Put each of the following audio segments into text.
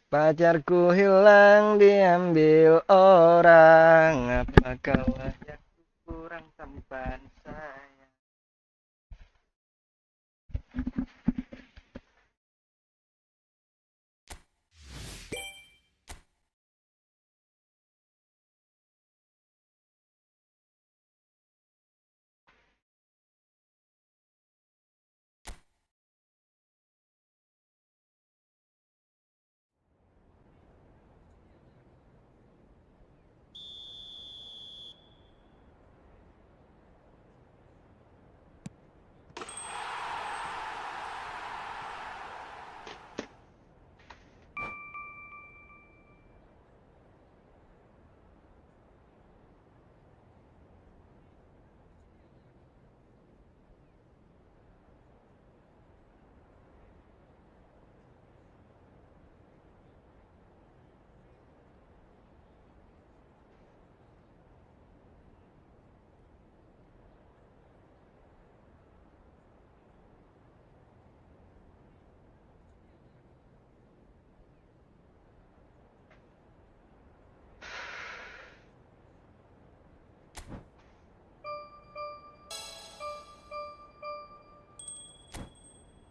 Pacarku hilang diambil orang. Apakah wajahku kurang tampan sayang?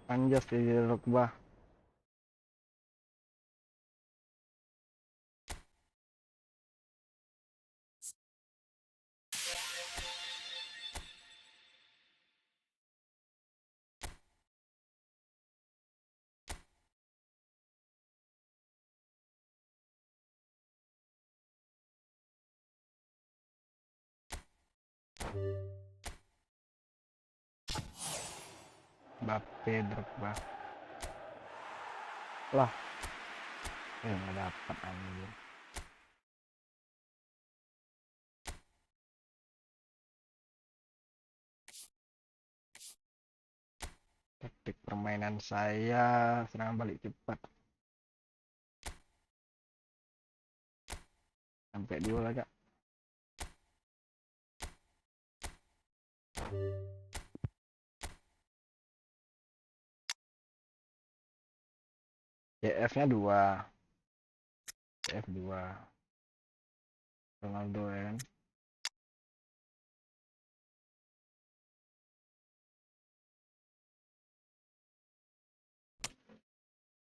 Anjas di rukbah. Bape rukbah. Lah, nggak dapat anjir. Taktik permainan saya serangan balik cepat. Sampai di bola kak. CF-nya 2. CF 2. Ronaldo ya kan.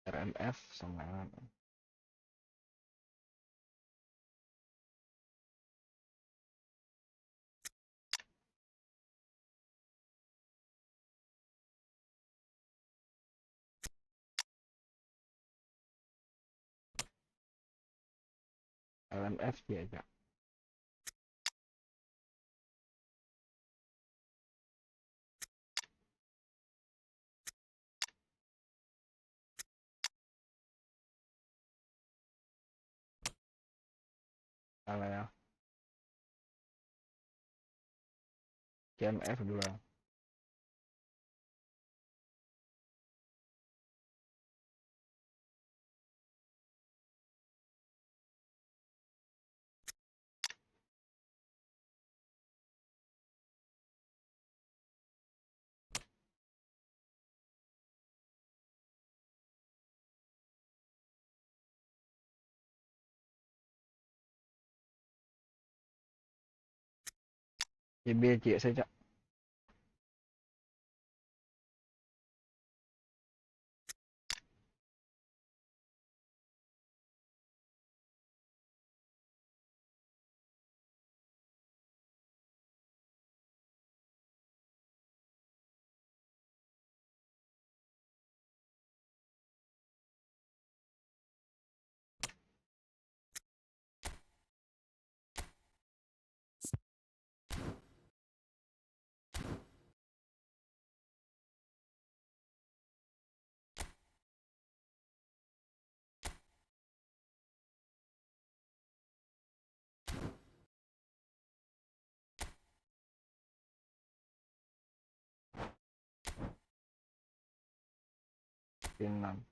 RMF sama LMF dia kak. Salah ya. CMF 2. CB cek saya cak. Pin 6.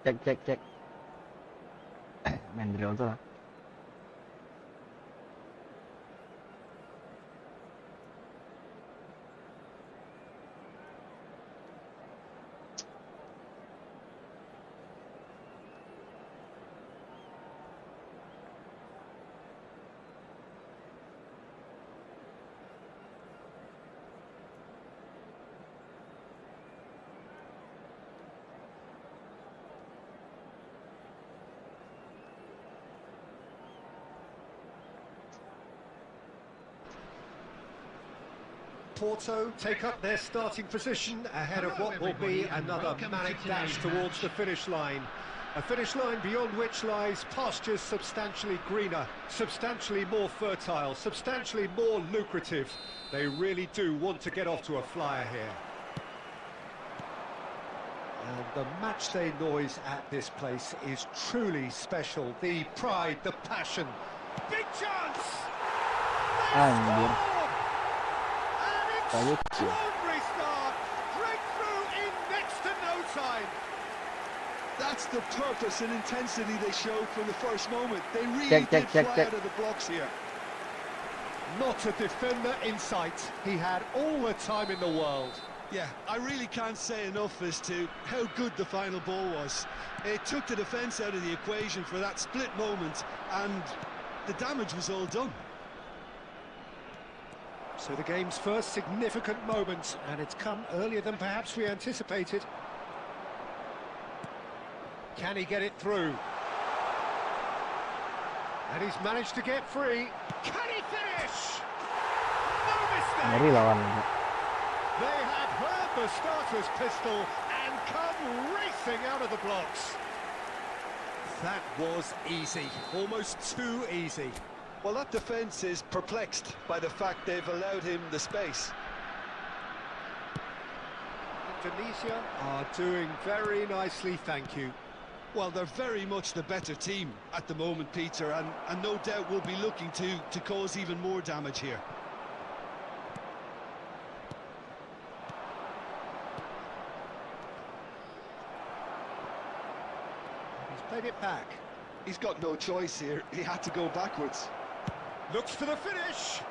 Cek. Main drill tuh lah. Porto take up their starting position ahead of what will be another manic dash towards the finish line. A finish line beyond which lies pastures substantially greener, substantially more fertile, substantially more lucrative. They really do want to get off to a flyer here. And the matchday noise at this place is truly special. The pride, the passion. Big chance! Anjir. Kaget sih. Extraordinary start! Breakthrough in next to no time! That's the purpose and intensity they showed from the first moment. They really did fly out of the blocks here. Not a defender in sight. He had all the time in the world. Yeah, I really can't say enough as to how good the final ball was. It took the defence out of the equation for that split moment, and the damage was all done. So the game's first significant moment, and it's come earlier than perhaps we anticipated. Can he get it through? And he's managed to get free. Can he finish? No mistake! Ngeri lawan. They have heard the starter's pistol and come racing out of the blocks. That was easy, almost too easy. Well, that defence is perplexed by the fact they've allowed him the space. Indonesia are doing very nicely, thank you. Well, they're very much the better team at the moment, Peter, and no doubt will be looking to cause even more damage here. He's played it back. He's got no choice here. He had to go backwards. Looks for the finish.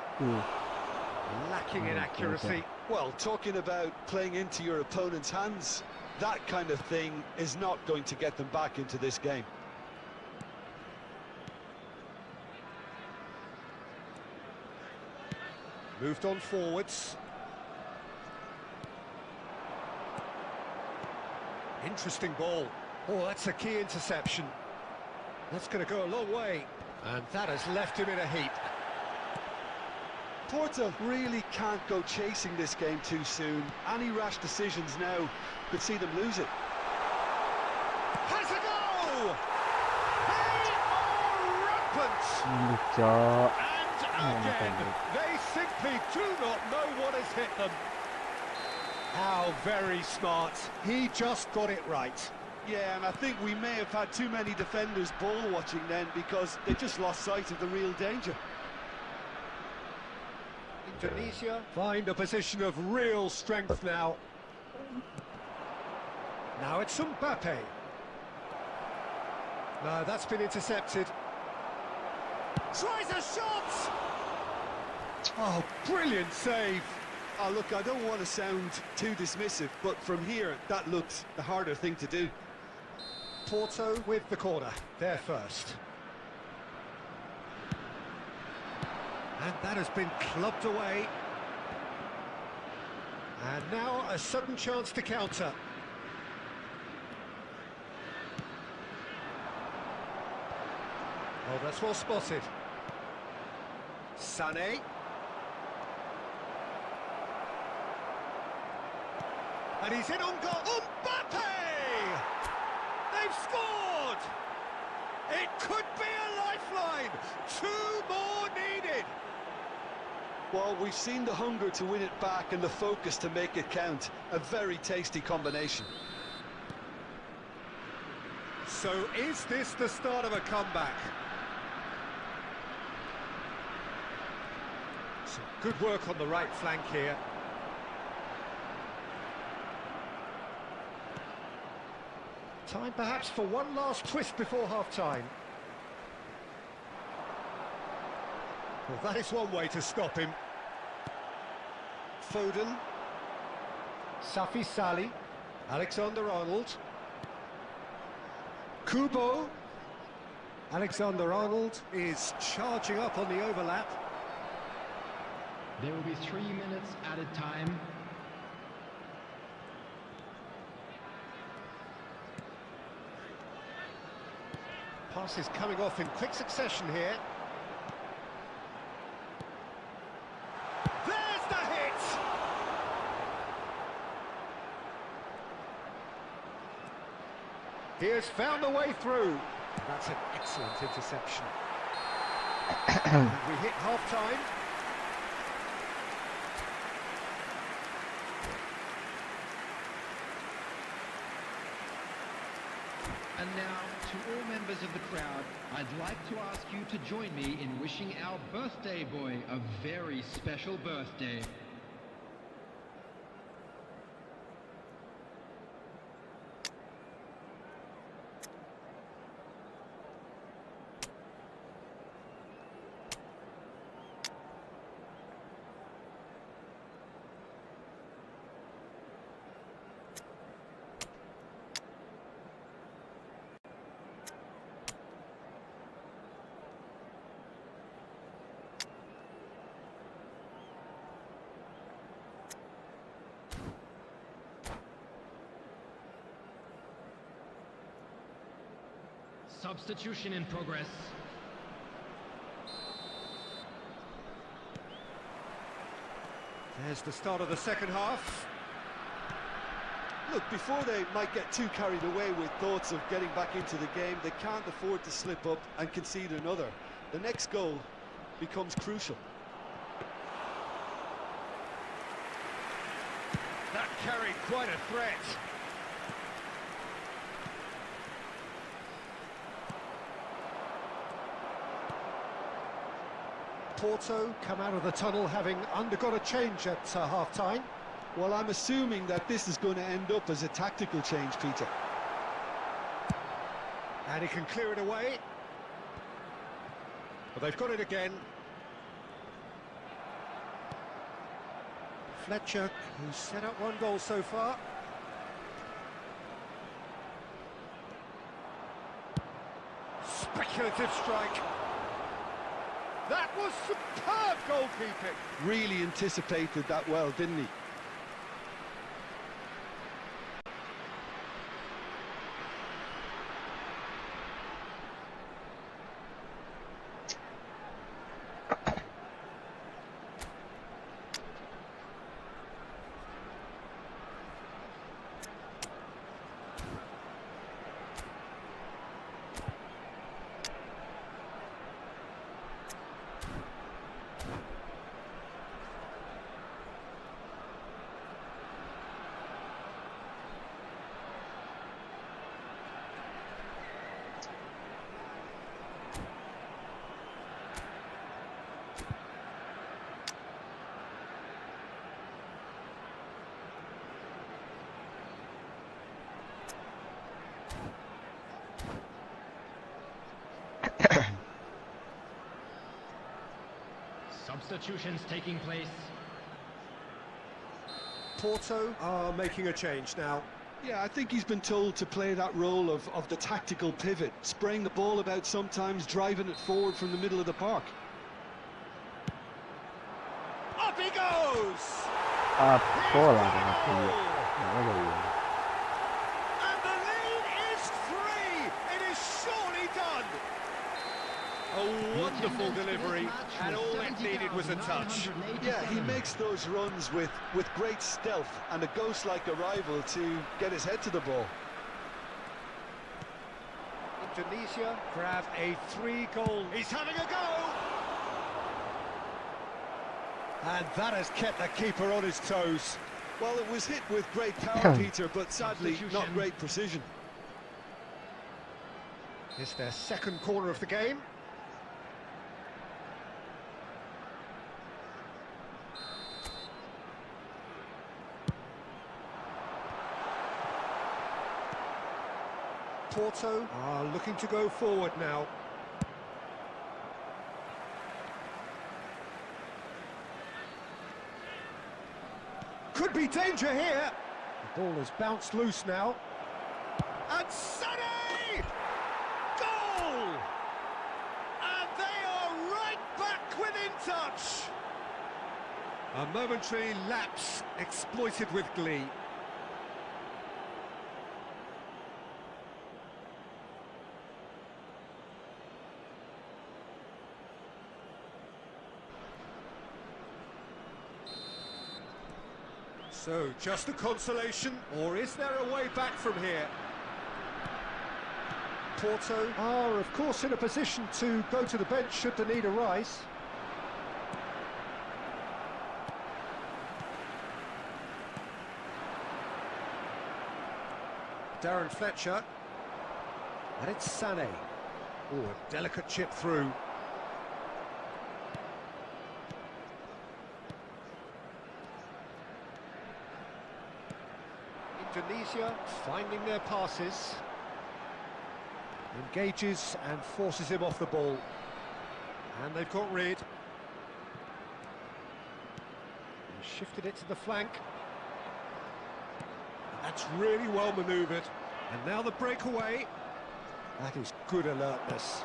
Lacking in accuracy. Well, talking about playing into your opponent's hands, that kind of thing is not going to get them back into this game. Moved on forwards. Interesting ball. Oh, that's a key interception. That's going to go a long way. And that has left him in a heap. Porto really can't go chasing this game too soon. Any rash decisions now could see them lose it. Has a go! They are rampant! Cok. And again, they simply do not know what has hit them. How very smart. He just got it right. Yeah, and I think we may have had too many defenders ball watching then because they just lost sight of the real danger. Indonesia find a position of real strength now. Now it's Mbappe. No, that's been intercepted. Tries a shot! Oh, brilliant save. Oh, look, I don't want to sound too dismissive, but from here, that looked the harder thing to do. Porto with the corner, they're first. And that has been clubbed away. And now a sudden chance to counter. Oh, that's well spotted. Sané. And he's in on goal. Mbappe! They've scored! It could be a lifeline. 2 more needed. Well, we've seen the hunger to win it back and the focus to make it count. A very tasty combination. So is this the start of a comeback? Some good work on the right flank here. Time perhaps for one last twist before half-time. Well, that is one way to stop him. Foden. Safi Sali. Alexander-Arnold. Kubo. Alexander-Arnold is charging up on the overlap. There will be 3 minutes added time. Pass is coming off in quick succession here. There's the hit! He has found the way through. That's an excellent interception. And we hit half-time. And now, to all members of the crowd, I'd like to ask you to join me in wishing our birthday boy a very special birthday. Substitution in progress. There's the start of the second half. Look, before they might get too carried away with thoughts of getting back into the game, they can't afford to slip up and concede another. The next goal becomes crucial. That carried quite a threat. Porto come out of the tunnel having undergone a change at half-time. Well, I'm assuming that this is going to end up as a tactical change, Peter. And he can clear it away. But they've got it again. Fletcher, who's set up one goal so far. Speculative strike. That was superb goalkeeping. Really anticipated that well, didn't he? Substitutions taking place. Porto are making a change now. Yeah, I think he's been told to play that role of the tactical pivot, spraying the ball about sometimes, driving it forward from the middle of the park. Up he goes! And the lead is 3! It is surely done! A wonderful delivery, and all it needed was a touch. Yeah, he makes those runs with great stealth and a ghost-like arrival to get his head to the ball. Indonesia grab a 3-goal. He's having a go! And that has kept the keeper on his toes. Well, it was hit with great power, Peter, but sadly not great precision. It's their second corner of the game. Porto are looking to go forward now. Could be danger here. The ball has bounced loose now. And Sané! Goal! And they are right back within touch. A momentary lapse exploited with glee. So, just a consolation, or is there a way back from here? Porto are, of course, in a position to go to the bench should the need arise. Darren Fletcher. And it's Sané. Oh, a delicate chip through. Indonesia finding their passes. Engages and forces him off the ball. And they've got rid. He shifted it to the flank. That's really well manoeuvred. And now the breakaway. That is good alertness.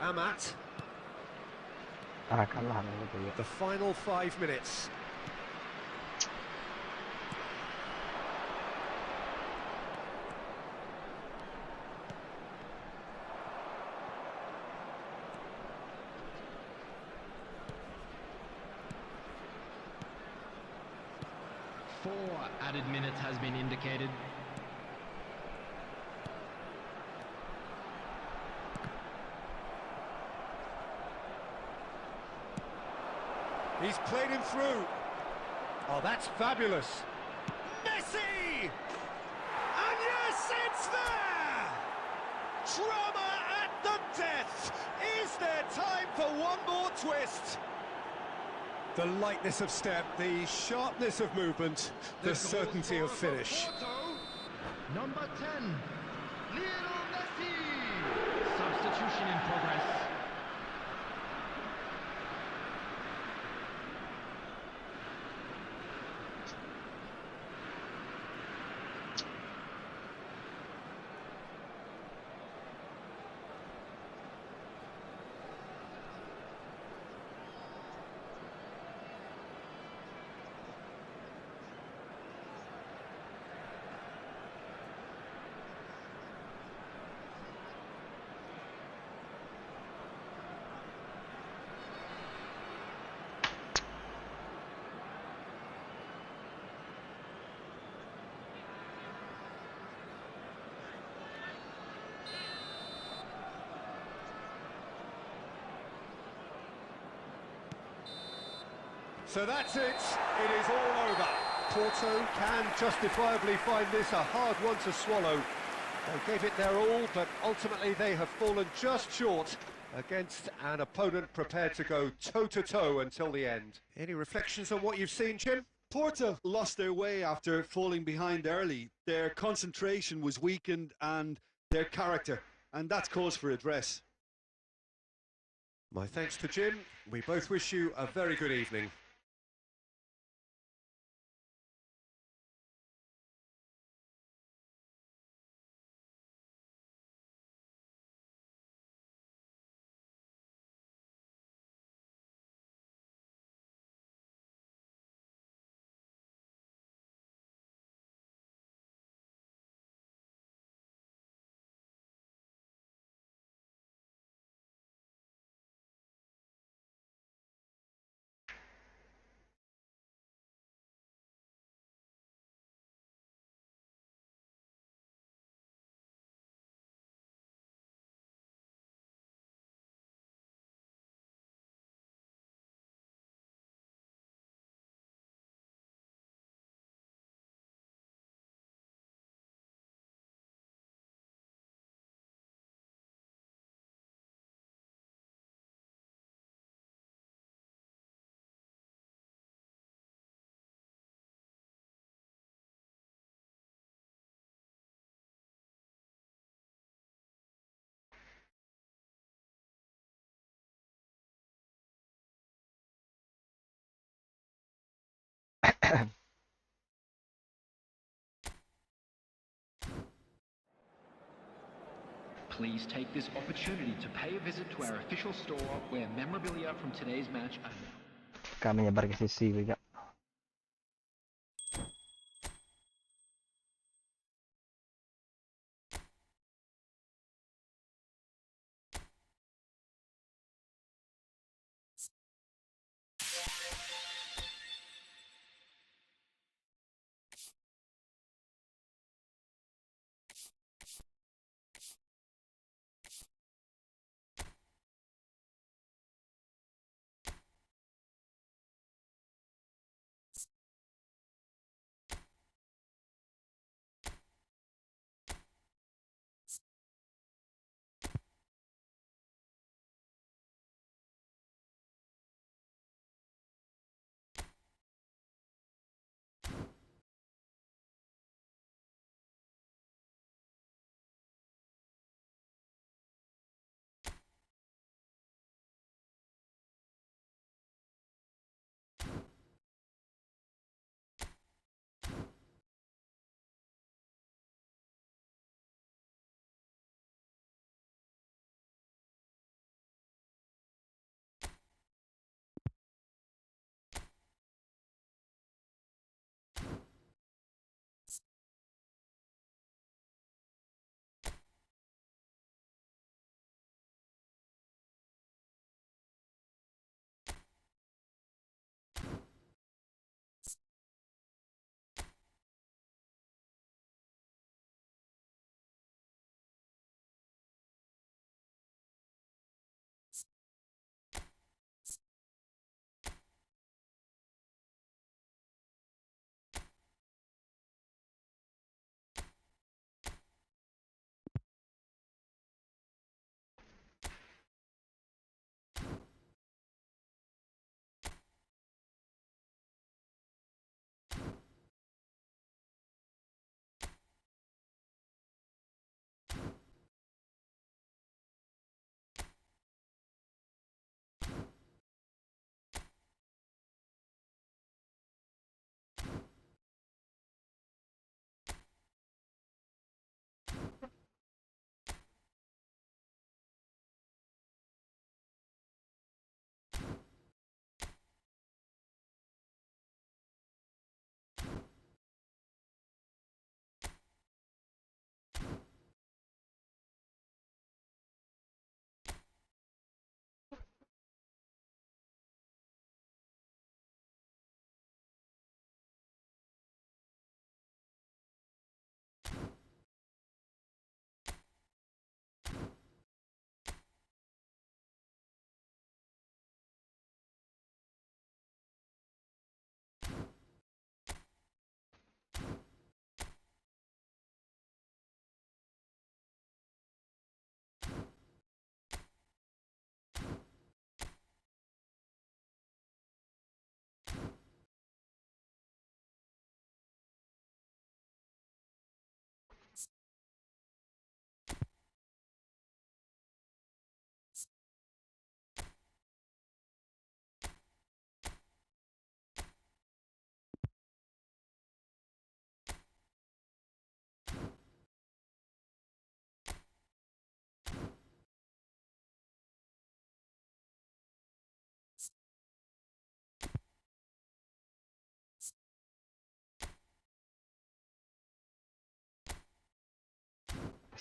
Amat. The final 5 minutes. Four added minutes has been indicated. He's played him through. Oh, that's fabulous. Messi! And yes, it's there! Drama at the death! Is there time for one more twist? The lightness of step, the sharpness of movement, the certainty of finish. Number 10, Lionel Messi. Substitution in progress. So that's it. It is all over. Porto can justifiably find this a hard one to swallow. They gave it their all, but ultimately they have fallen just short against an opponent prepared to go toe-to-toe until the end. Any reflections on what you've seen, Jim? Porto lost their way after falling behind early. Their concentration was weakened and their character, and that's cause for address. My thanks to Jim. We both wish you a very good evening. Please take this opportunity to pay a visit to our official store where memorabilia from today's match are now. Kami nyebar ke sisi juga.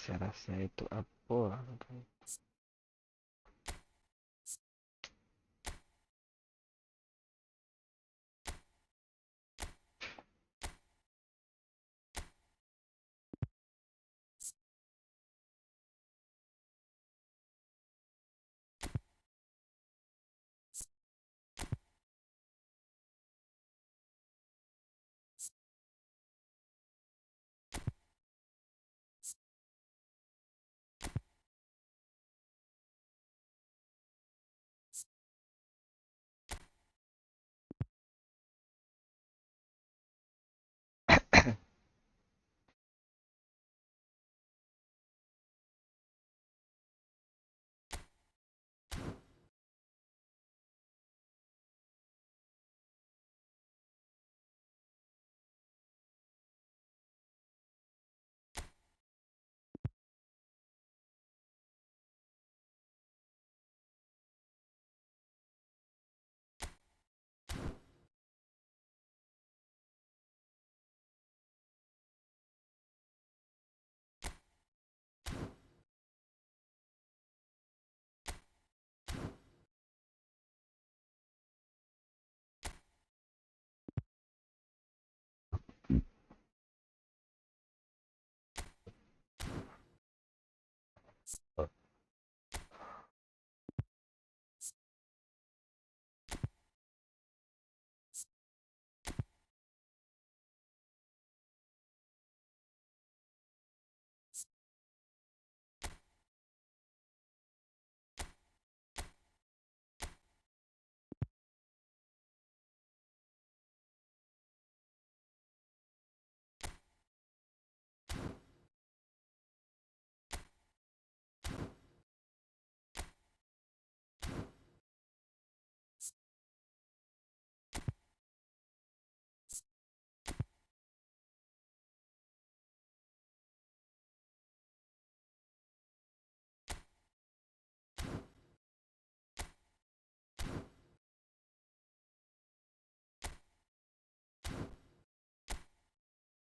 Rahasia itu apa?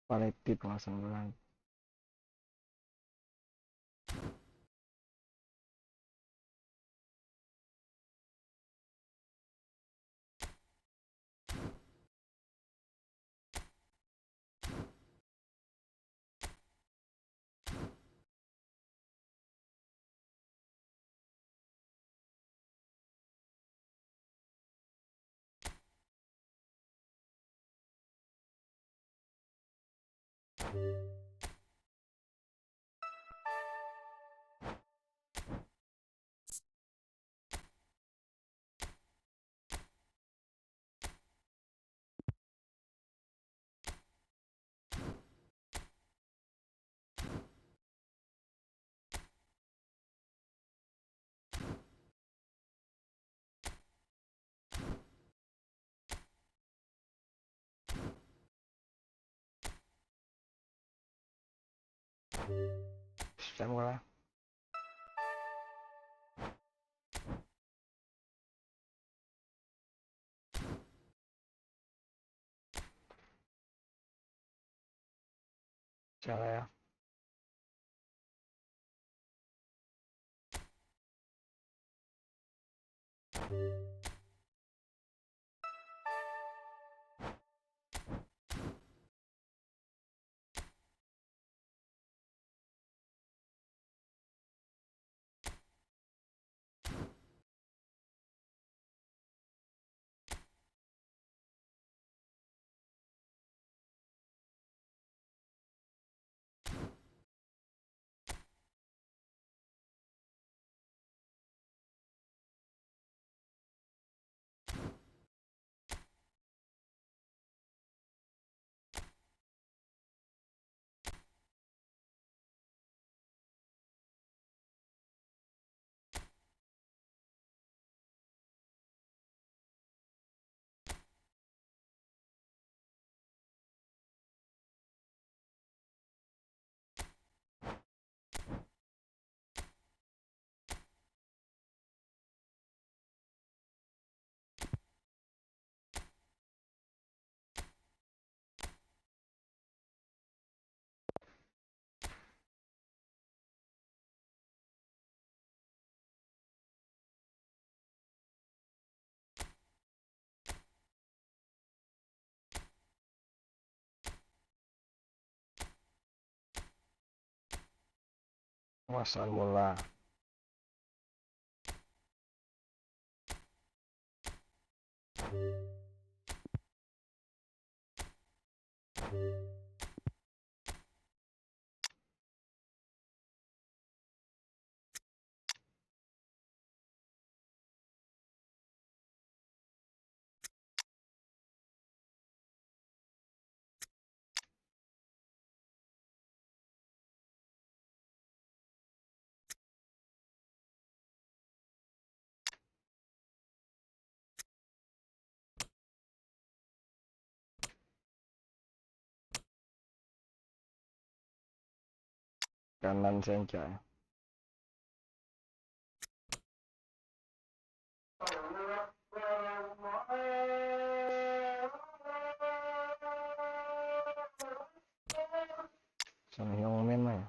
Paletti pemasan bola. Siamo là. Ciao Lea. Penguasaan bola. Kanan senja. Sana yung men mah ya.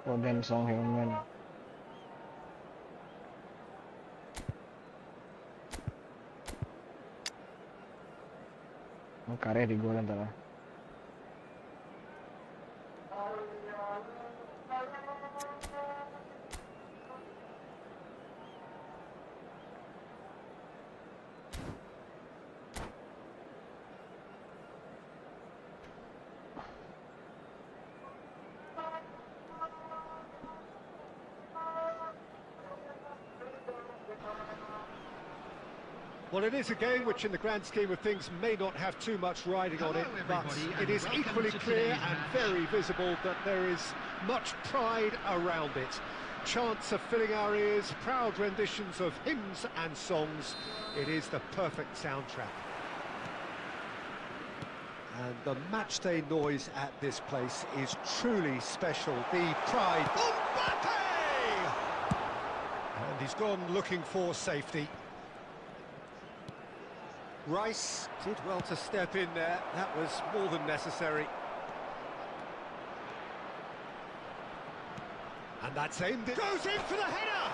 Foden Song Heung-min. Karya di gol antara. Well, it is a game which, in the grand scheme of things, may not have too much riding on it, but it is equally clear and very visible that there is much pride around it. Chants are filling our ears, proud renditions of hymns and songs. It is the perfect soundtrack. And the matchday noise at this place is truly special. The pride. Mbappe! And he's gone looking for safety. Rice did well to step in there. That was more than necessary. And that's aimed. It goes in for the header!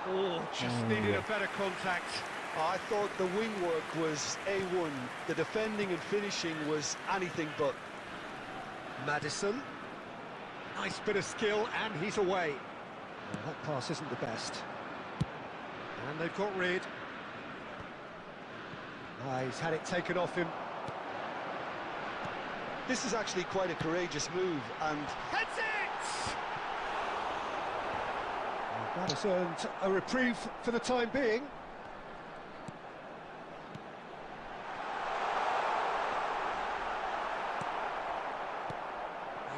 Oh, just needed a better contact. I thought the wing work was A1. The defending and finishing was anything but. Maddison. Nice bit of skill, and he's away. Well, that pass isn't the best. And they've got rid. He's had it taken off him. This is actually quite a courageous move, and Heads it! Well, that has earned a reprieve for the time being.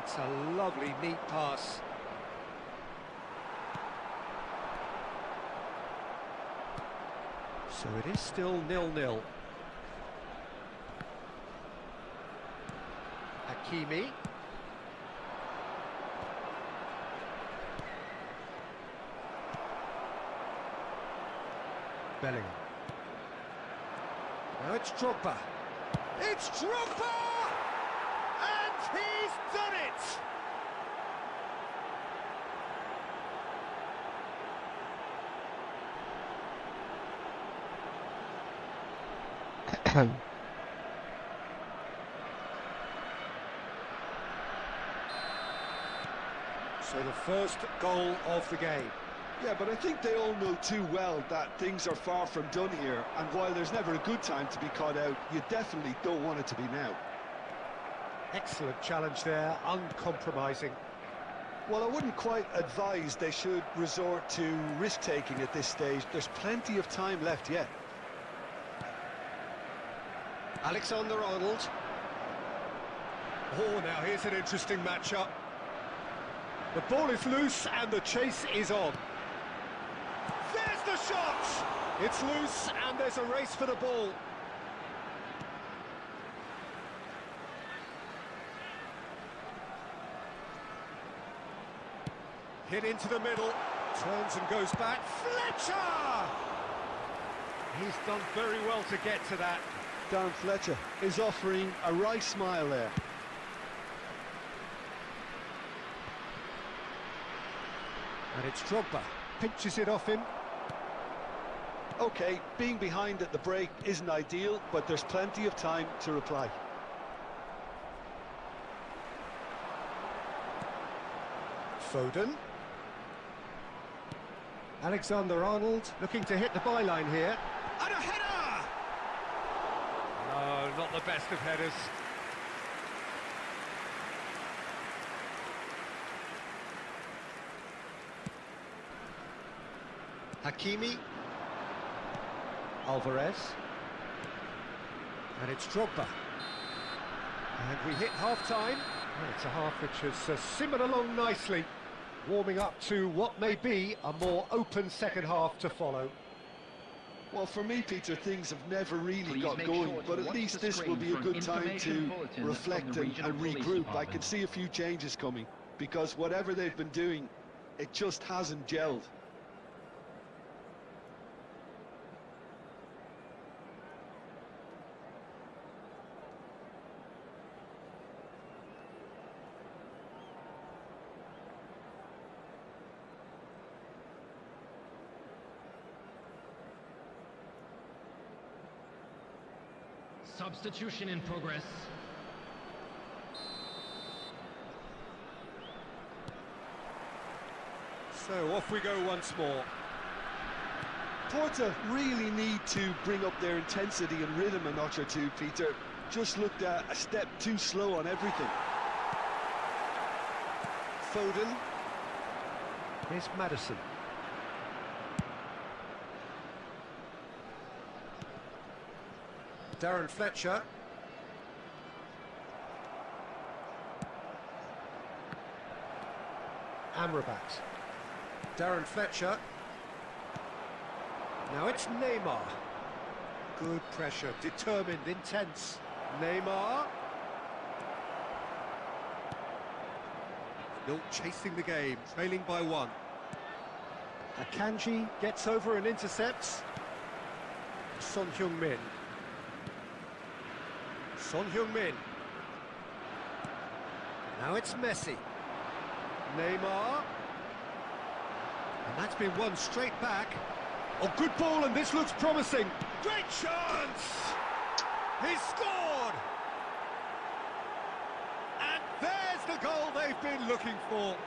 It's a lovely, neat pass. So it is still 0-0. Hakimi. Bellingham. Now it's Drogba. It's Drogba! And he's done it! So the first goal of the game. yeah, but I think they all know too well that things are far from done here, and while there's never a good time to be caught out, you definitely don't want it to be now. Excellent challenge there, uncompromising. Well, I wouldn't quite advise they should resort to risk-taking at this stage. There's plenty of time left yet. Alexander-Arnold. Oh, now here's an interesting matchup. The ball is loose and the chase is on. There's the shot! It's loose and there's a race for the ball. Hit into the middle, turns and goes back. Fletcher! He's done very well to get to that. Dan Fletcher is offering a wry smile there. And it's Drogba, pinches it off him. Okay, being behind at the break isn't ideal, but there's plenty of time to reply. Foden. Alexander-Arnold looking to hit the byline here. And a header! No, not the best of headers. Hakimi. Alvarez. And it's Drogba. And we hit half-time. Well, it's a half which has simmered along nicely, warming up to what may be a more open second half to follow. Well, for me, Peter, things have never really got going, but at least this will be a good time to reflect and regroup. I can see a few changes coming, because whatever they've been doing, it just hasn't gelled. Substitution in progress. So off we go once more. Porto really need to bring up their intensity and rhythm a notch or two, Peter. Just looked a step too slow on everything. Foden. Here's Maddison. Darren Fletcher. Amrabat. Darren Fletcher. Now it's Neymar. Good pressure, determined, intense. Neymar. Still chasing the game, trailing by one. Akanji gets over and intercepts. Son Heung-min. Son Heung-min. Now it's Messi. Neymar. And that's been won straight back. Oh, good ball, and this looks promising. Great chance! He scored! And there's the goal they've been looking for.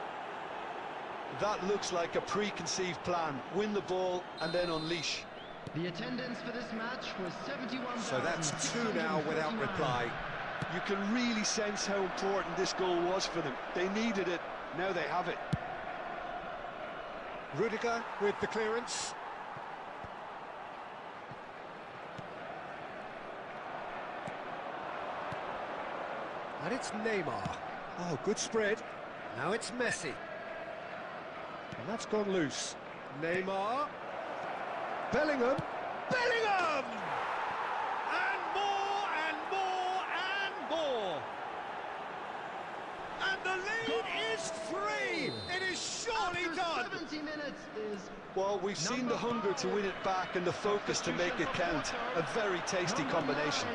That looks like a preconceived plan. Win the ball and then unleash. The attendance for this match was 71,000. So that's two now without reply. You can really sense how important this goal was for them. They needed it, now they have it. Rudiger with the clearance. And it's Neymar. Oh, good spread. Now it's Messi. And that's gone loose. Neymar. Bellingham. Bellingham! And more, and more, and more. And the lead is 3. It is surely done. 70 minutes is... Well, we've seen the hunger to win it back and the focus to make it count. A very tasty combination.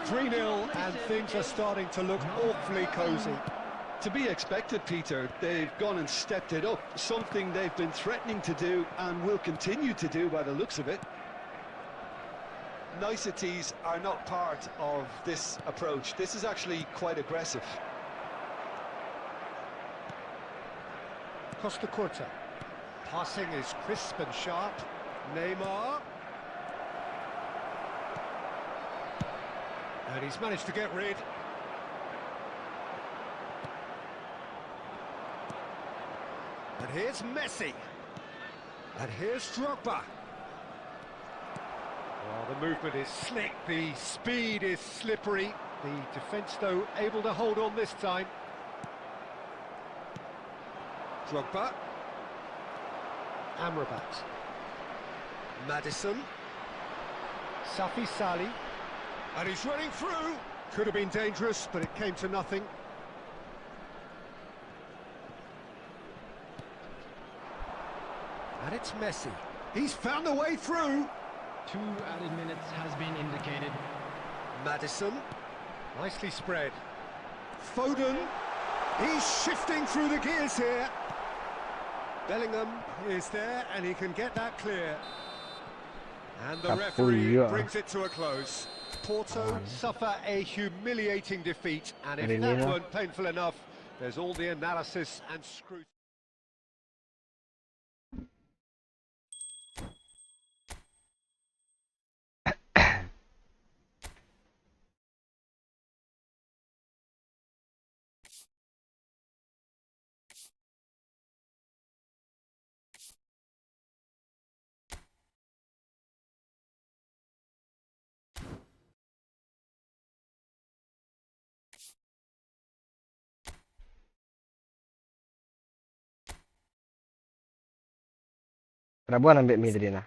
3-0, and things are starting to look awfully cosy. To be expected, Peter. They've gone and stepped it up, something they've been threatening to do and will continue to do by the looks of it. Niceties are not part of this approach. This is actually quite aggressive. Costa Curta. Passing is crisp and sharp. Neymar. And he's managed to get rid. And here's Messi. And here's Drogba. Well, the The movement is slick, the speed is slippery. The defence, though, able to hold on this time. Drogba. Amrabat. Maddison. Safi Sali. And he's running through. Could have been dangerous, but it came to nothing. And it's Messi. He's found a way through. 2 added minutes has been indicated. Maddison. Nicely spread. Foden. He's shifting through the gears here. Bellingham is there, and he can get that clear. And the referee brings it to a close. Porto suffer a humiliating defeat, and if that weren't painful enough, there's all the analysis and scrutiny. Rabuan ambil mid tadi lah.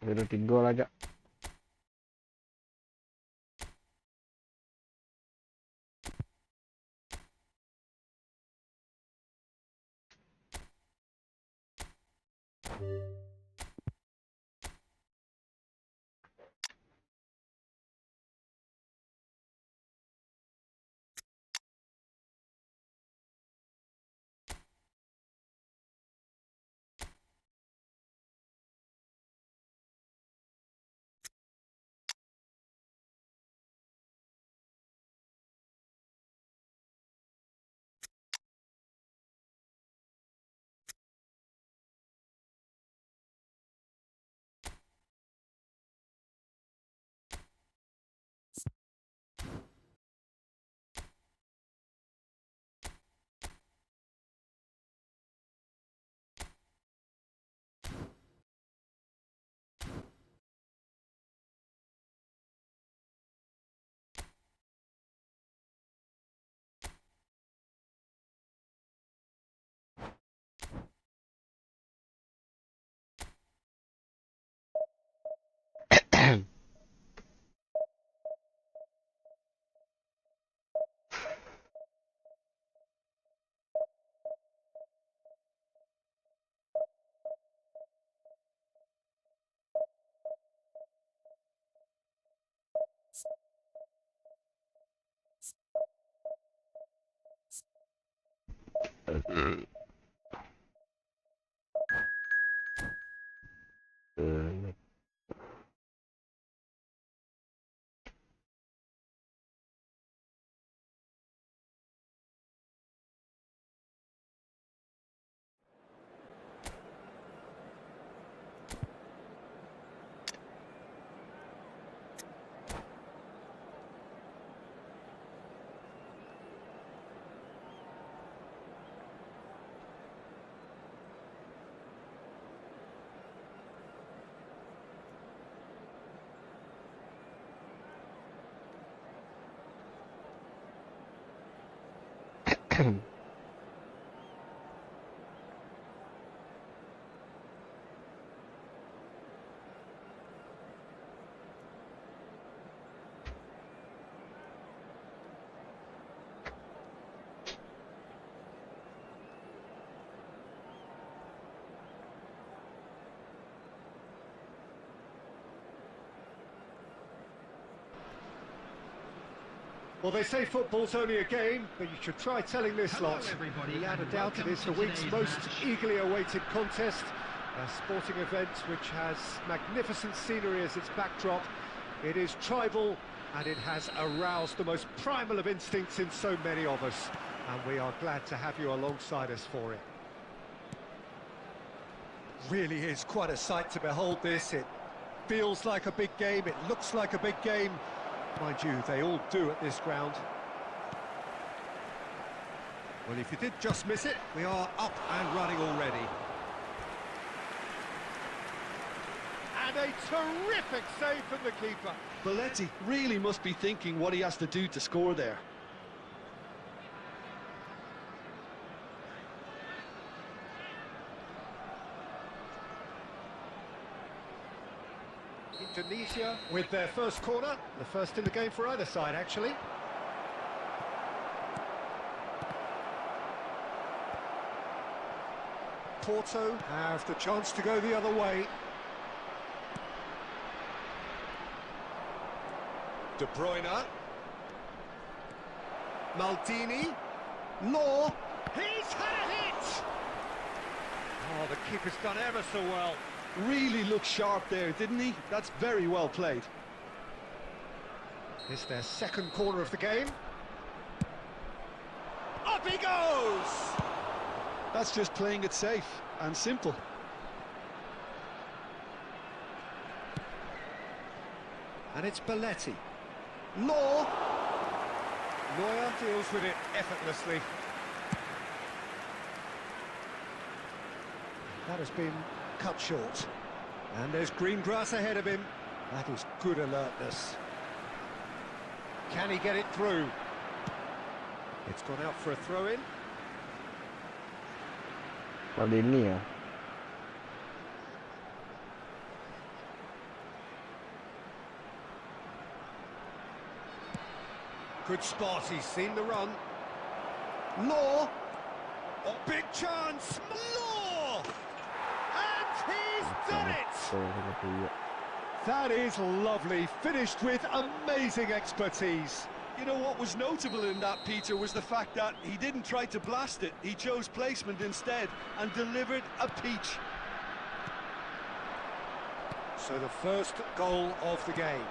Udah 3 gol aja. Well, they say football's only a game, but you should try telling this Hello, lot. everybody, Without a and doubt, it welcome is the to week's today's most match. eagerly awaited contest. A sporting event which has magnificent scenery as its backdrop. It is tribal, and it has aroused the most primal of instincts in so many of us. And we are glad to have you alongside us for it. Really is quite a sight to behold this. It feels like a big game, it looks like a big game. Mind you, they all do at this ground. Well, if you did just miss it, we are up and running already. And a terrific save from the keeper. Belletti really must be thinking what he has to do to score there. Indonesia with their first corner, the first in the game for either side, actually. Porto have the chance to go the other way. De Bruyne. Maldini. Law. He's had a hit! Oh, the keeper's done ever so well. Really looked sharp there, didn't he? That's very well played. It's their second corner of the game. Up he goes! That's just playing it safe and simple. And it's Belletti. Law! Neuer deals with it effortlessly. That has been cut short. And there's green grass ahead of him. That is good alertness. Can he get it through? It's gone out for a throw-in. Maldini ya. Good spot, he's seen the run. Law! Oh, big chance! Law! And he's done it! That is lovely, finished with amazing expertise. You know what was notable in that, Peter, was the fact that he didn't try to blast it. He chose placement instead and delivered a peach. So the first goal of the game.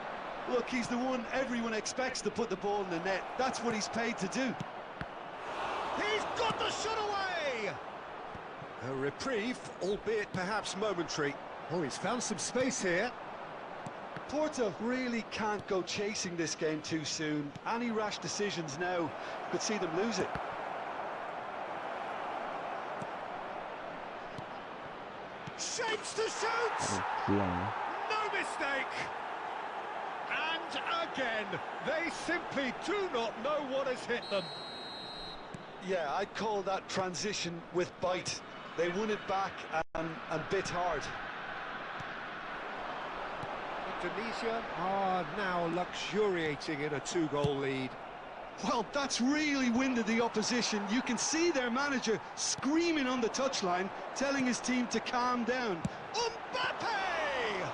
Look, he's the one everyone expects to put the ball in the net. That's what he's paid to do. He's got the shot away! A reprieve, albeit perhaps momentary. Oh, he's found some space here. Porto really can't go chasing this game too soon. Any rash decisions now could see them lose it. Shapes to shoot! Siang. No mistake! And again, they simply do not know what has hit them. Yeah, I'd call that transition with bite. They won it back and bit hard. Indonesia are now luxuriating in a two-goal lead. Well, that's really winded the opposition. You can see their manager screaming on the touchline, telling his team to calm down. Mbappe!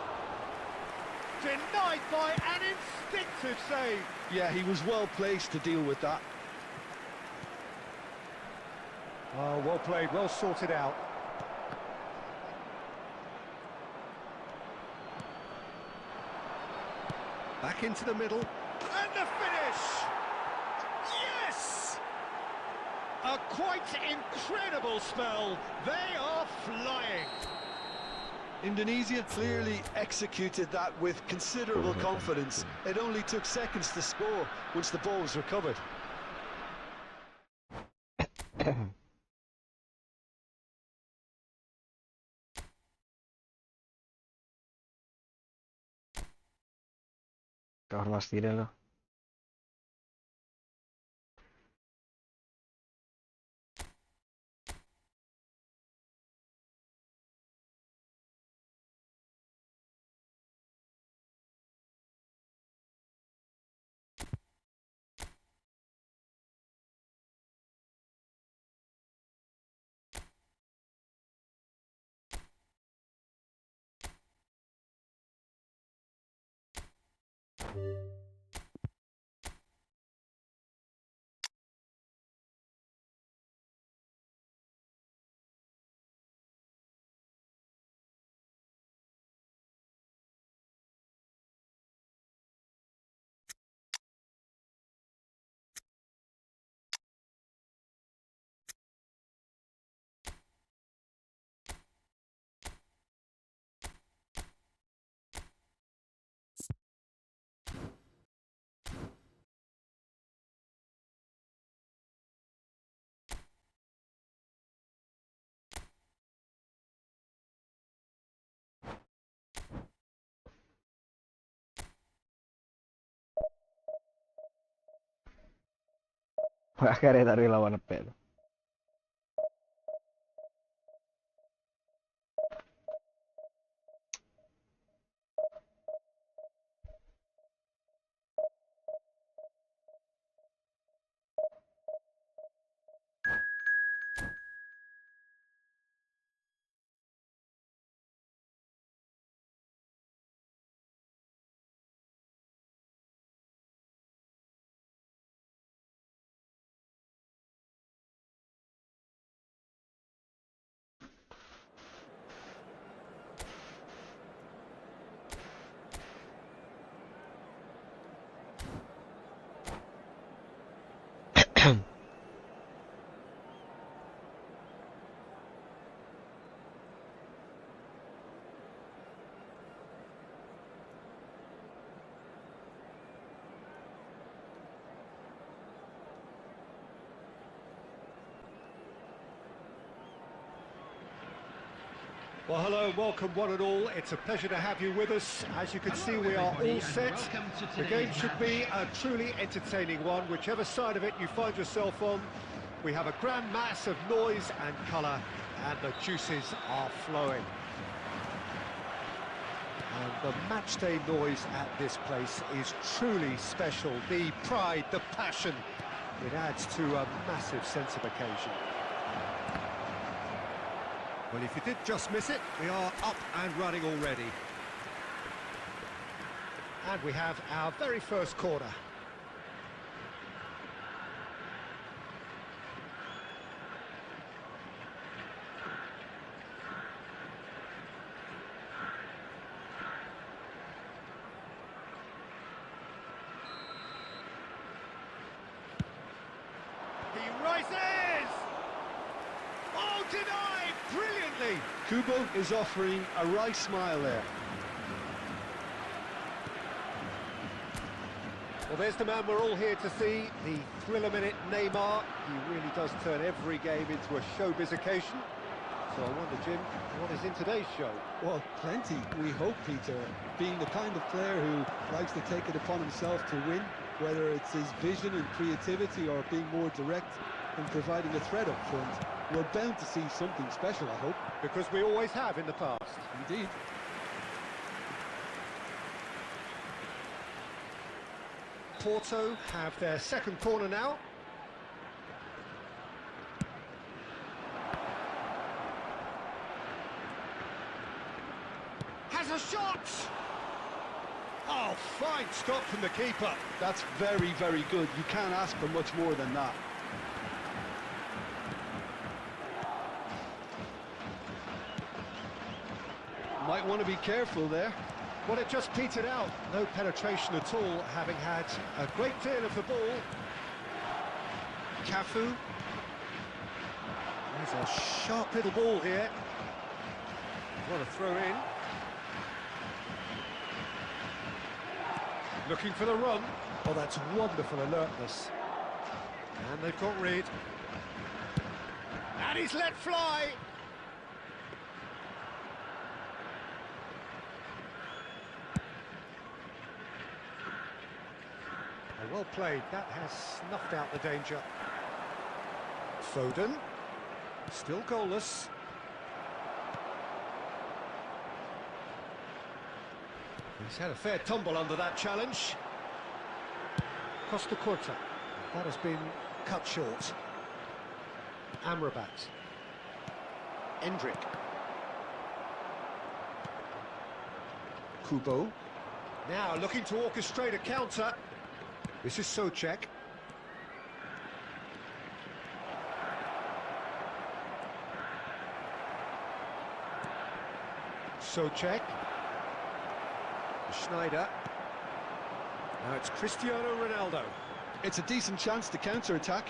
Denied by an instinctive save. Yeah, he was well placed to deal with that. Oh, well played, well sorted out. Back into the middle, and the finish! Yes! A quite incredible spell. They are flying. Indonesia clearly executed that with considerable confidence. It only took seconds to score once the ball was recovered. Kehormatan lo. Akhirnya dari lawan P. Well, hello, welcome one and all. It's a pleasure to have you with us. As you can see, we are all set. The game should be a truly entertaining one, whichever side of it you find yourself on. We have a grand mass of noise and colour, and the juices are flowing. And the matchday noise at this place is truly special. The pride, the passion, it adds to a massive sense of occasion. Well, if you did just miss it, we are up and running already. And we have our very first corner. He rises! Oh, denied! Brilliantly! Kubo is offering a right smile there. Well, there's the man we're all here to see, the thriller-minute Neymar. He really does turn every game into a showbiz occasion. So I wonder, Jim, what is in today's show? Well, plenty, we hope, Peter. Being the kind of player who likes to take it upon himself to win, whether it's his vision and creativity or being more direct and providing a threat up front, we're bound to see something special, I hope. Because we always have in the past. Indeed. Porto have their second corner now. Has a shot! Oh, fine stop from the keeper. That's very, very good. You can't ask for much more than that. Might want to be careful there. Well, it just petered out. No penetration at all, having had a great deal of the ball. Cafu. There's a sharp little ball here. What a throw in. Looking for the run. Oh, that's wonderful alertness. And they've got rid. And he's let fly. Well played, that has snuffed out the danger. Foden, still goalless. He's had a fair tumble under that challenge. Costa Curta, that has been cut short. Amrabat. Endrick. Kubo. Now looking to orchestrate a counter. This is Souček. Souček. Schneider. Now it's Cristiano Ronaldo. It's a decent chance to counter-attack.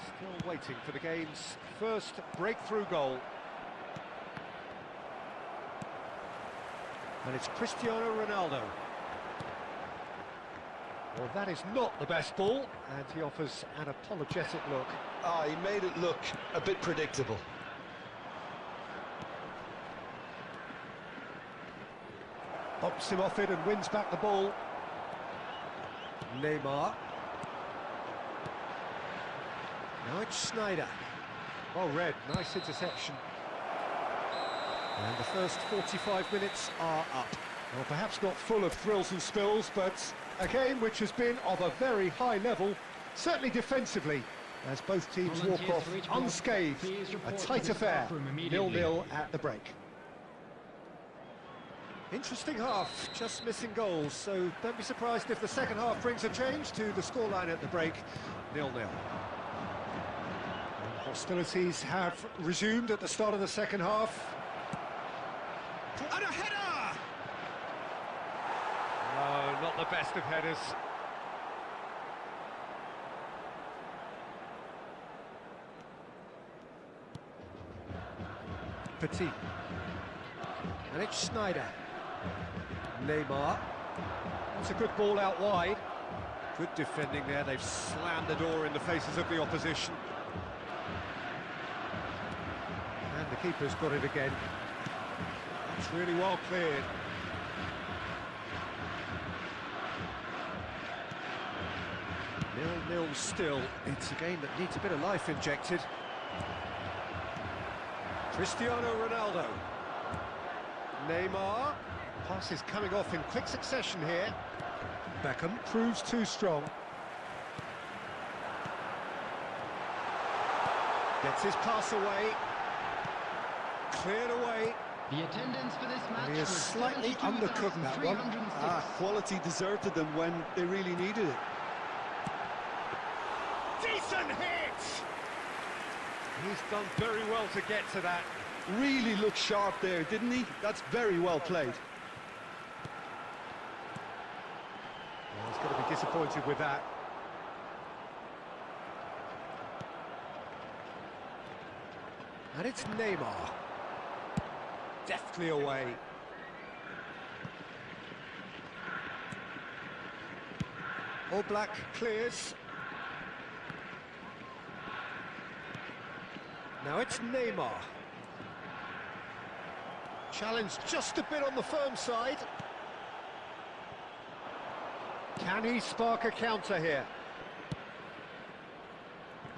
Still waiting for the game's first breakthrough goal. And it's Cristiano Ronaldo. Well, that is not the best ball, and he offers an apologetic look. Ah, he made it look a bit predictable. Bumps him off it and wins back the ball. Neymar. Now it's Schneider. Well read, nice interception. And the first 45 minutes are up. Well, perhaps not full of thrills and spills, but a game which has been of a very high level, certainly defensively, as both teams walk off unscathed. A tight affair, 0-0 at the break. Interesting half, just missing goals, so don't be surprised if the second half brings a change to the scoreline at the break, 0-0. Hostilities have resumed at the start of the second half. And a header! No, not the best of headers. Petit. And it's Schneider. Neymar. That's a good ball out wide. Good defending there. They've slammed the door in the faces of the opposition. And the keeper's got it again. It's really well cleared. Nil-nil still. It's a game that needs a bit of life injected. Cristiano Ronaldo. Neymar. Pass is coming off in quick succession here. Beckham proves too strong. Gets his pass away. Cleared away. The attendance for this match He is was slightly undercooked that one. 72,306. Quality deserted them when they really needed it. Decent hit! He's done very well to get to that. Really looked sharp there, didn't he? That's very well played. Well, he's going to be disappointed with that. And it's Neymar. Deftly away. All Black clears. Now it's Neymar. Challenge just a bit on the firm side. Can he spark a counter here?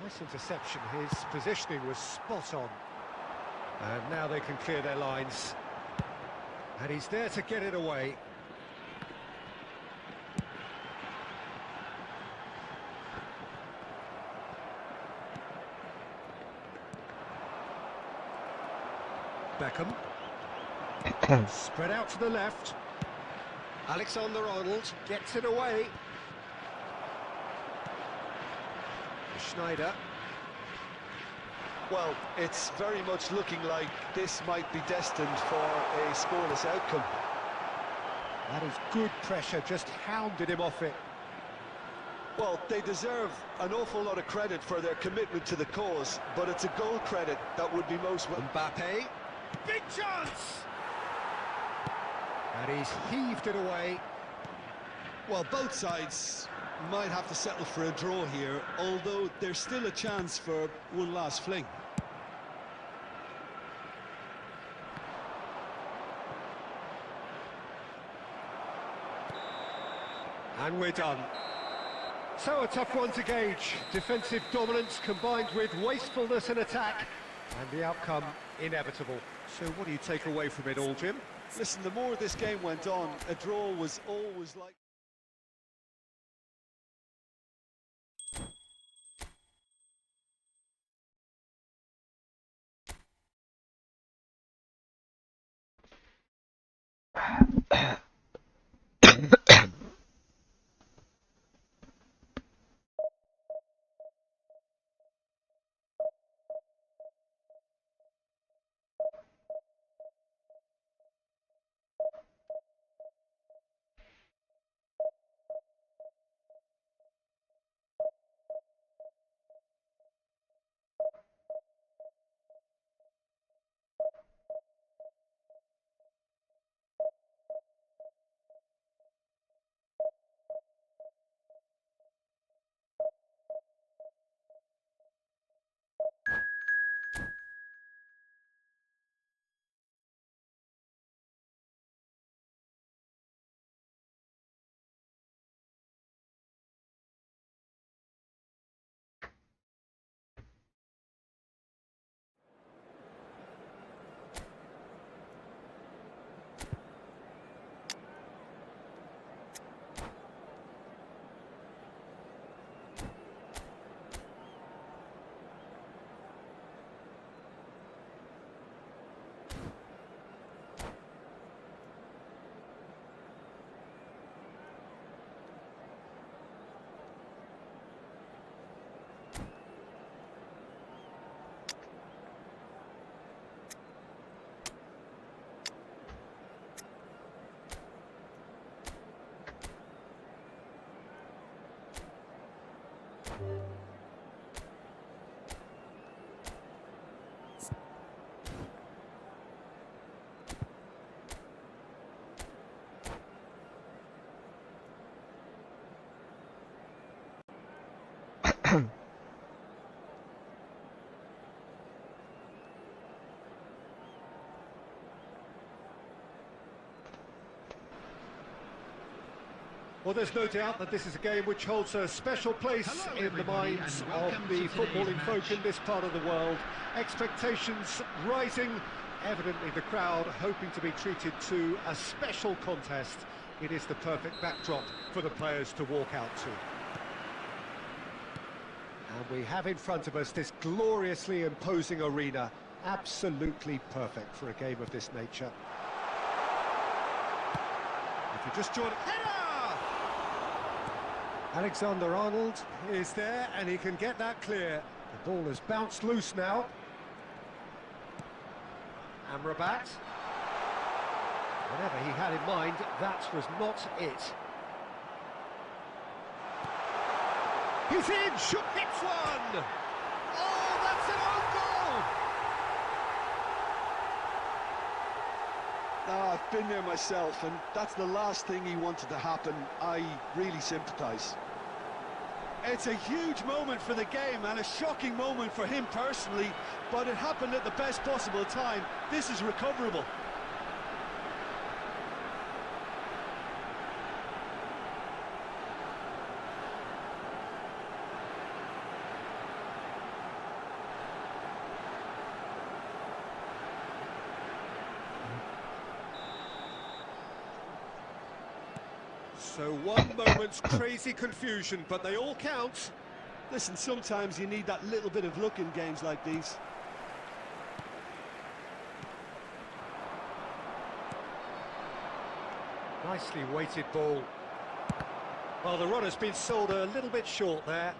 Nice interception. His positioning was spot on. And now they can clear their lines. And he's there to get it away. Beckham. Spread out to the left. Alexander-Arnold gets it away. Schneider. Well, it's very much looking like this might be destined for a scoreless outcome. That is good pressure, just hounded him off it. Well, they deserve an awful lot of credit for their commitment to the cause, but it's a goal credit that would be most welcome. Mbappe. Big chance! And he's heaved it away. Well, both sides might have to settle for a draw here, although there's still a chance for one last fling. And we're done. So a tough one to gauge. Defensive dominance combined with wastefulness in attack, and the outcome inevitable. So what do you take away from it all, Jim? Listen, the more this game went on, a draw was always like... Well, there's no doubt that this is a game which holds a special place in the minds of the footballing folk in this part of the world. Expectations rising, evidently the crowd hoping to be treated to a special contest. It is the perfect backdrop for the players to walk out to. And we have in front of us this gloriously imposing arena, absolutely perfect for a game of this nature. If you just join... Alexander-Arnold is there, and he can get that clear. The ball has bounced loose now. Amrabat. Whatever he had in mind, that was not it. He's in, hits one! Oh, that's an own goal! I've been there myself, and that's the last thing he wanted to happen. I really sympathise. It's a huge moment for the game and a shocking moment for him personally, but it happened at the best possible time. This is recoverable. So one moment's crazy confusion, but they all count. Listen, sometimes you need that little bit of luck in games like these. Nicely weighted ball. Well, the run has been sold a little bit short there.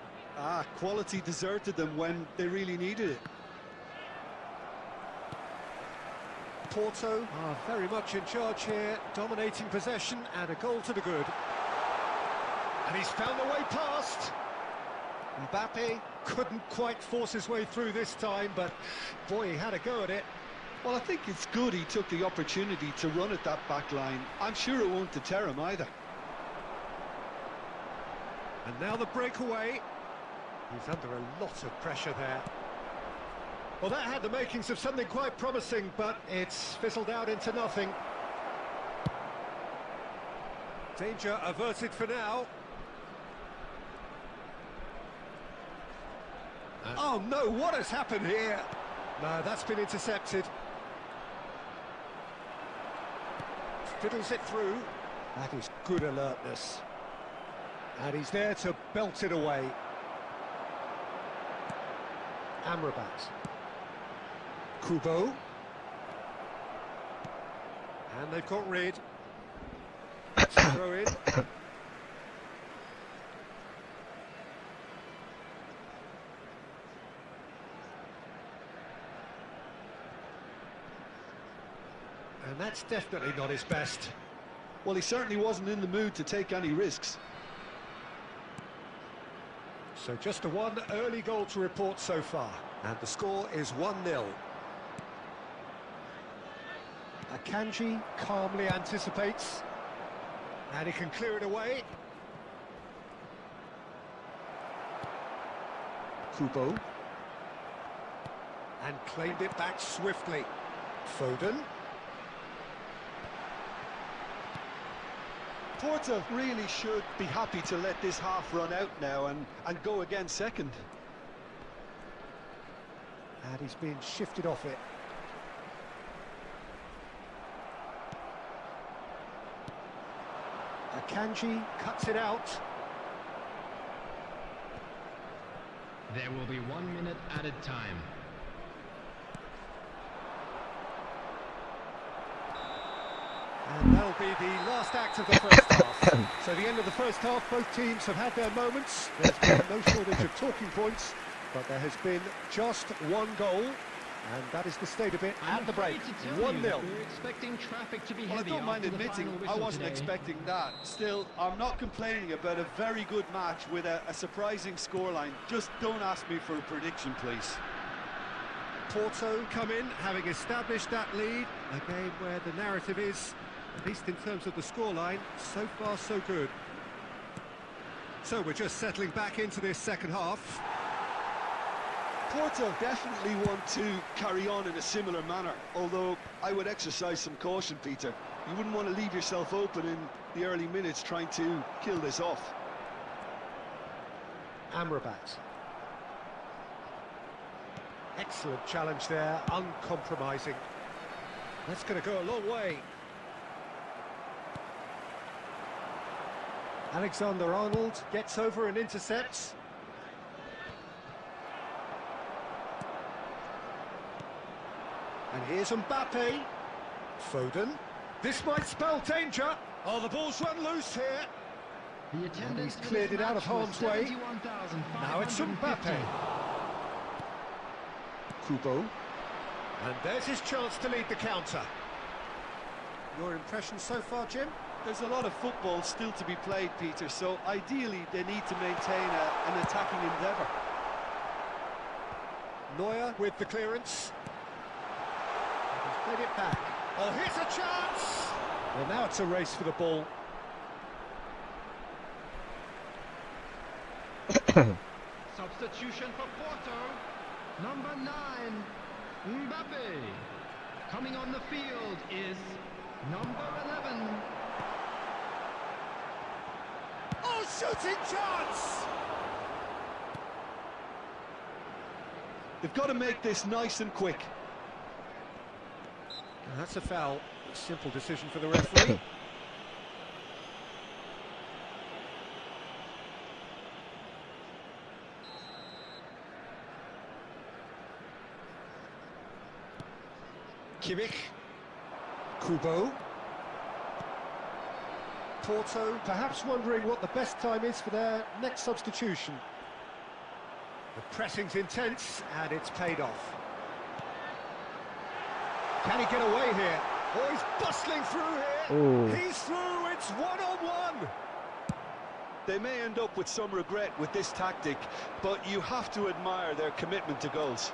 Quality deserted them when they really needed it. Porto are very much in charge here, dominating possession and a goal to the good. And he's found the way past. Mbappe couldn't quite force his way through this time, but boy, he had a go at it. Well, I think it's good he took the opportunity to run at that back line. I'm sure it won't deter him either. And now the breakaway. He's under a lot of pressure there. Well, that had the makings of something quite promising, but it's fizzled out into nothing. Danger averted for now. Oh no, what has happened here? No, that's been intercepted. Fiddles it through. That is good alertness. And he's there to belt it away. Amrabat. Kubo. And they've got rid. Throw in. And that's definitely not his best. Well, he certainly wasn't in the mood to take any risks. So just the one early goal to report so far. And the score is 1-0. Akanji calmly anticipates. And he can clear it away. Kubo. And claimed it back swiftly. Foden. Porto really should be happy to let this half run out now and go again second. And he's been shifted off it. Akanji cuts it out. There will be 1 minute added time. And that'll be the last act of the first half. So the end of the first half, both teams have had their moments. There's been no shortage of talking points, but there has been just one goal. And that is the state of it at the break. To tell you 1-0. that we're expecting traffic to be Well, I heavy don't mind after the admitting final I whistle wasn't today. expecting that. Still, I'm not complaining about a very good match with a surprising scoreline. Just don't ask me for a prediction, please. Porto come in, having established that lead. A game where the narrative is, at least in terms of the scoreline, so far so good. So we're just settling back into this second half. Porto definitely want to carry on in a similar manner, although I would exercise some caution, Peter. You wouldn't want to leave yourself open in the early minutes trying to kill this off. Amrabat. Excellent challenge there, uncompromising. That's going to go a long way. Alexander-Arnold gets over and intercepts. And here's Mbappe. Foden. This might spell danger. Oh, the ball's run loose here. The attendance He's cleared it out of harm's way. Now it's Mbappe. Kubo. And there's his chance to lead the counter. Your impression so far, Jim? There's a lot of football still to be played, Peter, so ideally they need to maintain an attacking endeavour. Neuer with the clearance. He's played it back. Oh, here's a chance! Well, now it's a race for the ball. Substitution for Porto. Number 9, Mbappe. Coming on the field is number 11. Oh, shooting chance! They've got to make this nice and quick. That's a foul. A simple decision for the referee. Kimmich. Kubo. Porto perhaps wondering what the best time is for their next substitution. The pressing's intense and it's paid off. Can he get away here? Oh, he's bustling through here. Ooh. He's through, it's one-on-one. They may end up with some regret with this tactic, but you have to admire their commitment to goals.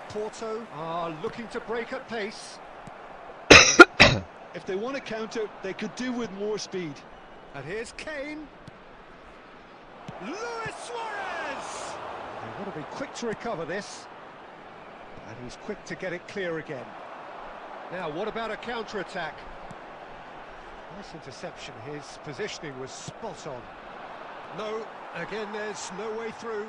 Porto are looking to break at pace. If they want to counter, they could do with more speed. And here's Kane. Luis Suarez! They want to be quick to recover this. And he's quick to get it clear again. Now, what about a counter-attack? Nice interception. His positioning was spot on. No, again, there's no way through.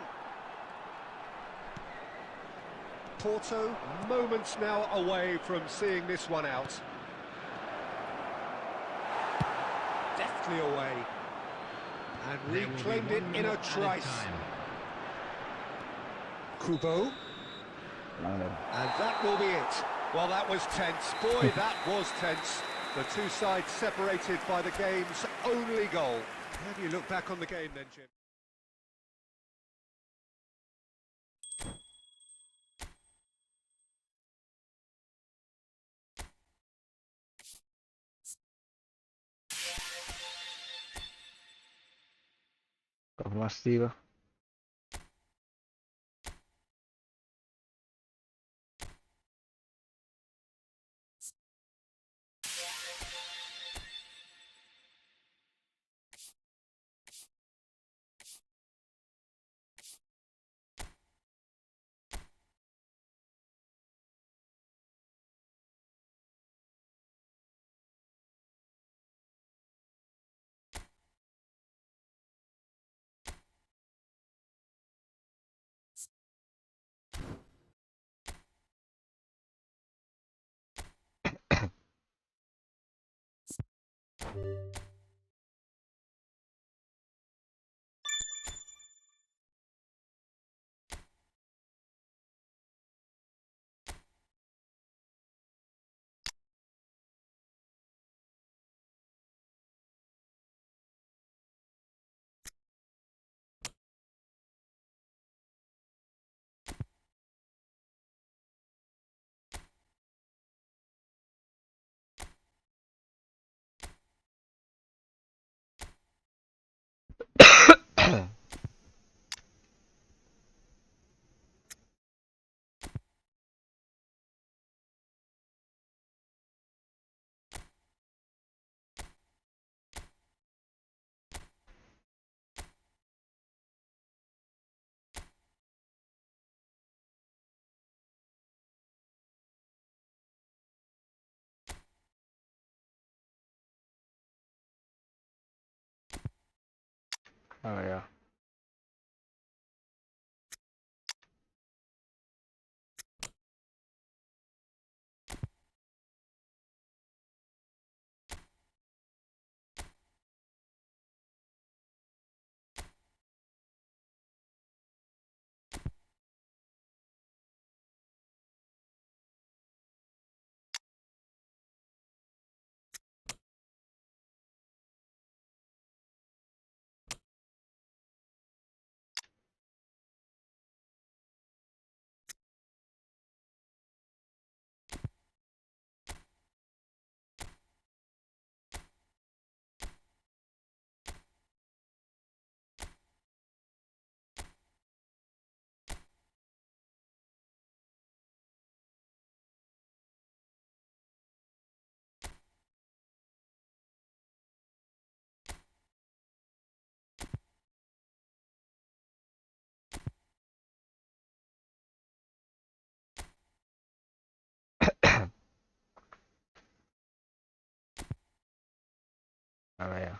Porto, moments now away from seeing this one out. Deftly away. And reclaimed it in a trice. Kubo. And that will be it. Well, that was tense. Boy, that was tense. The two sides separated by the game's only goal. How do you look back on the game then, Jim? Mastiva. Oh ya. Oh ya.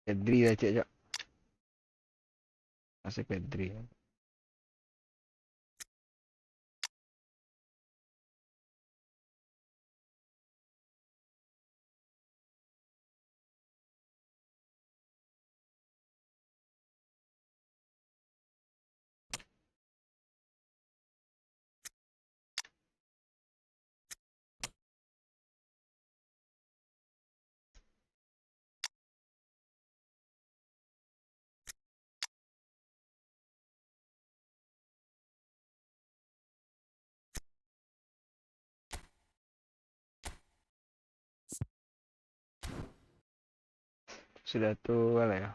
Pedri dah cek cek. Masih Pedri. Sudah tua lah ya.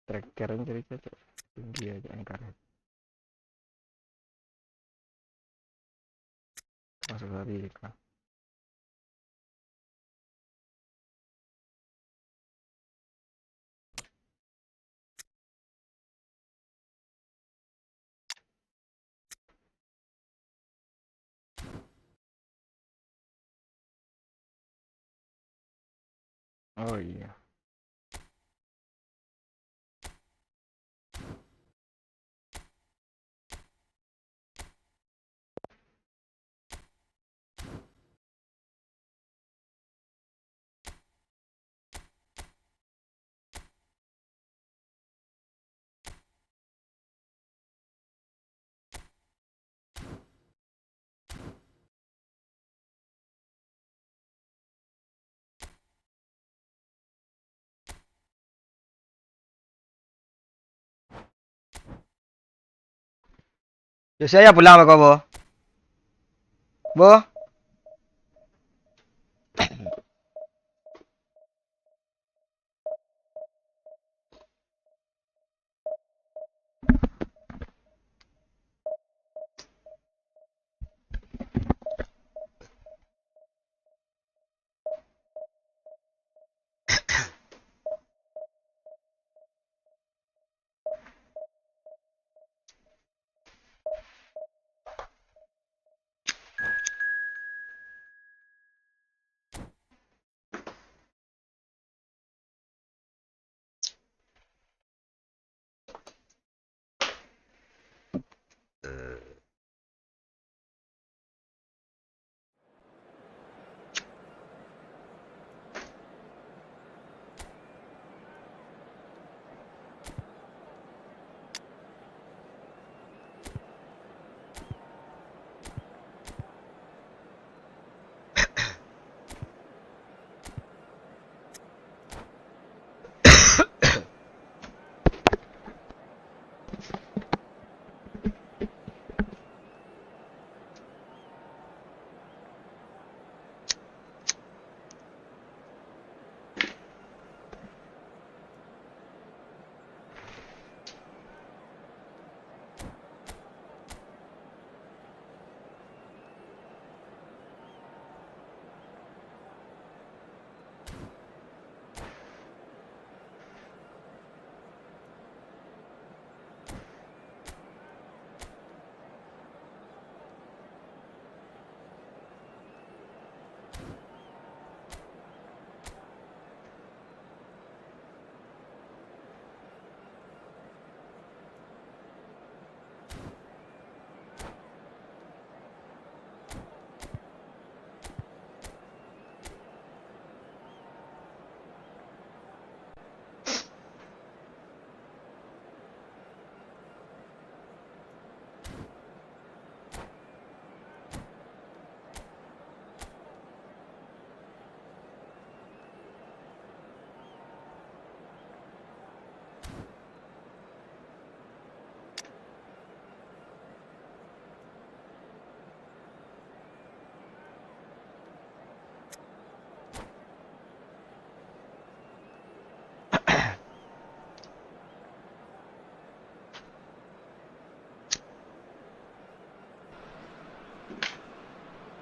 Tracker cari cek. Tinggi aja angkanya. Masuk lagi iklan. Oh iya. Ya saya pulang lo kau, Bo. Bo.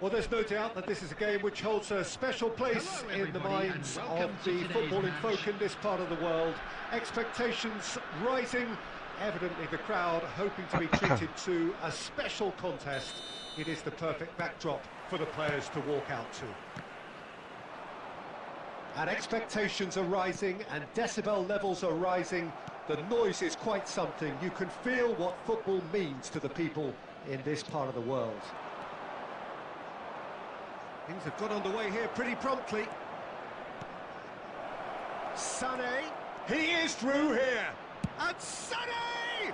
Well, there's no doubt that this is a game which holds a special place in the minds of the football in folk in this part of the world. Expectations rising, evidently the crowd hoping to be treated to a special contest. It is the perfect backdrop for the players to walk out to. And expectations are rising and decibel levels are rising. The noise is quite something. You can feel what football means to the people in this part of the world. Things have got underway here pretty promptly. Sané, he is through here, and Sané!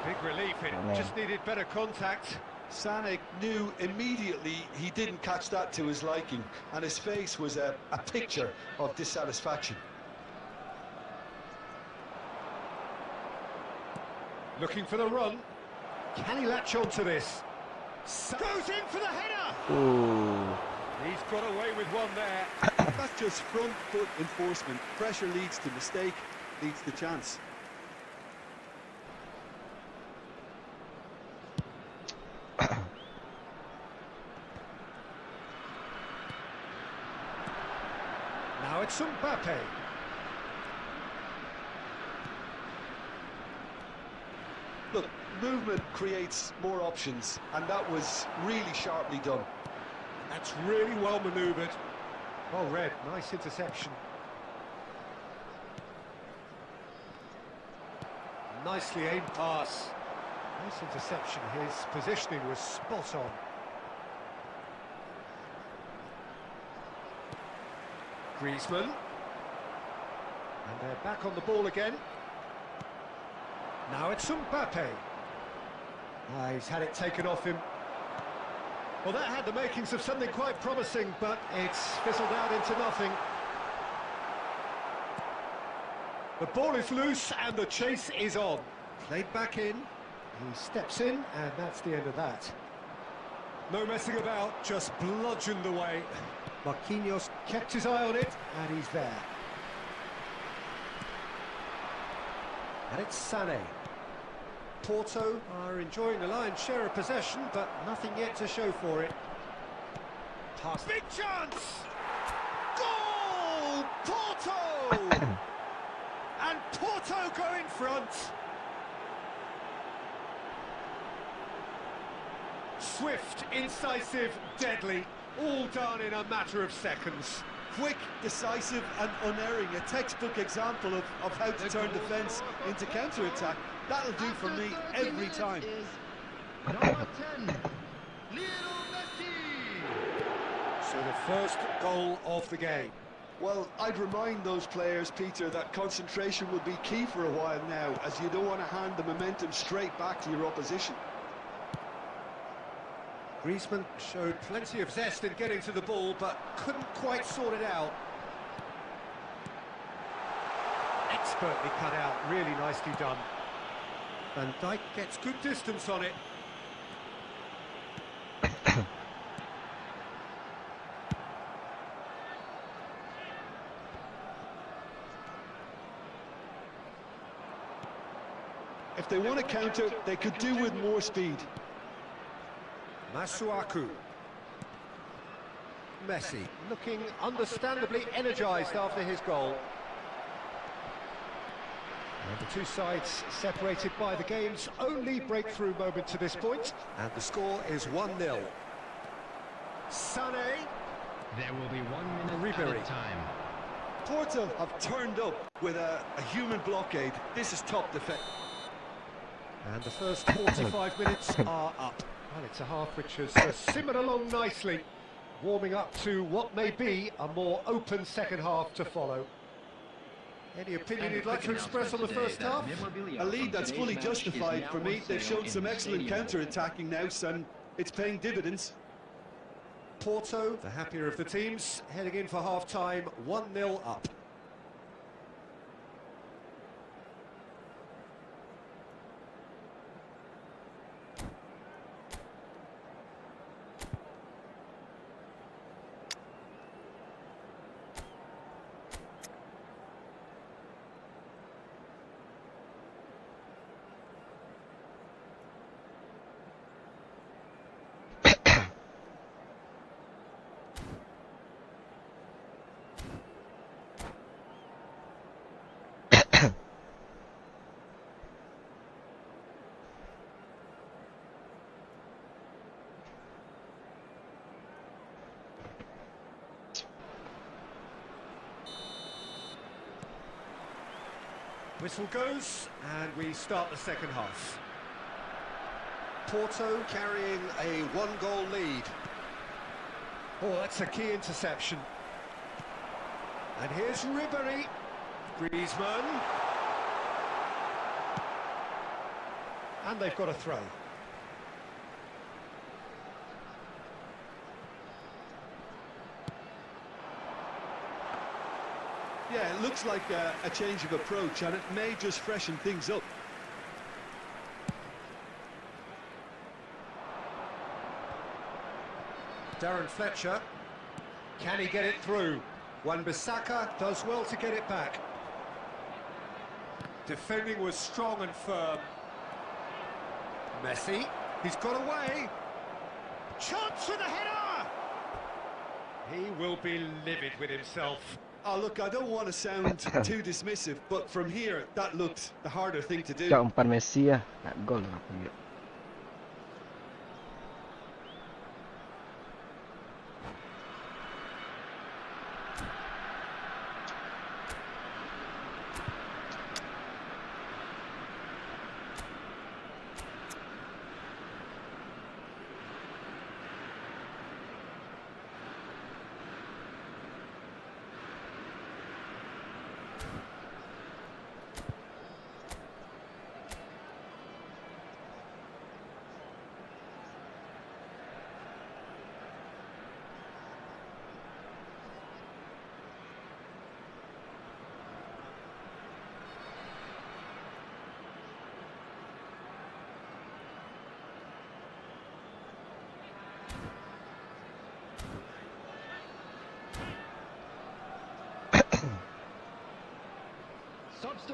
Big relief, it just needed better contact. Sané knew immediately he didn't catch that to his liking, and his face was a picture of dissatisfaction. Looking for the run. Can he latch on to this? Goes in for the header! Ooh. He's got away with one there. That's just front foot enforcement. Pressure leads to mistake, leads to chance. Now it's Mbappe. Look, movement creates more options, and that was really sharply done. That's really well manoeuvred. Well read, nice interception. Nicely aimed pass. Nice interception, his positioning was spot on. Griezmann. And they're back on the ball again. Now it's Mbappe. He's had it taken off him. Well, that had the makings of something quite promising, but it's fizzled out into nothing. The ball is loose and the chase is on. Played back in, he steps in, and that's the end of that. No messing about, just bludgeoned away. Marquinhos kept his eye on it, and he's there. And it's Sané. Porto are enjoying the lion's share of possession, but nothing yet to show for it. Pass. Big chance! Goal! Porto! And Porto go in front. Swift, incisive, deadly, all done in a matter of seconds. Quick, decisive and unerring, a textbook example of how to turn defence into counter-attack. That'll do for me every time. Number 10, Lionel Messi. So the first goal of the game. Well, I'd remind those players, Peter, that concentration will be key for a while now, as you don't want to hand the momentum straight back to your opposition. Griezmann showed plenty of zest in getting to the ball, but couldn't quite sort it out. Expertly cut out, really nicely done. Van Dijk gets good distance on it. If they want to counter, they could do with more speed. Masuaku. Messi looking understandably energised after his goal. And the two sides separated by the game's only breakthrough moment to this point, and the score is 1-0. Sané. There will be 1 minute Ribery. added time. Porto have turned up with a human blockade. This is top defence. And the first 45 minutes are up. Well, it's a half which has simmered along nicely, warming up to what may be a more open second half to follow. Any opinion you'd like to express on the first half? A lead that's fully justified for me. They've shown some excellent counter-attacking now, and it's paying dividends. Porto, the happier of the teams, heading in for half-time, 1-0 up. Whistle goes, and we start the second half. Porto carrying a one-goal lead. Oh, that's a key interception. And here's Ribéry. Griezmann. And they've got a throw. Yeah, it looks like a change of approach, and it may just freshen things up. Darren Fletcher. Can he get it through? Wan-Bissaka does well to get it back. Defending was strong and firm. Messi, he's got away. Chance for the header! He will be livid with himself. Oh, look, I don't want to sound too dismissive, but from here, that looked the harder thing to do. Chọn umpan Messi à. Gol lah.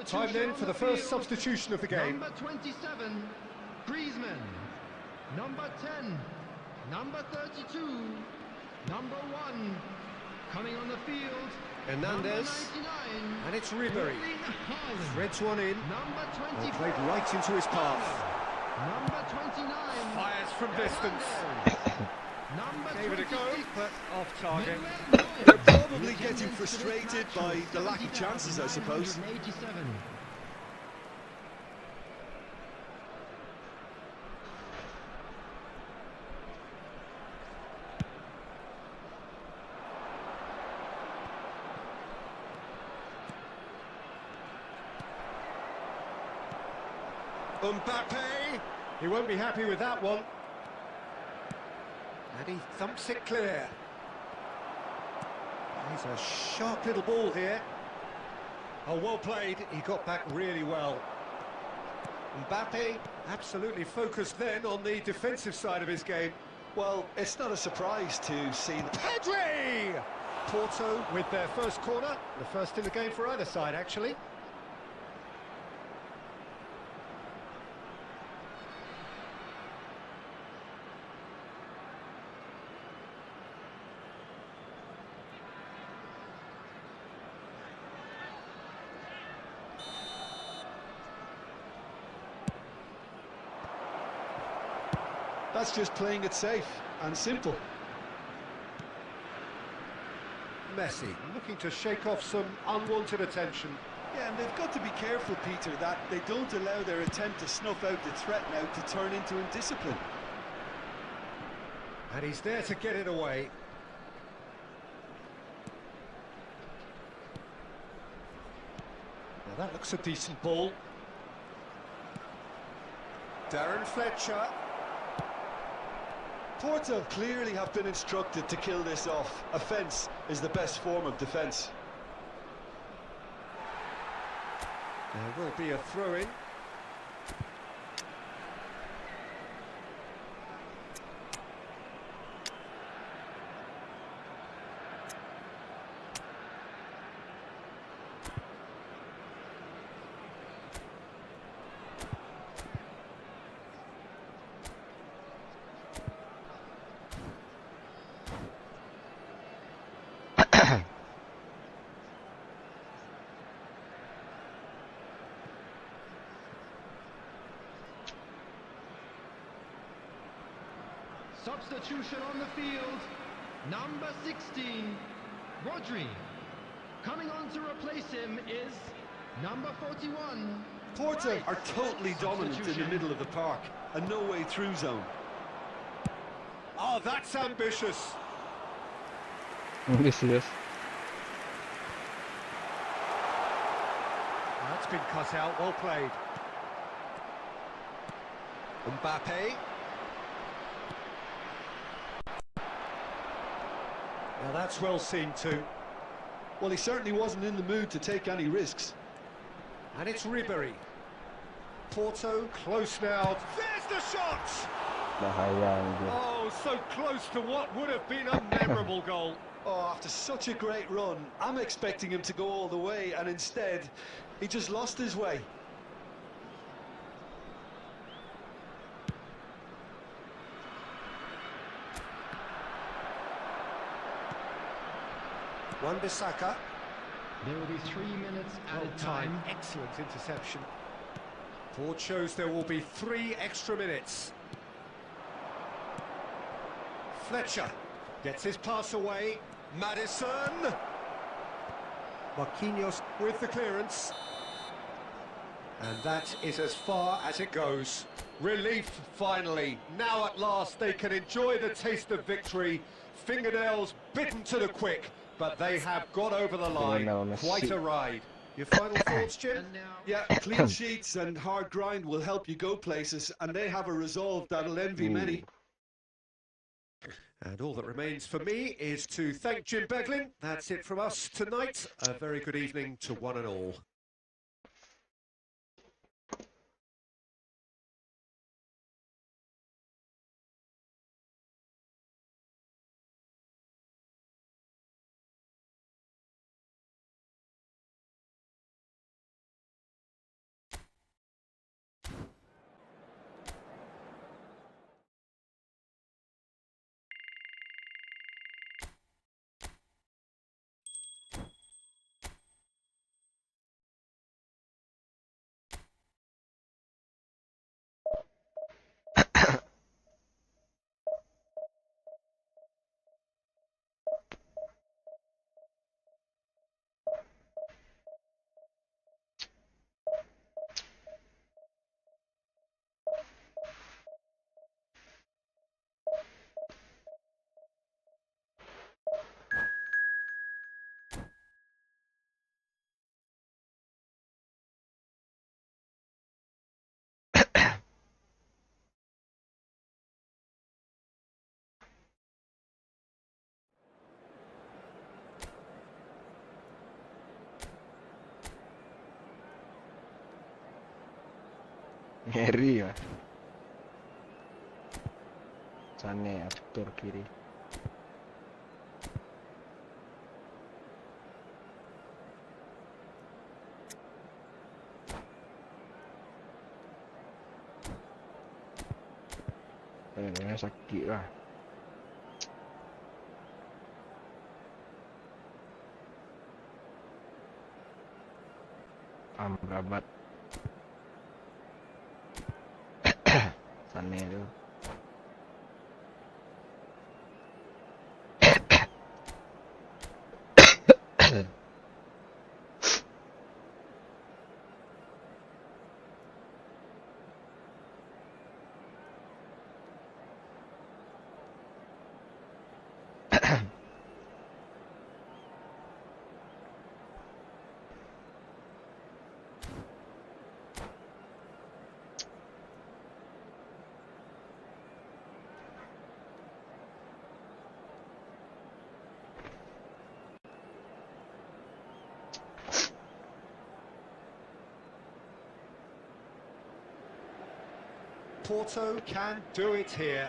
Time then for the first substitution of the game. Number 27, Griezmann. Number 10, number 32, number 1. Coming on the field, Hernandez. number 99. And it's Ribéry. Haaland. Threads one in. Number Oh, 24. played right into his path. Number 29. Fires from distance. Number Gave it a go, 26. but off target. They're probably getting frustrated by the lack of chances, I suppose. 987. Mbappe. He won't be happy with that one. And he thumps it clear. He's a sharp little ball here. Oh, well played. He got back really well. Mbappe absolutely focused then on the defensive side of his game. Well, it's not a surprise to see the... Pedri! Porto with their first corner. The first in the game for either side, actually. That's just playing it safe and simple. Messi looking to shake off some unwanted attention. Yeah, and they've got to be careful, Peter, that they don't allow their attempt to snuff out the threat now to turn into indiscipline. And he's there to get it away. Now that looks a decent ball. Darren Fletcher. Porto clearly have been instructed to kill this off. Offence is the best form of defence. There will be a throw-in. Substitution on the field, number 16, Rodri. Coming on to replace him is Number 41. Porto are totally dominant in the middle of the park, a no-way through zone. Oh, that's ambitious. Ambitious. That's been cut out, well played. Mbappe. Now that's well seen too. Well, he certainly wasn't in the mood to take any risks. And it's Ribery. Porto close now. There's the shot! Bahaya ini. Oh, so close to what would have been a memorable goal. Oh, after such a great run, I'm expecting him to go all the way, and instead, he just lost his way. Wan-Bissaka. There will be 3 minutes Well added timed, time. excellent interception. Ford shows there will be 3 extra minutes. Fletcher gets his pass away. Maddison. Marquinhos with the clearance. And that is as far as it goes. Relief finally. Now at last they can enjoy the taste of victory. Fingernails bitten to the quick, but they have got over the line. Quite a ride. Your final thoughts, Jim? And now, Yeah, clean sheets and hard grind will help you go places, and they have a resolve that'll envy many. And all that remains for me is to thank Jim Beglin. That's it from us tonight. A very good evening to one and all. Ngeri ya. Sane aktor kiri. Sakit lah. Amrabat. Sane tu. Porto can do it here.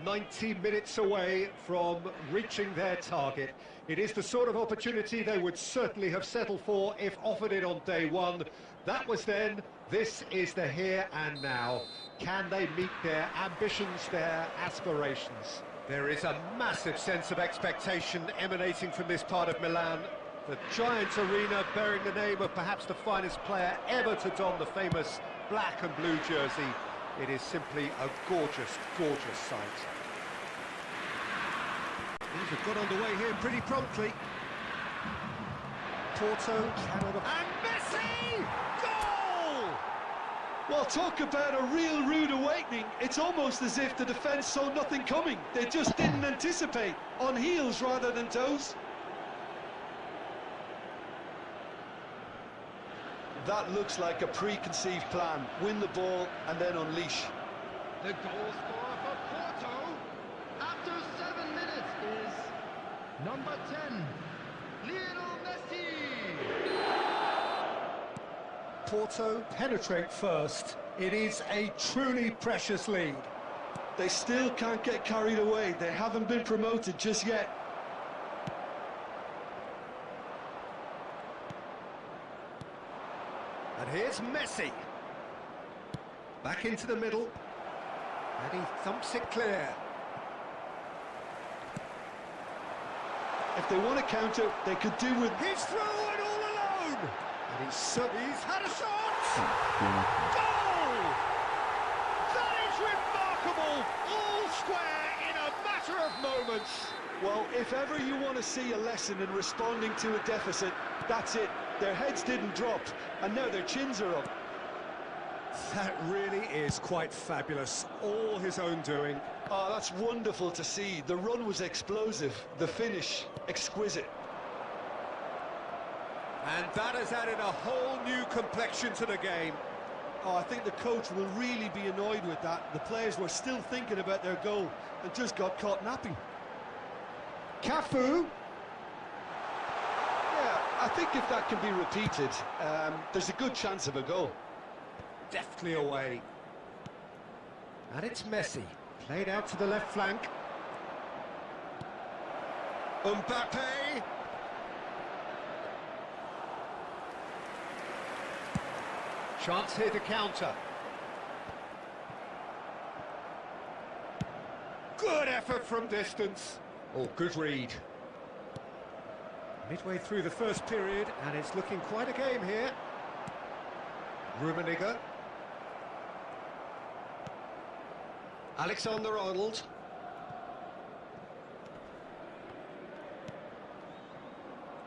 90 minutes away from reaching their target. It is the sort of opportunity they would certainly have settled for if offered it on day one. That was then, this is the here and now. Can they meet their ambitions, their aspirations? There is a massive sense of expectation emanating from this part of Milan. The giant arena bearing the name of perhaps the finest player ever to don the famous black and blue jersey. It is simply a gorgeous, gorgeous sight. Things have got underway here pretty promptly. Porto cannot... And Messi! Goal! Well, talk about a real rude awakening. It's almost as if the defence saw nothing coming. They just didn't anticipate. On heels rather than toes. That looks like a preconceived plan. Win the ball and then unleash. The goal scorer for Porto after 7 minutes is number 10, Lionel Messi. Porto penetrate first. It is a truly precious lead. They still can't get carried away. They haven't been promoted just yet. And here's Messi. Back into the middle. And he thumps it clear. If they want to counter, they could do with... He's through and all alone! And he's had a shot! Goal! That is remarkable! All square in a matter of moments! Well, if ever you want to see a lesson in responding to a deficit, that's it. Their heads didn't drop, and now their chins are up. That really is quite fabulous. All his own doing. Oh, that's wonderful to see. The run was explosive. The finish, exquisite. And that has added a whole new complexion to the game. Oh, I think the coach will really be annoyed with that. The players were still thinking about their goal and just got caught napping. Cafu. Yeah, I think if that can be repeated, there's a good chance of a goal. Deftly away. And it's Messi. Played out to the left flank. Mbappe. Chance here to counter. Good effort from distance. Oh, good read. Midway through the first period, and it's looking quite a game here. Rummenigge. Alexander-Arnold.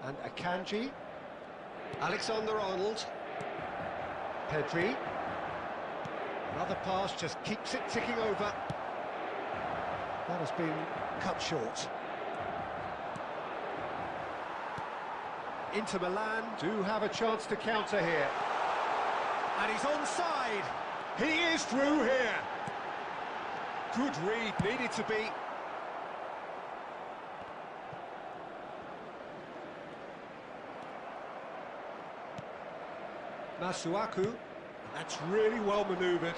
And Akanji. Alexander-Arnold. Pedri. Another pass just keeps it ticking over. That has been cut short. Inter Milan do have a chance to counter here. And he's onside. He is through here. Good read, needed to be. Masuaku. That's really well manoeuvred.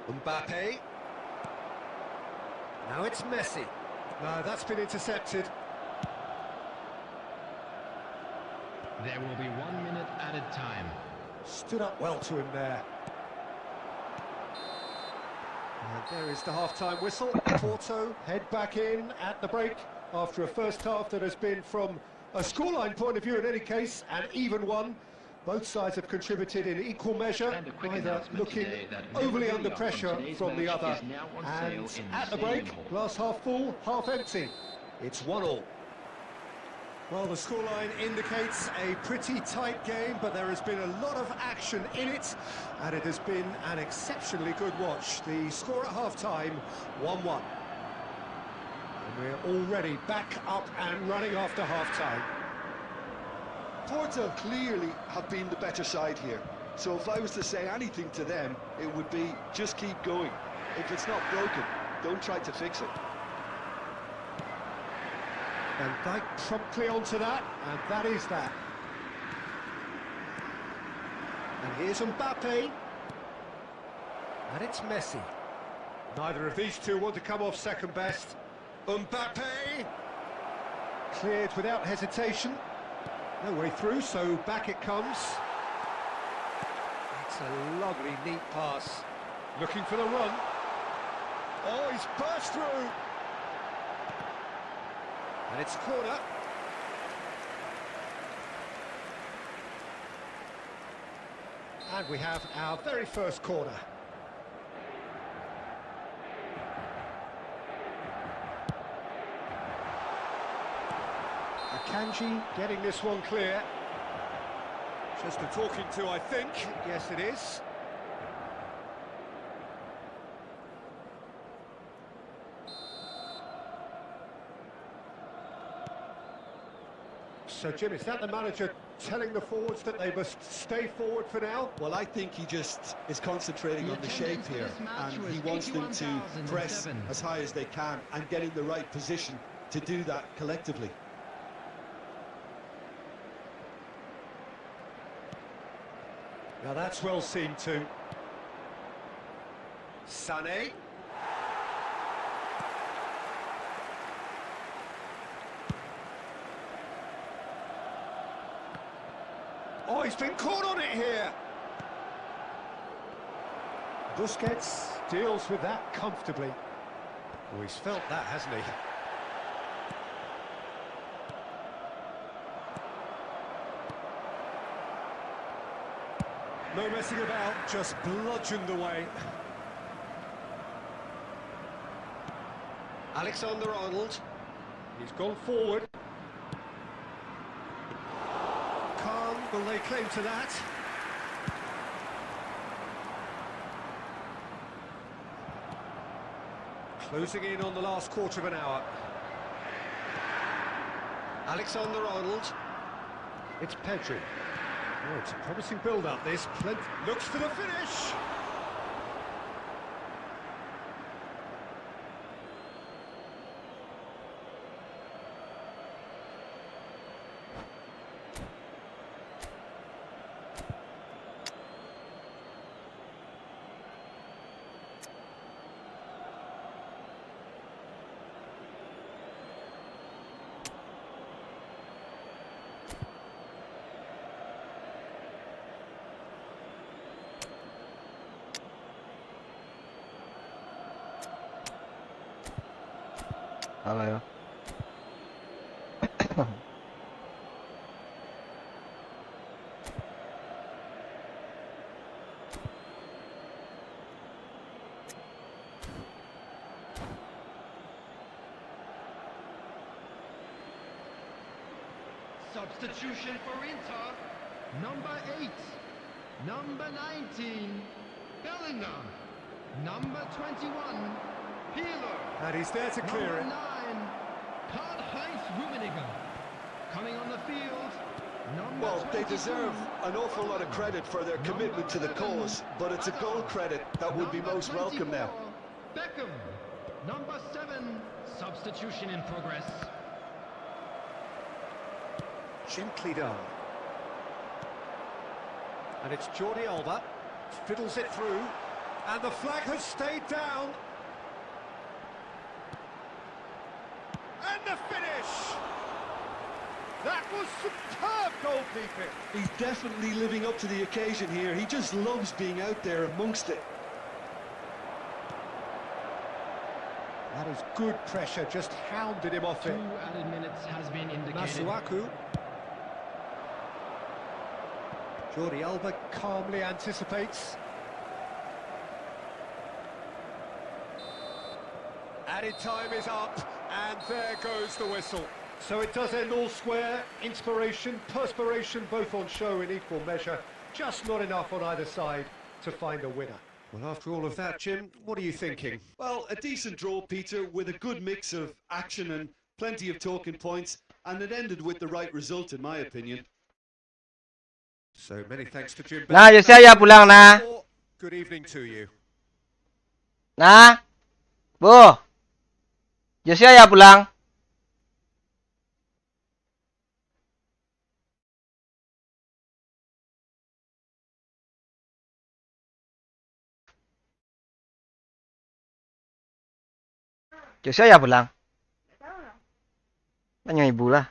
Mbappe. Now it's Messi. No, that's been intercepted. There will be 1 minute added time. Stood up well to him there. And there is the half-time whistle. Porto head back in at the break after a first half that has been, from a scoreline point of view in any case, an even one. Both sides have contributed in equal measure, neither looking overly under pressure from the other. And at the break, glass half full, half empty. It's 1-1. Well, the scoreline indicates a pretty tight game, but there has been a lot of action in it, and it has been an exceptionally good watch. The score at half-time, 1-1. And we're already back up and running after half-time. Porto clearly have been the better side here. So if I was to say anything to them, it would be just keep going. If it's not broken, don't try to fix it. And Dijk promptly onto that, and that is that. And here's Mbappe. And it's Messi. Neither of these two want to come off second best. Mbappe! Cleared without hesitation. No way through, so back it comes. It's a lovely, neat pass. Looking for the run. Oh, he's burst through. And it's corner. And we have our very first corner. Kanji getting this one clear. Just a talking to, I think. Yes, it is. So, Jim, is that the manager telling the forwards that they must stay forward for now? Well, I think he just is concentrating on the shape here, and he wants them to press as high as they can and get in the right position to do that collectively. Now that's well seen too. Sané. Oh, he's been caught on it here. Busquets deals with that comfortably. Oh, he's felt that, hasn't he? No messing about, just bludgeoned away. Alexander-Arnold. He's gone forward. Calm, will they claim to that? Closing in on the last quarter of an hour. Alexander-Arnold. It's Pedri. Oh, it's a promising build-up, this. Looks for the finish! Hello. Substitution for Inter. Number 8. Number 19. Bellingham. Number 21. Peeler. And he's there to clear it. Number 9. Karl-Heinz Rummenigge. Coming on the field. Number Well, they 22. deserve an awful lot of credit for their commitment to the cause, but it's a goal credit that would be most welcome now. Beckham. Number 7. Substitution in progress. Gently done. And it's Jordi Alba. Fiddles it through. And the flag has stayed down. And the finish! That was superb goalkeeping. He's definitely living up to the occasion here. He just loves being out there amongst it. That is good pressure, just hounded him off 2 it. added minutes has been indicated. Masuaku. Jordi Alba calmly anticipates. Added time is up, and there goes the whistle. So it does end all square. Inspiration, perspiration, both on show in equal measure. Just not enough on either side to find a winner. Well, after all of that, Jim, what are you thinking? Well, a decent draw, Peter, with a good mix of action and plenty of talking points, and it ended with the right result, in my opinion. So many thanks to Jim. Nah, Yosef ya pulang nah. Good evening to you. Nah. Bu. Yosef ya pulang. Yosef ya pulang. Tanya ibu lah.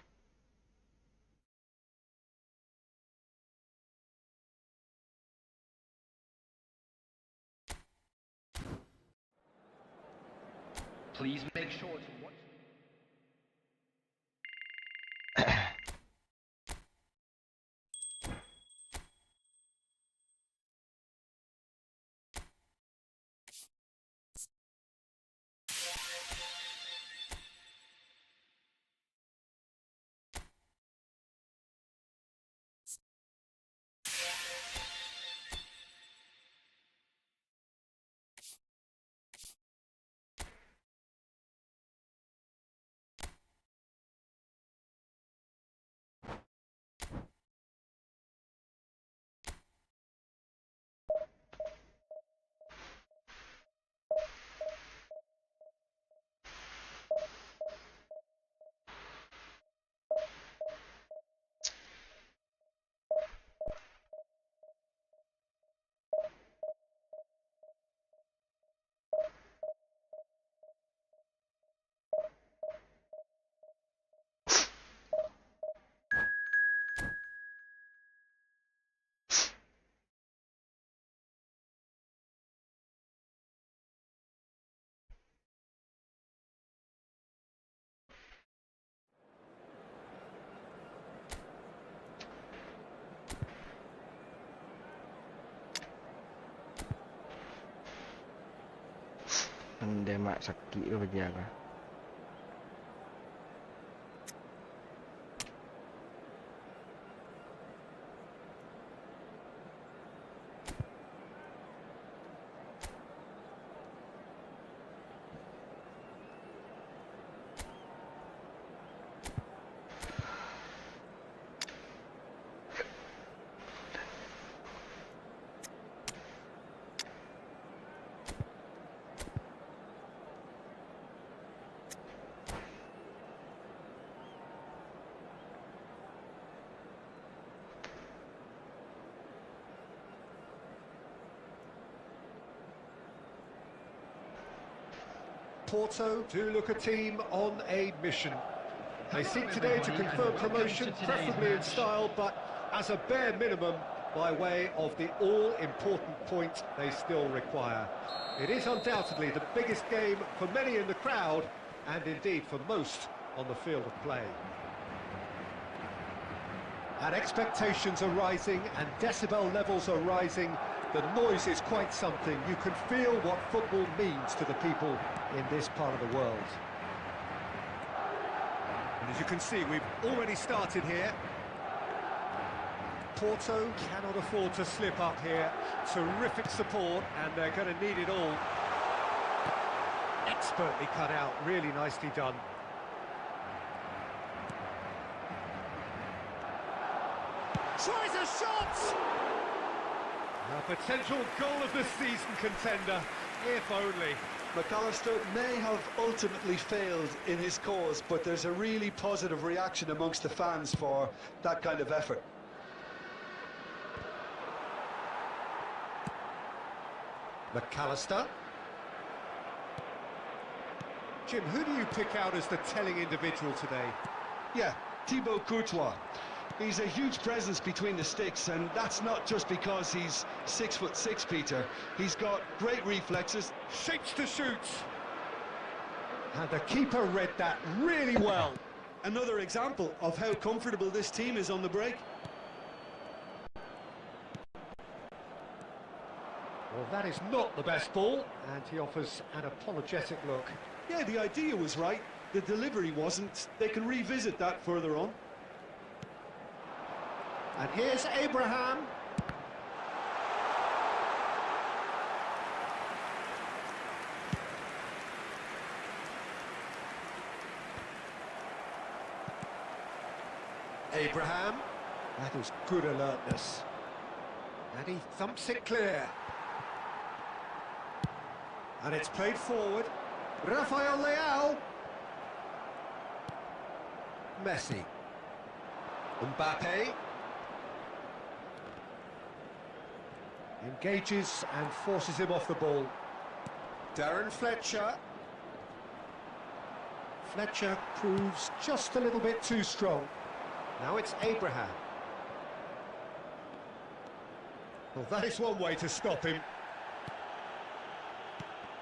Please make sure to watch. mak sakit tu bagi aku. Porto do look a team on a mission. They seek today to confirm promotion, preferably in style, but as a bare minimum, by way of the all-important point they still require. It is undoubtedly the biggest game for many in the crowd, and indeed for most on the field of play. And expectations are rising, and decibel levels are rising. The noise is quite something. You can feel what football means to the people in this part of the world. And as you can see, we've already started here. Porto cannot afford to slip up here. Terrific support, and they're going to need it all. Expertly cut out, really nicely done. Tries a shot! A potential goal of the season contender, if only. McAllister may have ultimately failed in his cause, but there's a really positive reaction amongst the fans for that kind of effort. McAllister. Jim, who do you pick out as the telling individual today? Yeah, Thibaut Courtois. He's a huge presence between the sticks, and that's not just because he's 6'6", Peter. He's got great reflexes. Shapes to shoot. And the keeper read that really well. Another example of how comfortable this team is on the break. Well, that is not the best ball, and he offers an apologetic look. Yeah, the idea was right. The delivery wasn't. They can revisit that further on. And here's Abraham. Abraham. That was good alertness. And he thumps it clear. And it's played forward. Rafael Leao. Messi. Mbappe. Engages and forces him off the ball. Darren Fletcher. Fletcher proves just a little bit too strong. Now it's Abraham. Well, that is one way to stop him.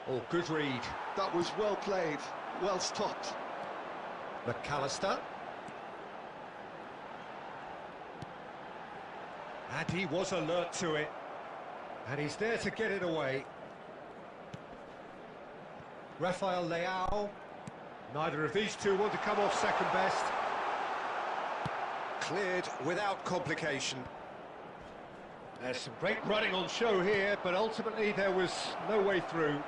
Oh, good read. That was well played, well stopped. McAllister. And he was alert to it. And he's there to get it away. Rafael Leao. Neither of these two want to come off second best. Cleared without complication. There's some great running on show here, but ultimately there was no way through.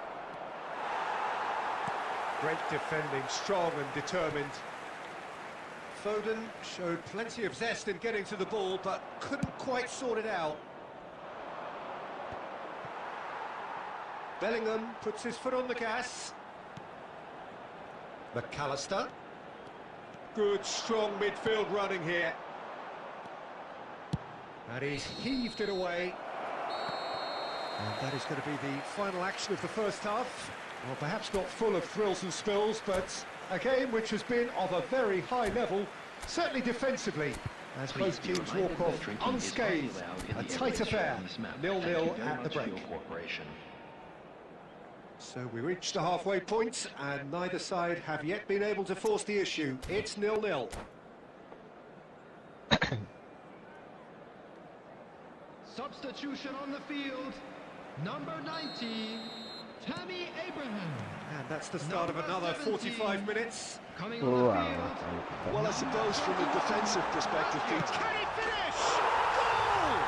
Great defending, strong and determined. Foden showed plenty of zest in getting to the ball, but couldn't quite sort it out. Bellingham puts his foot on the gas. McAllister. Good, strong midfield running here. And he's heaved it away. And that is going to be the final action of the first half. Well, perhaps not full of thrills and spills, but a game which has been of a very high level, certainly defensively, as both teams walk off unscathed. A tight affair, 0-0 at the break. So we reached the halfway point, and neither side have yet been able to force the issue. It's 0-0. Substitution on the field, number 19, Tammy Abraham. And that's the start of Number another 17. 45 minutes. Coming on the Wow. field. Well, I suppose from a defensive perspective, Pete, Can he finish? Goal!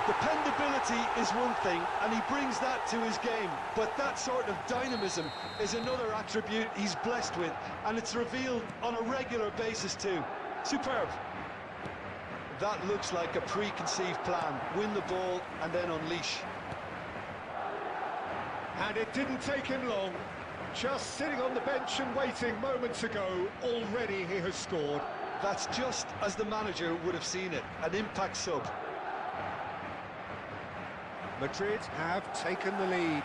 dependability is one thing, and he brings that to his game. But that sort of dynamism is another attribute he's blessed with, and it's revealed on a regular basis too. Superb. That looks like a preconceived plan. Win the ball and then unleash. And it didn't take him long. Just sitting on the bench and waiting moments ago, already he has scored. That's just as the manager would have seen it, an impact sub. Madrid have taken the lead.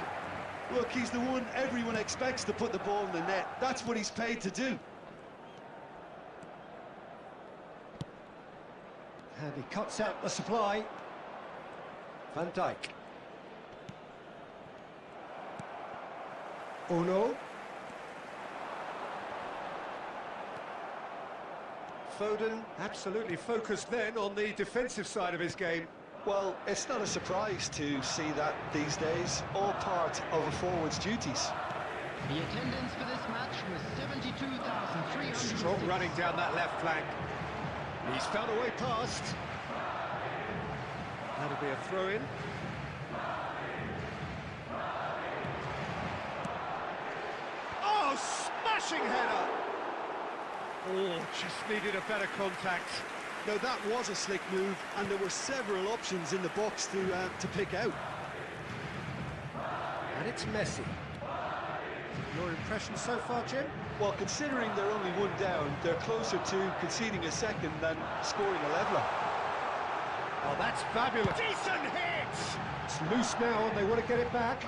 Look, he's the one everyone expects to put the ball in the net. That's what he's paid to do. And he cuts out the supply. Van Dijk. Uno. Foden absolutely focused then on the defensive side of his game. Well, it's not a surprise to see that these days, all part of a forward's duties. The attendance for this match was 72,300. Strong running down that left flank. He's found a way past. That'll be a throw-in. Oh, smashing header! Oh, just needed a better contact. Now that was a slick move, and there were several options in the box to pick out. And it's Messi. Your impression so far, Jim? Well, considering they're only one down, they're closer to conceding a second than scoring a leveller. Oh, that's fabulous. Decent hit! It's loose now and they want to get it back.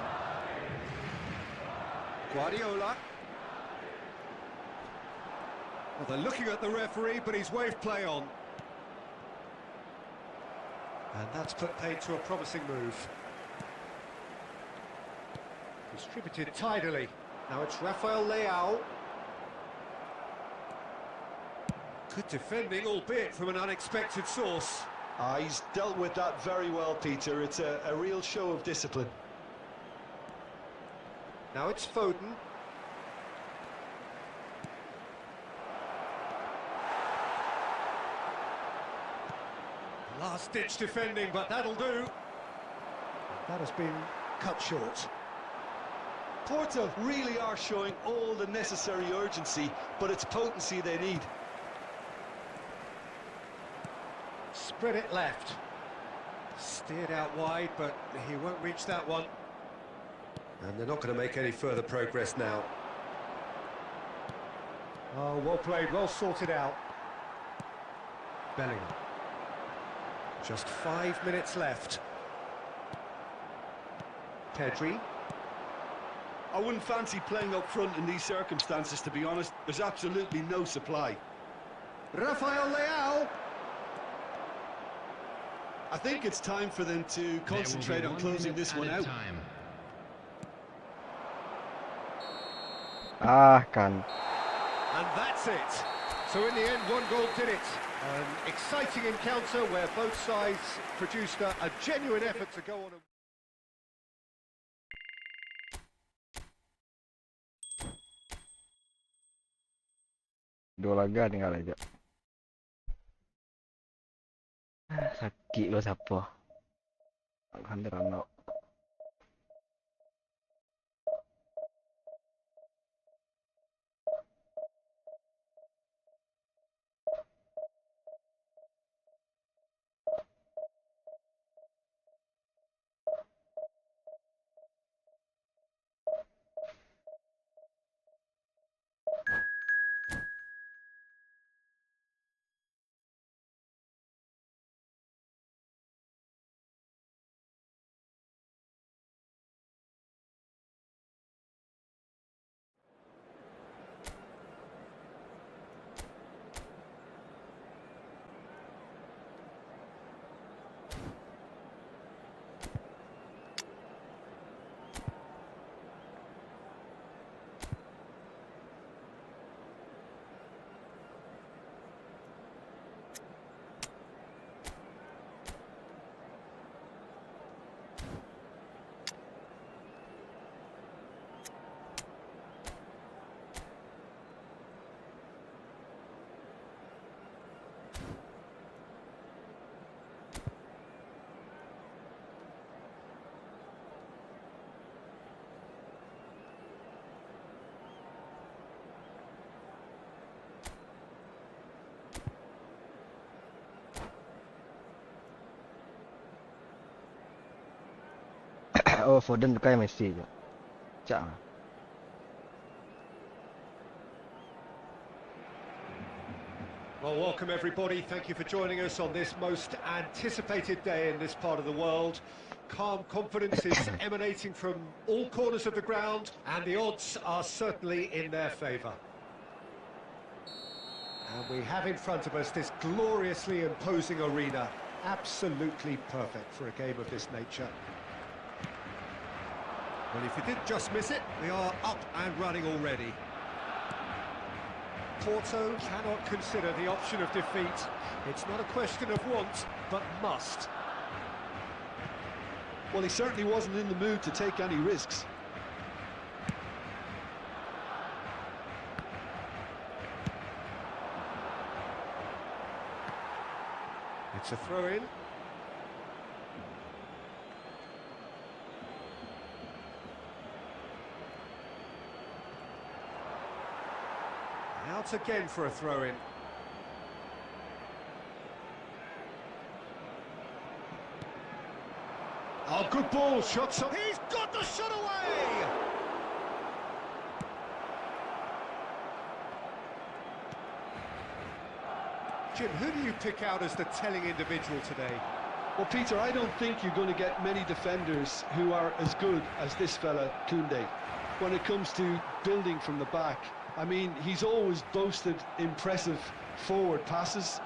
Guardiola. Well, they're looking at the referee, but he's waved play on. And that's put paid to a promising move. Distributed tidily. Now it's Rafael Leao. Good defending, albeit from an unexpected source. He's dealt with that very well, Peter. It's a real show of discipline. Now it's Foden. Last-ditch defending, but that'll do. That has been cut short. Porto really are showing all the necessary urgency, but it's potency they need. Spread it left. Steered out wide, but he won't reach that one. And they're not going to make any further progress now. Oh, well played, well sorted out. Bellingham. Just 5 minutes left. Pedri. I wouldn't fancy playing up front in these circumstances, to be honest. There's absolutely no supply. Rafael Leao. I think it's time for them to concentrate on closing this one out. Kan. And that's it. So in the end, one goal did it. An exciting encounter where both sides produced a genuine effort to go on and... Dua laga tinggal aja. Sakit lo siapa? Alhamdulillah. Oh, Foden kayak Messi je. Cak. Well, welcome everybody. Thank you for joining us on this most anticipated day in this part of the world. Calm confidence is emanating from all corners of the ground, and the odds are certainly in their favour. And we have in front of us this gloriously imposing arena. Absolutely perfect for a game of this nature. Well, if you did just miss it, we are up and running already. Porto cannot consider the option of defeat. It's not a question of want, but must. Well, he certainly wasn't in the mood to take any risks. It's a throw-in. Out again for a throw-in. Oh, good ball, shots up. He's got the shot away! Jim, who do you pick out as the telling individual today? Well, Peter, I don't think you're going to get many defenders who are as good as this fella, Koundé, when it comes to building from the back. I mean, he's always boasted impressive forward passes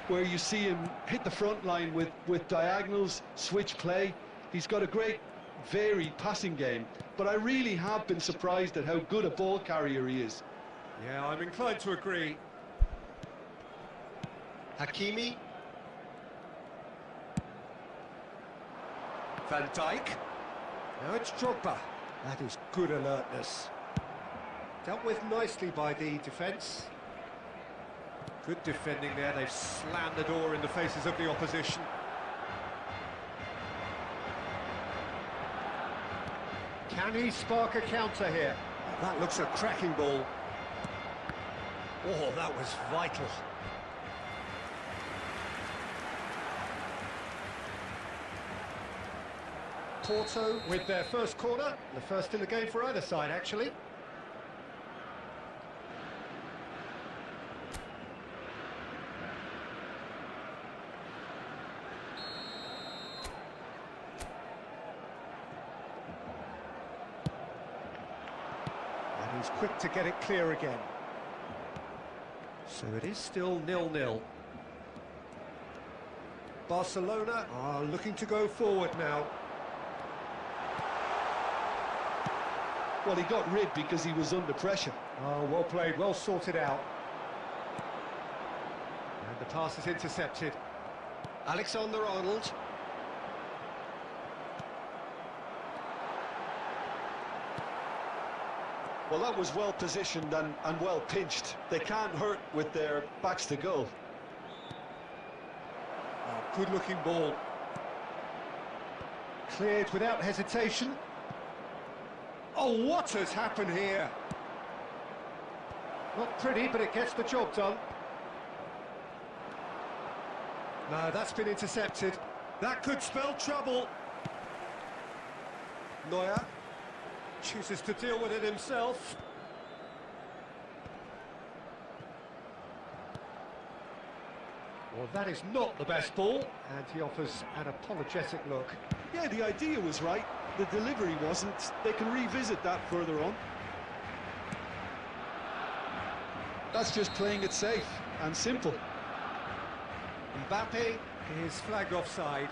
where you see him hit the front line with diagonals, switch play. He's got a great varied passing game, but I really have been surprised at how good a ball carrier he is. Yeah, I'm inclined to agree. Hakimi. Van Dijk. Now it's Drogba. That is good alertness. Dealt with nicely by the defence. Good defending there. They've slammed the door in the faces of the opposition. Can he spark a counter here? That looks a cracking ball. Oh, that was vital. Porto with their first corner, the first in the game for either side, actually. And he's quick to get it clear again. So it is still 0-0. Barcelona are looking to go forward now. Well, he got rid because he was under pressure. Oh, well played, well sorted out. And the pass is intercepted. Alexander-Arnold. Well, that was well positioned and well pinched. They can't hurt with their backs to goal. Oh, good-looking ball. Cleared without hesitation. Oh, what has happened here? Not pretty, but it gets the job done. No, that's been intercepted. That could spell trouble. Neuer chooses to deal with it himself. Well, that is not the best ball, and he offers an apologetic look. Yeah, the idea was right. The delivery wasn't. They can revisit that further on. That's just playing it safe and simple. Mbappe is flagged offside.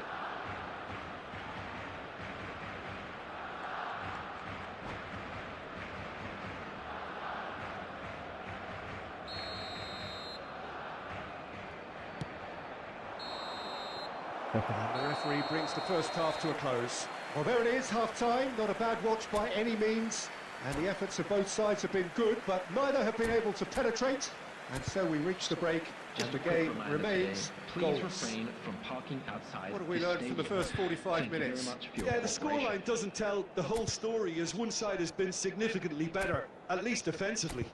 And the referee brings the first half to a close. Well, there it is, half-time. Not a bad watch by any means. And the efforts of both sides have been good, but neither have been able to penetrate. And so we reach the break, and the game remains Please goals. refrain from parking outside. What have we this learned from the stadium. first 45 Thank you minutes? very much for your Yeah, the cooperation. scoreline doesn't tell the whole story, as one side has been significantly better, at least defensively.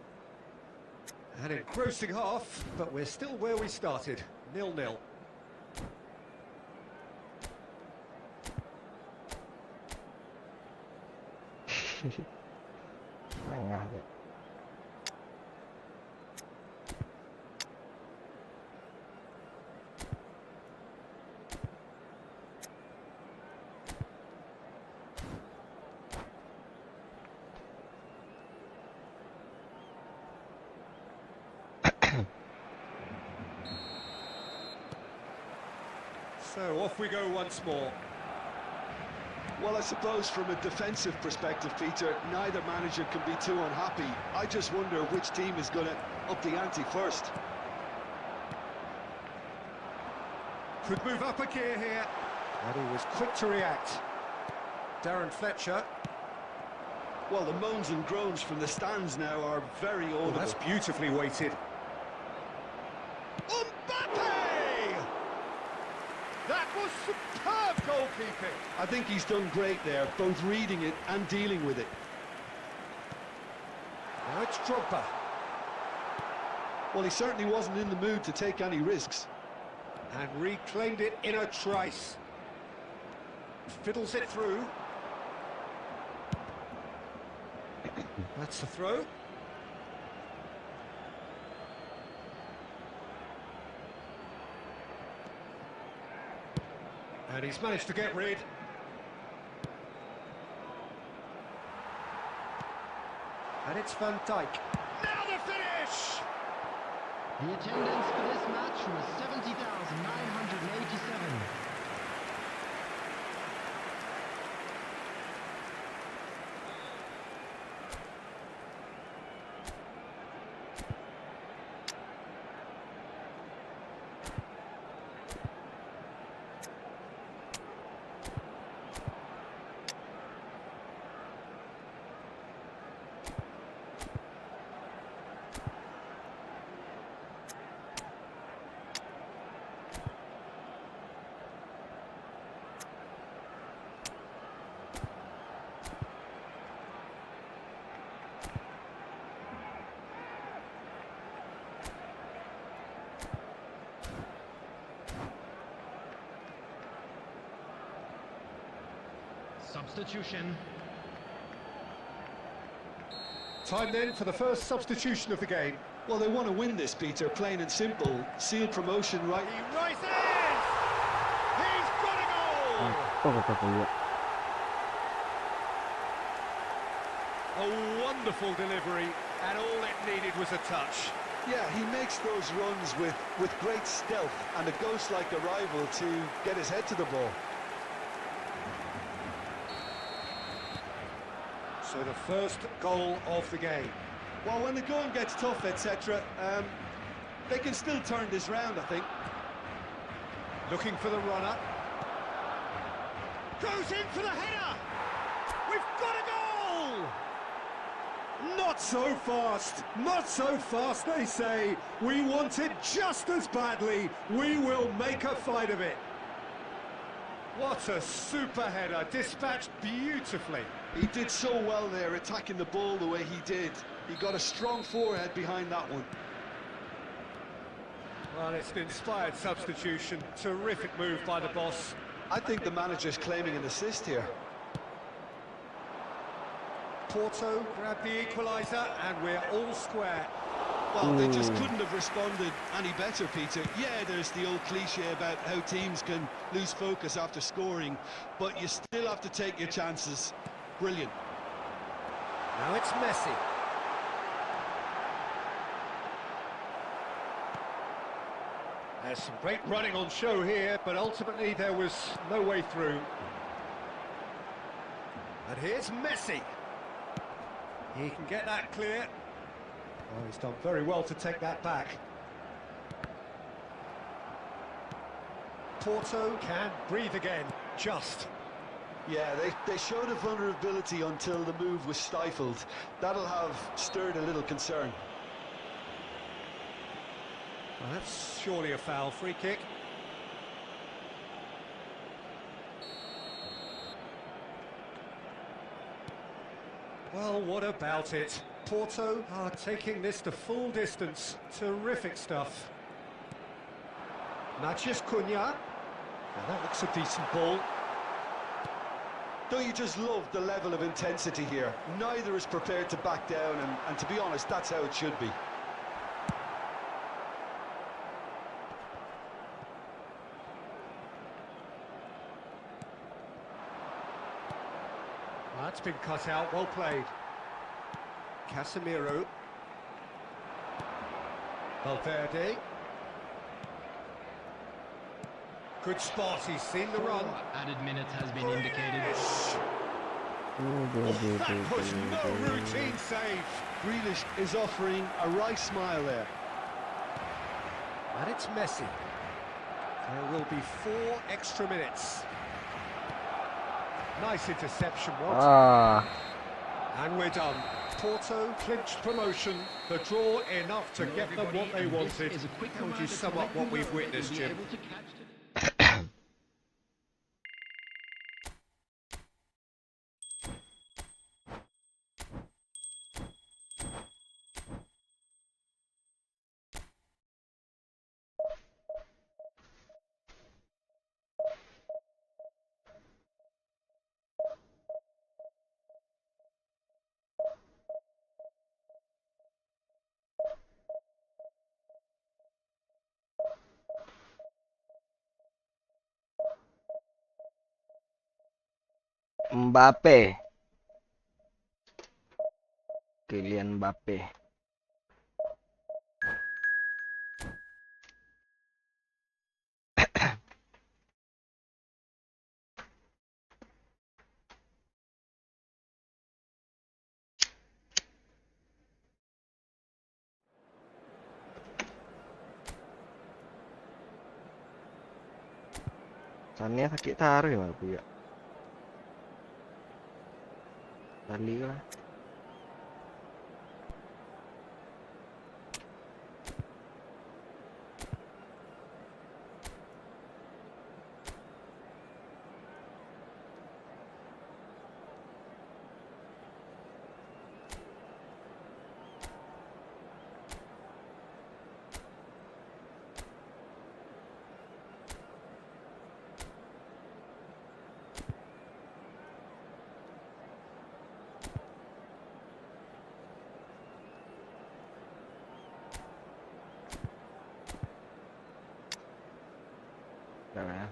An engrossing half, but we're still where we started, 0-0. ไม่ง่ายเลย So off we go once more. Well, I suppose from a defensive perspective, Peter, neither manager can be too unhappy. I just wonder which team is going to up the ante first. Could move up a gear here. And he was quick to react. Darren Fletcher. Well, the moans and groans from the stands now are very Oh, audible. that's beautifully weighted. Mbappe! That was superb goalkeeping. I think he's done great there, both reading it and dealing with it. Now it's Drogba. Well, he certainly wasn't in the mood to take any risks. And reclaimed it in a trice. Fiddles it through. That's the throw. And he's managed to get rid. And it's Van Dijk. Now the finish! The attendance for this match was 70,987. Substitution. Time then for the first substitution of the game. Well, they want to win this, Peter, plain and simple. Seal promotion right... He rises! He's got a goal! โอ้โหประตูอะ A wonderful delivery, and all it needed was a touch. Yeah, he makes those runs with great stealth and a ghost-like arrival to get his head to the ball. So the first goal of the game. Well, when the going gets tough, etc., they can still turn this round, I think. Looking for the runner. Goes in for the header! We've got a goal! Not so fast, not so fast, they say. We want it just as badly. We will make a fight of it. What a super header, dispatched beautifully. He did so well there, attacking the ball the way he did. He got a strong forehead behind that one. Well, it's an inspired substitution. Terrific move by the boss. I think the manager's claiming an assist here. Porto grabbed the equaliser, and we're all square. Well, they just couldn't have responded any better, Peter. Yeah, there's the old cliche about how teams can lose focus after scoring, but you still have to take your chances. Brilliant. Now it's Messi. There's some great running on show here, but ultimately there was no way through. And here's Messi. He can get that clear. Oh, he's done very well to take that back. Porto can breathe again, just. Yeah, they showed a vulnerability until the move was stifled. That'll have stirred a little concern. Well, that's surely a foul. Free kick. Well, what about it? Porto are taking this to full distance. Terrific stuff. Matheus Cunha. Now that looks a decent ball. Don't you just love the level of intensity here? Neither is prepared to back down, and to be honest, that's how it should be. That's been cut out, well played. Casemiro. Valverde. Good spot, he's seen the run. Added minutes has been indicated. That was no routine save. Grealish is offering a wry smile there. And it's Messi. There will be 4 extra minutes. Nice interception, Walter. And we're done. Porto clinched promotion. The draw enough to get them what they wanted. How would you sum up what we've witnessed, Jim? Mbappe. Kylian Mbappe. Sannya sakit taruh ya aku ya. Tali lah. Dah lah.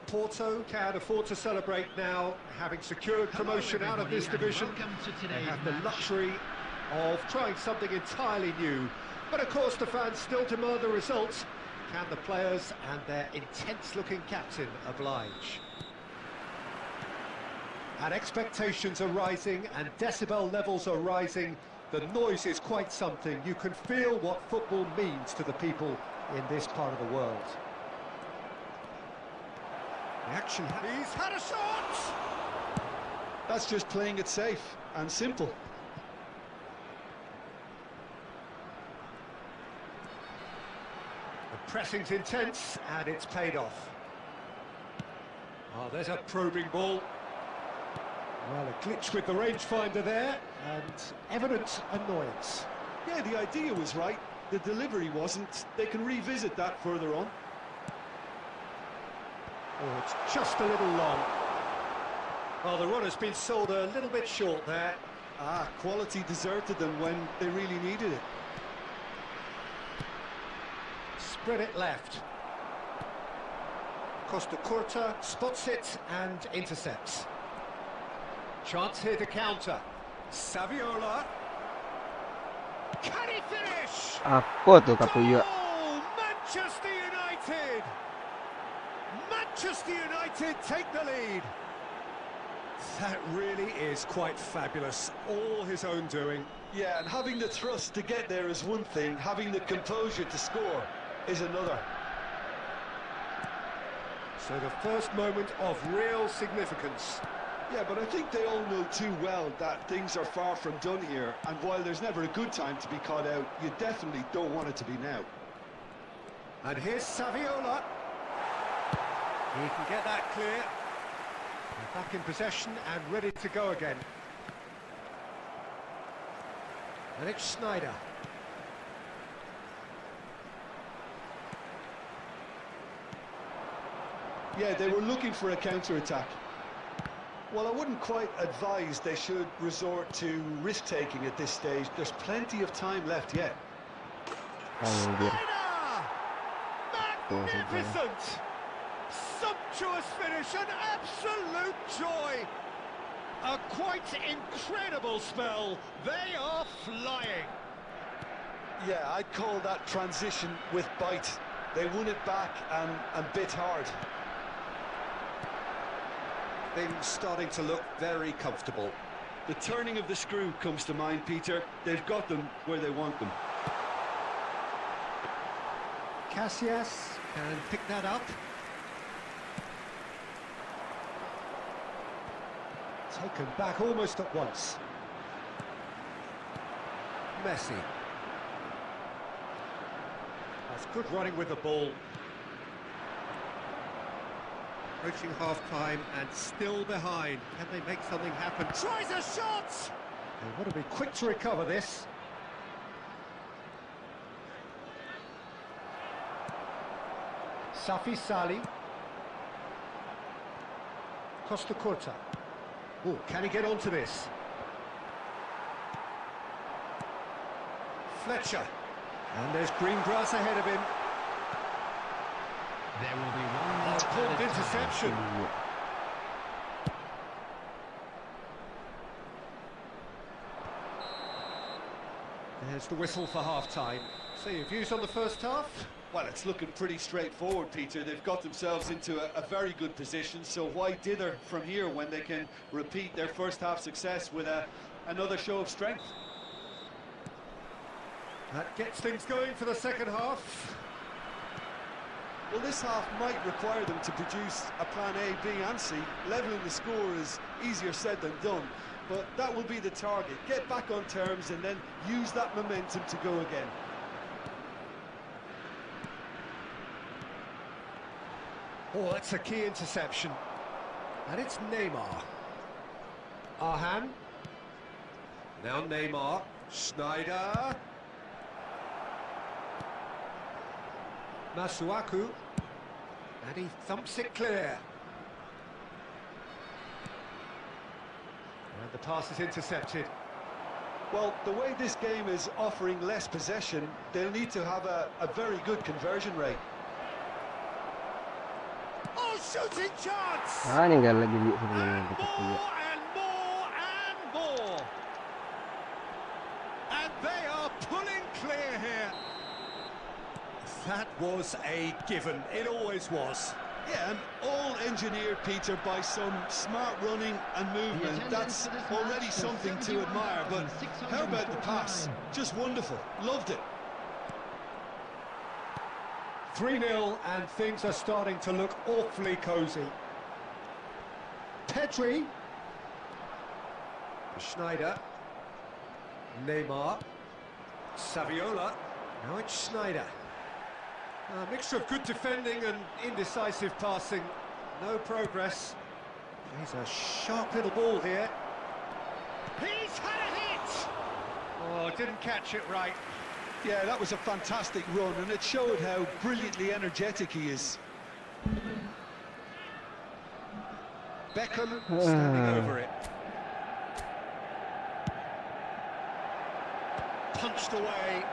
Porto can afford to celebrate now, having secured promotion out of this division. They have the luxury of trying something entirely new. But of course the fans still demand the results. Can the players and their intense-looking captain oblige? And expectations are rising and decibel levels are rising. The noise is quite something. You can feel what football means to the people in this part of the world. The action, he's had a shot! That's just playing it safe and simple. The pressing's intense and it's paid off. Oh, there's a probing ball. Well, a glitch with the rangefinder there and evident annoyance. Yeah, the idea was right. The delivery wasn't. They can revisit that further on. Oh, it's just a little long. Well, the run has been sold a little bit short there. Ah, quality deserted them when they really needed it. Spread it left. Costa Curta spots it and intercepts. Chance here to counter. Saviola. Can he finish? Apa tu Kapuya? Oh, Manchester United! Manchester United take the lead. That really is quite fabulous. All his own doing. Yeah, and having the thrust to get there is one thing. Having the composure to score is another. So the first moment of real significance. Yeah, but I think they all know too well that things are far from done here, and while there's never a good time to be caught out, you definitely don't want it to be now. And here's Saviola. He can get that clear. They're back in possession and ready to go again. And it's Sneijder. Yeah, they were looking for a counter-attack. Well, I wouldn't quite advise they should resort to risk-taking at this stage. There's plenty of time left yet. Sneijder! Magnificent! Sumptuous finish, an absolute joy! A quite incredible spell. They are flying. Yeah, I'd call that transition with bite. They won it back and bit hard. Things starting to look very comfortable. The turning of the screw comes to mind, Peter. They've got them where they want them. Casillas can pick that up. Taken back almost at once. Messi. That's good running with the ball. Approaching half-time and still behind. Can they make something happen? Tries a shot! They want to be quick to recover this. Safi Sali. Costa Curta. Oh, can he get onto this? Fletcher. And there's green grass ahead of him. There will be one more Pulled interception. There's the whistle for half-time. So your views on the first half? Well, it's looking pretty straightforward, Peter. They've got themselves into a very good position, so why dither from here when they can repeat their first half success with another show of strength? That gets things going for the second half. Well, this half might require them to produce a plan A, B and C. Levelling the score is easier said than done, but that will be the target. Get back on terms and then use that momentum to go again. Oh, that's a key interception. And it's Neymar. Arhan. Now Neymar. Sneijder. Masuaku. And he thumps it clear. And the pass is intercepted. Well, the way this game is offering less possession, they'll need to have a very good conversion rate. Oh, shooting chance! Tinggal lagi di sebelum And kita more lihat. and more and more. And they are pulling clear here. That was a given. It always was. Yeah, and all engineered, Peter, by some smart running and movement. That's already something to admire, but how about the pass? Just wonderful. Loved it. 3-0 and things are starting to look awfully cosy. Pedri. Sneijder. Neymar. Saviola. Now it's Sneijder. A mixture of good defending and indecisive passing. No progress. He's a sharp little ball here. He's had a hit! Oh, didn't catch it right. Yeah, that was a fantastic run, and it showed how brilliantly energetic he is. Beckham standing over it. Punched away.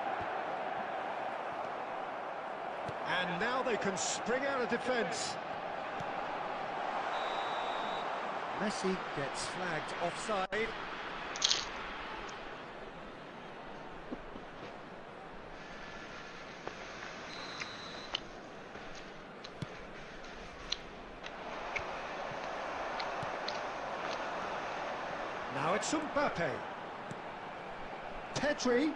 And now they can spring out of defence. Messi gets flagged offside. Now it's Mbappe. Pedri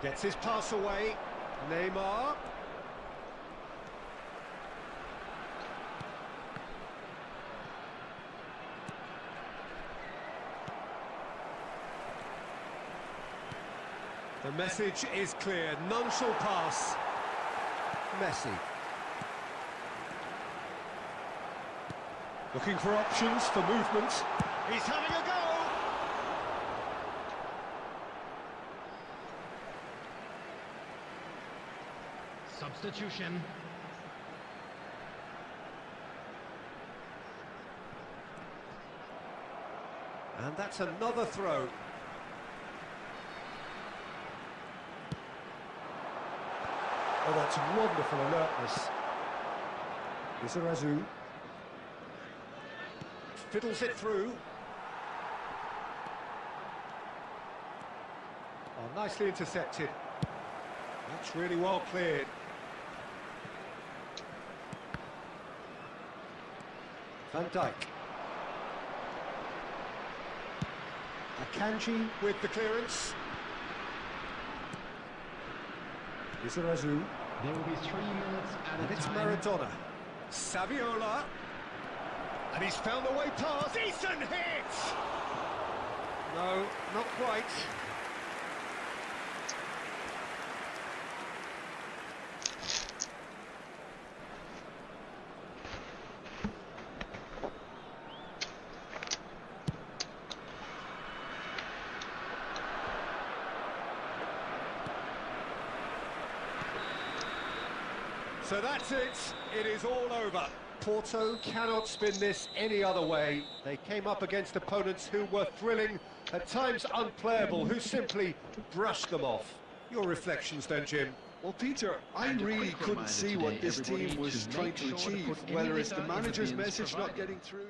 gets his pass away. Neymar. The message is clear, none shall pass. Messi. Looking for options for movement. He's having a go! Substitution. And that's another throw. Oh, that's wonderful alertness. Izarazu fiddles it through. Oh, nicely intercepted. That's really well cleared. Van Dijk. Akanji with the clearance. Izarazu. There will be 3 minutes at And a it's time. Maradona. Saviola. And he's found the way past. Decent hit! No, not quite. So that's it. It is all over. Porto cannot spin this any other way. They came up against opponents who were thrilling, at times unplayable, who simply brushed them off. Your reflections then, Jim? Well, Peter, I And a really quick couldn't reminder see today, what this everybody, team was to trying make to sure to achieve, put any whether it's the litter in the manager's bins message not provided. getting through.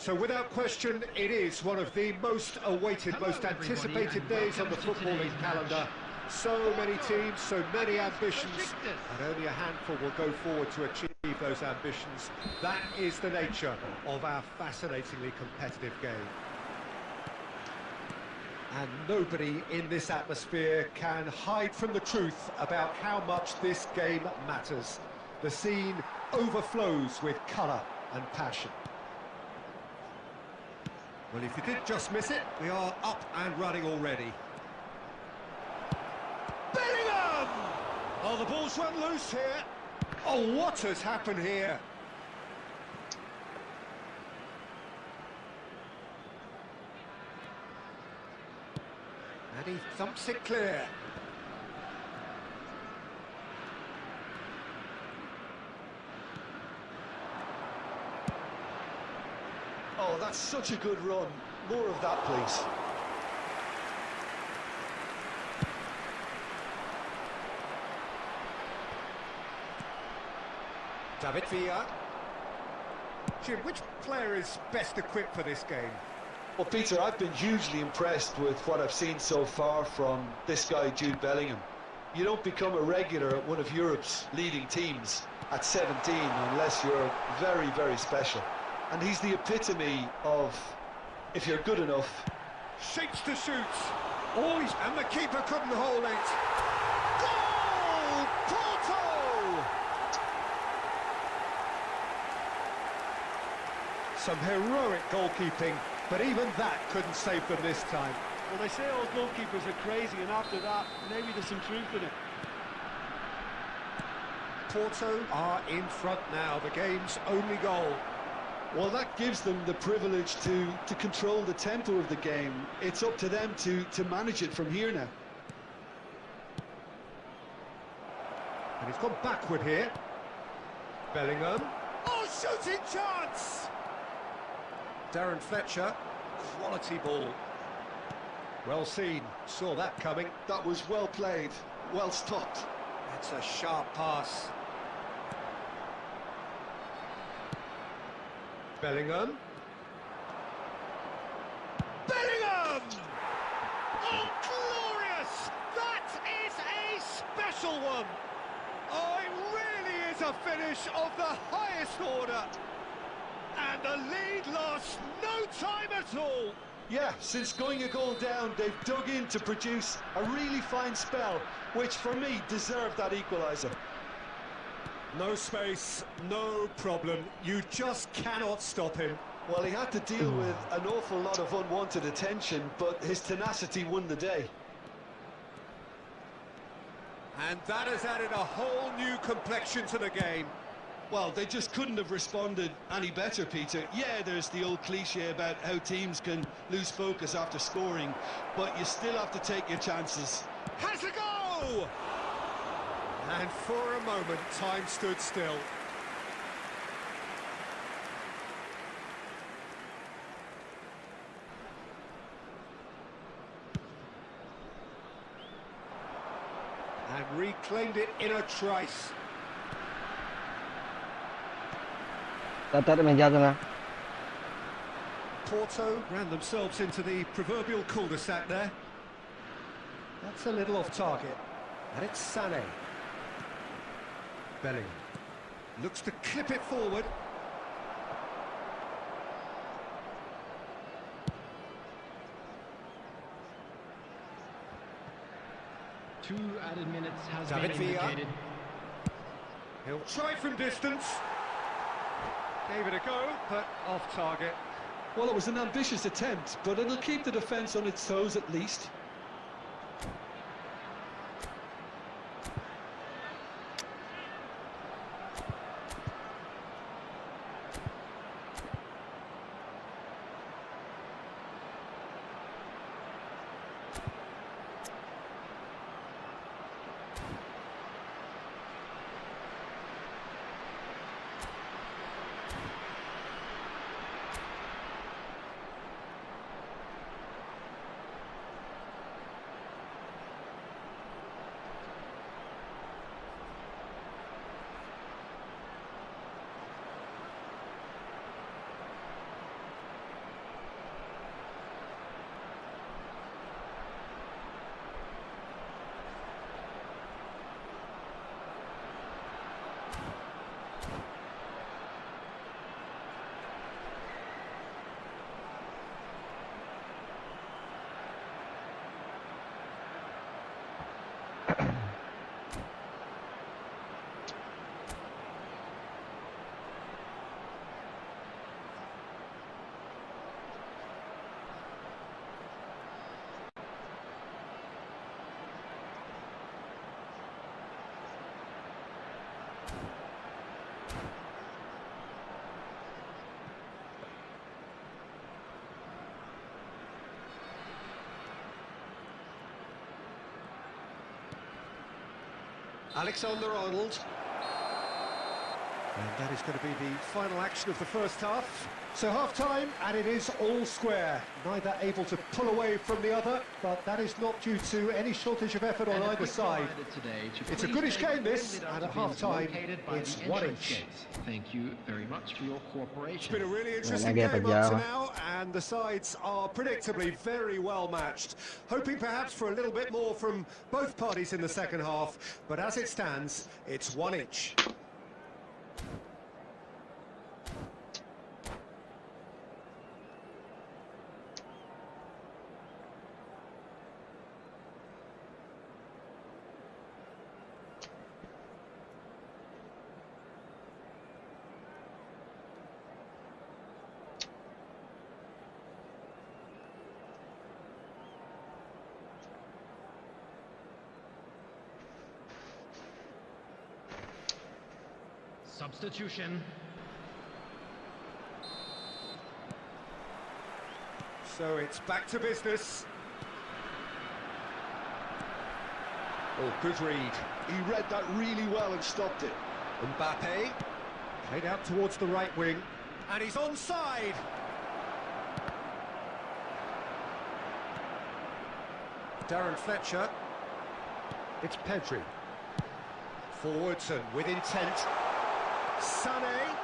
So without question, it is one of the most awaited, most anticipated days on the footballing calendar. So many teams, so many ambitions, and only a handful will go forward to achieve those ambitions. That is the nature of our fascinatingly competitive game. And nobody in this atmosphere can hide from the truth about how much this game matters. The scene overflows with colour and passion. Well, if you did just miss it, we are up and running already. Bellingham! Oh, the ball's run loose here. Oh, what has happened here? And he thumps it clear. Oh, that's such a good run. More of that, please. David Villa. Jim, which player is best equipped for this game? Well, Peter, I've been hugely impressed with what I've seen so far from this guy, Jude Bellingham. You don't become a regular at one of Europe's leading teams at 17 unless you're very, very special. And he's the epitome of, if you're good enough. Shapes to shoot. Always, and the keeper couldn't hold it. Goal! Porto! Some heroic goalkeeping, but even that couldn't save them this time. Well, they say all goalkeepers are crazy, and after that, maybe there's some truth in it. Porto are in front now, the game's only goal. Well, that gives them the privilege to control the tempo of the game. It's up to them to manage it from here now. And he's gone backward here. Bellingham. Oh, shooting chance! Darren Fletcher. Quality ball. Well seen. Saw that coming. That was well played, well stopped. That's a sharp pass. Bellingham. Bellingham! Oh, glorious! That is a special one! Oh, it really is a finish of the highest order. And the lead lost no time at all. Yeah, since going a goal down, they've dug in to produce a really fine spell, which for me deserved that equaliser. No space, no problem. You just cannot stop him. Well, he had to deal with an awful lot of unwanted attention, but his tenacity won the day. And that has added a whole new complexion to the game. Well, they just couldn't have responded any better, Peter. Yeah, there's the old cliche about how teams can lose focus after scoring, but you still have to take your chances. Has a go! And for a moment, time stood still. And reclaimed it in a trice. Porto ran themselves into the proverbial cul-de-sac there. That's a little off target. And it's Sané. Bellingham looks to clip it forward. Two added minutes has David been Villa. indicated. He'll try from distance. Gave it a go, but off target. Well, it was an ambitious attempt, but it'll keep the defence on its toes at least. Alexander-Arnold. And that is going to be the final action of the first half. So half-time, and it is all square. Neither able to pull away from the other, but that is not due to any shortage of effort on either side. It's a goodish game, this, and at half-time, it's 1 each. Thank you very much for your cooperation. It's been a really interesting game up to now, and the sides are predictably very well matched. Hoping perhaps for a little bit more from both parties in the second half, but as it stands, it's 1 each. Substitution. So it's back to business. Oh, good read. He read that really well and stopped it. Mbappe, played out towards the right wing, and he's onside. Darren Fletcher. It's Pedri. Forwards and with intent. Sané.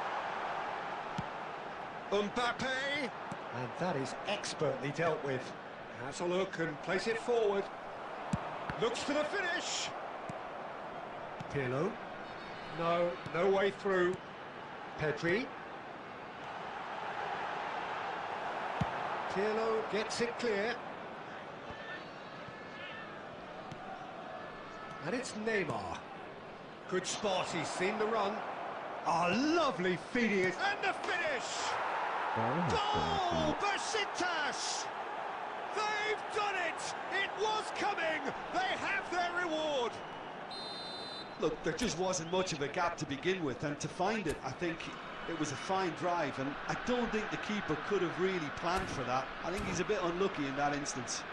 Mbappe. And that is expertly dealt with. Has a look and place it forward. Looks for the finish. Pirlo. No way through. Pedri. Pirlo gets it clear. And it's Neymar. Good spot, he's seen the run. A lovely feeding it. And the finish! Goal! Besiktas! They've done it! It was coming! They have their reward! Look, there just wasn't much of a gap to begin with, and to find it, I think it was a fine drive, and I don't think the keeper could have really planned for that. I think he's a bit unlucky in that instance.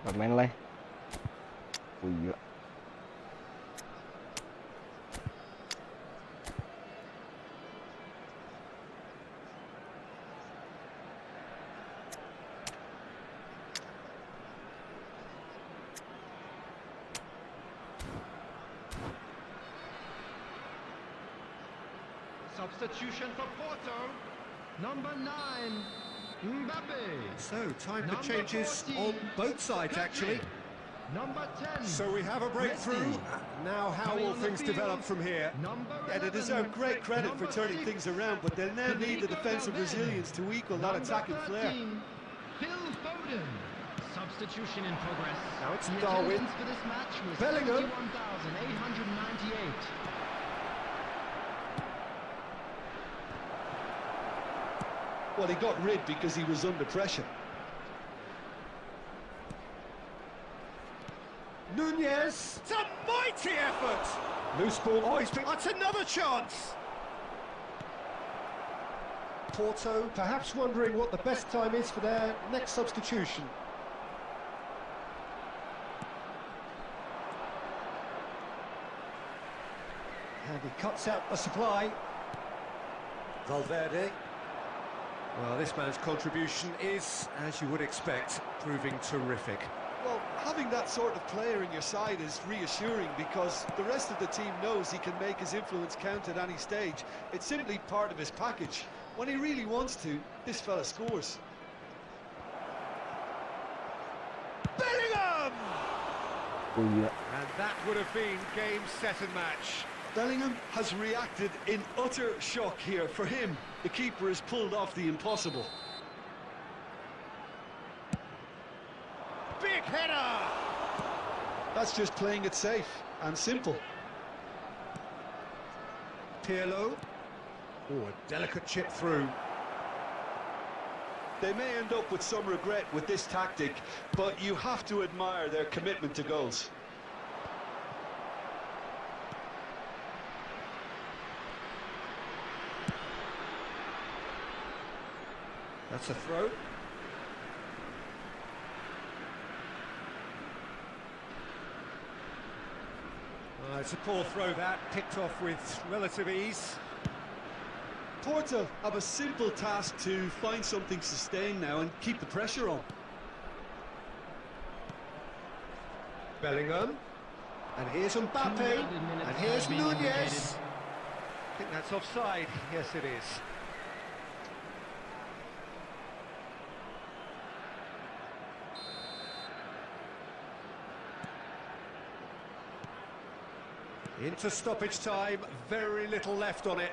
Bật men lên. Ui giời. Substitution for Porto. Number 9. Mbappe. So, time for changes on both sides, actually. Number 10. So we have a breakthrough. Now, how will things develop from here? Yeah, they deserve great credit for turning things around, but they'll now need the defensive resilience to equal that attacking flair. Phil Foden. Substitution in progress. Now it's The Darwin. attendance for this match was Bellingham. 71,898. Well, he got rid because he was under pressure. Nunez. It's a mighty effort. Loose ball. Oh, that's another chance. Porto perhaps wondering what the best time is for their next substitution. And he cuts out the supply. Valverde. Well, this man's contribution is, as you would expect, proving terrific. Well, having that sort of player in your side is reassuring because the rest of the team knows he can make his influence count at any stage. It's simply part of his package. When he really wants to, this fella scores. Bellingham! Ui giời. And that would have been game, set and match. Bellingham has reacted in utter shock here. For him, the keeper has pulled off the impossible. Big header! That's just playing it safe and simple. Pirlo. Oh, a delicate chip through. They may end up with some regret with this tactic, but you have to admire their commitment to goals. That's a throw. It's a poor throw that, picked off with relative ease. Porto have a simple task to find something sustained now and keep the pressure on. Bellingham. And here's Mbappe. And here's Nunez. I think that's offside. Yes, it is. Into stoppage time, very little left on it.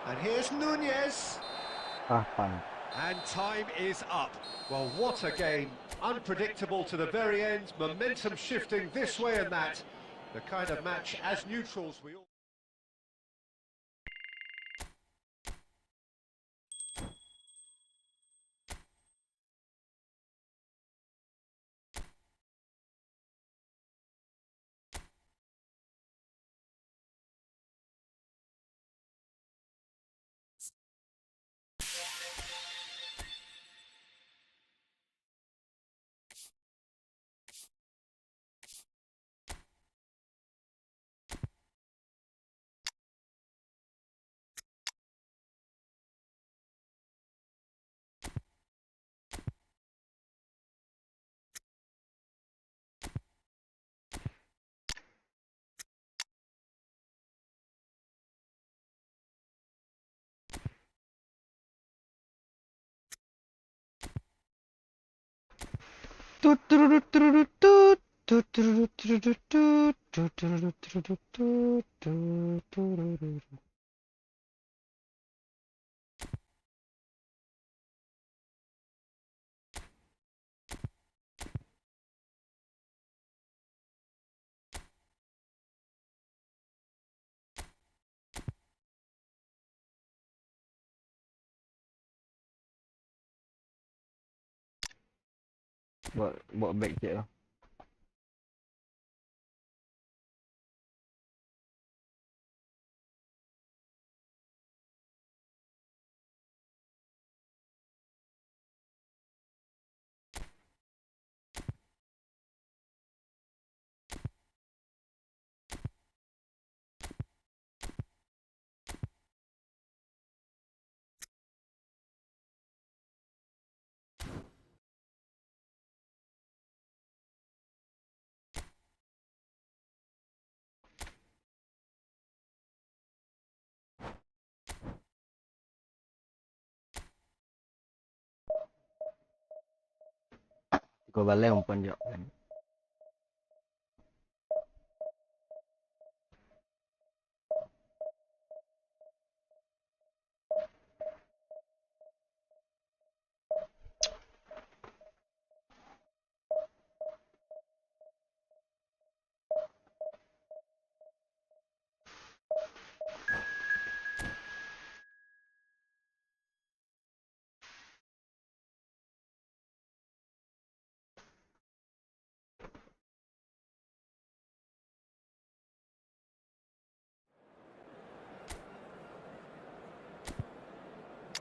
And here's Nunez. And time is up. Well, what a game. Unpredictable to the very end, momentum shifting this way and that. The kind of match, as neutrals, we all... Buat back je lah. Kau balai umpan je kan.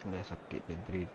Dah sakit jentri.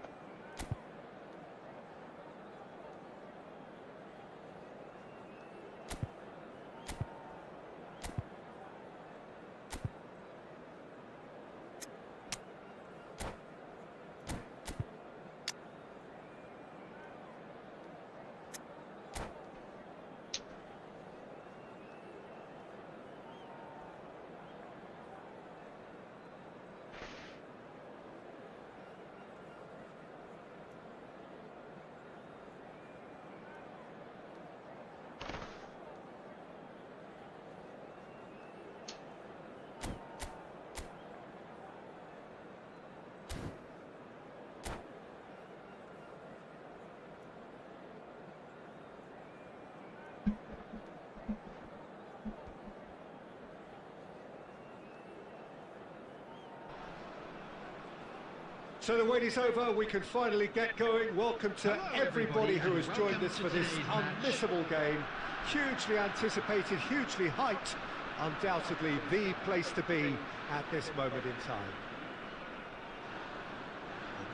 So the wait is over, we can finally get going. Welcome to everybody who has joined us for this unmissable game. Hugely anticipated, hugely hyped. Undoubtedly the place to be at this moment in time.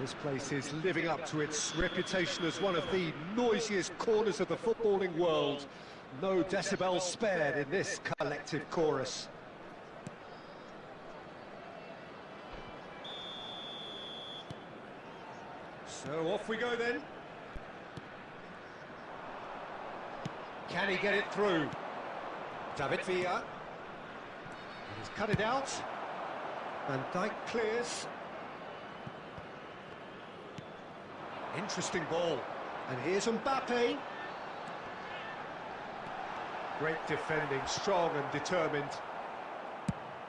This place is living up to its reputation as one of the noisiest corners of the footballing world. No decibels spared in this collective chorus. So off we go then. Can he get it through? David Villa. He's cut it out. Van Dijk clears. Interesting ball. And here's Mbappe. Great defending, strong and determined.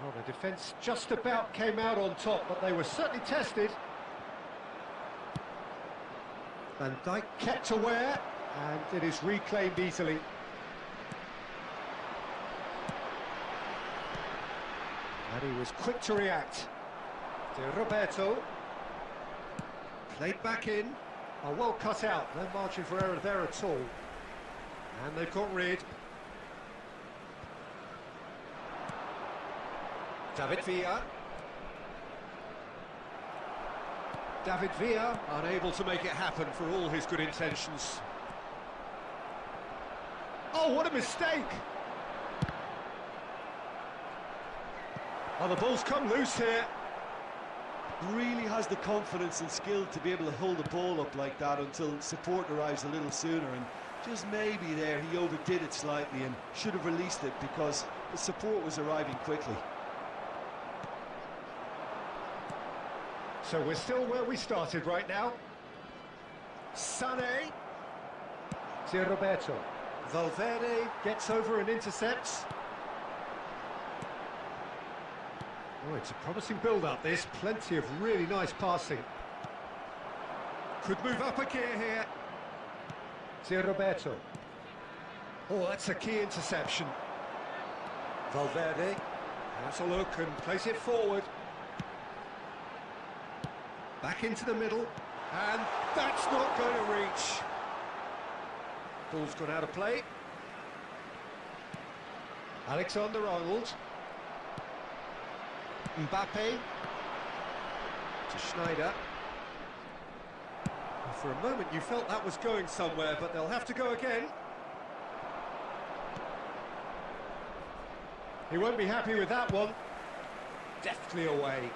Well, the defence just about came out on top, but they were certainly tested. Van Dijk kept aware, and it is reclaimed easily. And he was quick to react. De Roberto. Played back in. Oh, well cut out. No margin for error there at all. And they've got rid. David Villa. David Villa unable to make it happen for all his good intentions. Oh, what a mistake! Oh, the ball's come loose here. Really has the confidence and skill to be able to hold the ball up like that until support arrives a little sooner, and just maybe there he overdid it slightly and should have released it because the support was arriving quickly. So we're still where we started right now. Sané. De Roberto. Valverde gets over and intercepts. Oh, it's a promising build-up, this. Plenty of really nice passing. Could move up a gear here. De Roberto. Oh, that's a key interception. Valverde has a look and plays it forward. Back into the middle, and that's not going to reach. Ball's gone out of play. Alexander-Arnold. Mbappe. To Schneider. Well, for a moment you felt that was going somewhere, but they'll have to go again. He won't be happy with that one. Deftly away.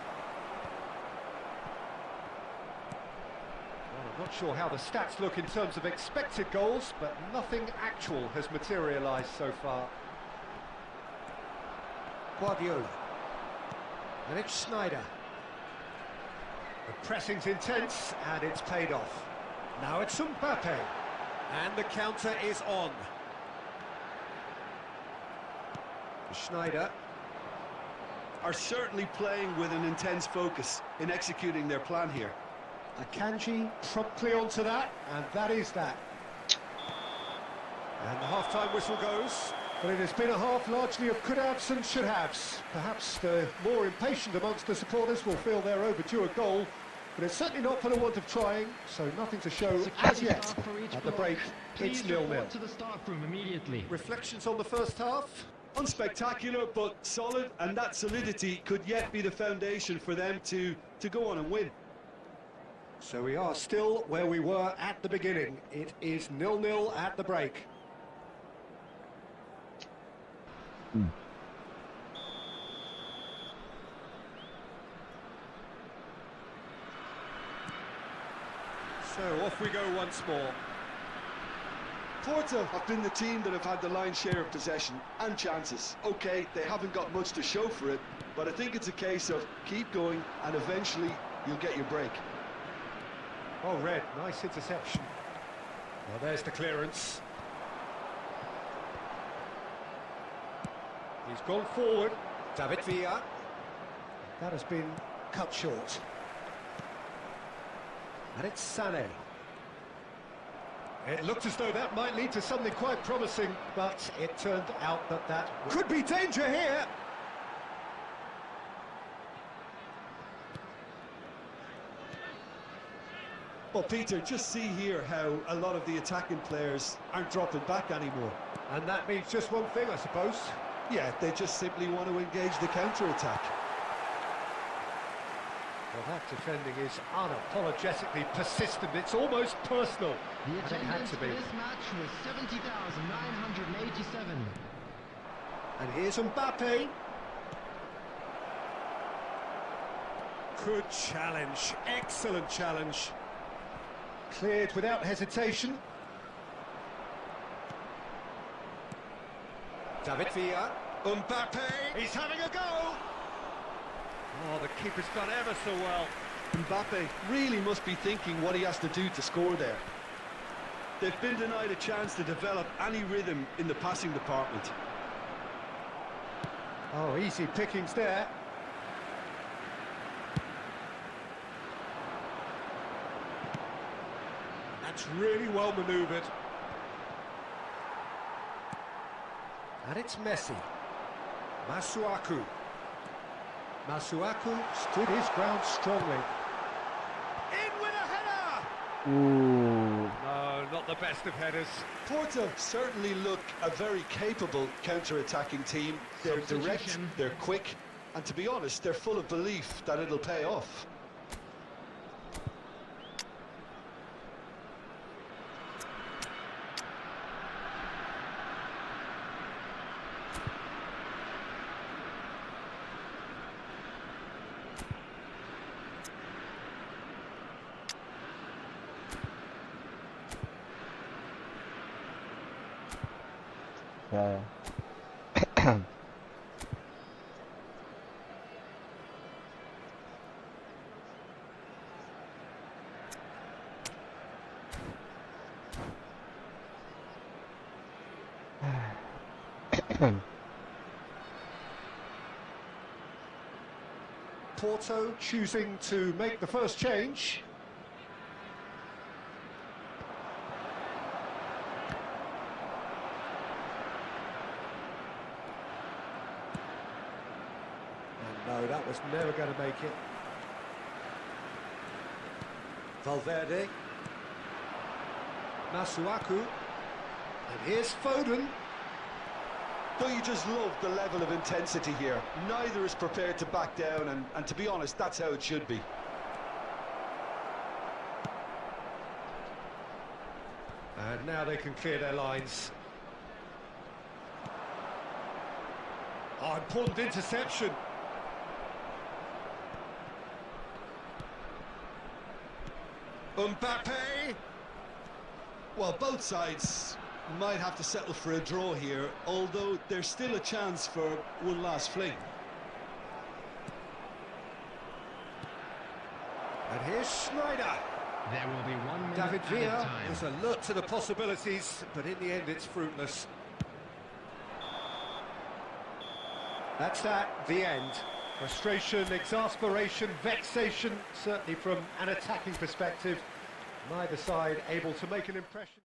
I'm not sure how the stats look in terms of expected goals, but nothing actual has materialised so far. Guardiola. And it's Schneider. The pressing's intense, and it's paid off. Now it's Mbappe. And the counter is on. Schneider. Are certainly playing with an intense focus in executing their plan here. Akanji promptly onto that, and that is that. And the half-time whistle goes. But it has been a half largely of could-haves and should-haves. Perhaps the more impatient amongst the supporters will feel they're overdue a goal, but it's certainly not for the want of trying, so nothing to show as yet. At the break, it's 0-0. To the staff room immediately. Reflections on the first half? Unspectacular, but solid, and that solidity could yet be the foundation for them to go on and win. So we are still where we were at the beginning. It is 0-0 at the break. So off we go once more. Porto have been the team that have had the lion's share of possession and chances. Okay, they haven't got much to show for it, but I think it's a case of keep going and eventually you'll get your break. Oh, Red, nice interception. Well, there's the clearance. He's gone forward. David Villa. That has been cut short. And it's Sané. It looked as though that might lead to something quite promising, but it turned out that that could be danger here. Well, Peter, just see here how a lot of the attacking players aren't dropping back anymore. And that means just one thing, I suppose. Yeah, they just simply want to engage the counter-attack. Well, that defending is unapologetically persistent. It's almost personal. The And it had attendance to for be. this match was 70,987. And here's Mbappe. Good challenge. Excellent challenge. Cleared without hesitation. David Villa. Mbappe. He's having a go. Oh, the keeper's done ever so well. Mbappe really must be thinking what he has to do to score there. They've been denied a chance to develop any rhythm in the passing department. Oh, easy pickings there. That's really well manoeuvred. And it's Messi. Masuaku. Masuaku stood his ground strongly. In with a header! Ooh. No, not the best of headers. Porto certainly look a very capable counter-attacking team. They're direct, Substitution. they're quick, and to be honest, they're full of belief that it'll pay off. Ya. Porto choosing to make the first change. And no, that was never going to make it. Valverde. Masuaku. And here's Foden. Don't you just love the level of intensity here? Neither is prepared to back down, and to be honest, that's how it should be. And now they can clear their lines. Oh, important interception. Mbappe. Well, both sides might have to settle for a draw here, although there's still a chance for one last fling. And here's Schneider. There will be 1 minute David added Villa time. is alert to the possibilities, but in the end it's fruitless. That's that, the end. Frustration, exasperation, vexation, certainly from an attacking perspective. Neither side able to make an impression.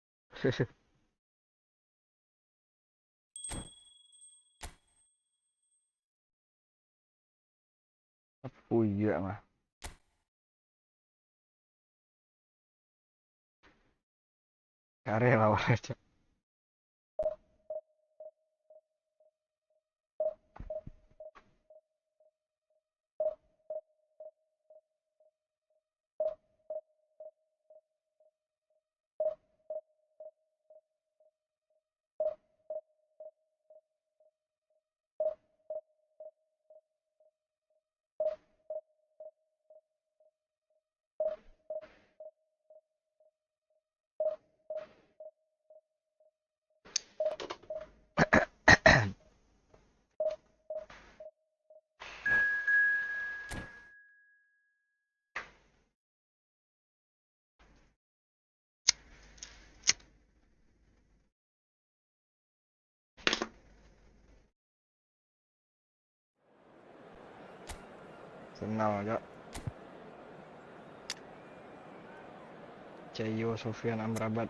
Iya mah. Karya lawan aja. Senang aja. Cayo Sofian Amrabat.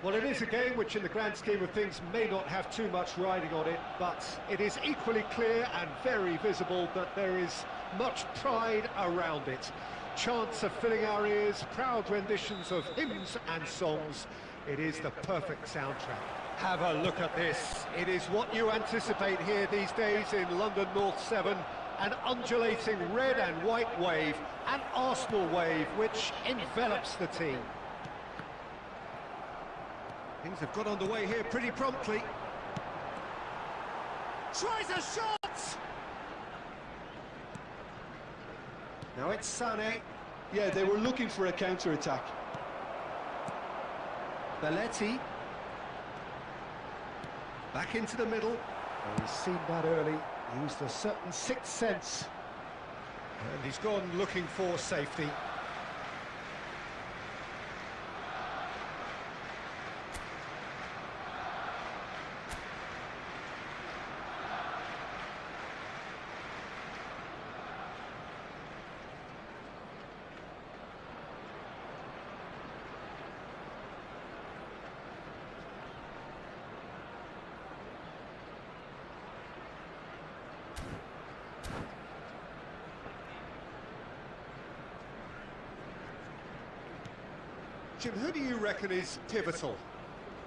Well, it is a game which in the grand scheme of things may not have too much riding on it, but it is equally clear and very visible that there is much pride around it. Chants are filling our ears, proud renditions of hymns and songs. It is the perfect soundtrack. Have a look at this. It is what you anticipate here these days in London North 7. An undulating red and white wave, an Arsenal wave which envelops the team. Things have got underway here pretty promptly. Tries a shot! Now it's Sané. Yeah, they were looking for a counter-attack. Belletti. Back into the middle. Oh, he's seen that early. Used a certain sixth sense. And he's gone looking for safety. Jim, who do you reckon is pivotal?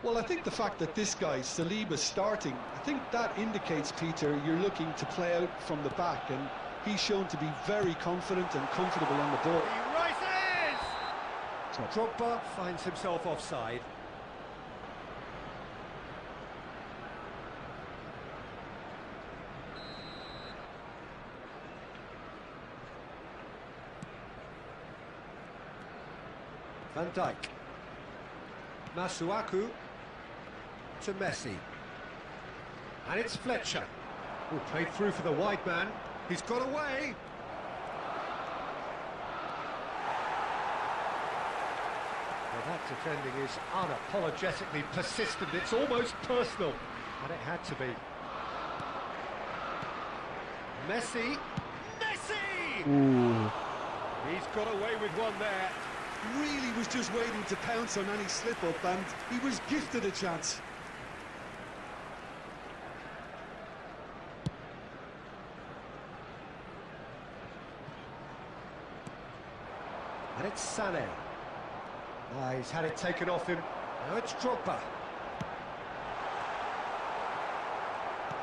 Well, I think the fact that this guy, Saliba's starting, I think that indicates, Peter, you're looking to play out from the back, and he's shown to be very confident and comfortable on the ball. He rises! Drogba finds himself offside. Van Dijk. Masuaku to Messi. And it's Fletcher. Who played through for the wide man. He's got away. Well, that defending is unapologetically persistent. It's almost personal. And it had to be. Messi. Messi! Ooh. He's got away with one there. Really was just waiting to pounce on any slip-up, and he was gifted a chance. And it's Sané. He's had it taken off him. Now it's Drogba.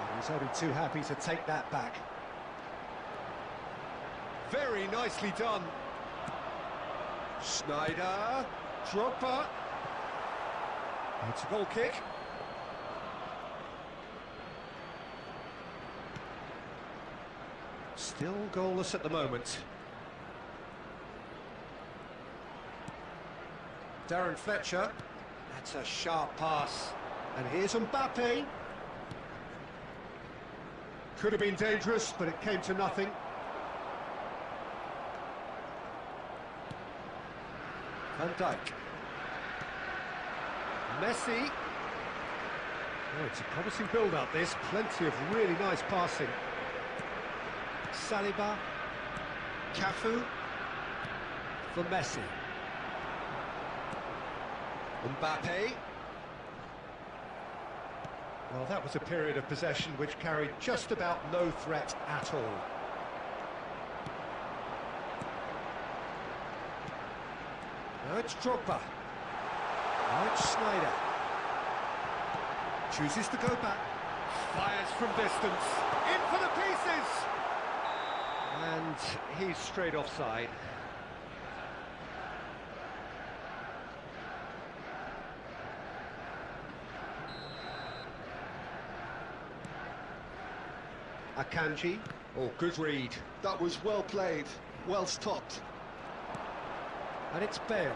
And he's only too happy to take that back. Very nicely done. Schneider, Drogba. It's a goal kick. Still goalless at the moment. Darren Fletcher. That's a sharp pass. And here's Mbappe. Could have been dangerous, but it came to nothing. Van Dijk. Messi. Oh, it's a promising build-up, this. Plenty of really nice passing. Saliba. Cafu. For Messi. Mbappe. Well, that was a period of possession which carried just about no threat at all. Now it's Drogba. Now it's Schneider. Chooses to go back. Fires from distance. In for the pieces! And he's straight offside. Akanji. Oh, good read. That was well played, well stopped. And it's Bale.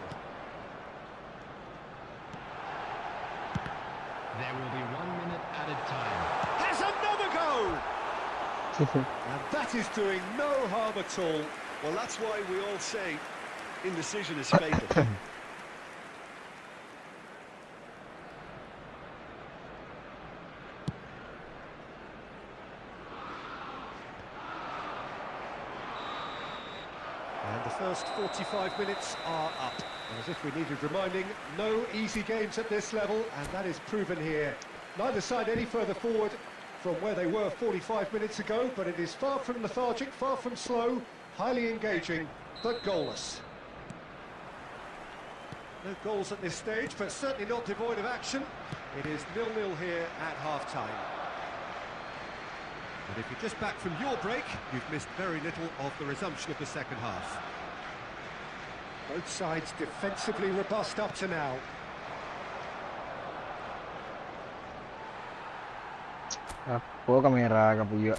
There will be 1 minute added time. Has another goal! And that is doing no harm at all. Well, that's why we all say indecision is fatal. And the first 45 minutes are up. As if we needed reminding, no easy games at this level, and that is proven here. Neither side any further forward from where they were 45 minutes ago, but it is far from lethargic, far from slow, highly engaging, but goalless. No goals at this stage, but certainly not devoid of action. It is 0-0 here at half-time. And if you're just back from your break, you've missed very little of the resumption of the second half. Both sides defensively robust up to now. Kapua kamera kapuya.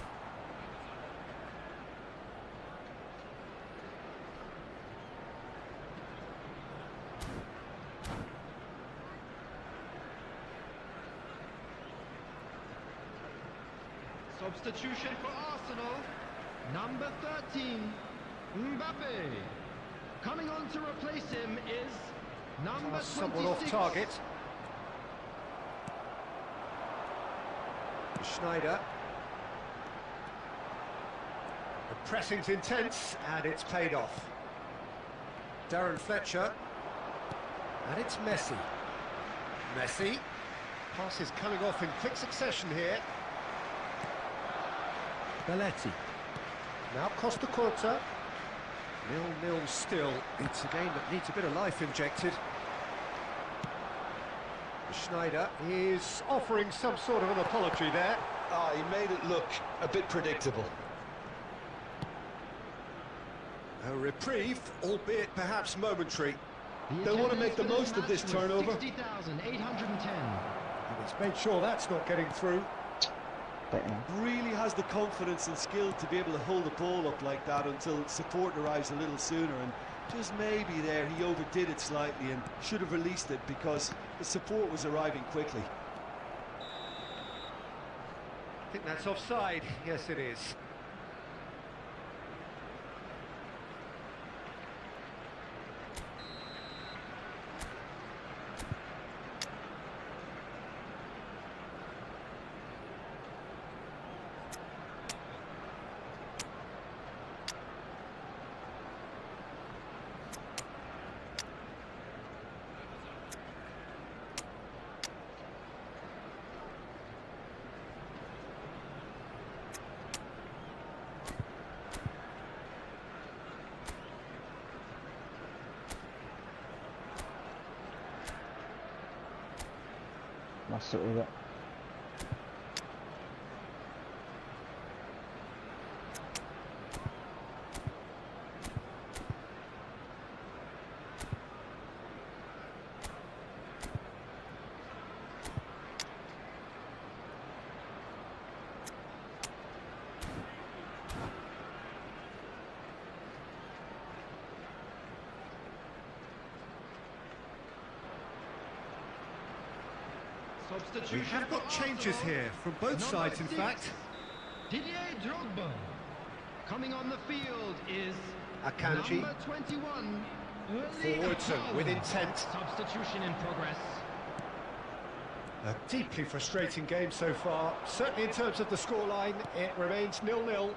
Substitution for Arsenal, number 13, Mbappe. Coming on to replace him is number 26. Someone off target. Schneider. The pressing's intense, and it's paid off. Darren Fletcher. And it's Messi. Messi. Pass is coming off in quick succession here. Belletti. Now Costa Curta. 0-0 still. It's a game that needs a bit of life injected. Schneider is offering some sort of an apology there. He made it look a bit predictable. A reprieve, albeit perhaps momentary. They want to make the most of this turnover. 60,810. And he's made sure that's not getting through. Really has the confidence and skill to be able to hold the ball up like that until support arrives a little sooner, and just maybe there he overdid it slightly and should have released it because the support was arriving quickly. I think that's offside. Yes, it is. Masuk juga. We have got changes here from both sides, in fact. Didier Drogba. Coming on the field is Akanji. number 21. Forwards and with intent. Substitution in progress. A deeply frustrating game so far. Certainly in terms of the scoreline, it remains 0-0.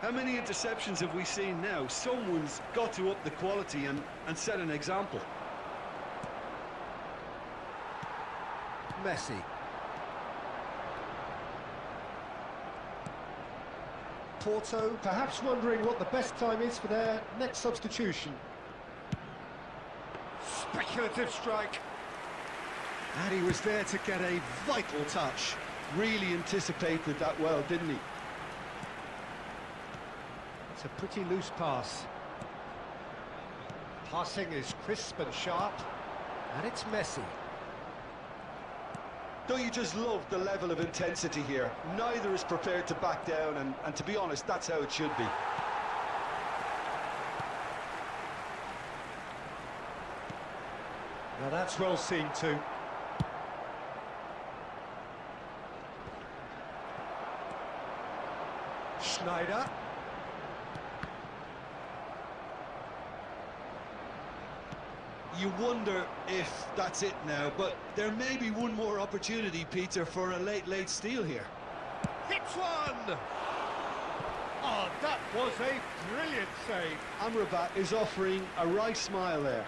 How many interceptions have we seen now? Someone's got to up the quality and set an example. Messi. Porto perhaps wondering what the best time is for their next substitution. Speculative strike. And he was there to get a vital touch. Really anticipated that well, didn't he? It's a pretty loose pass. Passing is crisp and sharp. And it's Messi. Don't you just love the level of intensity here? Neither is prepared to back down, and to be honest, that's how it should be. Now that's well seen too. Schneider. You wonder if that's it now, but there may be one more opportunity, Peter, for a late steal here. Hits one! Oh, that was a brilliant save. Amrabat is offering a wry smile there.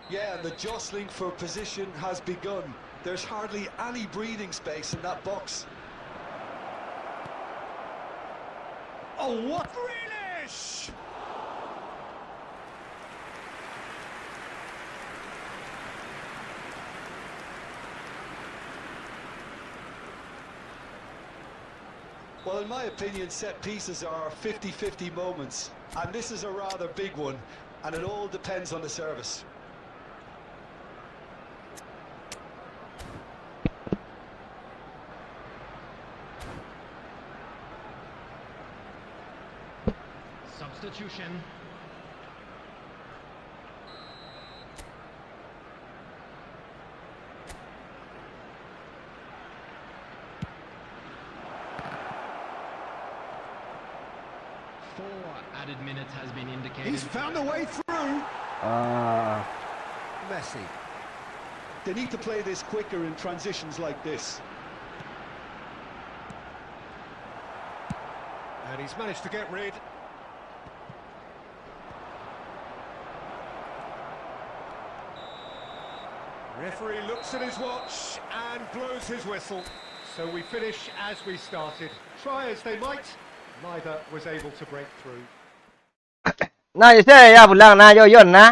Yeah, and the jostling for position has begun. There's hardly any breathing space in that box. Oh, what Grealish! Well, in my opinion, set pieces are 50-50 moments, and this is a rather big one, and it all depends on the service. Substitution. Four added minutes has been indicated. He's found a way through. Messi. They need to play this quicker in transitions like this. And he's managed to get rid. Referee looks at his watch and blows his whistle. So we finish as we started. Try as they might, neither was able to break through. น่าจะใช่ยาบุญล่างนะย่อย่นนะ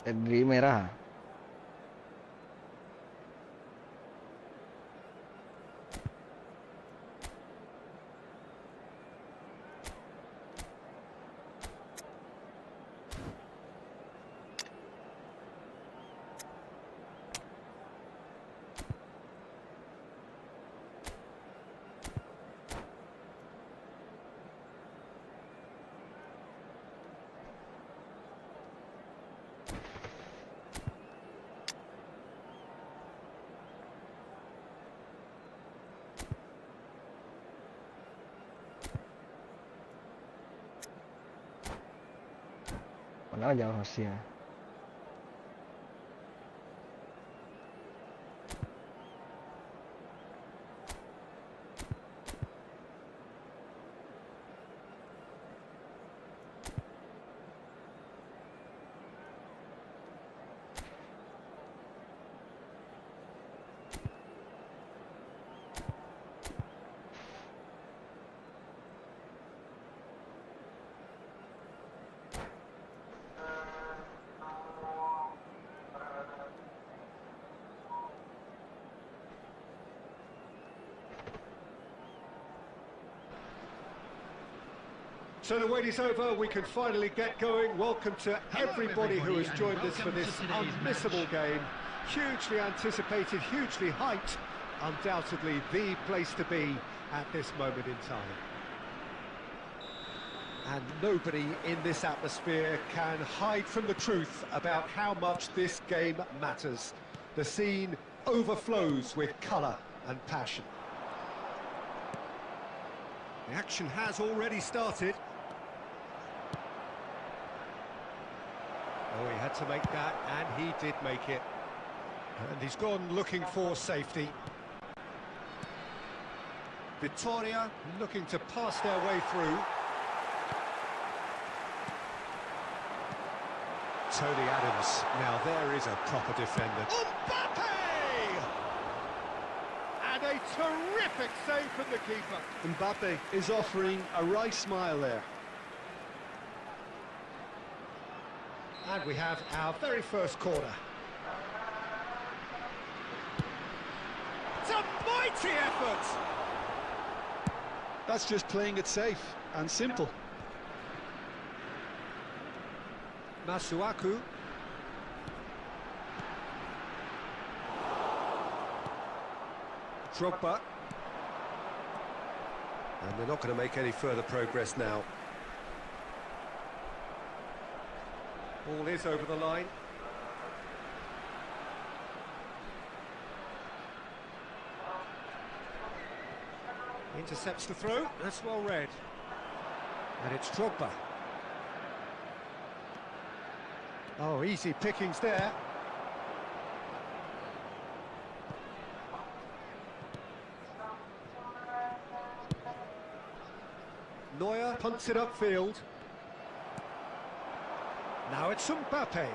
Edri merah mana jauh Rusia So the wait is over, we can finally get going. Welcome to everybody who has joined us for this unmissable game. Hugely anticipated, hugely hyped, undoubtedly the place to be at this moment in time. And nobody in this atmosphere can hide from the truth about how much this game matters. The scene overflows with colour and passion. The action has already started. Oh, he had to make that, and he did make it. And he's gone looking for safety. Victoria looking to pass their way through. Tony Adams, now there is a proper defender. Mbappe! And a terrific save from the keeper. Mbappe is offering a wry smile there. And we have our very first corner. It's a mighty effort! That's just playing it safe and simple. Masuaku. Drogba. And they're not going to make any further progress now. Ball is over the line. Intercepts the throw, that's well read. And it's Drogba. Oh, easy pickings there. Neuer punts it upfield. Now it's Mbappe.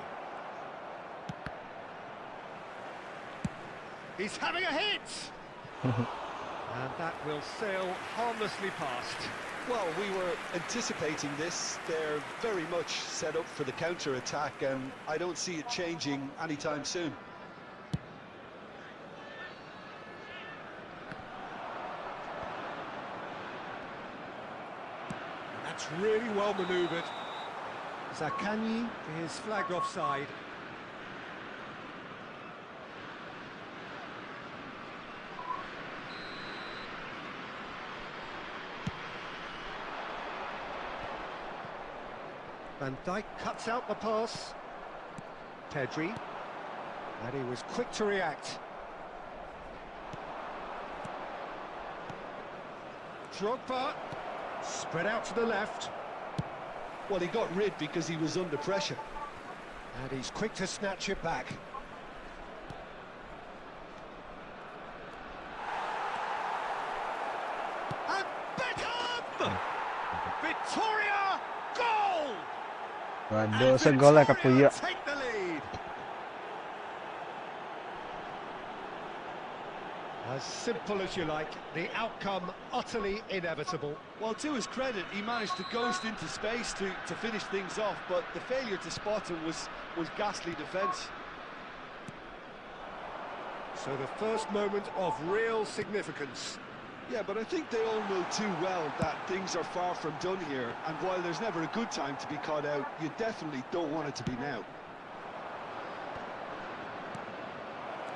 He's having a hit! And that will sail harmlessly past. Well, we were anticipating this. They're very much set up for the counter-attack, and I don't see it changing anytime soon. That's really well manoeuvred. Zaccagni is flagged offside. Van Dijk cuts out the pass. Pedri. And he was quick to react. Drogba. Spread out to the left. Well, he got rid because he was under pressure. And he's quick to snatch it back. And Beckham! Victoria! Goal! Waduh, segol lah Kapuya. Take the lead. As simple as you like, the outcome utterly inevitable. Well, to his credit, he managed to ghost into space to finish things off, but the failure to spot him was ghastly defence. So the first moment of real significance. Yeah, but I think they all know too well that things are far from done here, and while there's never a good time to be caught out, you definitely don't want it to be now.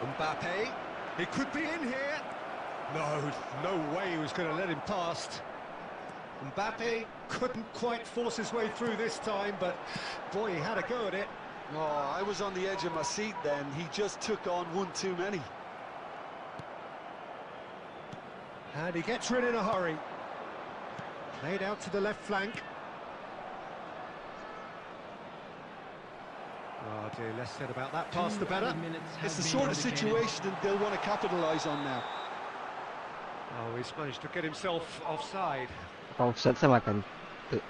Mbappe, he could be in here. No way he was going to let him past. Mbappe couldn't quite force his way through this time, but boy, he had a go at it. Oh, I was on the edge of my seat then. He just took on one too many. And he gets rid in a hurry. Played out to the left flank. Oh dear, less said about that pass the better. It's the sort of situation that they'll want to capitalise on now. Oh, he's managed to get himself offside. Offside sama kan. Tuh.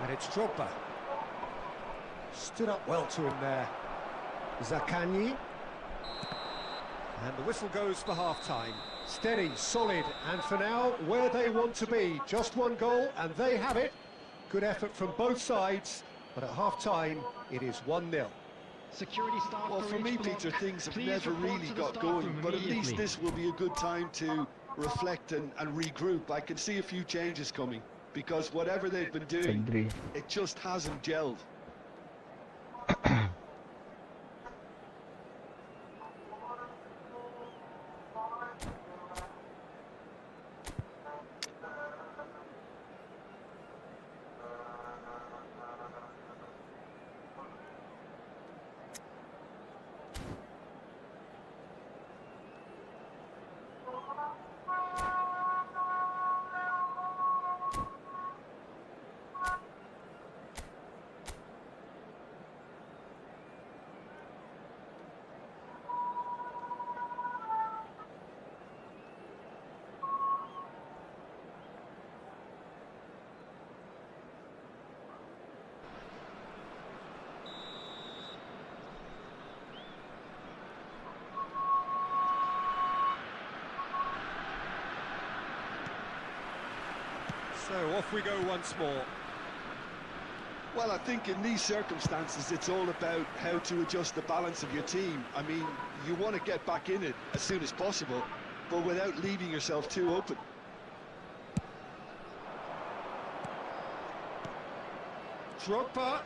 And it's Drogba. Stood up well to him there. Zaccagni. And the whistle goes for half-time. Steady, solid, and for now, where they want to be. Just one goal, and they have it. Good effort from both sides, but at half-time, it is 1-0. Security staff. Well, for me, Peter, things have never really got going, but at least this will be a good time to reflect and regroup. I can see a few changes coming, because whatever they've been doing, Pedri. it just hasn't gelled. So off we go once more. Well, I think in these circumstances, it's all about how to adjust the balance of your team. I mean, you want to get back in it as soon as possible, but without leaving yourself too open. Drogba,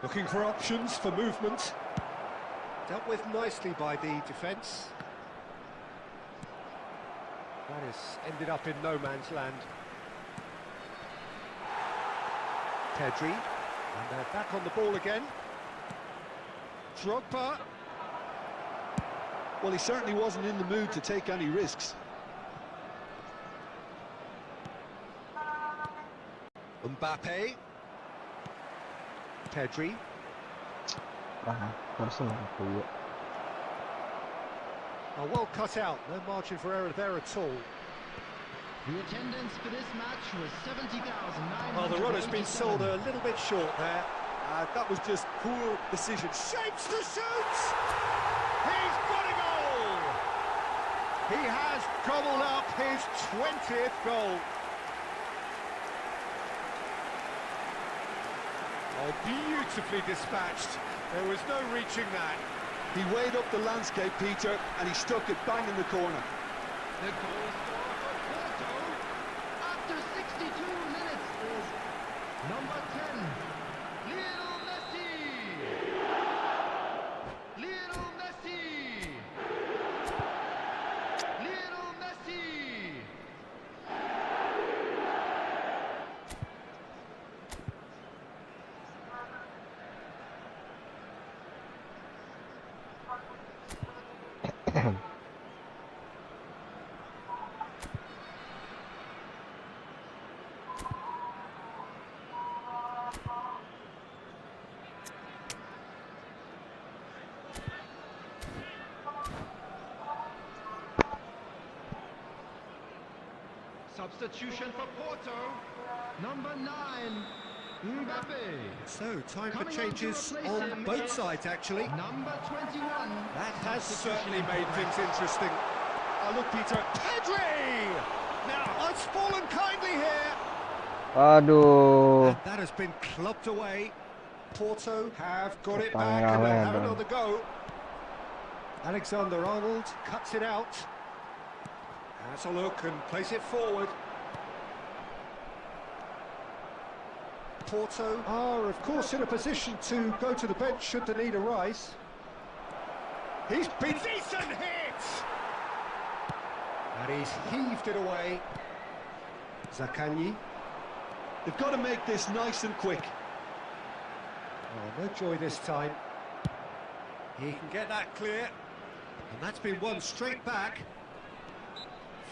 looking for options for movement. Dealt with nicely by the defence. That has ended up in no man's land. Pedri, and they're back on the ball again. Drogba. Well, he certainly wasn't in the mood to take any risks. Mbappe. Pedri. Oh, well cut out, no margin for error there at all. The attendance for this match was 70,900. Well, the runner's been sold a little bit short there. That was just poor decision. Shapes to shoot! He's got a goal! He has gobbled up his 20th goal. Oh, beautifully dispatched. There was no reaching that. He weighed up the landscape, Peter, and he stuck it bang in the corner. The goal scorer for Porto after 62 minutes is number 10, Lionel Messi. Lionel Messi. Lionel Messi. Substitution for Porto, number 9, Mbappe. So, time for Coming on to changes replace on him both is sides, actually. Number 21. That has Substitution certainly in made progress. things interesting. Look, Peter. Pedri! Now, it's fallen kindly here. Aduh. And that has been clubbed away. Porto have got it Pertanyaan back and they'll apa have ya, another go. Alexander-Arnold cuts it out. Has a look and plays it forward. Porto are, of course, in a position to go to the bench should the need arise. He's been decent hit! And he's heaved it away. Zaccagni. They've got to make this nice and quick. Oh, no joy this time. He can get that clear. And that's been won straight back.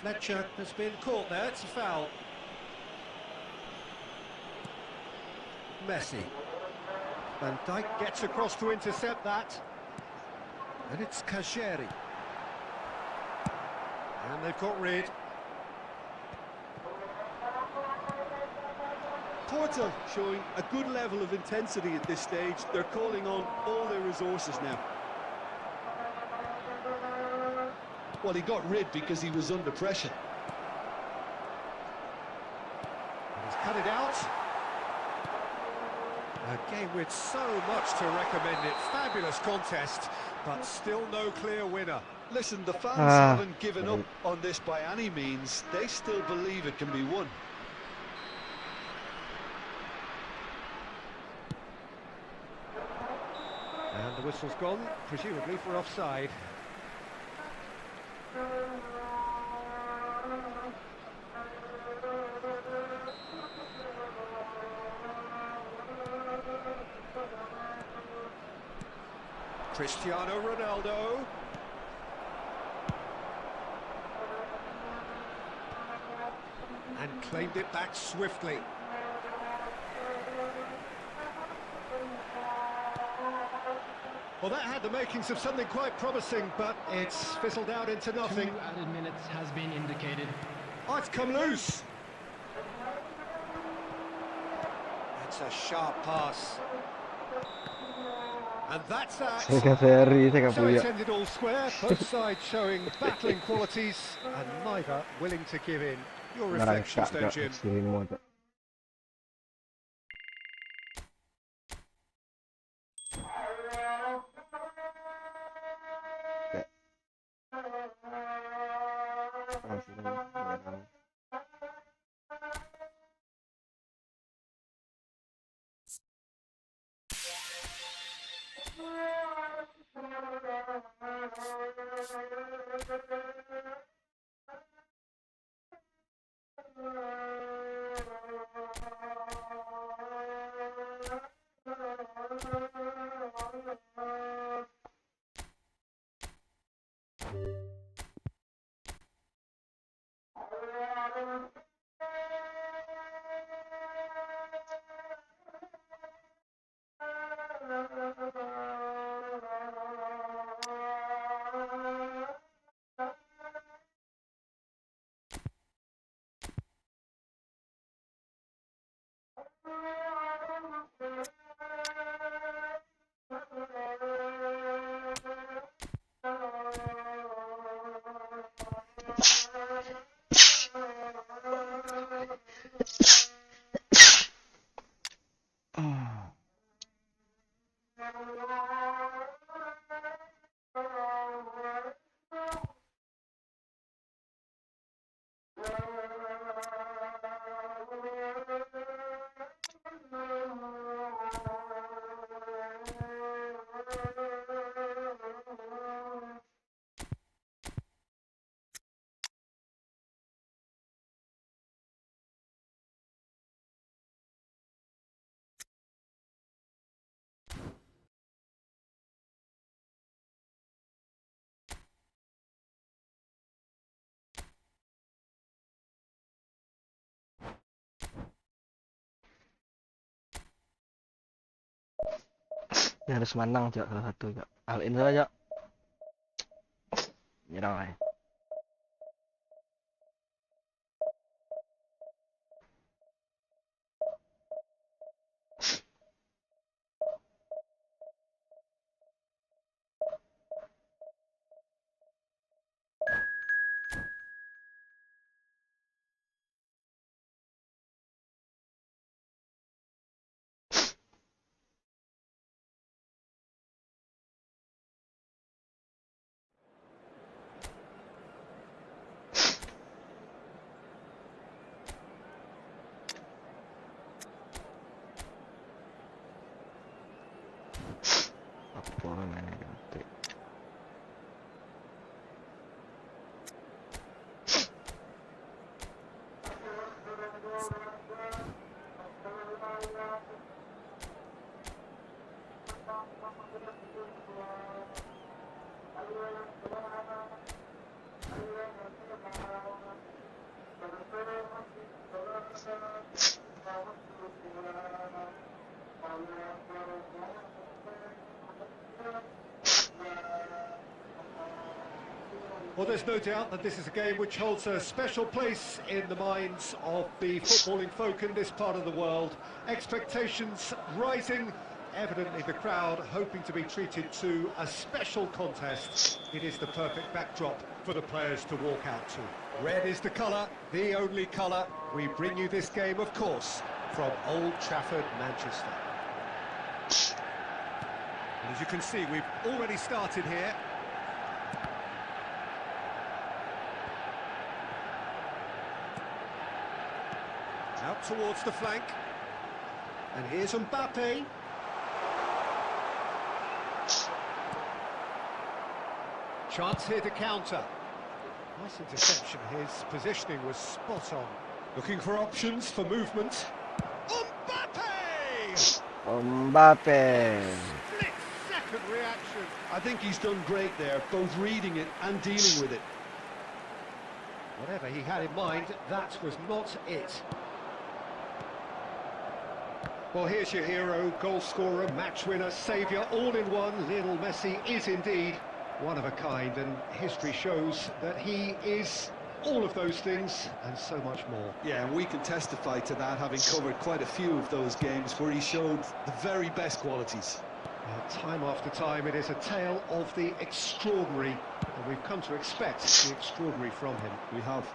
Fletcher has been caught there, it's a foul. Messi. Van Dijk gets across to intercept that. And it's Kajeri. And they've got rid. Porto showing a good level of intensity at this stage. They're calling on all their resources now. Well, he got rid because he was under pressure. And he's cut it out. A game with so much to recommend it. Fabulous contest, but still no clear winner. Listen, the fans haven't given up on this by any means. They still believe it can be won. And the whistle's gone, presumably for offside. Cristiano Ronaldo. And claimed it back swiftly. Well, that had the makings of something quite promising, but it's fizzled out into nothing. 2 added minutes has been indicated. Oh, it's come loose. That's a sharp pass. And that's that. So it's ended all square, both sides showing battling qualities and neither willing to give in. Your Narancak reflections then, Cak, Jim. sirimo Cak. Cak. Langsung menyerang. Ini harus menang Cak, salah satu Cak. All in saja Cak. Nyerang aja. Apa mainnya ganti. Well, there's no doubt that this is a game which holds a special place in the minds of the footballing folk in this part of the world. Expectations rising, evidently the crowd hoping to be treated to a special contest. It is the perfect backdrop for the players to walk out to. Red is the colour, the only colour. We bring you this game, of course, from Old Trafford, Manchester. And as you can see, we've already started here. Out towards the flank. And here's Mbappe. Chance here to counter. Nice interception. His positioning was spot on. Looking for options for movement. Mbappe! Mbappe. Split-second reaction. I think he's done great there, both reading it and dealing with it. Whatever he had in mind, that was not it. Well, here's your hero, goal scorer, match winner, saviour, all in one. Lionel Messi is indeed one of a kind, and history shows that he is all of those things and so much more. Yeah, and we can testify to that, having covered quite a few of those games where he showed the very best qualities. Time after time, it is a tale of the extraordinary, and we've come to expect the extraordinary from him. We have.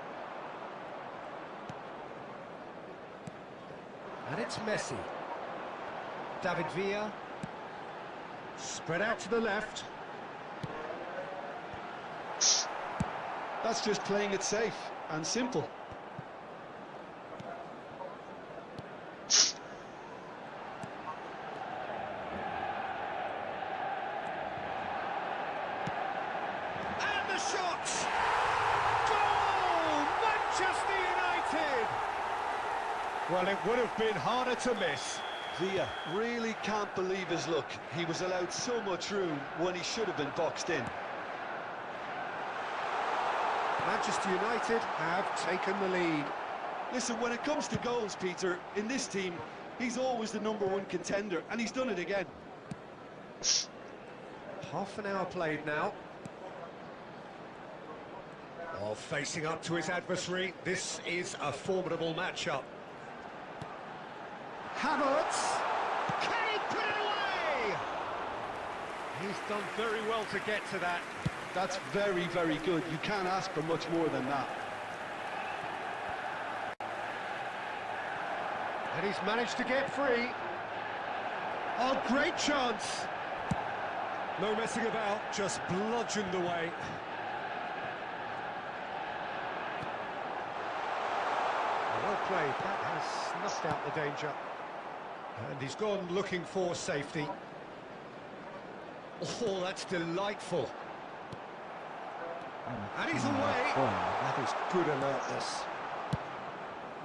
And it's Messi. David Villa. Spread out to the left. That's just playing it safe and simple. And the shot! Goal! Manchester United! Well, it would have been harder to miss. Villa really can't believe his luck. He was allowed so much room when he should have been boxed in. Manchester United have taken the lead. Listen, when it comes to goals, Peter, in this team, he's always the #1 contender, and he's done it again. Half an hour played now. Oh, facing up to his adversary, this is a formidable matchup. Havertz! Can he put it away? He's done very well to get to that. That's very, very good. You can't ask for much more than that. And he's managed to get free. Oh, great chance! No messing about, just bludgeoned away. Well played, that has snuffed out the danger. And he's gone looking for safety. Oh, that's delightful. And he's away. That is good alertness.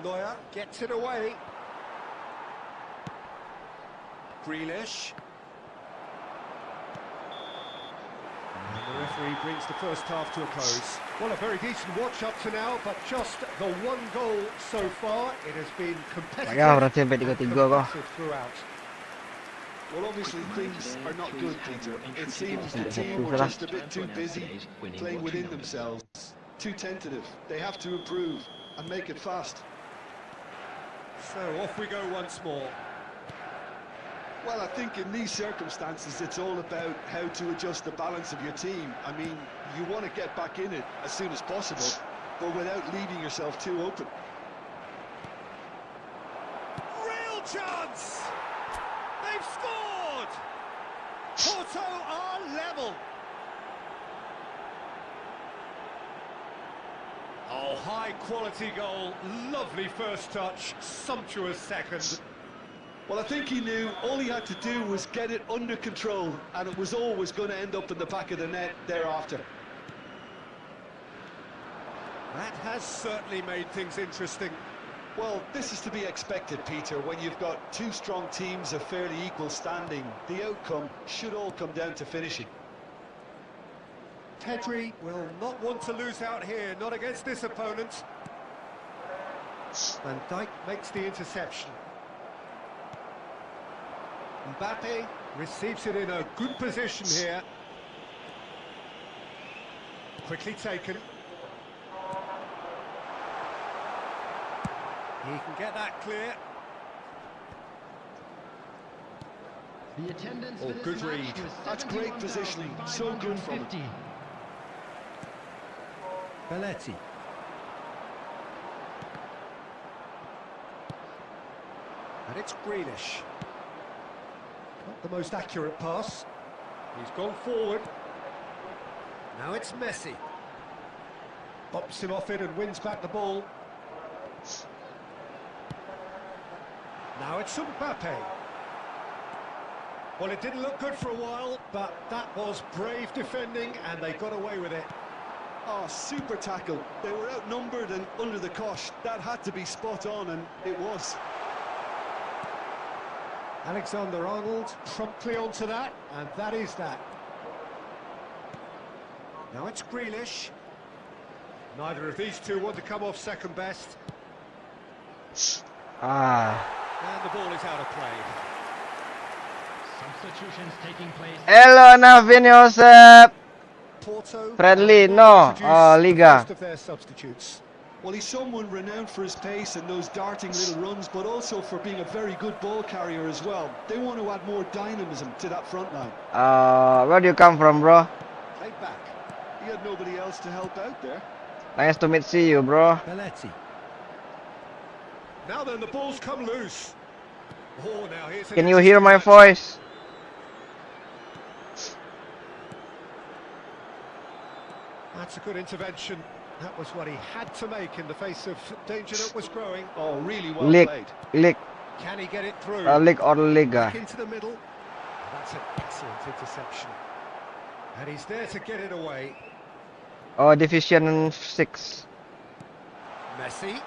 Neuer gets it away. Grealish. And the referee brings the first half to a close. Well, a very decent watch up to now, but just the one goal so far. It has been competitive, competitive throughout. Well, obviously things are not good, Peter. It seems the team were just a bit too busy playing within themselves. Too tentative. They have to improve and make it fast. So off we go once more. Well, I think in these circumstances it's all about how to adjust the balance of your team. I mean, you want to get back in it as soon as possible, but without leaving yourself too open. Real chance! They've scored! Porto are level. Oh, high quality goal, lovely first touch, sumptuous second. Well, I think he knew all he had to do was get it under control, and it was always going to end up in the back of the net thereafter. That has certainly made things interesting. Well, this is to be expected, Peter. When you've got two strong teams of fairly equal standing, the outcome should all come down to finishing. Pedri will not want to lose out here, not against this opponent. Van Dijk makes the interception. Mbappe receives it in a good position here. Quickly taken. He can get that clear. The attendance Oh, for this good match read. was That's great positioning. So good from him. 71,550. Belletti. And it's Grealish. Not the most accurate pass. He's gone forward. Now it's Messi. Bops him off it and wins back the ball. Now it's Mbappe. Well, it didn't look good for a while, but that was brave defending and they got away with it. Oh, super tackle. They were outnumbered and under the cosh. That had to be spot on, and it was. Alexander-Arnold promptly onto that, and that is that. Now it's Grealish. Neither of these two want to come off second best. And the ball is out of play. Substitutions taking place. Hello Navin Josep. Porto Friendly, will no. introduce Oh, Liga. most of their substitutes. Well, he's someone renowned for his pace and those darting little runs, but also for being a very good ball carrier as well. They want to add more dynamism to that front line. Where do you come from, bro? Played back. He had nobody else to help out there. Nice to meet you, bro. Belletti. Now then, the ball's come loose. Oh, now here's an Can you hear interesting my match. voice? That's a good intervention. That was what he had to make in the face of danger that was growing. Oh, really well Lick, played. lick, Can he get it through? lick or Back liga. into the middle. That's an excellent interception. And he's there to get it away. Oh, Division 6. Messi.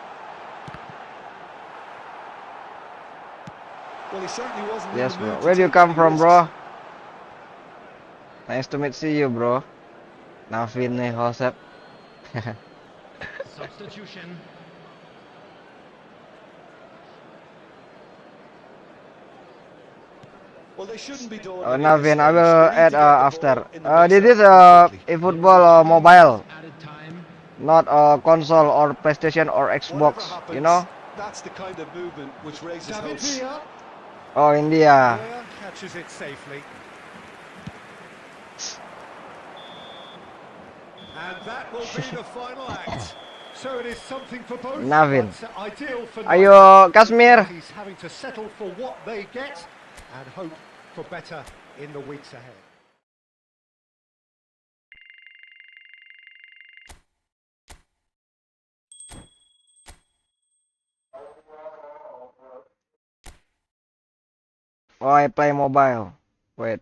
Well, he certainly wasn't Yes, in the bro. mood to Where do you take come any from, risks. bro? Nice to meet you, bro. Navin nih, Josep. Substitution. Well, they shouldn't be doing Oh, it at this Navin, I stage. will They need add to get the after. ball in the This is mix-up quickly. eFootball mobile, Added time. not console or PlayStation or Whatever Xbox. happens, You know? that's the kind of movement which raises David hopes. Villa. Oh, India. Villa catches it safely. And that will be the final act. So it is something for both. Navin. But ideal for Ayo, neither. Kashmir. He's having to settle for what they get and hope for better in the weeks ahead. Oh, I play mobile. Wait.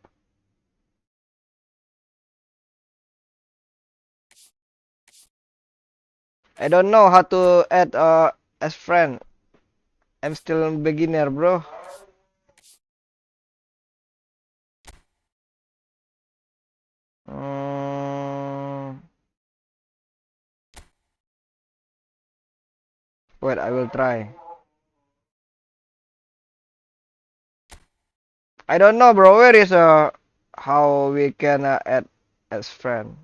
I don't know how to add as friend. I'm still a beginner, bro. Mm, wait, I will try. I don't know, bro. Where is how we can add as friend?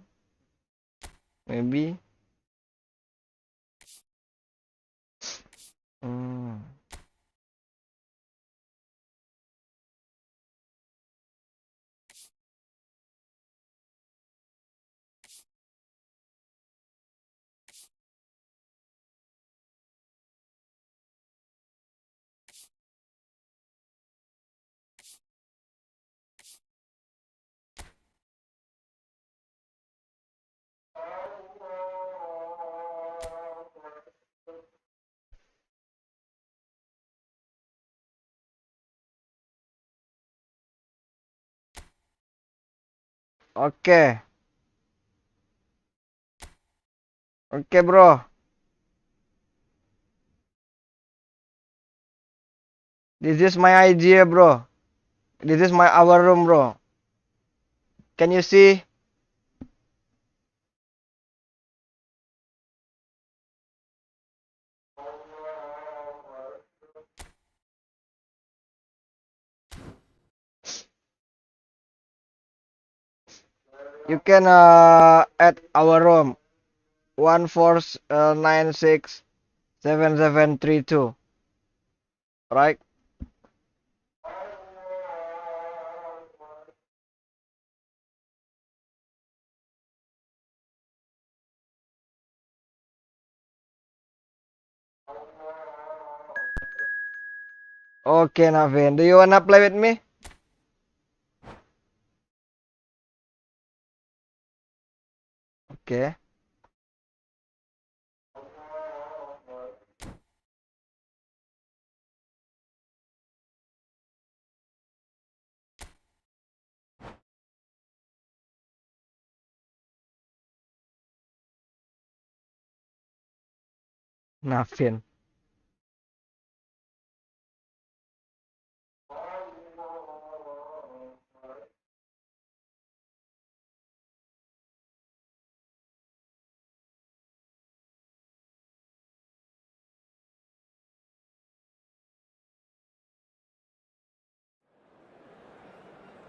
Maybe. Mm. Okay. Okay, bro. This is my idea, bro. This is our room, bro. Can you see? You can add our room 14967732. Right? Okay, Navin. Do you wanna play with me? Okay. Navin.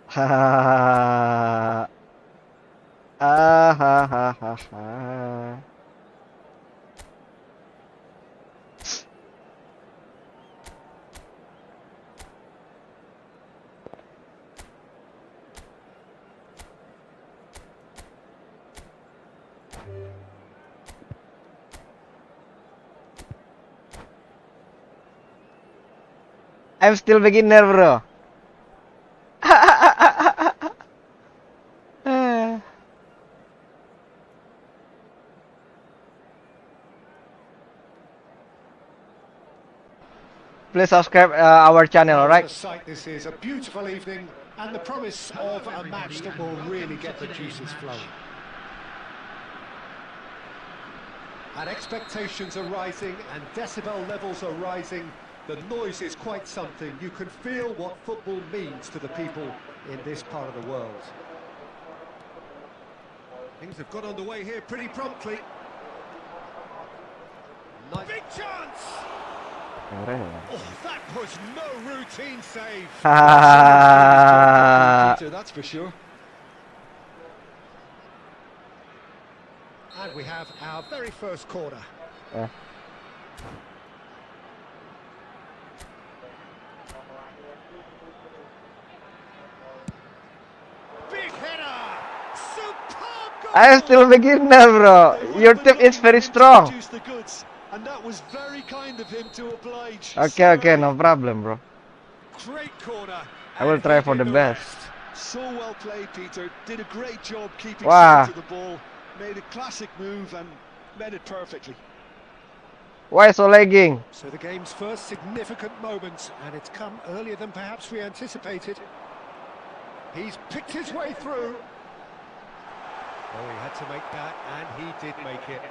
Ha ha ha ha ha ha. I'm still beginner, bro. Please subscribe our channel, What alright? a sight this is, a beautiful evening and the promise of a match that will really get the juices flowing. And expectations are rising and decibel levels are rising. The noise is quite something. You can feel what football means to the people in this part of the world. Things have got underway here pretty promptly. Big chance! Oh, that was no routine save. Peter, that's for sure. And we have our very first corner. Yeah. Big header! Superb goal! I'm still beginner, bro. Your team is very strong. The goods, and that was very kind of him to oblige. Okay, no problem, bro. Great corner. I will and try he for did the best. rest. So well played, Peter. Did a great job keeping Wow. to the ball. Made a classic move and met it perfectly. Why so lagging? So the game's first significant moment, and it's come earlier than perhaps we anticipated. He's picked his way through. Oh, he had to make that, and he did make it.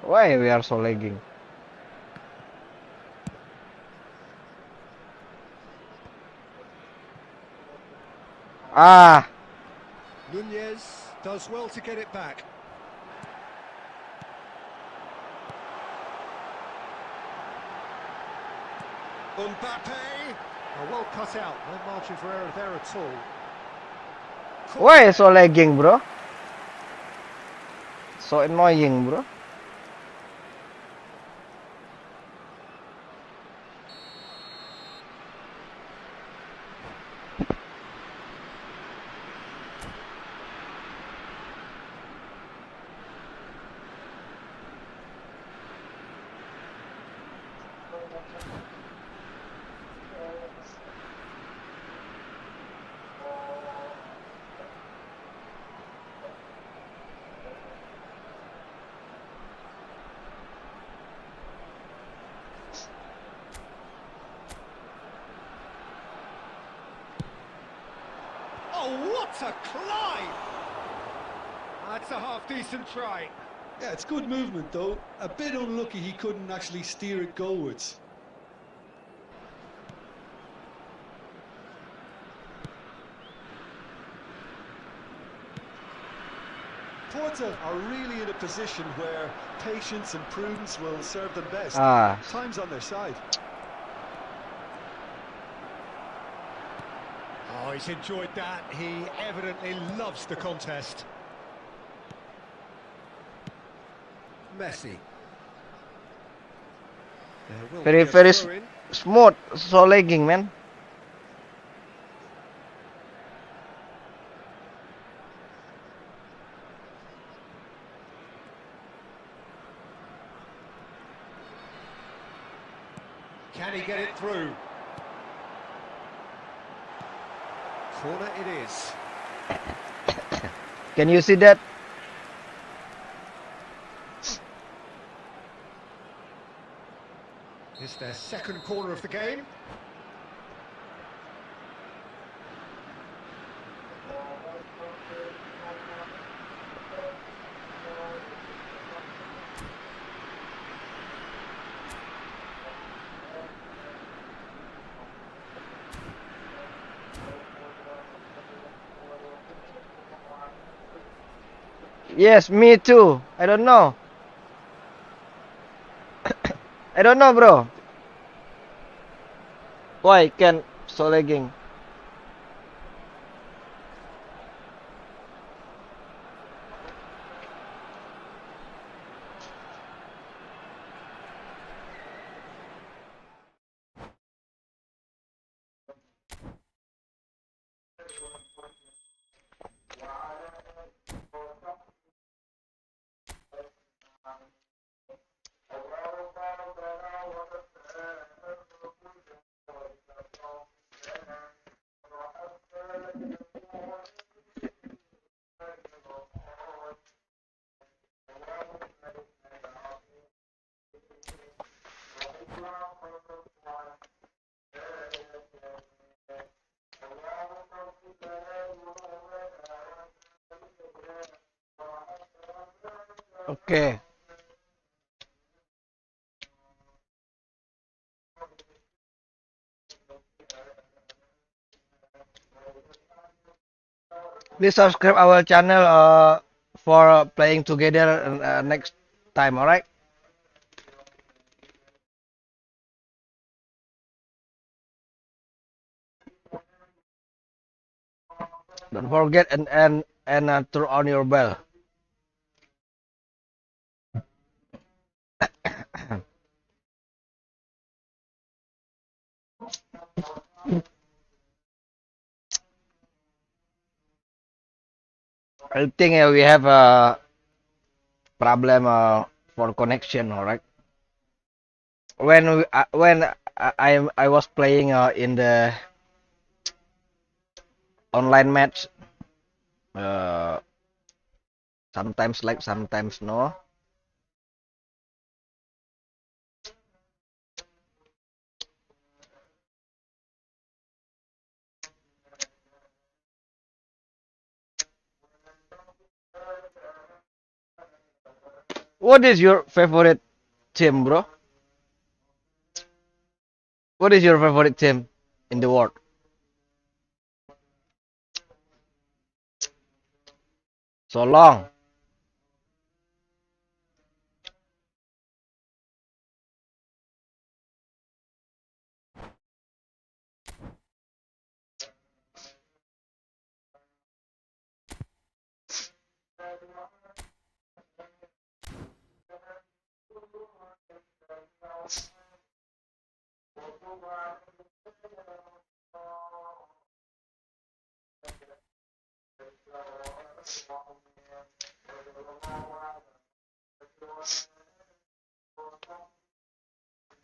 Why we are so lagging? Ah, Nunez does well to get it back. Mbappe, well cut out, no margin for error there at all. why so lagging, bro? So annoying, bro. Oh, what a climb! That's a half-decent try. Yeah, it's good movement though. A bit unlucky he couldn't actually steer it goalwards. Porto are really in a position where patience and prudence will serve them best. Ah, Time's on their side. Oh, he's enjoyed that. He evidently loves the contest. Messi. There will very be a very throw-in. smooth. So lagging, man. Can he get it through? Corner it is. Can you see that? It's their second corner of the game. Yes, me too. I don't know. I don't know, bro. Why can so lagging? Okay. Please subscribe our channel for playing together next time, alright? Don't forget and turn on your bell. I think we have a problem for connection, alright? When I was playing in the online match, uh, sometimes like sometimes no. What is your favorite team, bro? What is your favorite team in the world? So long.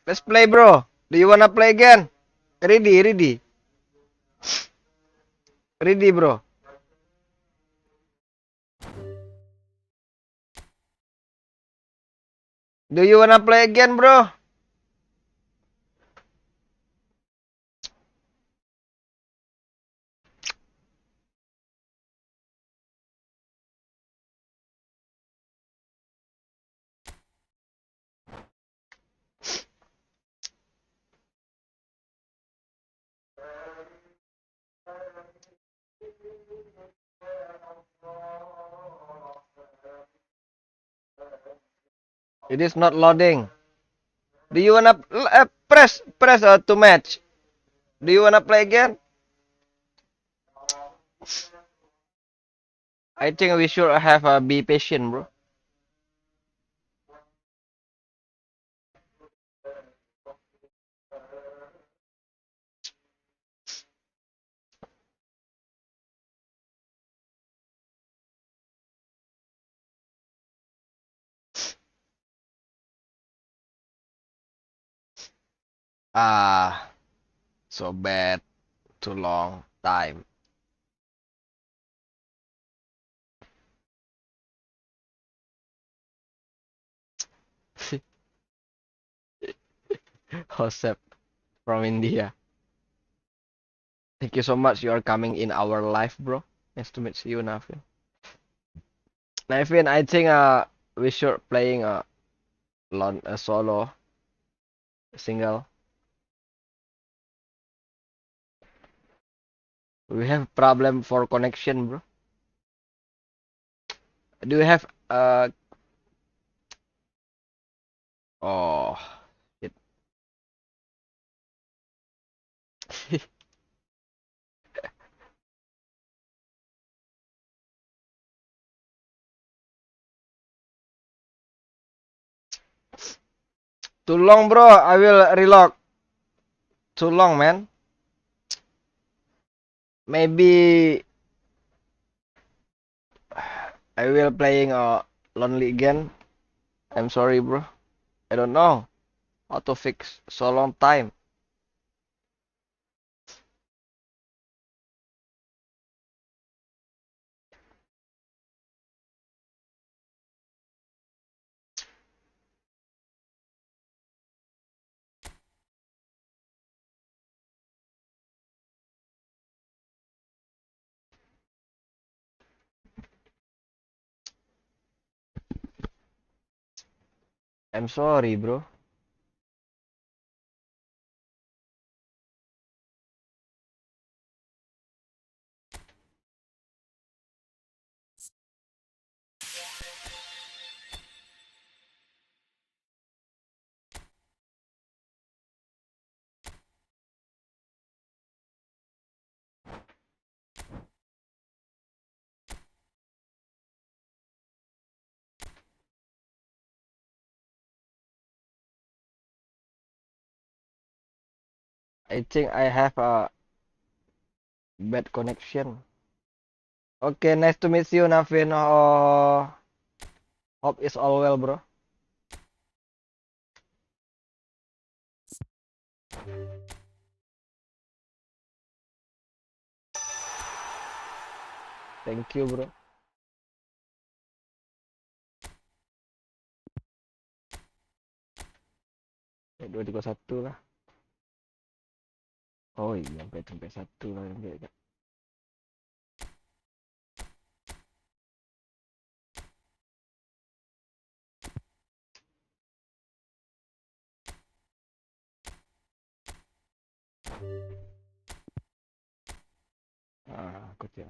Let's play, bro. Do you wanna play again? Ready, ready, ready, bro. Do you wanna play again, bro? It is not loading. Do you wanna press to match? Do you wanna play again? I think we should have be patient, bro. Ah, so bad. Too long time. Josep from India. Thank you so much. You are coming in our live, bro. Nice to meet you, Navin. Navin, I think we should playing a solo single. We have problem for connection, bro. Do you have oh shit. Too long, bro. I will reload. Too long, man. Maybe I will playing lonely again. I'm sorry, bro. I don't know how to fix so long time. I'm sorry, bro. I think I have a bad connection. Okay, nice to meet you, Navin. Oh, hope it's all well, bro. Thank you, bro. 231 lah. Oh iya, sampai 1 lah sampai. Aku ya.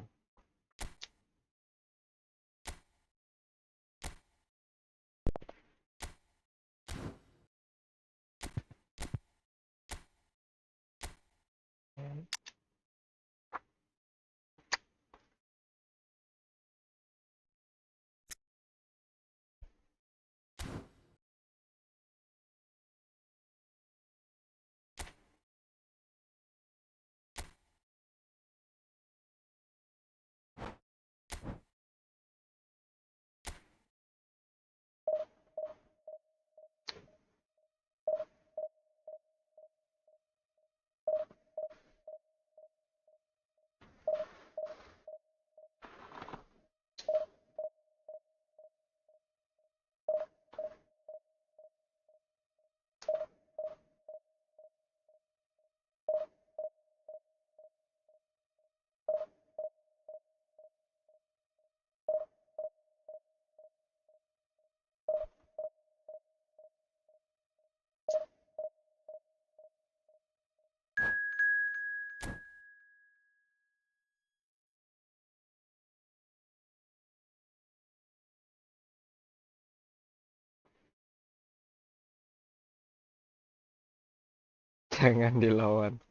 Jangan dilawan.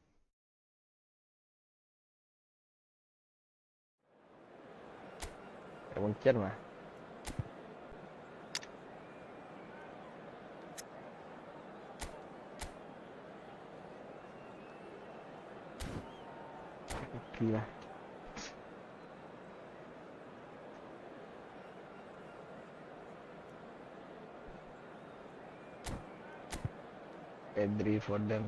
Ya, mungkin mah. Gila. Pedri for them.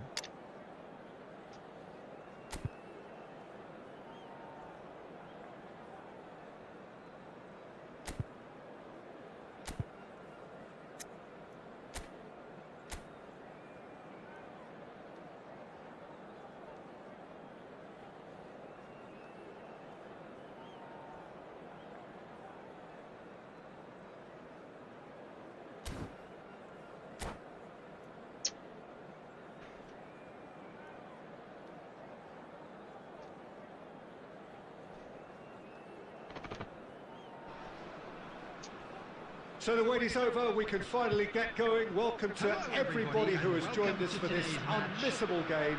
So the wait is over, we can finally get going. Welcome to everybody who has joined us for this unmissable game.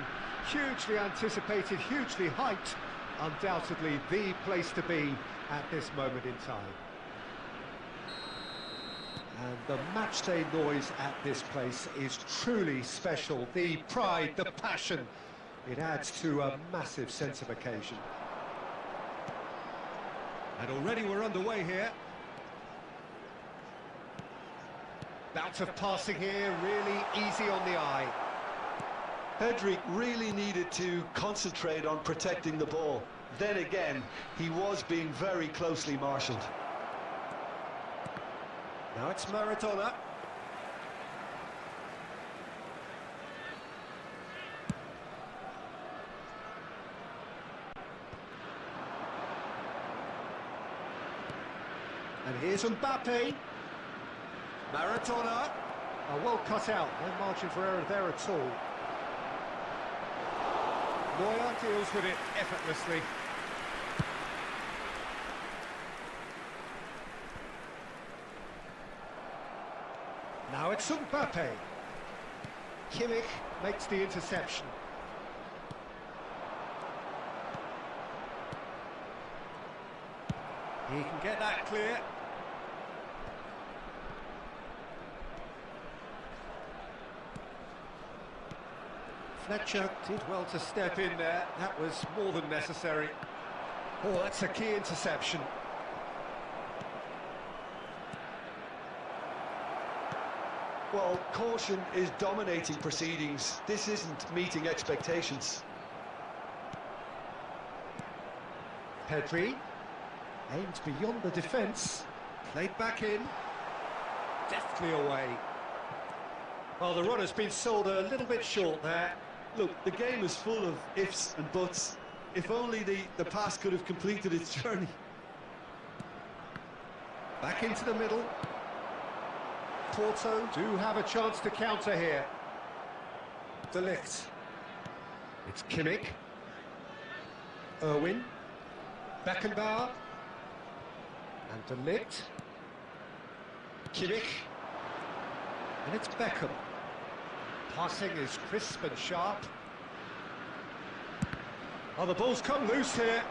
Hugely anticipated, hugely hyped. Undoubtedly the place to be at this moment in time. And the matchday noise at this place is truly special. The pride, the passion, it adds to a massive sense of occasion. And already we're underway here. Bout of passing here, really easy on the eye. Hedrick really needed to concentrate on protecting the ball. Then again, he was being very closely marshalled. Now it's Maradona. And here's Mbappe. Maradona. Well cut out, no margin for error there at all. Neuer deals with it effortlessly. Now it's Mbappe. Kimmich makes the interception. He can get that clear. Fletcher did well to step in there. That was more than necessary. Oh, that's a key interception. Well, caution is dominating proceedings. This isn't meeting expectations. Pedri aimed beyond the defence, played back in, deftly away. Well, the run has been sold a little bit short there. Look, the game is full of ifs and buts. If only the pass could have completed its journey. Back into the middle. Porto do have a chance to counter here. De Ligt. It's Kimmich. Irwin. Beckenbauer. And De Ligt. Kimmich. And it's Beckham. Passing is crisp and sharp. Oh, the ball's come loose here.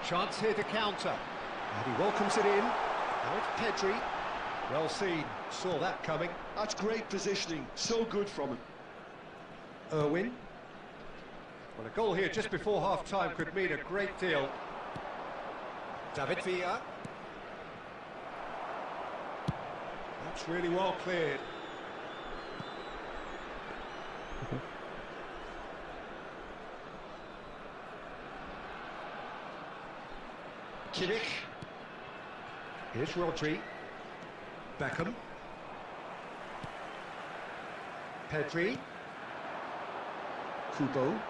Chance here to counter. And he welcomes it in. Now it's Pedri. Well seen. Saw that coming. That's great positioning. So good from him. Irwin. Well, a goal here just before half-time could mean a great deal. David Villa. That's really well cleared. Kimmich. Here's Rodri. Beckham. Pedri. Kubo.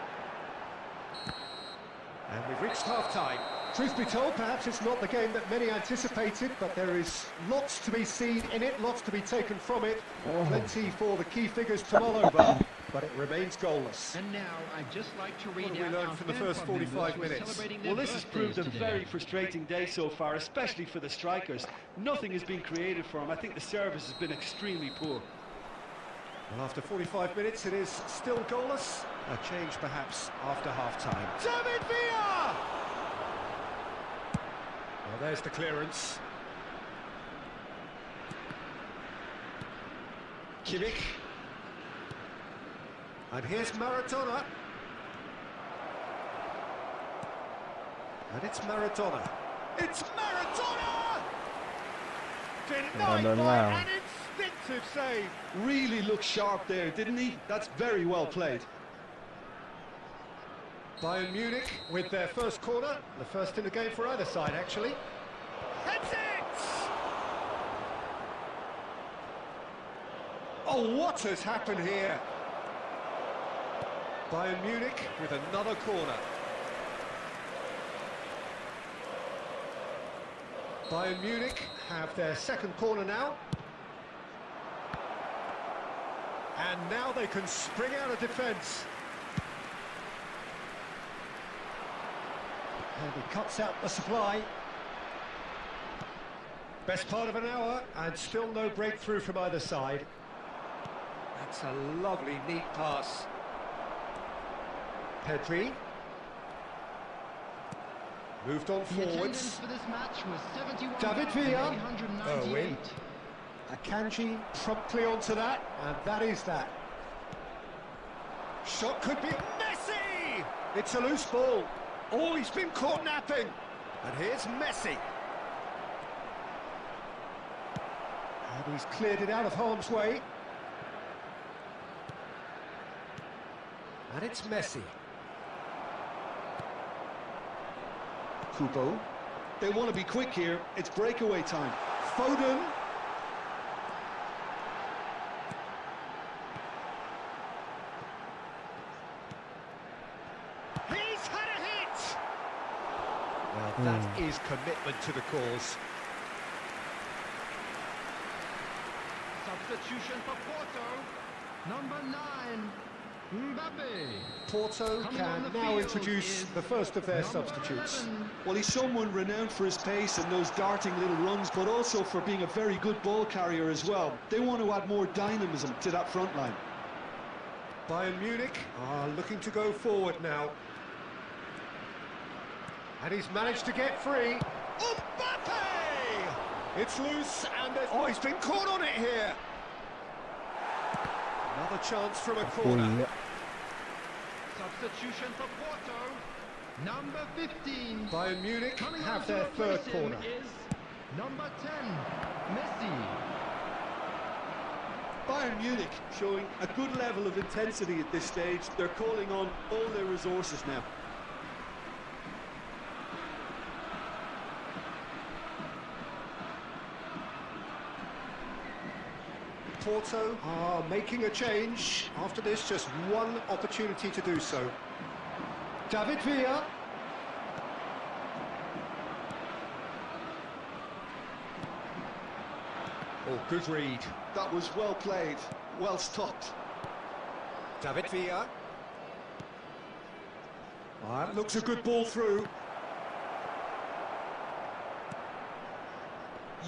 And we've reached half-time. Truth be told, perhaps it's not the game that many anticipated, but there is lots to be seen in it, lots to be taken from it. Plenty for the key figures to mull over, but it remains goalless. And now I'd just like to read What have we out learned our from the fan first club members 45 who are minutes? celebrating their Well, this has proved a birthdays very today. frustrating day so far, especially for the strikers. Nothing has been created for them. I think the service has been extremely poor. Well, after 45 minutes, it is still goalless. A change, perhaps, after half-time. David Villa! Well, there's the clearance. Kimmich. And here's Maradona. And it's Maradona. It's Maradona! Denied by Maradona. an instinctive save. Really looked sharp there, didn't he? That's very well played. Bayern Munich with their first corner, the first in the game for either side, actually. Heads it! Oh, what has happened here? Bayern Munich with another corner. Bayern Munich have their second corner now. And now they can spring out of defence. And he cuts out the supply. Best part of an hour, and still no breakthrough from either side. That's a lovely, neat pass. Pedri. Moved on The attendance forwards. for this match was David Villa. 71,898. Irwin. Akanji promptly onto that, and that is that. Shot could be Messi! It's a loose ball. Oh, he's been caught napping. And here's Messi. And he's cleared it out of harm's way. And it's Messi. Kubo. They want to be quick here. It's breakaway time. Foden. He's had a hit! Well, that is commitment to the cause. Substitution for Porto. Number 9, Mbappe. Porto Coming on can the now field introduce is the first of their number substitutes. 11. Well, he's someone renowned for his pace and those darting little runs, but also for being a very good ball carrier as well. They want to add more dynamism to that front line. Bayern Munich are looking to go forward now. And he's managed to get free. Mbappe! It's loose and oh, he's been caught on it here. Another chance from a corner. Substitution for Porto. Number 15. Bayern Munich Coming on have to their third replace him corner. is number 10, Messi. Bayern Munich showing a good level of intensity at this stage. They're calling on all their resources now. Porto are making a change. After this, just one opportunity to do so. David Villa. Oh, good read. That was well played, well stopped. David Villa. That looks a good ball through.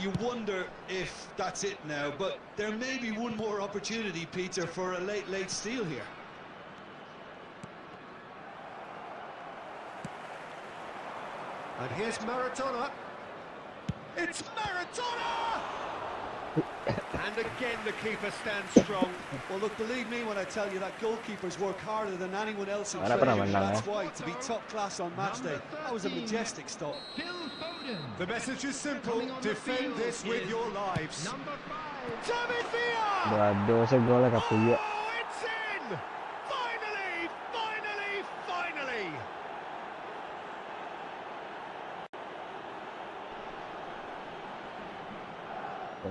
You wonder if that's it now, but there may be one more opportunity, Peter, for a late steal here. And here's Maradona. It's Maradona! And again the keeper stands strong. Well, look, believe me when I tell you that goalkeepers work harder than anyone else in Mana pernah training. menang, That's ya? why, to be top class on match day, that was a majestic stop. Phil Foden. The message is simple. Coming on the Defend field this with is your lives. Number 5. David Villa! Waduh, saya golnya Kapuya. Oh, it's in! Finally! Finally! Finally!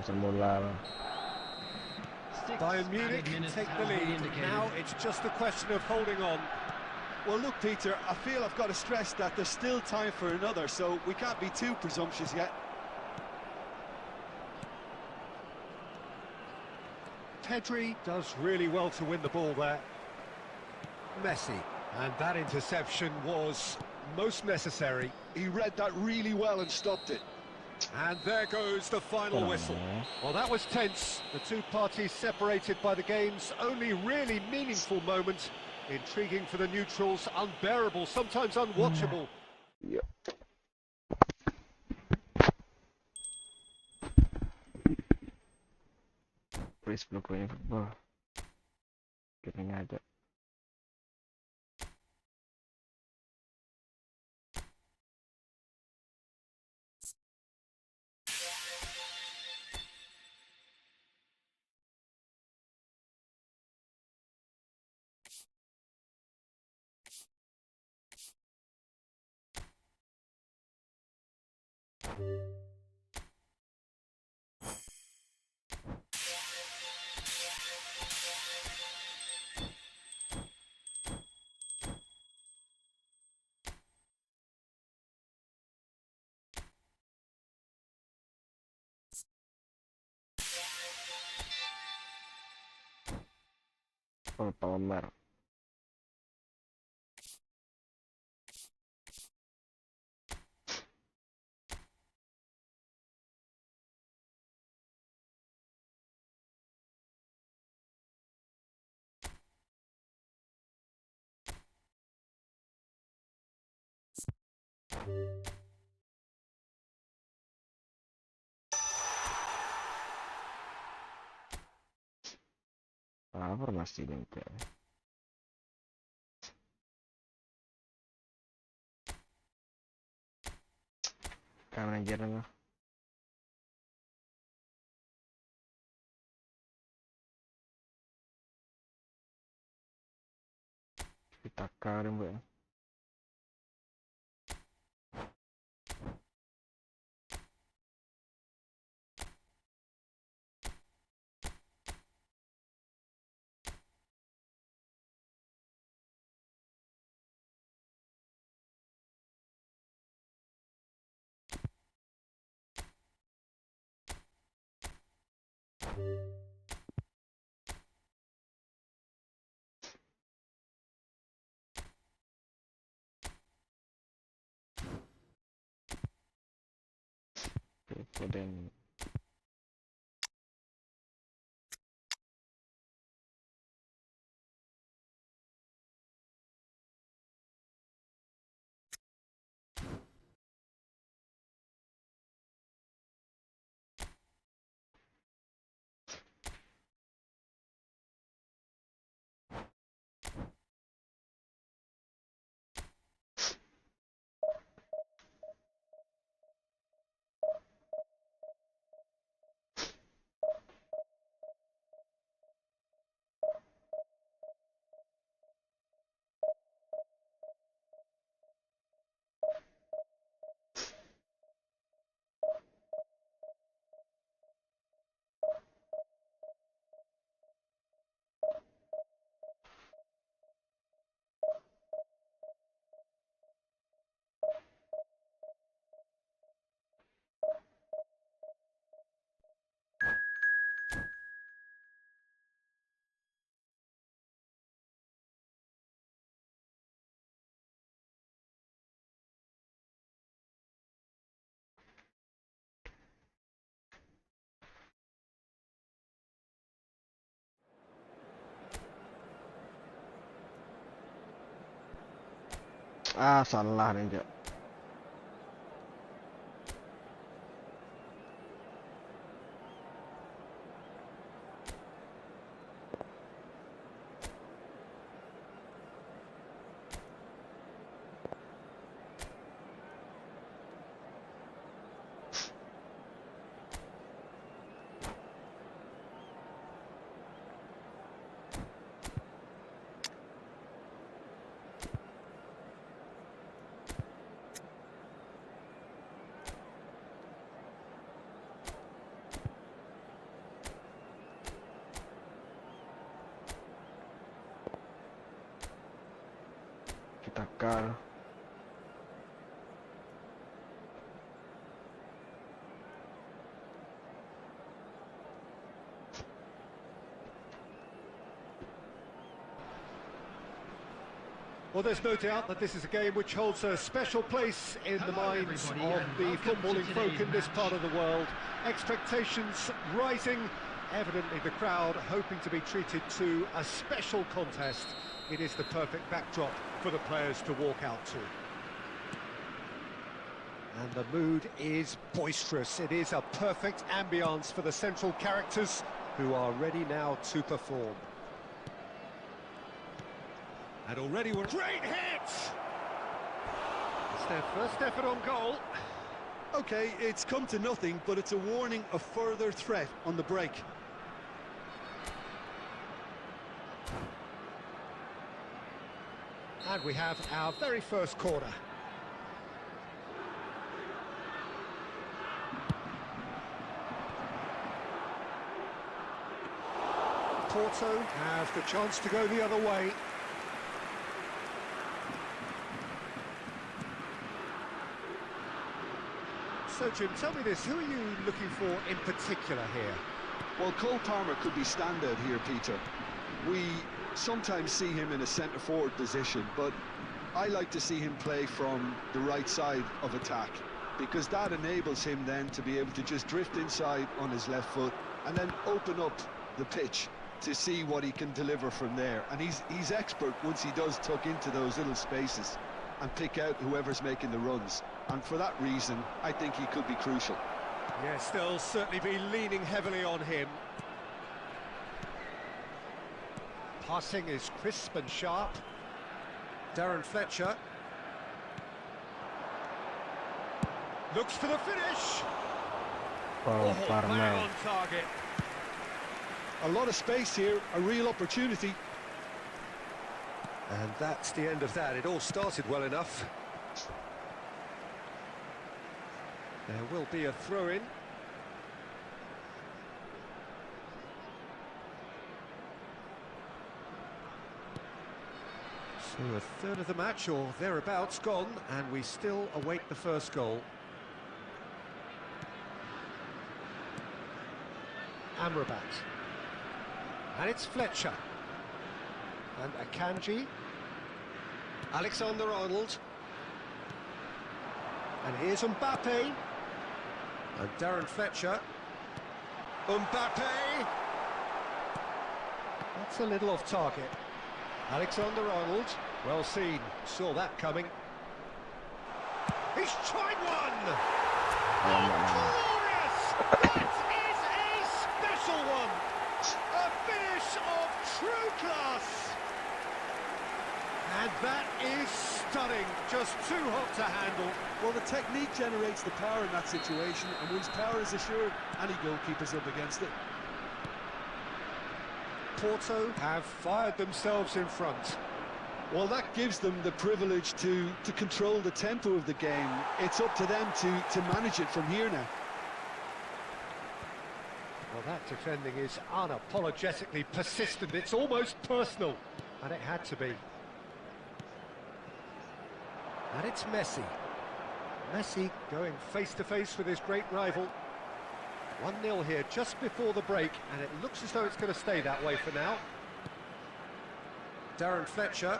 Semula. Bayern Munich take the lead. Now it's just a question of holding on. Well, look, Peter, I feel I've got to stress that there's still time for another, so we can't be too presumptuous yet. Pedri does really well to win the ball there. Messi. And that interception was most necessary. He read that really well and stopped it. And there goes the final whistle. Well, that was tense. The two parties separated by the game's only really meaningful moment. Intriguing for the neutrals, unbearable, sometimes unwatchable. Iya. Please block ini football. Kayaknya ada. Oh, Palmer. Apa masih juga? Kamu aja lah. Kita karim bu. So then. Ah, salah nih, Cok. Kita kal. Well, there's no doubt that this is a game which holds a special place in the minds of the footballing folk in this part of the world. Expectations rising, evidently the crowd hoping to be treated to a special contest. It is the perfect backdrop for the players to walk out to. And the mood is boisterous. It is a perfect ambience for the central characters who are ready now to perform. And already we're... Great hit! It's their first effort on goal. Okay, it's come to nothing, but it's a warning of further threat on the break. And we have our very first corner. Porto have the chance to go the other way. So, Jim, tell me this, who are you looking for in particular here? Well, Cole Palmer could be standout here, Peter. We sometimes see him in a centre-forward position, but I like to see him play from the right side of attack, because that enables him then to be able to just drift inside on his left foot and then open up the pitch to see what he can deliver from there. And he's expert once he does tuck into those little spaces and pick out whoever's making the runs. And for that reason, I think he could be crucial. Yes, they'll certainly be leaning heavily on him. Passing is crisp and sharp. Darren Fletcher. Looks for the finish. Oh, bang Parma. on target. A lot of space here, a real opportunity. And that's the end of that. It all started well enough. There will be a throw-in. So a third of the match, or thereabouts, gone, and we still await the first goal. Amrabat. And it's Fletcher. And Akanji. Alexander-Arnold. And here's Mbappe. And Darren Fletcher. Mbappe. That's a little off target. Alexander-Arnold. Well seen. Saw that coming. He's tried one! Glorious! That is a special one! A finish of true class! And that is stunning. Just too hot to handle. Well, the technique generates the power in that situation, and once power is assured, any goalkeeper's up against it. Porto have fired themselves in front. Well, that gives them the privilege to control the tempo of the game. It's up to them to manage it from here now. Well, that defending is unapologetically persistent. It's almost personal, and it had to be. And it's Messi. Messi going face-to-face with his great rival. 1-0 here just before the break, and it looks as though it's going to stay that way for now. Darren Fletcher.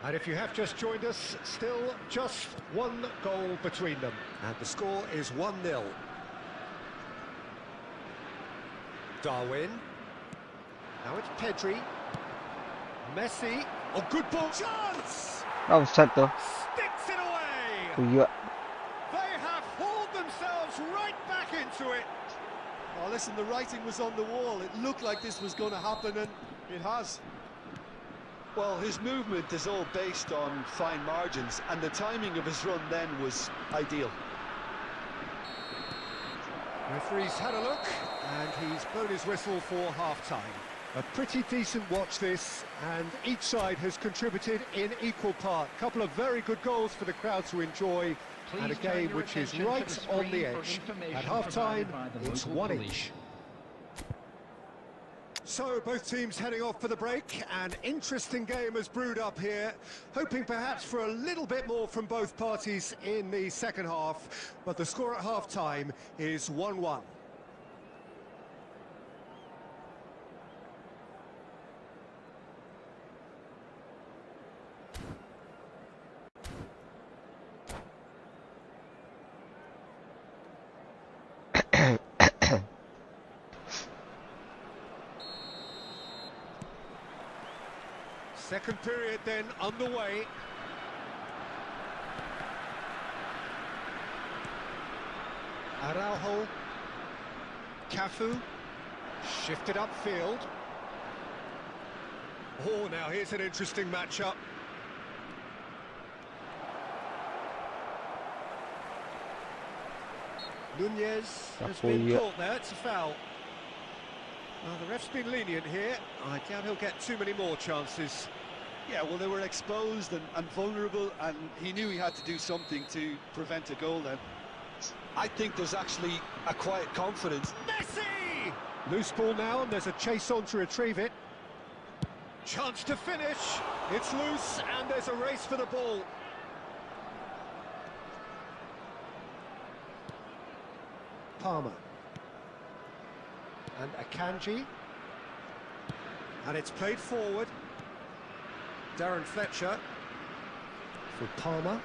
And if you have just joined us, still just one goal between them. And the score is 1-0. Darwin. Now it's Pedri. Messi. Oh, good ball. Chance! Offside tuh. Sticks it away! Iya. They have hauled themselves right back into it. Oh, listen, the writing was on the wall. It looked like this was going to happen, and it has. Well, his movement is all based on fine margins, and the timing of his run then was ideal. Referee's had a look, and he's blown his whistle for half-time. A pretty decent watch this, and each side has contributed in equal part. A couple of very good goals for the crowd to enjoy, and a game which is right on the edge. At half-time, it's 1 each. So, both teams heading off for the break. An interesting game has brewed up here, hoping perhaps for a little bit more from both parties in the second half, but the score at half-time is 1-1. Second period then underway. Araujo. Cafu. Shifted upfield. Oh, now here's an interesting matchup. Nunez has been caught there, it's a foul. The ref's been lenient here. I doubt he'll get too many more chances. Yeah, well, they were exposed and vulnerable, and he knew he had to do something to prevent a goal then. I think there's actually a quiet confidence. Messi! Loose ball now, and there's a chase on to retrieve it. Chance to finish. It's loose, and there's a race for the ball. Palmer. And Akanji. And it's played forward. Darren Fletcher for Palmer.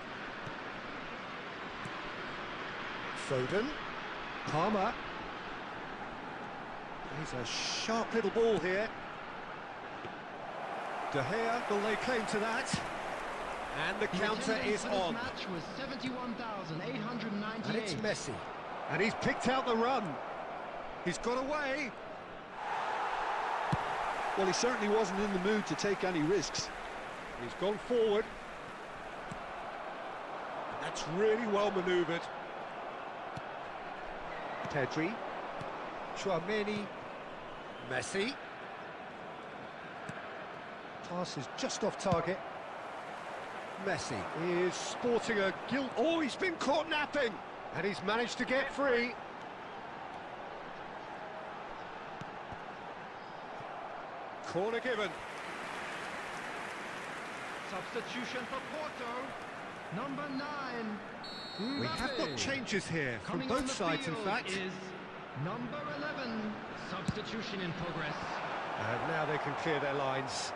Foden. Palmer. He's a sharp little ball here. De Gea will lay claim to that. And the counter is on. Match was 71,898. And it's Messi. And he's picked out the run. He's got away. Well, he certainly wasn't in the mood to take any risks. He's gone forward. That's really well manoeuvred. Pedri. Tchouaméni. Messi. Pass is just off target. Messi is sporting a gilt. Oh, he's been caught napping. And he's managed to get free. Corner given. Substitution for Porto. Number 9. We have got changes here from Coming on both the sides, in field fact. is number 11. Substitution in progress. And now they can clear their lines.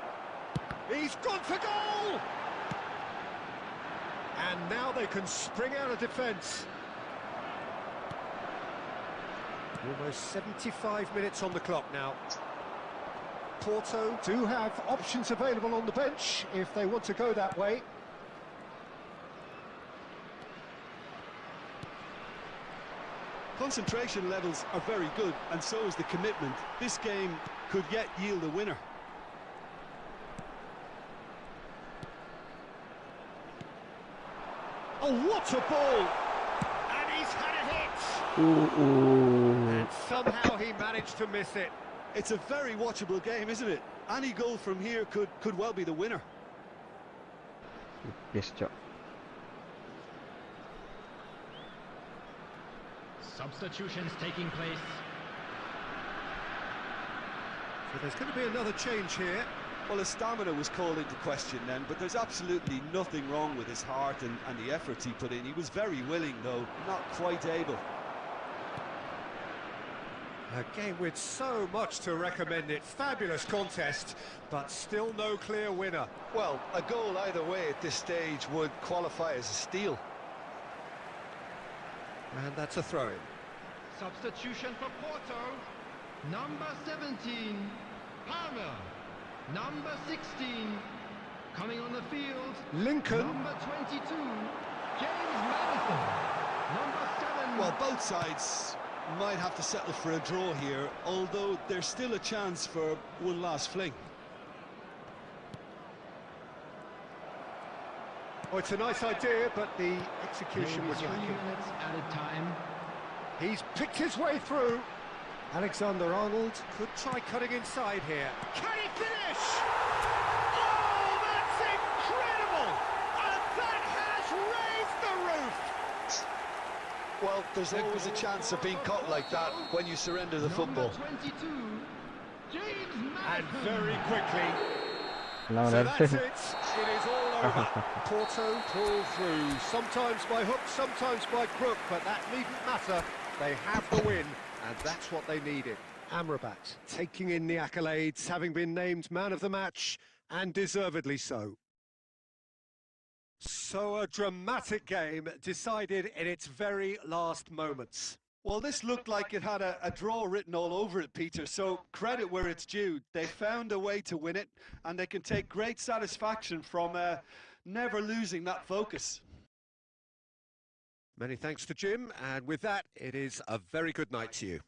He's gone for goal! And now they can spring out of defence. Almost 75 minutes on the clock now. Porto do have options available on the bench if they want to go that way. Concentration levels are very good, and so is the commitment. This game could yet yield a winner. Oh, what a ball! And he's had a hit! And somehow he managed to miss it. It's a very watchable game, isn't it? Any goal from here could well be the winner. Yes, Cok. Substitutions taking place. So there's going to be another change here. Well, his stamina was called into question then, but there's absolutely nothing wrong with his heart and the efforts he put in. He was very willing, though, not quite able. A game with so much to recommend it. Fabulous contest, but still no clear winner. Well, a goal either way at this stage would qualify as a steal. And that's a throw-in. Substitution for Porto. Number 17, Palmer. Number 16, coming on the field. Lincoln. Number 22, James Madison. Number 7. Well, both sides might have to settle for a draw here, although there's still a chance for one last fling. Oh, it's a nice idea, but the execution was 3 lacking. minutes at a time. He's picked his way through. Alexander-Arnold could try cutting inside here. Can he finish? Oh, that's incredible! And that has raised the roof! Well, there's always a chance of being caught like that when you surrender the football. Number 22, James And Madison. very quickly. Now So that's that's it. it. It is all over. Porto pull through, sometimes by hook, sometimes by crook, but that needn't matter. They have the win, and that's what they needed. Amrabat taking in the accolades, having been named man of the match, and deservedly so. So a dramatic game decided in its very last moments. Well, this looked like it had a draw written all over it, Peter, so credit where it's due. They found a way to win it, and they can take great satisfaction from never losing that focus. Many thanks to Jim, and with that, it is a very good night to you.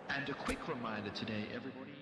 And a quick reminder today, everybody.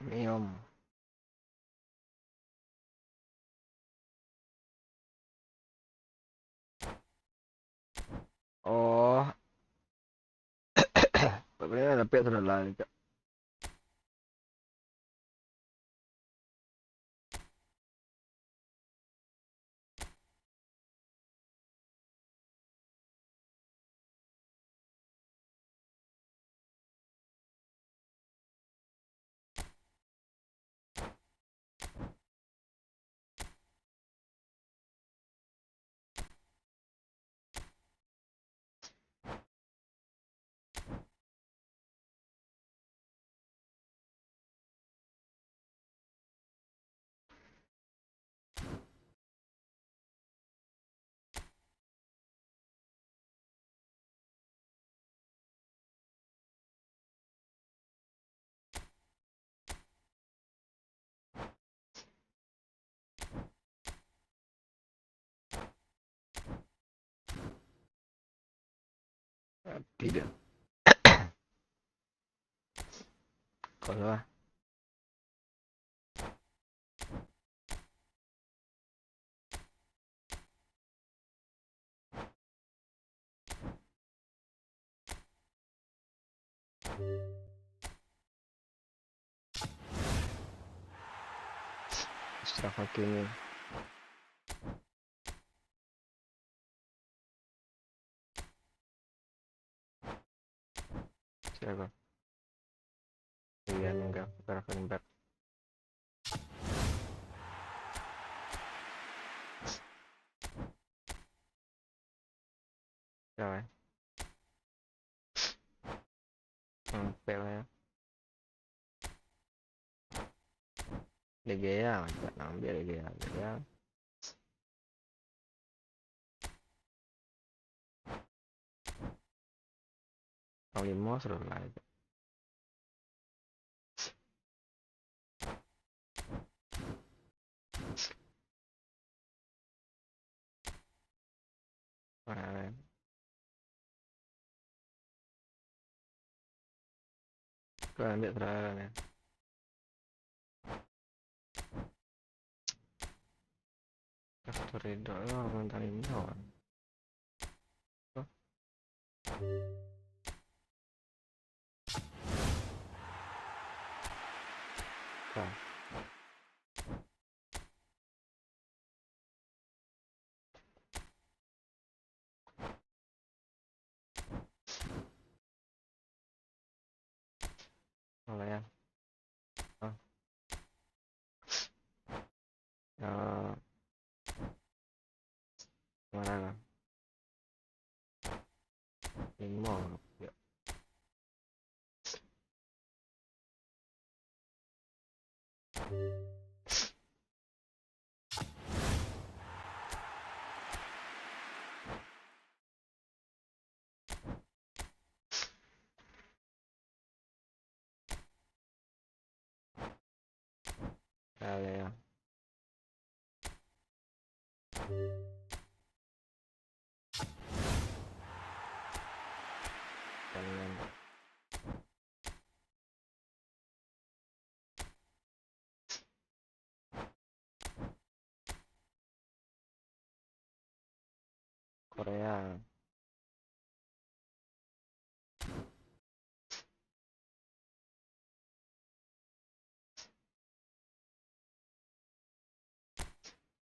Premium. Oh. Sebenarnya ada pihak sudah lah. Tidak. Kalau lah. Setelah ini. Siapa? Iya, enggak. Gravenberg. Siapa? Pelnya. De Gea, nggak ngambil De Gea. De Gea. Panglima sudah lah itu. Nah, itu ambil terakhir ya. Ridho lo mental ini kawan. Mulai ya. Oh. Mana kan? Lima ya. Kali ya. Kalian. Korea.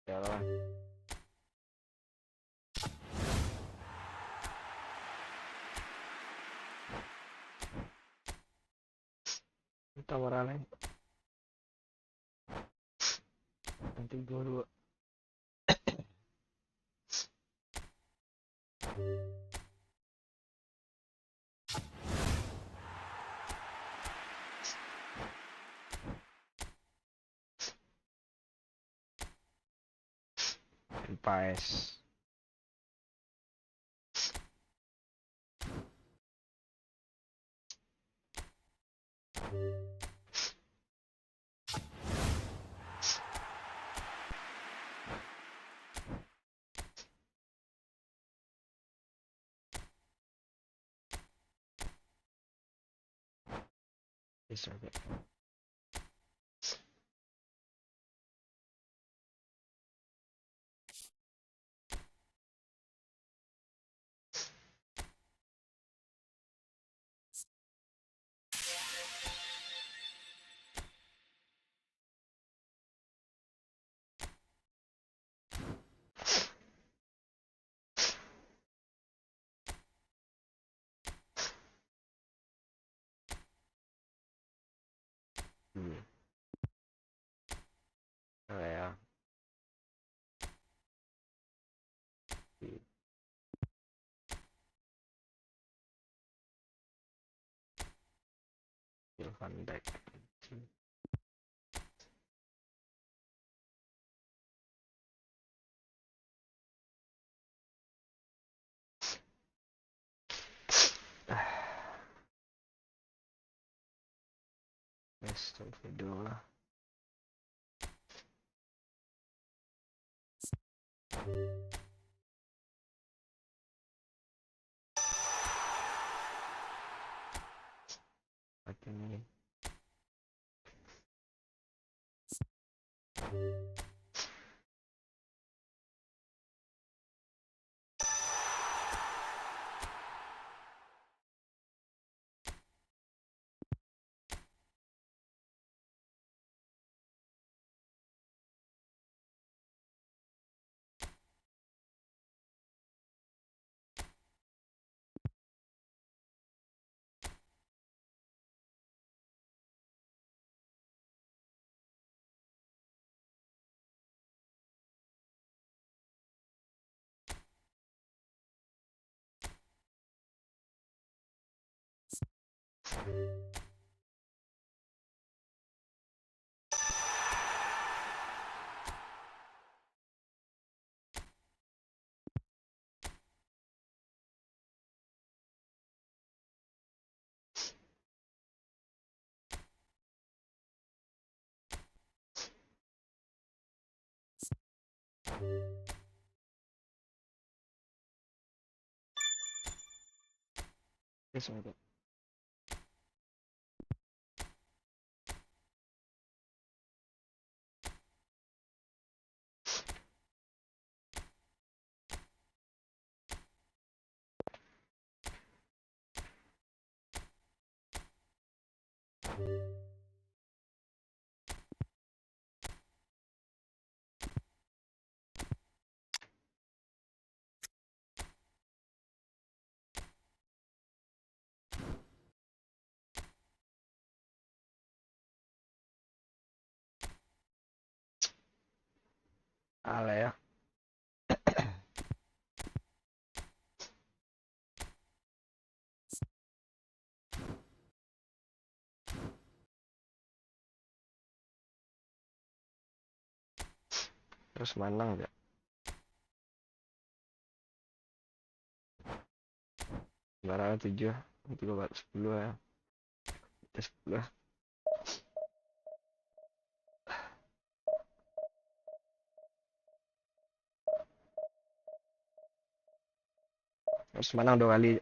Ya lah. Kita warna nanti dua Pais. Bisa ya. Van Dijk. Best video lah. Pakai ini. Yes, okay. Ala ya. Terus menang ya. Barang 7, itu buat 10 ya. 10. Terus menang 2 kali.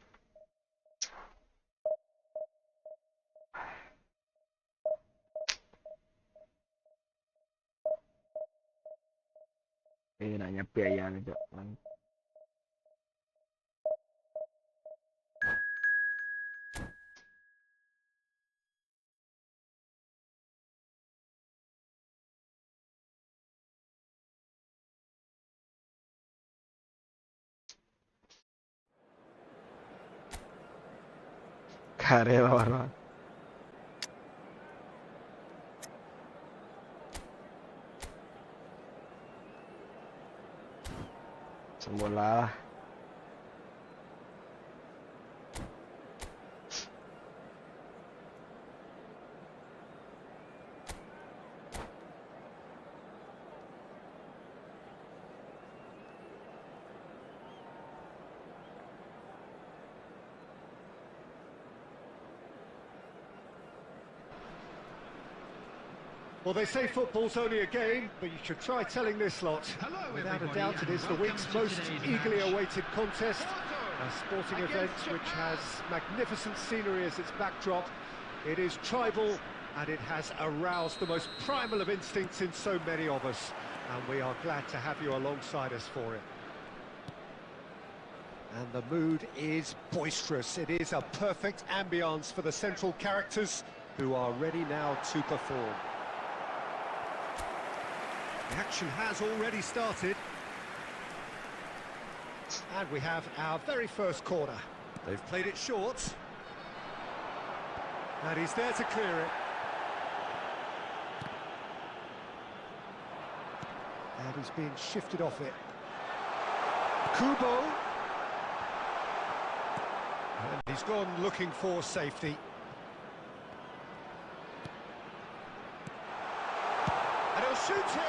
Nanya biaya gitu. Karela warna. Sembola. Well, they say football's only a game, but you should try telling this lot. Without a doubt, it is the week's most eagerly awaited contest. A sporting event which has magnificent scenery as its backdrop. It is tribal, and it has aroused the most primal of instincts in so many of us. And we are glad to have you alongside us for it. And the mood is boisterous. It is a perfect ambience for the central characters, who are ready now to perform. The action has already started. And we have our very first corner. They've played it short. And he's there to clear it. And he's being shifted off it. Kubo. And he's gone looking for safety. And he'll shoot here.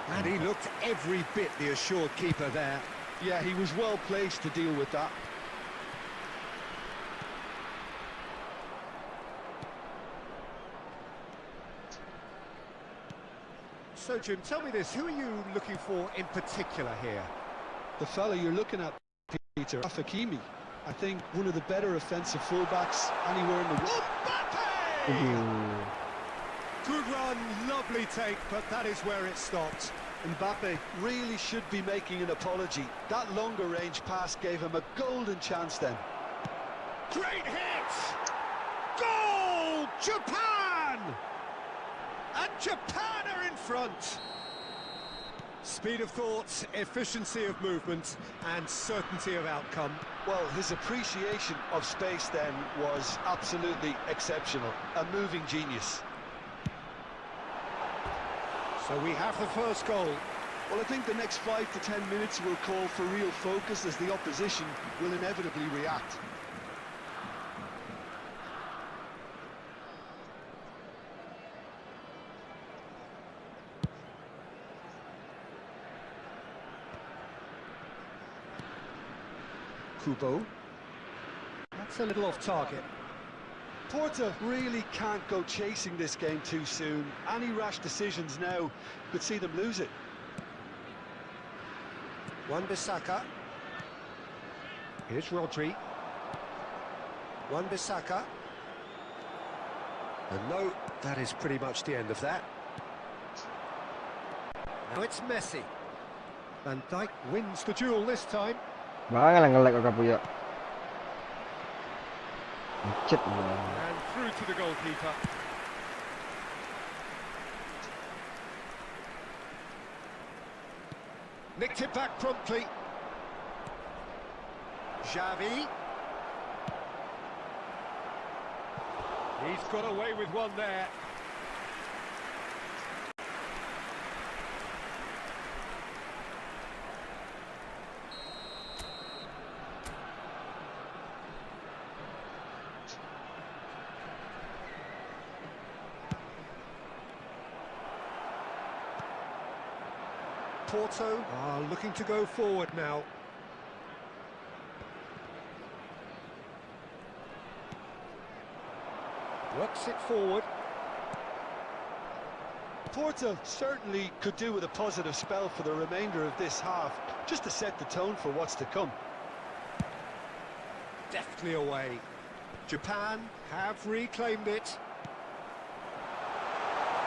And he looked every bit the assured keeper there. Yeah, he was well placed to deal with that. So, Jim, tell me this, who are you looking for in particular here? The fella you're looking at, Peter, Hakimi. I think one of the better offensive fullbacks anywhere in the world. Mbappe! Good run, lovely take, but that is where it stopped. Mbappe really should be making an apology. That longer range pass gave him a golden chance then. Great hit! Goal! Japan! And Japan are in front. Speed of thought, efficiency of movement, and certainty of outcome. Well, his appreciation of space then was absolutely exceptional. A moving genius. So we have the first goal. Well, I think the next 5 to 10 minutes will call for real focus as the opposition will inevitably react. Kubo. That's a little off target. Porta really can't go chasing this game too soon. Any rash decisions now could see them lose it. Wan-Bissaka. Here's Rodri. Wan-Bissaka. And no, that is pretty much the end of that. Now it's Messi. Van Dijk wins the duel this time. Banget lah nge-lag kakak punya. Macet. And through to the goalkeeper. Nicked it back promptly. Xavi. He's got away with one there. Porto are looking to go forward now. Works it forward. Porto certainly could do with a positive spell for the remainder of this half, just to set the tone for what's to come. Deftly away. Japan have reclaimed it.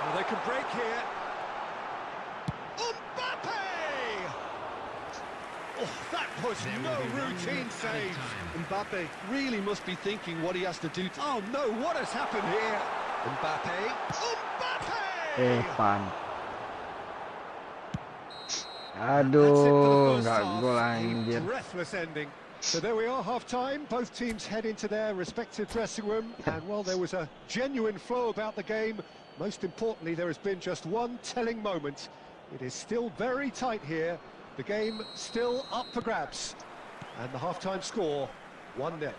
Well, they can break here. Oh, that was no routine save. Mbappe really must be thinking what he has to do to... Oh no, what has happened here? Mbappe. Mbappe! Pan. Aduh, nggak gol anjir. Breathless ending. So there we are, half-time. Both teams head into their respective dressing room. And while there was a genuine flow about the game, most importantly, there has been just one telling moment. It is still very tight here. The game still up for grabs. And the half-time score, 1-0.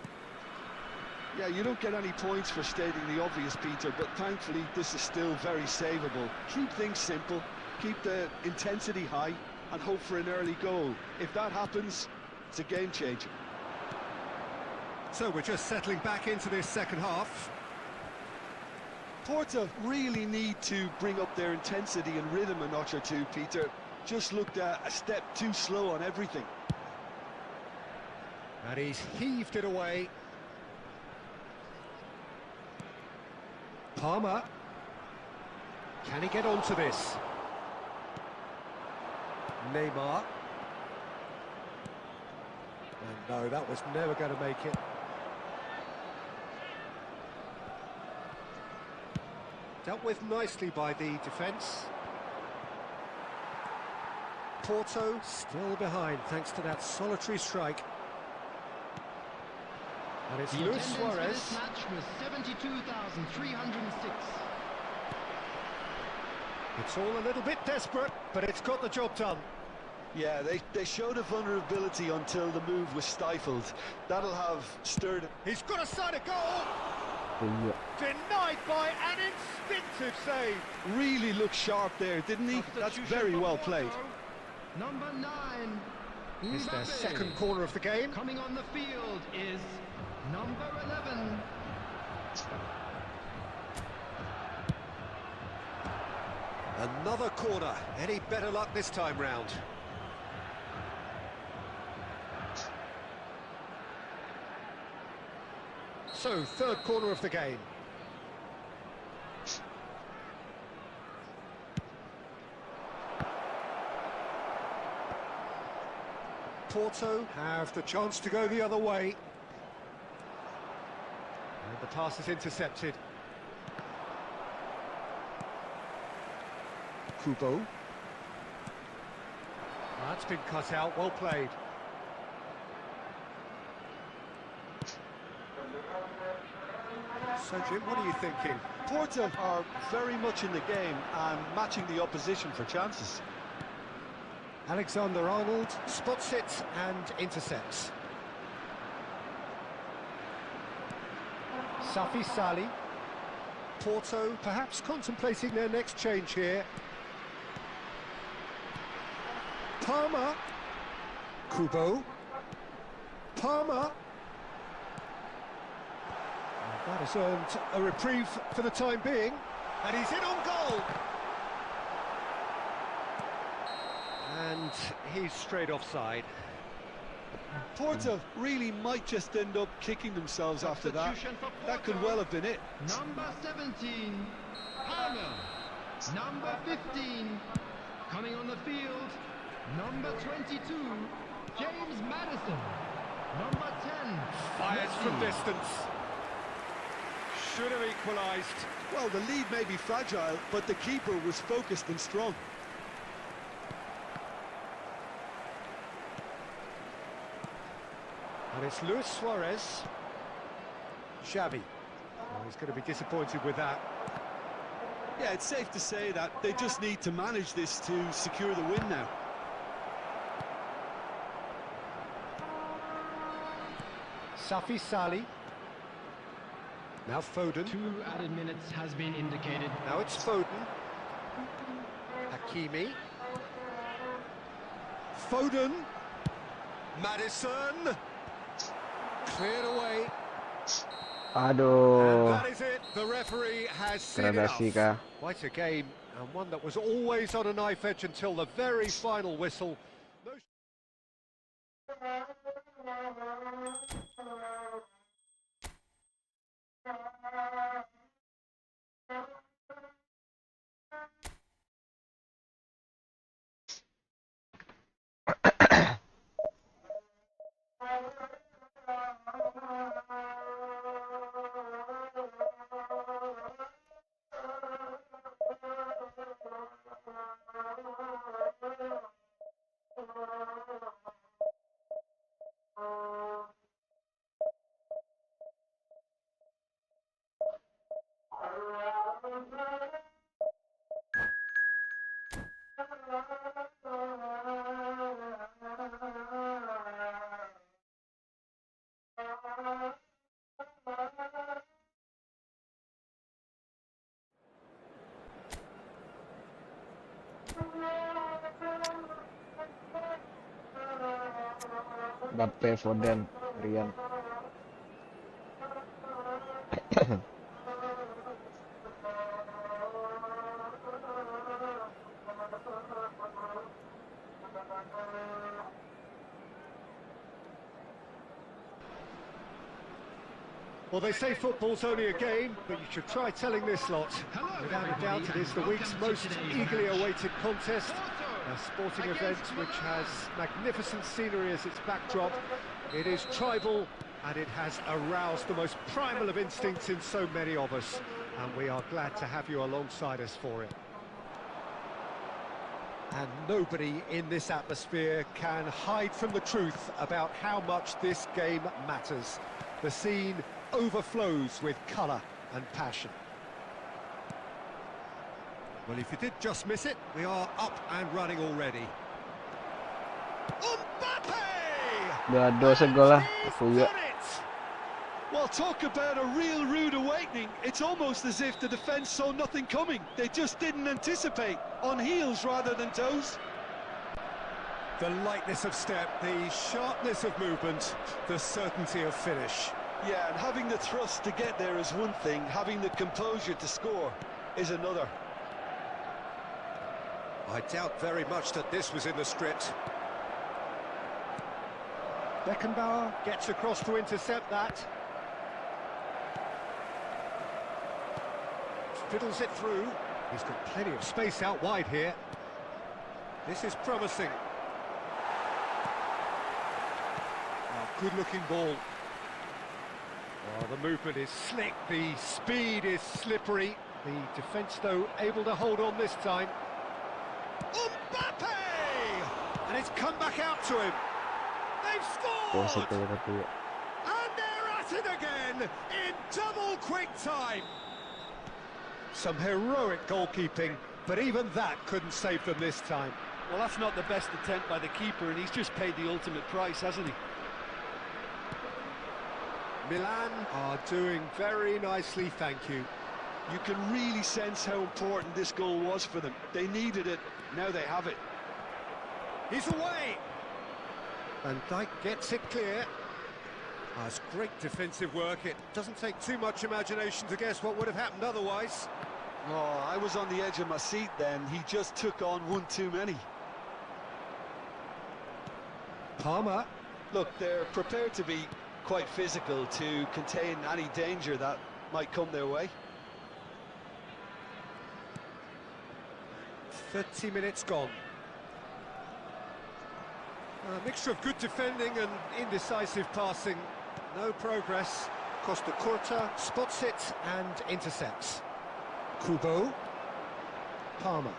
Yeah, you don't get any points for stating the obvious, Peter, but thankfully this is still very savable. Keep things simple, keep the intensity high, and hope for an early goal. If that happens, it's a game changer. So we're just settling back into this second half. Porto really need to bring up their intensity and rhythm a notch or two, Peter. Just looked a step too slow on everything. And he's heaved it away. Palmer. Can he get onto this? Neymar. And no, that was never going to make it. Dealt with nicely by the defence. Porto still behind thanks to that solitary strike. And it's Luis Suarez. This match was 72,306. It's all a little bit desperate, but it's got the job done. Yeah, they showed a vulnerability until the move was stifled. That'll have stirred... He's got a side of goal! Iya. Denied by an instinctive save. Really looked sharp there, didn't he? That's very well played. Number 9. It's their Mbappe. second corner of the game. Coming on the field is number 11. Another corner. Any better luck this time round? So, third corner of the game. Porto have the chance to go the other way. And the pass is intercepted. Kubo. That's been cut out, well played. So Jim, what are you thinking? Porto are very much in the game and matching the opposition for chances. Alexander-Arnold spots it and intercepts. Safi Sali. Porto perhaps contemplating their next change here. Palmer. Kubo. Palmer. That has earned a reprieve for the time being. And he's in on goal. And he's straight offside. Porto really might just end up kicking themselves after that. That could well have been it. Number 17, Palmer. Number 15, coming on the field, number 22, James Maddison. Number 10, Fired Messi. from distance. Should have equalised. Well, the lead may be fragile, but the keeper was focused and strong. And it's Luis Suarez. Xavi. Oh, he's going to be disappointed with that. Yeah, it's safe to say that they just need to manage this to secure the win now. Safi Sali. Now Foden. 2 added minutes has been indicated. Now it's Foden. Hakimi. Foden. Maddison. Cleared away. And Aduh. that is it. The referee has seen Gradasi enough. kah? Quite a game, and one that was always on a knife edge until the very final whistle. No Mbappe, Foden, Rian. Well, they say football's only a game, but you should try telling this lot. Without a doubt, it is the week's most eagerly awaited contest. A sporting event which has magnificent scenery as its backdrop. It is tribal, and it has aroused the most primal of instincts in so many of us. And we are glad to have you alongside us for it. And nobody in this atmosphere can hide from the truth about how much this game matters. The scene overflows with colour and passion. Well, if you did just miss it, we are up and running already. Mbappe! Udah 2 gol lah, He's Kapuya. done it! Well, talk about a real rude awakening. It's almost as if the defence saw nothing coming. They just didn't anticipate. On heels rather than toes. The lightness of step, the sharpness of movement, the certainty of finish. Yeah, and having the thrust to get there is one thing. Having the composure to score is another. I doubt very much that this was in the script. Beckenbauer gets across to intercept that. Fiddles it through. He's got plenty of space out wide here. This is promising. Oh, good-looking ball. Oh, the movement is slick, the speed is slippery. The defence, though, able to hold on this time. Mbappe! And it's come back out to him. They've scored! And they're at it again in double quick time. Some heroic goalkeeping, but even that couldn't save them this time. Well, that's not the best attempt by the keeper, and he's just paid the ultimate price, hasn't he? Milan are doing very nicely, thank you. You can really sense how important this goal was for them. They needed it, now they have it. He's away! Van Dijk gets it clear. That's great defensive work. It doesn't take too much imagination to guess what would have happened otherwise. Oh, I was on the edge of my seat then. He just took on one too many. Palmer. Look, they're prepared to be quite physical to contain any danger that might come their way. 30 minutes gone. A mixture of good defending and indecisive passing. No progress. Costa Curta spots it and intercepts. Kubo. Palmer.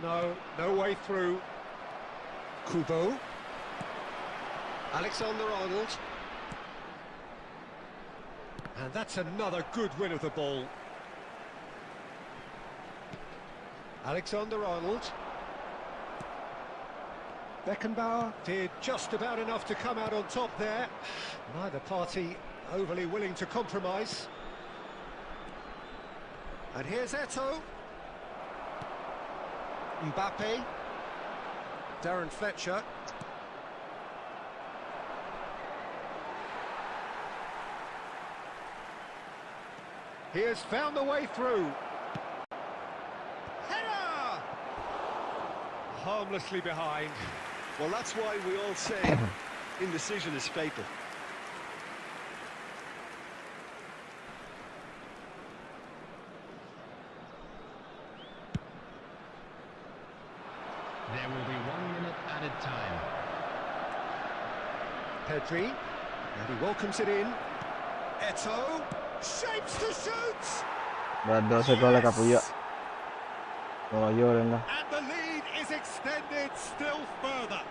No way through. Kubo. Alexander-Arnold. And that's another good win of the ball. Alexander-Arnold. Beckenbauer did just about enough to come out on top there. Neither party overly willing to compromise. And here's Eto'o. Mbappe. Darren Fletcher. He has found the way through. Header! Harmlessly behind. Well, that's why we all say indecision is fatal. There will be 1 minute added time. Pedri, and he welcomes it in. Eto'o, shapes to shoot! Udah 2 gol lah Kapuya. Ngoyorin lah. And the lead is extended still further.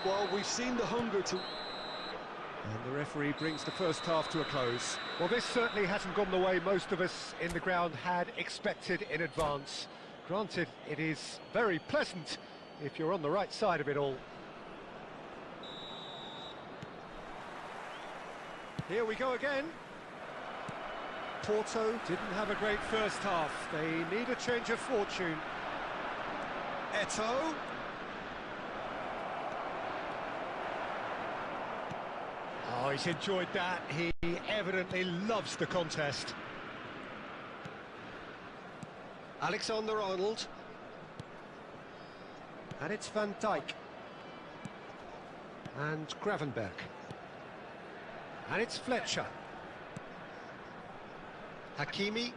Well, we've seen the hunger to... And the referee brings the first half to a close. Well, this certainly hasn't gone the way most of us in the ground had expected in advance. Granted, it is very pleasant if you're on the right side of it all. Here we go again. Porto didn't have a great first half. They need a change of fortune. Eto'o. Oh, he's enjoyed that. He evidently loves the contest. Alexander-Arnold. And it's Van Dijk. And Gravenberg. And it's Fletcher. Hakimi.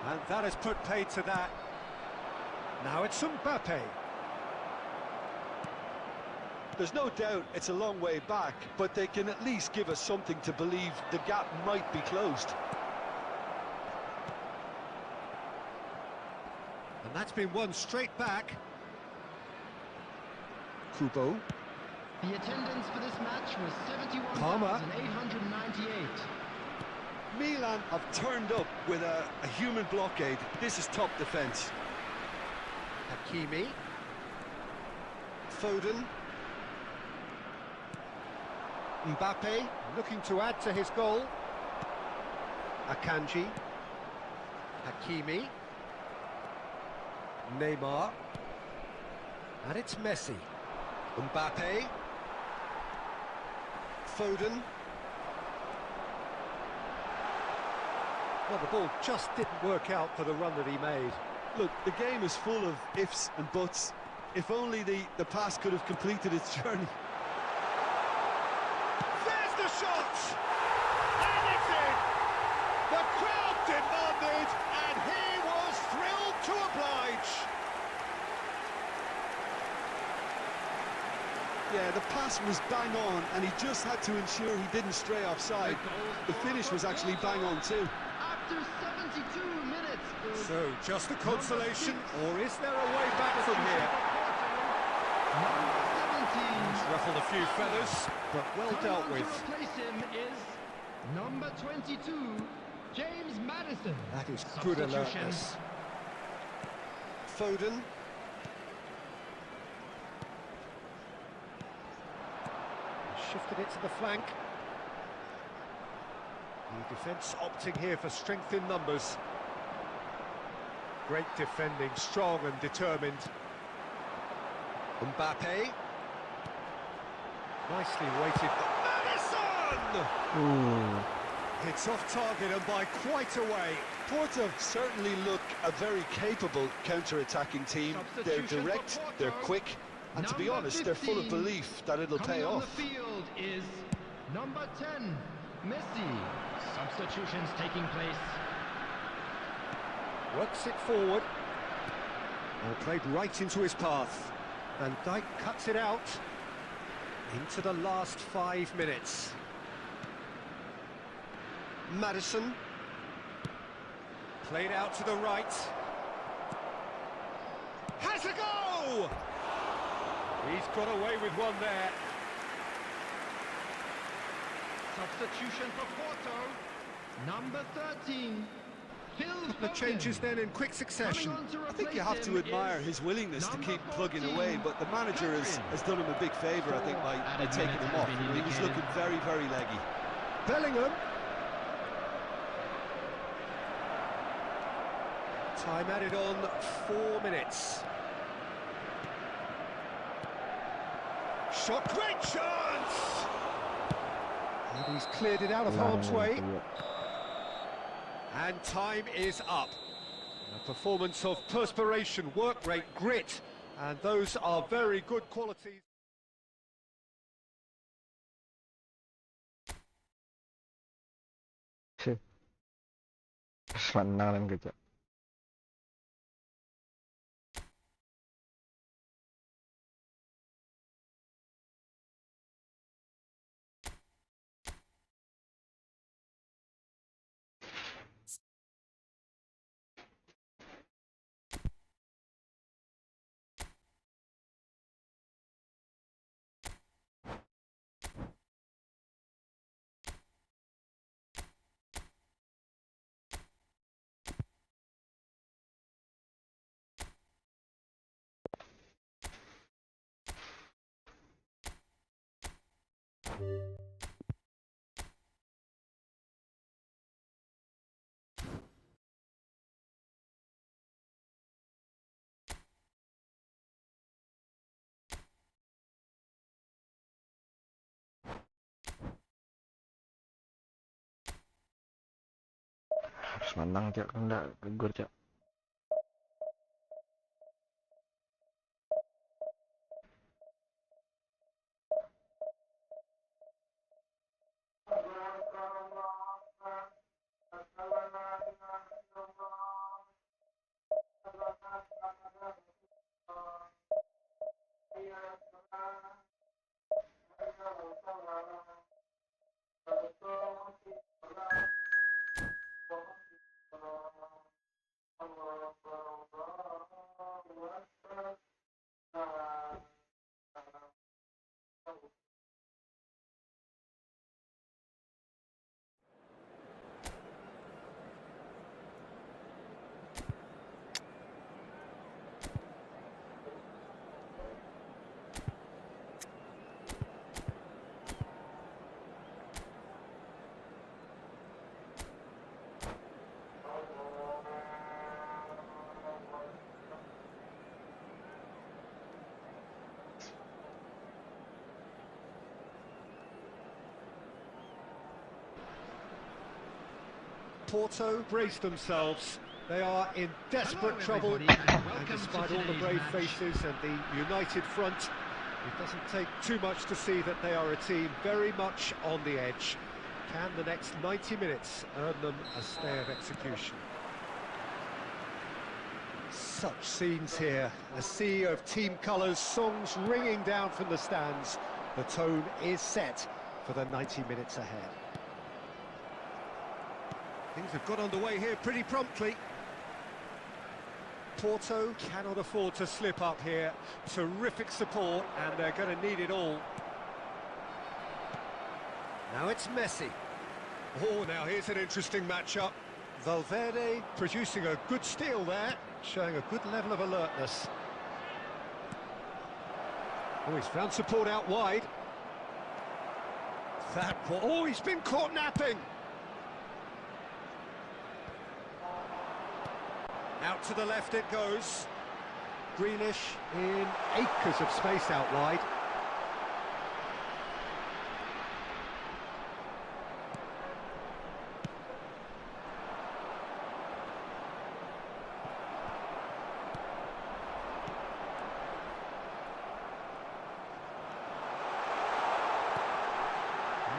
And that has put paid to that. Now it's Mbappe. There's no doubt it's a long way back, but they can at least give us something to believe the gap might be closed. And that's been won straight back. Kubo. The attendance for this match was Palmer. 71,898. Milan have turned up with a human blockade. This is top defence. Hakimi. Foden. Mbappe looking to add to his goal. Akanji. Hakimi. Neymar. And it's Messi. Mbappe. Foden. Well, the ball just didn't work out for the run that he made. Look, the game is full of ifs and buts. If only the pass could have completed its journey. There's the shot! And it's in! The crowd demanded, and he was thrilled to oblige. Yeah, the pass was bang on, and he just had to ensure he didn't stray offside. The finish was actually bang on too. After 72 minutes. So, just a consolation, or is there a way back from here? Number 17. He's ruffled a few feathers, but well dealt Coming on with. to replace him is number 22, James Maddison. That is good Substitution. alertness. Foden. Shifted it to the flank. The defence opting here for strength in numbers. Great defending, strong and determined. Mbappe. Nicely weighted. Maddison! It's off target and by quite a way. Porto certainly look a very capable counter-attacking team. They're direct, they're quick, and to be Number honest, they're full of 15. belief that it'll Coming pay on off. the field is number 10, Messi. Substitutions taking place. Works it forward. And played right into his path. Van Dijk cuts it out. Into the last 5 minutes. Maddison. Played out to the right. Has a go! He's got away with one there. Substitution for Porto, number 13, Phil The Foden. changes then in quick succession. Coming on to I think you replace have to him admire is his willingness to number keep plugging 14, away, but the manager has done him a big favour, I think, by Added taking minutes him has off. been He was indicated. looking very, very leggy. Bellingham. Time added on 4 minutes. Shot, great chance! And he's cleared it out of harm's way. And time is up. A performance of perspiration, work rate, grit, and those are very good qualities. Menang dan kerja. Harus menang cak, kan enggak gugur cak. Porto brace themselves. They are in desperate trouble, everybody, and and welcome despite to all the today's brave match. faces and the united front, it doesn't take too much to see that they are a team very much on the edge. Can the next 90 minutes earn them a stay of execution? Such scenes here, a sea of team colours, songs ringing down from the stands. The tone is set for the 90 minutes ahead. Things have got underway here pretty promptly. Porto cannot afford to slip up here. Terrific support, and they're going to need it all. Now it's Messi. Oh, now here's an interesting matchup. Valverde producing a good steal there, showing a good level of alertness. Oh, he's found support out wide. Oh, he's been caught napping. Out to the left it goes. Grealish in acres of space out wide.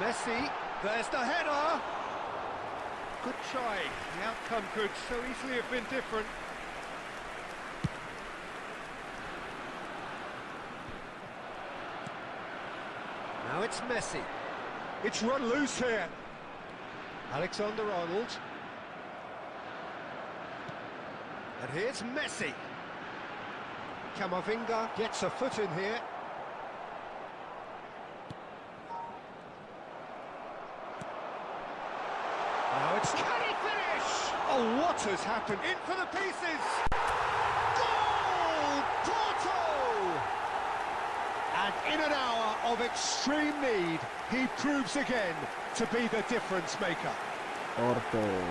Messi, there's the header. Good try. The outcome could so easily have been different. Now it's Messi. It's run loose here. Alexander-Arnold. And here's Messi. Camavinga gets a foot in here. Now it's... Can he finish? Oh, what has happened? In for the pieces! Goal! Porto! And in an hour of extreme need, he proves again to be the difference maker. Porto.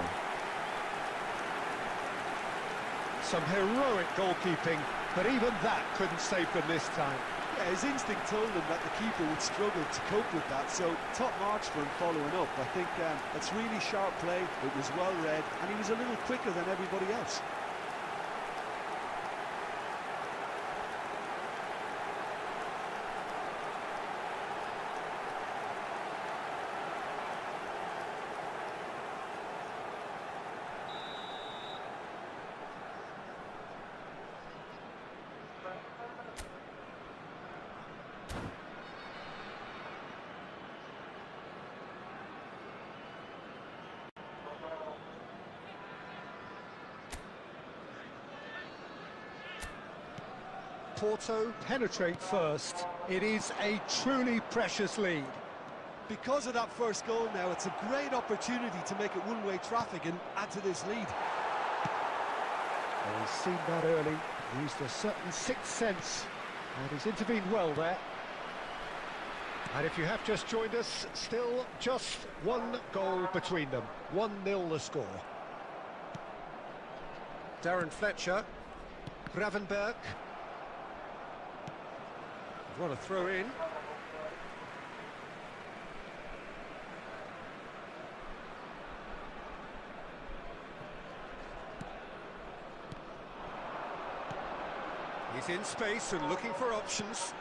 Some heroic goalkeeping, but even that couldn't save them this time. Yeah, his instinct told him that the keeper would struggle to cope with that, so top marks for him following up. I think that's really sharp play, it was well read, and he was a little quicker than everybody else. Porto penetrate first. It is a truly precious lead. Because of that first goal now, it's a great opportunity to make it one-way traffic and add to this lead. Well, he's seen that early, used a certain sixth sense, and he's intervened well there. And if you have just joined us, still just one goal between them. 1-0 the score. Darren Fletcher, Gravenberg. What a throw in. He's in space and looking for options.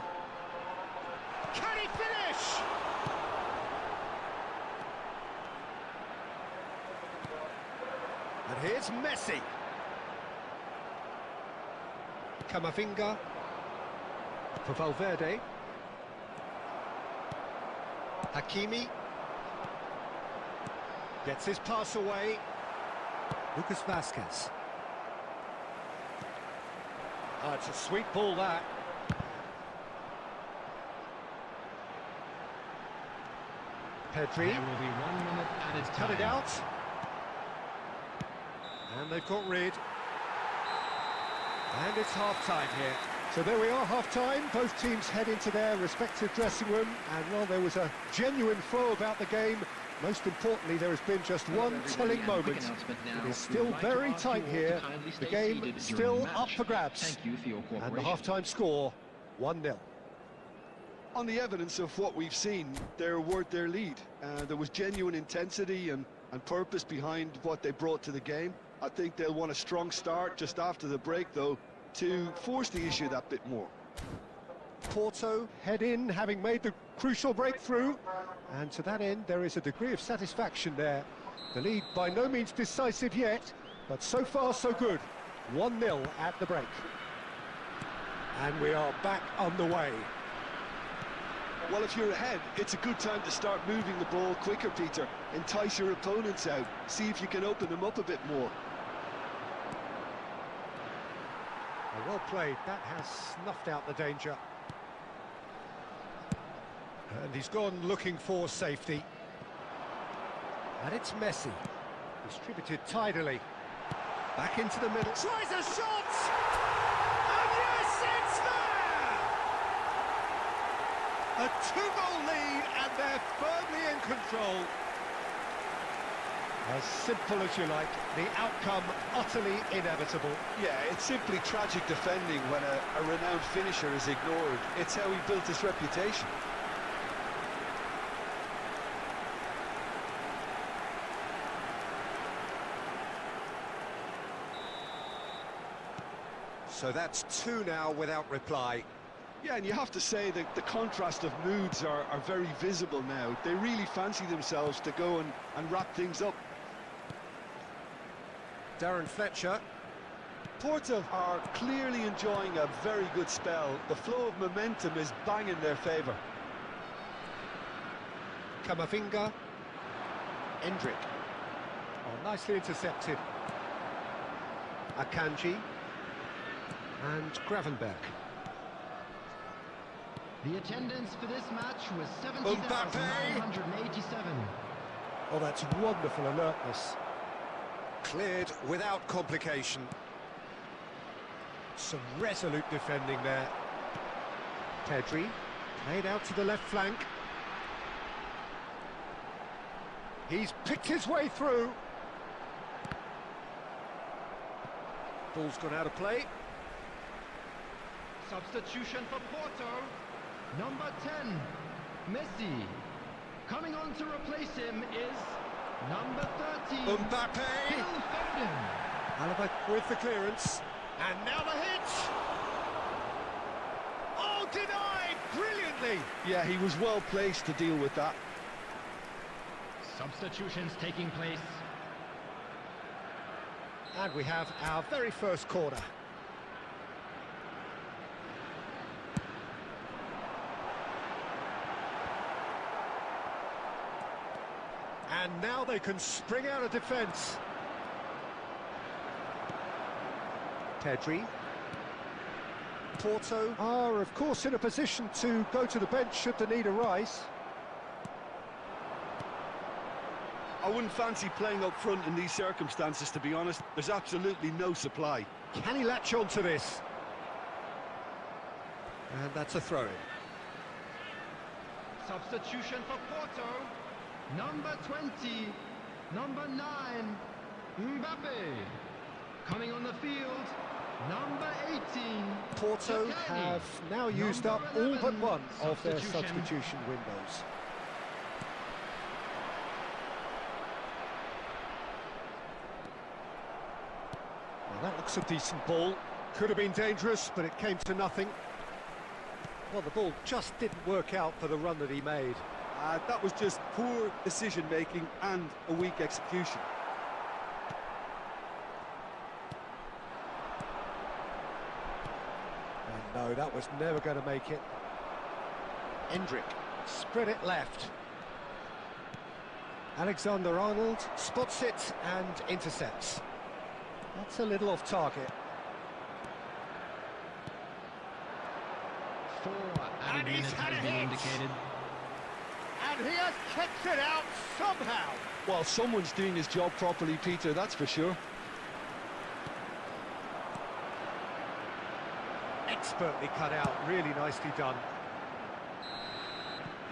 Can he finish? And here's Messi. Camavinga. For Valverde. Hakimi. Gets his pass away. Lucas Vazquez. Oh, it's a sweet ball, that. Pedri. There will be 1 minute added time. Cut it out. And they've got rid. And it's half-time here. So there we are, half-time. Both teams head into their respective dressing room. And, well, there was a genuine flow about the game. Most importantly, there has been just one telling moment. It is still very tight here. The game still up for grabs. Thank you for your cooperation. And the half-time score, 1-0. On the evidence of what we've seen, they're worth their lead. There was genuine intensity and and purpose behind what they brought to the game. I think they'll want a strong start just after the break, though, to force the issue that bit more. Porto head in, having made the crucial breakthrough, and to that end there is a degree of satisfaction there. The lead by no means decisive yet, but so far so good. 1-0 at the break. And we are back on the way. Well, if you're ahead, it's a good time to start moving the ball quicker, Peter. Entice your opponents out, see if you can open them up a bit more. Well played, that has snuffed out the danger. And he's gone looking for safety. And it's Messi. Distributed tidily. Back into the middle. Tries a shot! And yes, it's there! A 2-goal lead, and they're firmly in control. As simple as you like, the outcome utterly inevitable. Yeah, it's simply tragic defending when a renowned finisher is ignored. It's how he built his reputation. So that's 2 now without reply. Yeah, and you have to say that the contrast of moods are very visible now. They really fancy themselves to go and wrap things up. Darren Fletcher. Porto are clearly enjoying a very good spell. The flow of momentum is bang in their favour. Camavinga. Endrick. Oh, nicely intercepted. Akanji. And Gravenberg. The attendance for this match was 70,987. Oh, that's wonderful alertness. Cleared without complication. Some resolute defending there. Pedri, played out to the left flank. He's picked his way through. Ball's gone out of play. Substitution for Porto. Number 10, Messi. Coming on to replace him is number 13, Mbappe. Phil Foden. Alaba with the clearance. And now the hit. Oh, denied brilliantly. Yeah, he was well placed to deal with that. Substitutions taking place. And we have our very first corner. And now they can spring out of defence. Pedri. Porto are, of course, in a position to go to the bench should the need arise. I wouldn't fancy playing up front in these circumstances, to be honest. There's absolutely no supply. Can he latch on to this? And that's a throw-in. Substitution for Porto. Number 20, number 9, Mbappe. Coming on the field, number 18. Porto Giovanni. have now used Number up all but 11, one of their substitution. substitution windows. Well, that looks a decent ball. Could have been dangerous, but it came to nothing. Well, the ball just didn't work out for the run that he made. That was just poor decision-making and a weak execution. And no, that was never going to make it. Endrick spread it left. Alexander-Arnold spots it and intercepts. That's a little off target. 4 And added he's minutes had a has been hit. indicated. And he has kicked it out somehow. Well, someone's doing his job properly, Peter, that's for sure. Expertly cut out, really nicely done.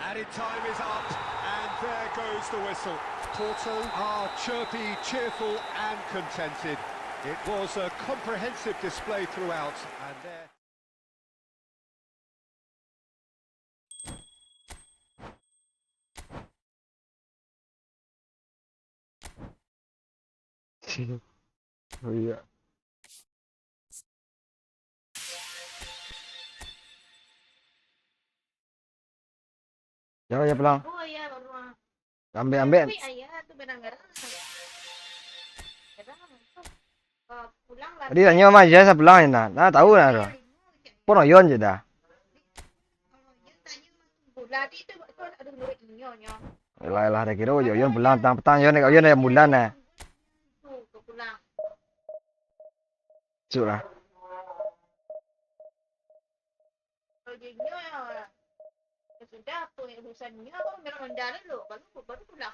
Added time is up, and there goes the whistle. Porto are chirpy, cheerful and contented. It was a comprehensive display throughout, and there... Oh iya. Jauh ya pulang. Oh iya baru Ambil. tapi ayah tuh benar-benar pulang lah. Tadi tanya sama aja saya pulang ya nah tahu nah. Pun oyon je dah. Tadi itu ada duit nyonya. Lah dah kira oyon pulang petang oyon yang bulan nah. Tuh pulang. Cuk lah. Kalau dia ya sudah tuh urusannya kok memang mendalam loh baru pulang.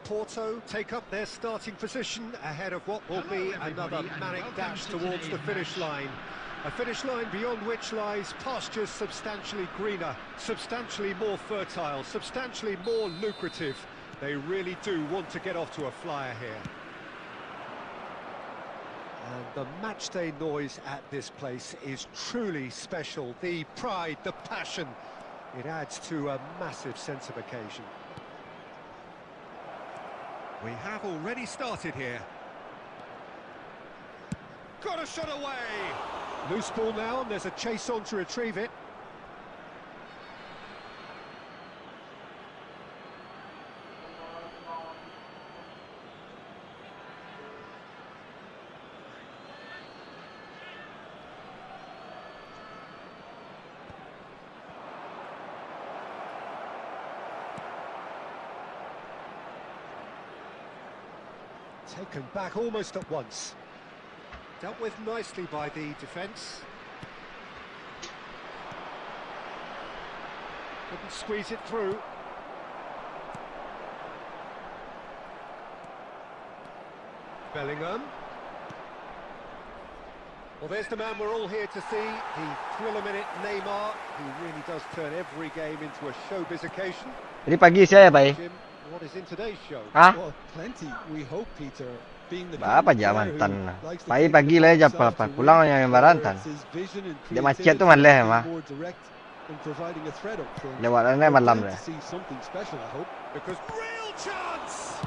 Porto take up their starting position ahead of what will be another manic dash towards the finish line. A finish line beyond which lies pastures substantially greener, substantially more fertile, substantially more lucrative. They really do want to get off to a flyer here. And the matchday noise at this place is truly special. The pride, the passion, it adds to a massive sense of occasion. We have already started here. Got a shot away! Loose ball now, and there's a chase on to retrieve it. Taken back almost at once. Dealt with nicely by the defence. Couldn't squeeze it through. Bellingham. Well, there's the man we're all here to see, the thriller-minute Neymar, who really does turn every game into a showbiz occasion. Jadi pagi saya bay. Jim, what is in today's show? Hah? Well, plenty. We hope, Peter. Being the Apa jam mantan? Pagi lah jam 4 pulang yang barantan. Dia macet tu malah mah. Lewat mana malam dah. Because real chance.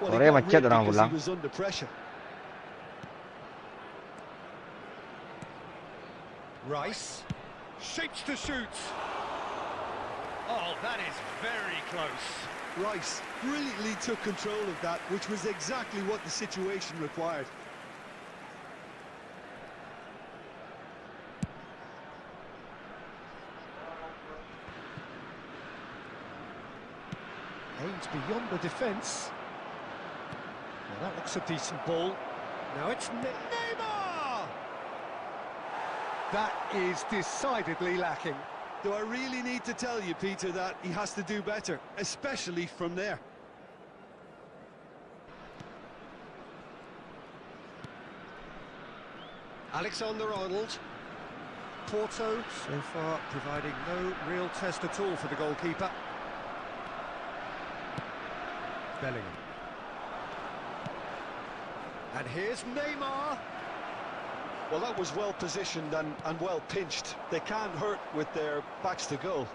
Sore macet orang pulang. Rice shapes to shoot. Oh, that is very close. Rice brilliantly took control of that, which was exactly what the situation required. Aims beyond the defence. Well, that looks a decent ball. Now it's Neymar! That is decidedly lacking. Do I really need to tell you, Peter, that he has to do better, especially from there? Alexander-Arnold. Porto, so far, providing no real test at all for the goalkeeper. Bellingham. And here's Neymar. Well, that was well positioned and well pinched. They can't hurt with their backs to goal.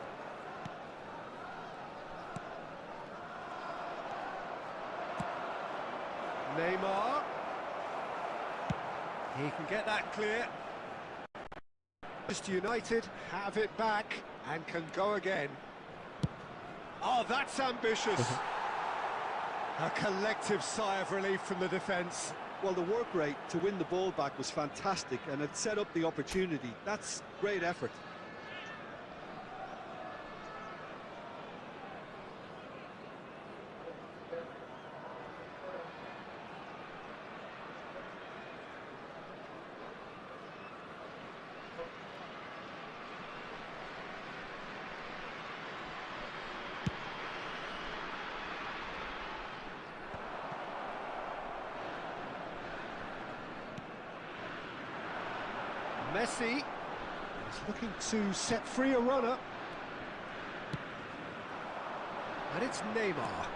Neymar. He can get that clear. Manchester United have it back and can go again. Oh, that's ambitious. A collective sigh of relief from the defence. Well, the work rate to win the ball back was fantastic, and it set up the opportunity. That's great effort. Messi is looking to set free a runner. And it's Neymar.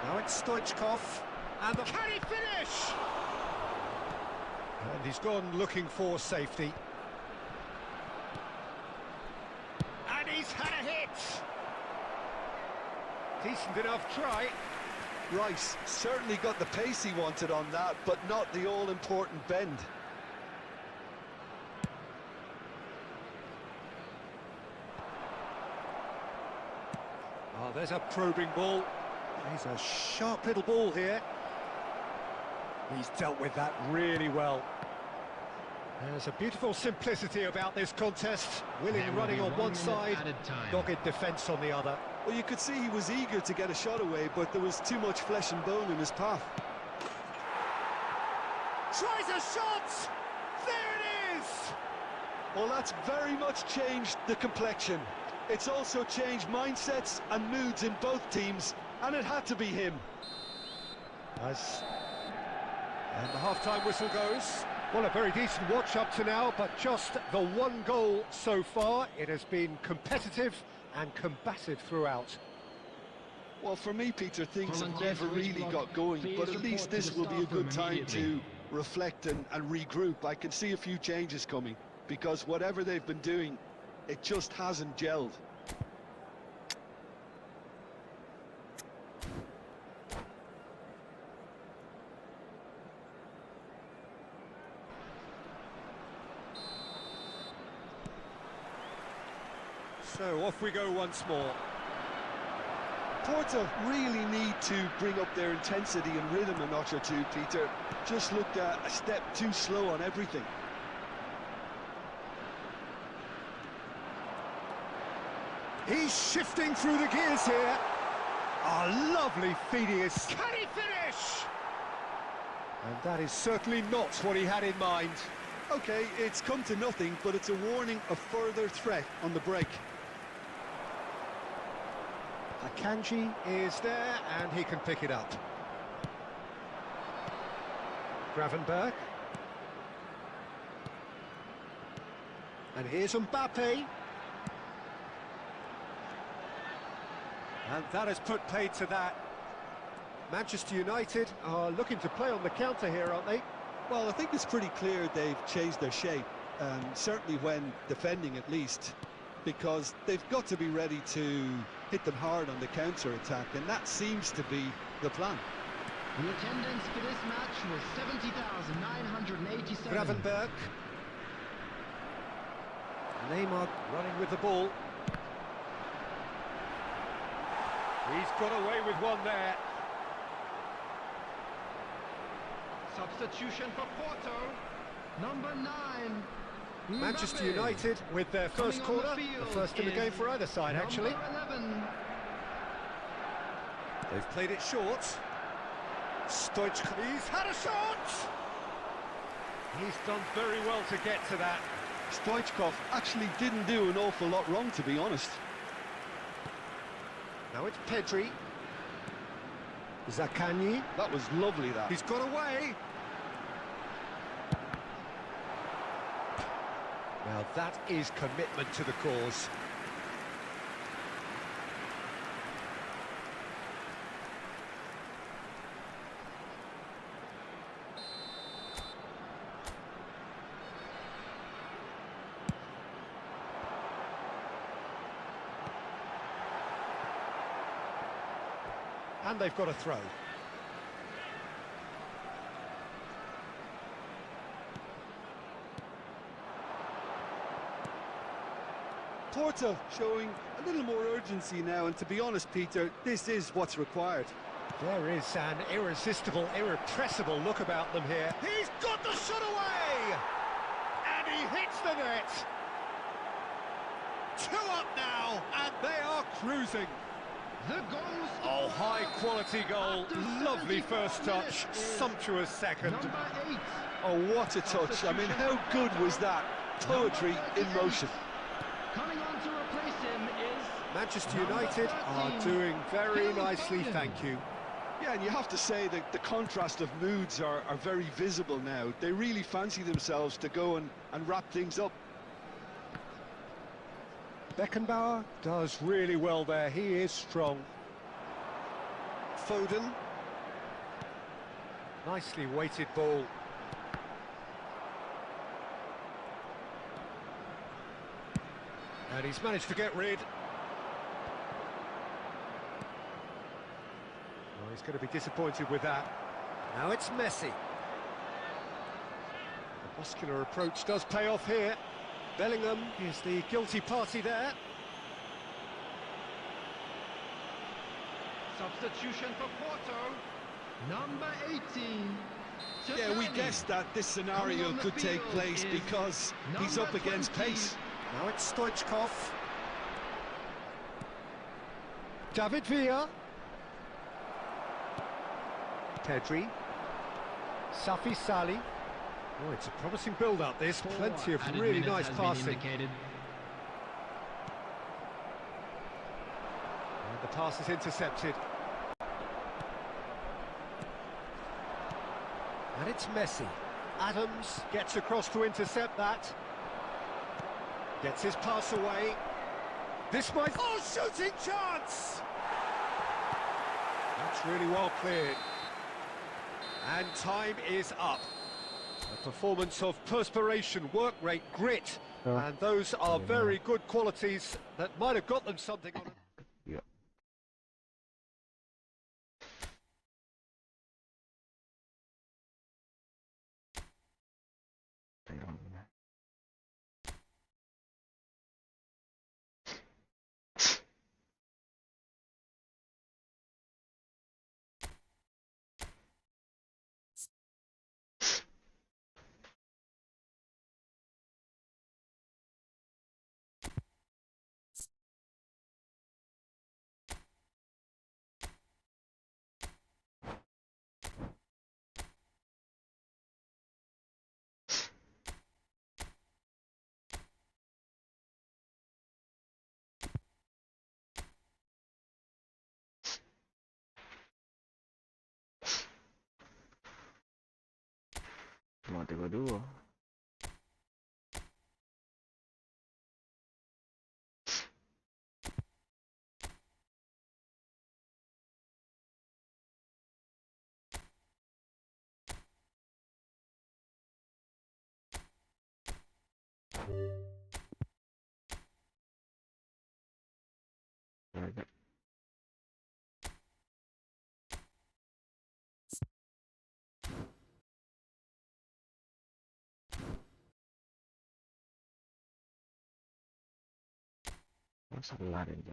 Now it's Stoichkov. And the... Can he finish? And he's gone looking for safety. And he's had a hit. Decent enough try. Rice certainly got the pace he wanted on that, but not the all-important bend. Oh, there's a probing ball. He's a sharp little ball here. He's dealt with that really well. There's a beautiful simplicity about this contest. Willing running on one side, dogged defence on the other. Well, you could see he was eager to get a shot away, but there was too much flesh and bone in his path. Tries a shot! There it is! Well, that's very much changed the complexion. It's also changed mindsets and moods in both teams, and it had to be him. Nice. And the half-time whistle goes. Well, a very decent watch up to now, but just the one goal so far. It has been competitive and combative throughout. Well, for me, Peter, things have never really got going, but at least this will be a good time to reflect and regroup. I can see a few changes coming, because whatever they've been doing, it just hasn't gelled. So off we go once more. Porto really need to bring up their intensity and rhythm a notch or two, Peter. Just looked a step too slow on everything. He's shifting through the gears here. A lovely feeding is... Can he finish? And that is certainly not what he had in mind. Okay, it's come to nothing, but it's a warning of further threat on the break. Akanji is there, and he can pick it up. Gravenberg. And here's Mbappe. And that has put paid to that. Manchester United are looking to play on the counter here, aren't they? Well, I think it's pretty clear they've changed their shape, certainly when defending at least, because they've got to be ready to hit them hard on the counter-attack, and that seems to be the plan. The attendance for this match was 70,987. Gravenberg. Neymar running with the ball. He's got away with one there. Substitution for Porto, number 9. Manchester Mbappe. United with their first Coming on corner, the the field first in the is game for either side, actually. Number 11. They've played it short. Stoichkov, he's had a shot! He's done very well to get to that. Stoichkov actually didn't do an awful lot wrong, to be honest. Now it's Pedri. Zaccagni. That was lovely, that. He's got away. Now that is commitment to the cause. And they've got a throw. Porto showing a little more urgency now, and to be honest, Peter, this is what's required. There is an irresistible, irrepressible look about them here. He's got the shot away! And he hits the net! 2 up now, and they are cruising. The goal Oh, high-quality goal. Lovely first touch, sumptuous second. Number 8. Oh, what a touch. I mean, how good was that? Poetry in motion. Coming on to replace him is Manchester United are doing very nicely, thank you. Yeah, and you have to say that the contrast of moods are very visible now. They really fancy themselves to go and wrap things up. Beckenbauer does really well there, he is strong. Foden. Nicely weighted ball. And he's managed to get rid. Oh, he's going to be disappointed with that. Now it's Messi. The muscular approach does pay off here. Bellingham is the guilty party there. substitution for Porto, number 18. Yeah, we guessed that this scenario could take place because he's up against pace. Now it's Stoichkov. David Villa. Pedri. Safi Sali. Oh, it's a promising build-up, this. Plenty of really nice passing. And the pass is intercepted. And it's Messi. Adams gets across to intercept that. Gets his pass away. This might... Oh, shooting chance! That's really well cleared. And time is up. A performance of perspiration, work rate, grit. And those are very good qualities that might have got them something on it. Mati gua dulu. Agak. Salah aja.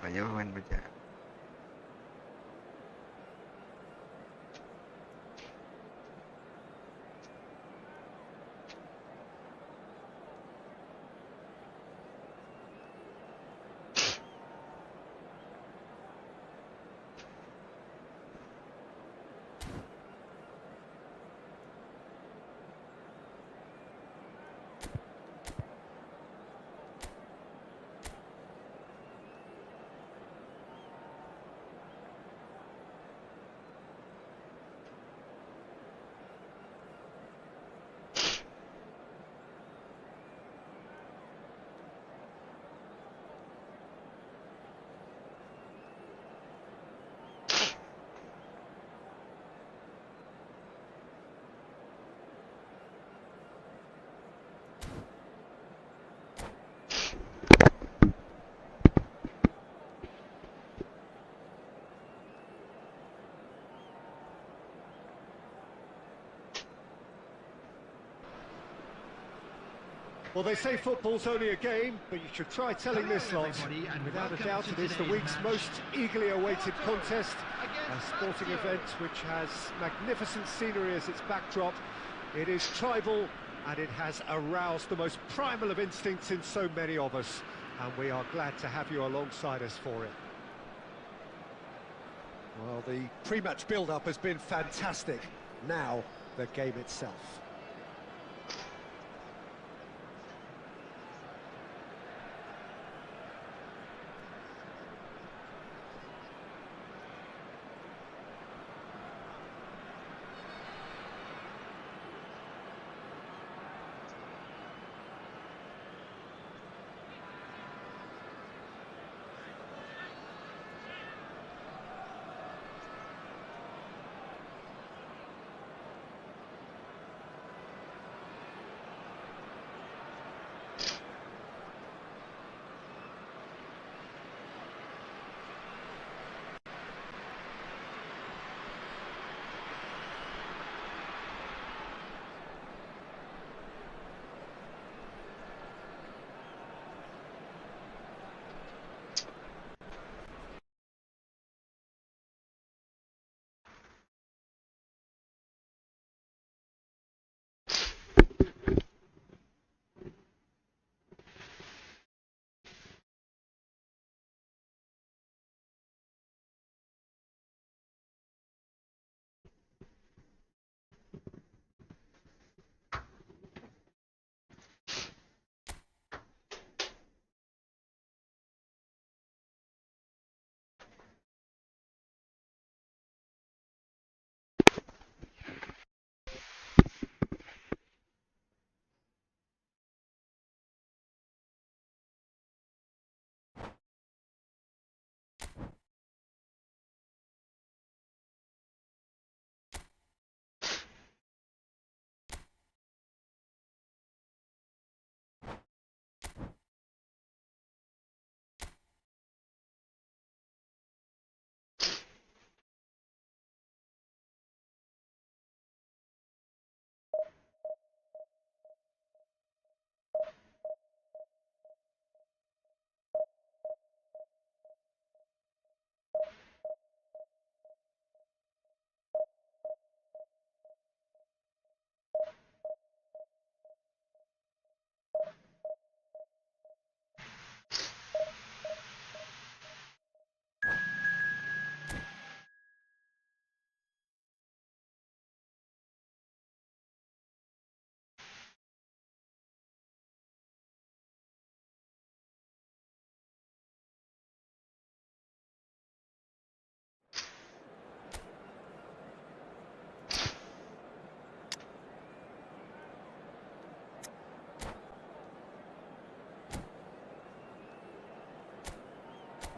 Kakaknya main baca. Well, they say football's only a game, but you should try telling this lot. Without a doubt, it is the week's most eagerly awaited contest, a sporting event which has magnificent scenery as its backdrop. It is tribal, and it has aroused the most primal of instincts in so many of us, and we are glad to have you alongside us for it. Well, the pre-match build-up has been fantastic. Now, the game itself.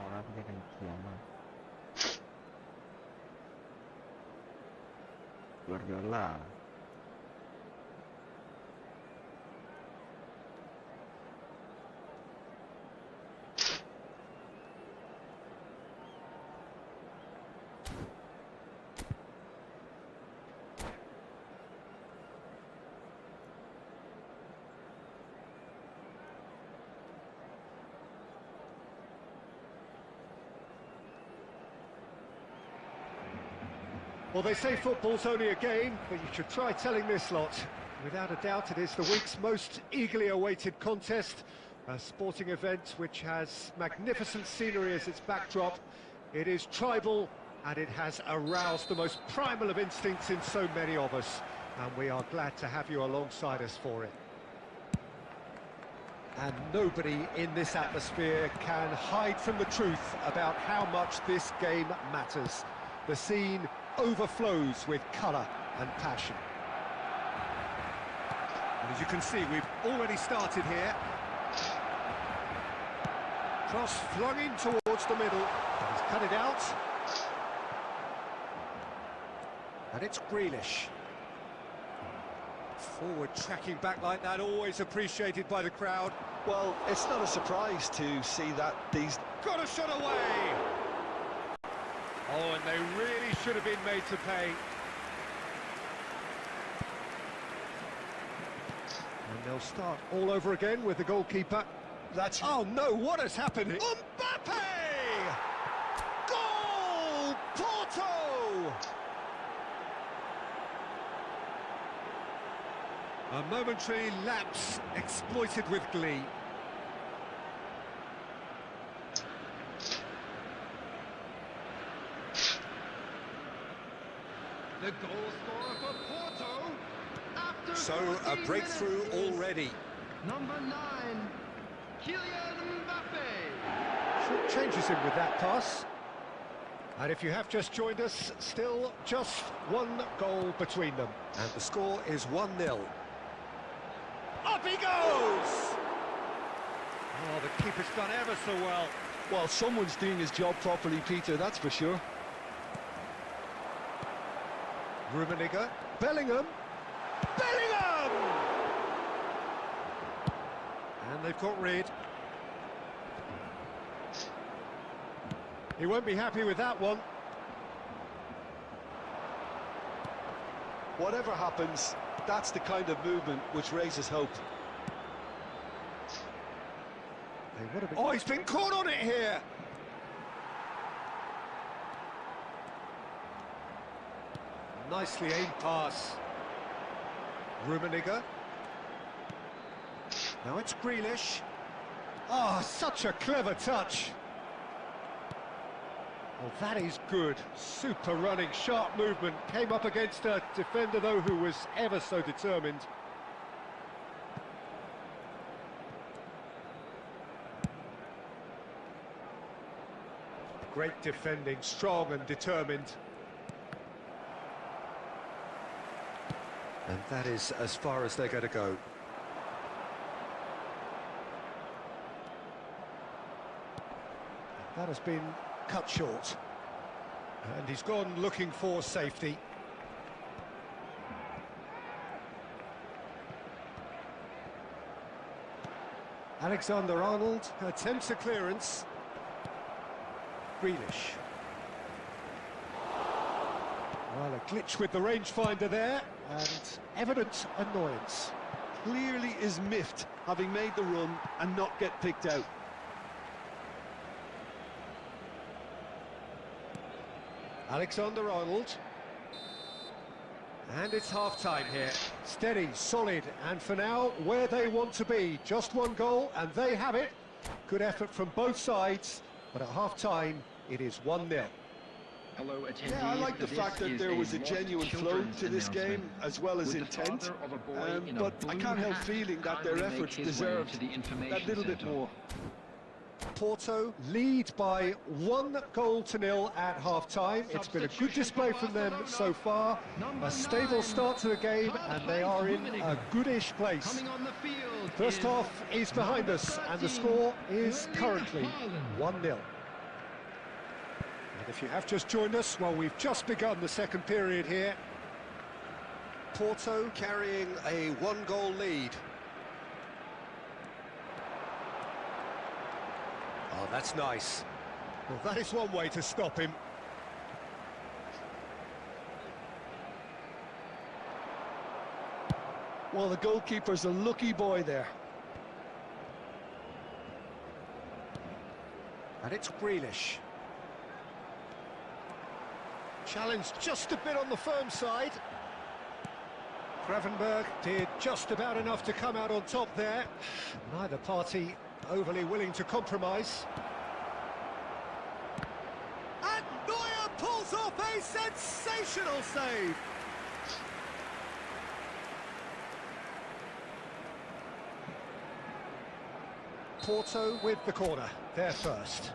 Orang dia kan kiamat. Guardiola. Well, they say football's only a game, but you should try telling this lot. Without a doubt, it is the week's most eagerly awaited contest, a sporting event which has magnificent scenery as its backdrop. It is tribal, and it has aroused the most primal of instincts in so many of us, and we are glad to have you alongside us for it. And nobody in this atmosphere can hide from the truth about how much this game matters. The scene overflows with colour and passion. And as you can see, we've already started here. Cross flung in towards the middle. He's cut it out. And it's Grealish. Forward tracking back like that, always appreciated by the crowd. Well, it's not a surprise to see that these... Got a shot away! Oh, and they really should have been made to pay. And they'll start all over again with the goalkeeper. That's... Oh no, what has happened? Mbappe! Goal! Porto! A momentary lapse exploited with glee. The goal scorer for Porto. After So 14 a breakthrough minutes, already. Number 9, Kylian Mbappe. Short changes in with that pass. And if you have just joined us, still just one goal between them. And the score is 1-0. Up he goes! Oh, the keeper's done ever so well. Well, someone's doing his job properly, Peter, that's for sure. Rummenigge, Bellingham, Bellingham! And they've got rid. He won't be happy with that one. Whatever happens, that's the kind of movement which raises hope. Oh, he's been caught on it here! Nicely aimed pass. Rummenigge. Now it's Grealish. Oh, such a clever touch. Well, that is good. Super running, sharp movement. Came up against a defender, though, who was ever so determined. Great defending, strong and determined. And that is as far as they're going to go. That has been cut short. And he's gone looking for safety. Alexander-Arnold attempts a clearance. Grealish. Well, a glitch with the rangefinder there, and evident annoyance. Clearly is miffed, having made the run and not get picked out. Alexander-Arnold. And it's half-time here. Steady, solid, and for now, where they want to be. Just one goal, and they have it. Good effort from both sides, but at half-time, it is 1-0. Hello, attendees. Yeah, I like the fact that there was a genuine flow to this game, as well as intent, but I can't help feeling that their efforts deserved that little bit more. Porto lead by 1-0 at half-time. It's been a good display from them so far. A stable start to the game, and they are in a goodish place. First half is behind us, and the score is currently 1-0. And if you have just joined us, well, we've just begun the second period here. Porto carrying a 1-goal lead. Oh, that's nice. Well, that is one way to stop him. Well, the goalkeeper's a lucky boy there. And it's Grealish. Challenge just a bit on the firm side. Gravenberg did just about enough to come out on top there. Neither party overly willing to compromise. And Neuer pulls off a sensational save. Porto with the corner, there first.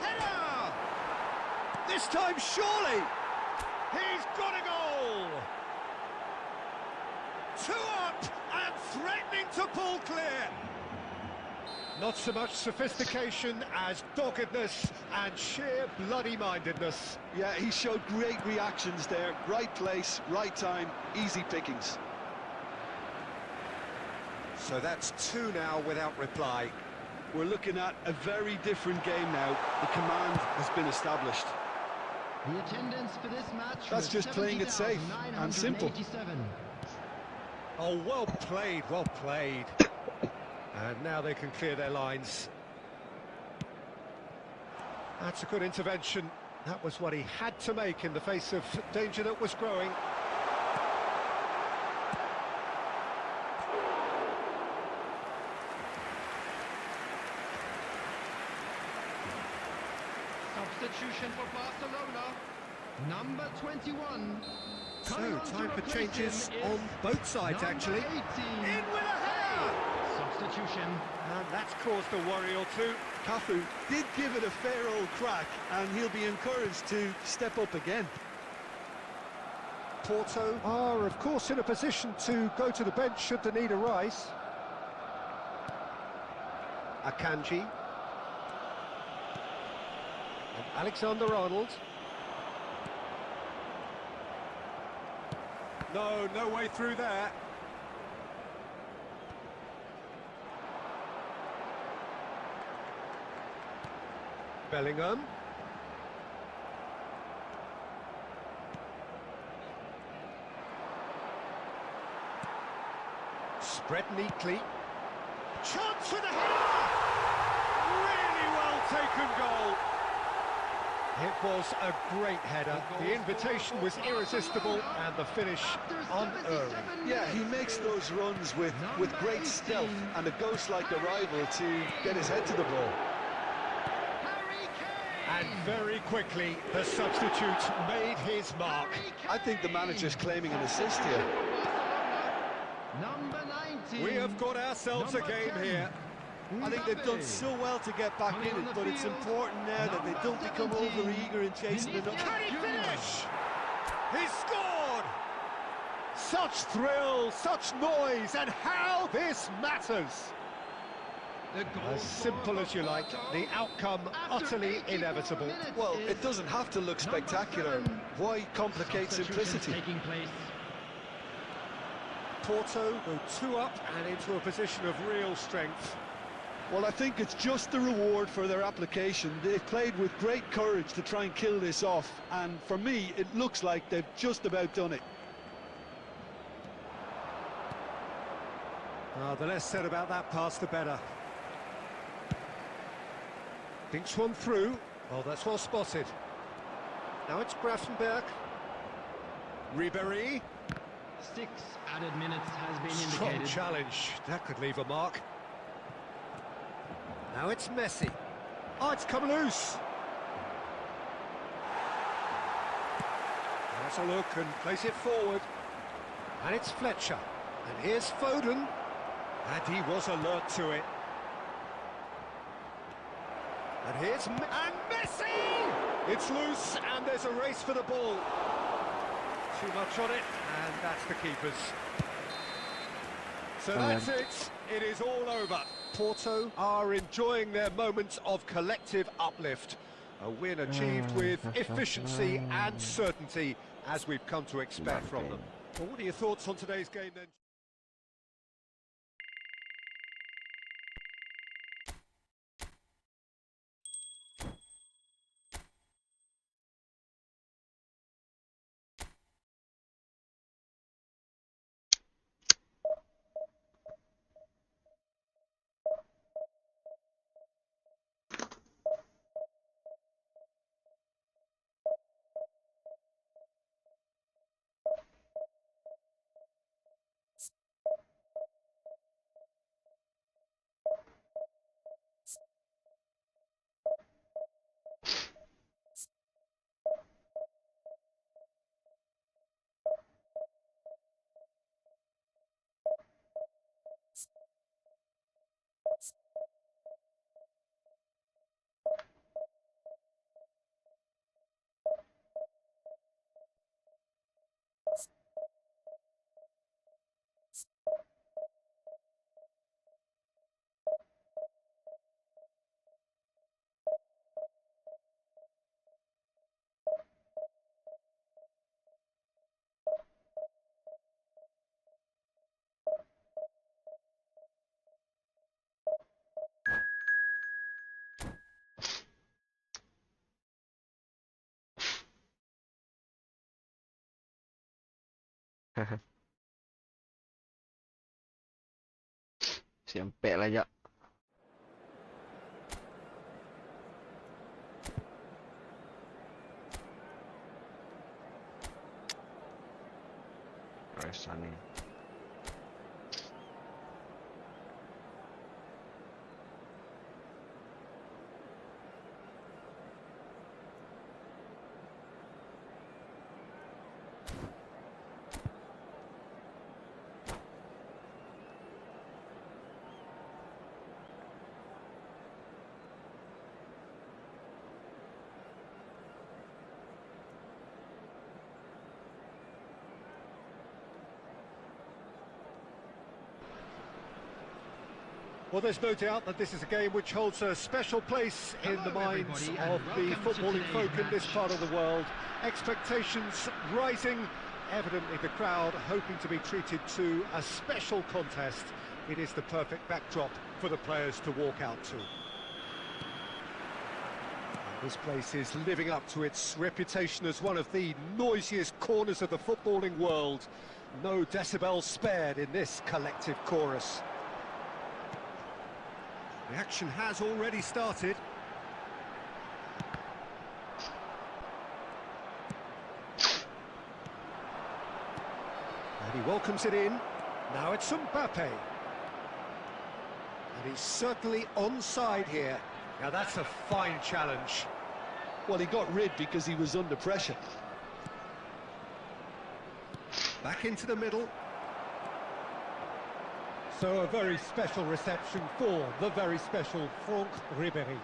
Header! This time surely! He's got a goal! 2 up and threatening to pull clear. Not so much sophistication as doggedness and sheer bloody-mindedness. Yeah, he showed great reactions there. Right place, right time, easy pickings. So that's 2 now without reply. We're looking at a very different game now. The command has been established. The attendance for this match That's just playing it safe and simple. Oh, well played, well played. And now they can clear their lines. That's a good intervention. That was what he had to make in the face of danger that was growing. substitution for Barcelona. Number 21. So, Coming on time to for replace changes him is on both sides, number actually. 18. In with a header! Substitution. And that's caused a worry or two. Cafu did give it a fair old crack, and he'll be encouraged to step up again. Porto are, of course, in a position to go to the bench should the need arise. Akanji. And Alexander-Arnold. No way through there. Bellingham. Spread neatly. Chance for the header! Really well taken goal. It was a great header. The invitation was irresistible and the finish unerring. Yeah, he makes those runs with great stealth and a ghost-like arrival to get his head to the ball. And very quickly, the substitute made his mark. I think the manager's claiming an assist here. Number 19. We have got ourselves a game here. I think they've done so well to get back in it, but it's important now that they don't become over-eager in chasing the number. Can he finish? He scored! Such thrill, such noise, and how this matters. As simple as you like, the outcome utterly inevitable. Well, it doesn't have to look spectacular. Why complicate simplicity? Porto go 2 up and into a position of real strength. Well, I think it's just the reward for their application. They've played with great courage to try and kill this off, and for me, it looks like they've just about done it. The less said about that pass, the better. Dinks one through. Well, that's well spotted. Now it's Grafenberg. Ribéry. 6 added minutes has been Strong indicated. challenge. That could leave a mark. Now it's Messi. Oh, it's come loose. Has a look and plays it forward. And it's Fletcher. And here's Foden. And he was alert to it. And here's and Messi! It's loose and there's a race for the ball. Too much on it, and that's the keeper's. So that's it. It is all over. Porto are enjoying their moments of collective uplift. A win achieved with efficiency and certainty, as we've come to expect from them. Well, what are your thoughts on today's game then? Sampai lah jak. Rasa nih. Well, there's no doubt that this is a game which holds a special place in the minds everybody, of and the welcome to footballing today's folk in this match. part of the world. Expectations rising, evidently the crowd hoping to be treated to a special contest. It is the perfect backdrop for the players to walk out to. This place is living up to its reputation as one of the noisiest corners of the footballing world. No decibels spared in this collective chorus. The action has already started. And he welcomes it in. Now it's Mbappe. And he's certainly onside here. Now that's a fine challenge. Well, he got rid because he was under pressure. Back into the middle. So a very special reception for the very special Franck Ribéry.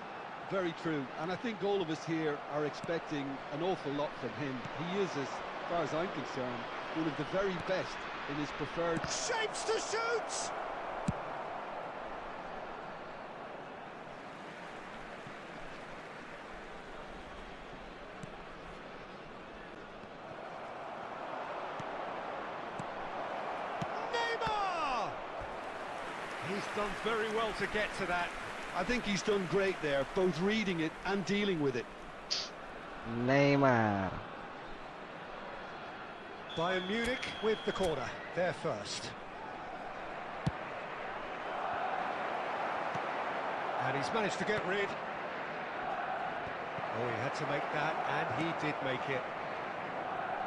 Very true, and I think all of us here are expecting an awful lot from him. He is, as far as I'm concerned, one of the very best in his preferred... Shapes to shoot! Neymar! He's done very well to get to that. I think he's done great there, both reading it and dealing with it. Neymar. Bayern Munich with the corner, they're first. And he's managed to get rid. Oh, he had to make that, and he did make it.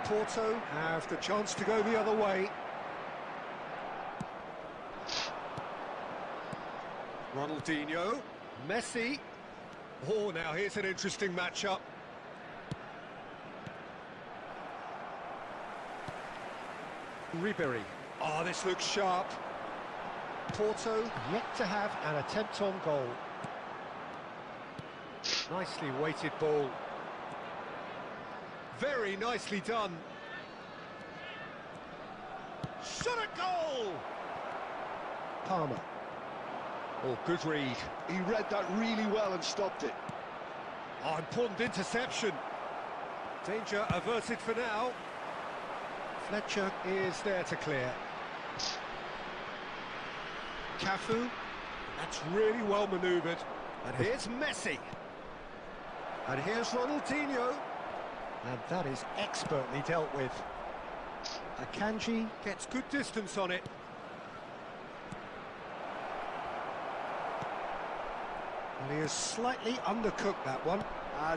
Porto have the chance to go the other way. Ronaldinho, Messi. Oh, now here's an interesting matchup. Ribéry. Oh, this looks sharp. Porto yet to have an attempt on goal. Nicely weighted ball. Very nicely done. Shot a goal! Palmer. Oh, good read. He read that really well and stopped it. Oh, important interception. Danger averted for now. Fletcher is there to clear. Cafu. That's really well manoeuvred. And here's Messi. And here's Ronaldinho. And that is expertly dealt with. Akanji gets good distance on it. And he has slightly undercooked that one.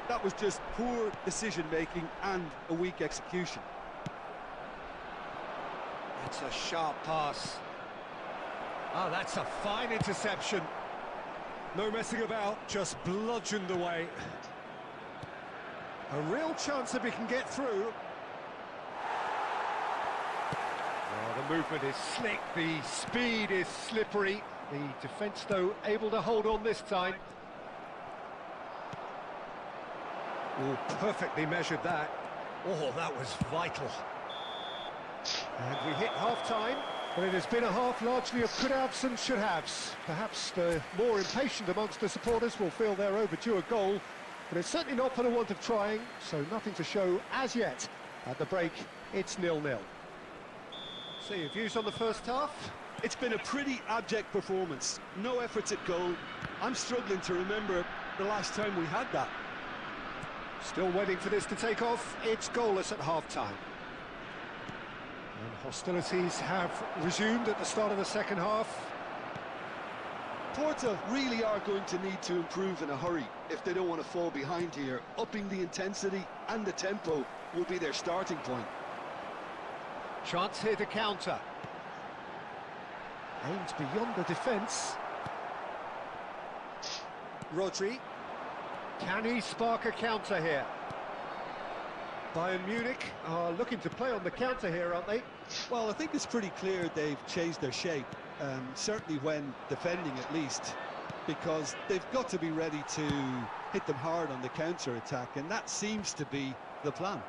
That was just poor decision-making and a weak execution. It's a sharp pass. Oh, that's a fine interception. No messing about, just bludgeoned away. A real chance if he can get through. Oh, the movement is slick, the speed is slippery. The defence, though, able to hold on this time. Oh, perfectly measured that. Oh, that was vital. And we hit half-time, but it has been a half largely of could-haves and should-haves. Perhaps the more impatient amongst the supporters will feel they're overdue a goal, but it's certainly not for the want of trying, so nothing to show as yet. At the break, it's 0-0. So your views on the first half? It's been a pretty abject performance. No efforts at goal. I'm struggling to remember the last time we had that. Still waiting for this to take off. It's goalless at half-time. And hostilities have resumed at the start of the second half. Porto really are going to need to improve in a hurry if they don't want to fall behind here. Upping the intensity and the tempo will be their starting point. Chance here to counter. Aimed beyond the defence. Rodri. Can he spark a counter here? Bayern Munich are looking to play on the counter here, aren't they? Well, I think it's pretty clear they've changed their shape, certainly when defending at least, because they've got to be ready to hit them hard on the counter-attack, and that seems to be the plan.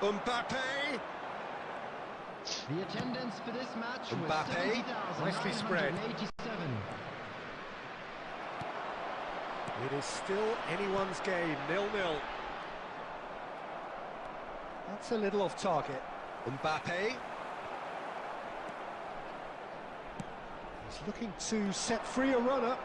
Mbappe! The attendance for this match was Mbappe, nicely spread. 70,987. It is still anyone's game, 0-0. That's a little off target. Mbappe. He's looking to set free a runner.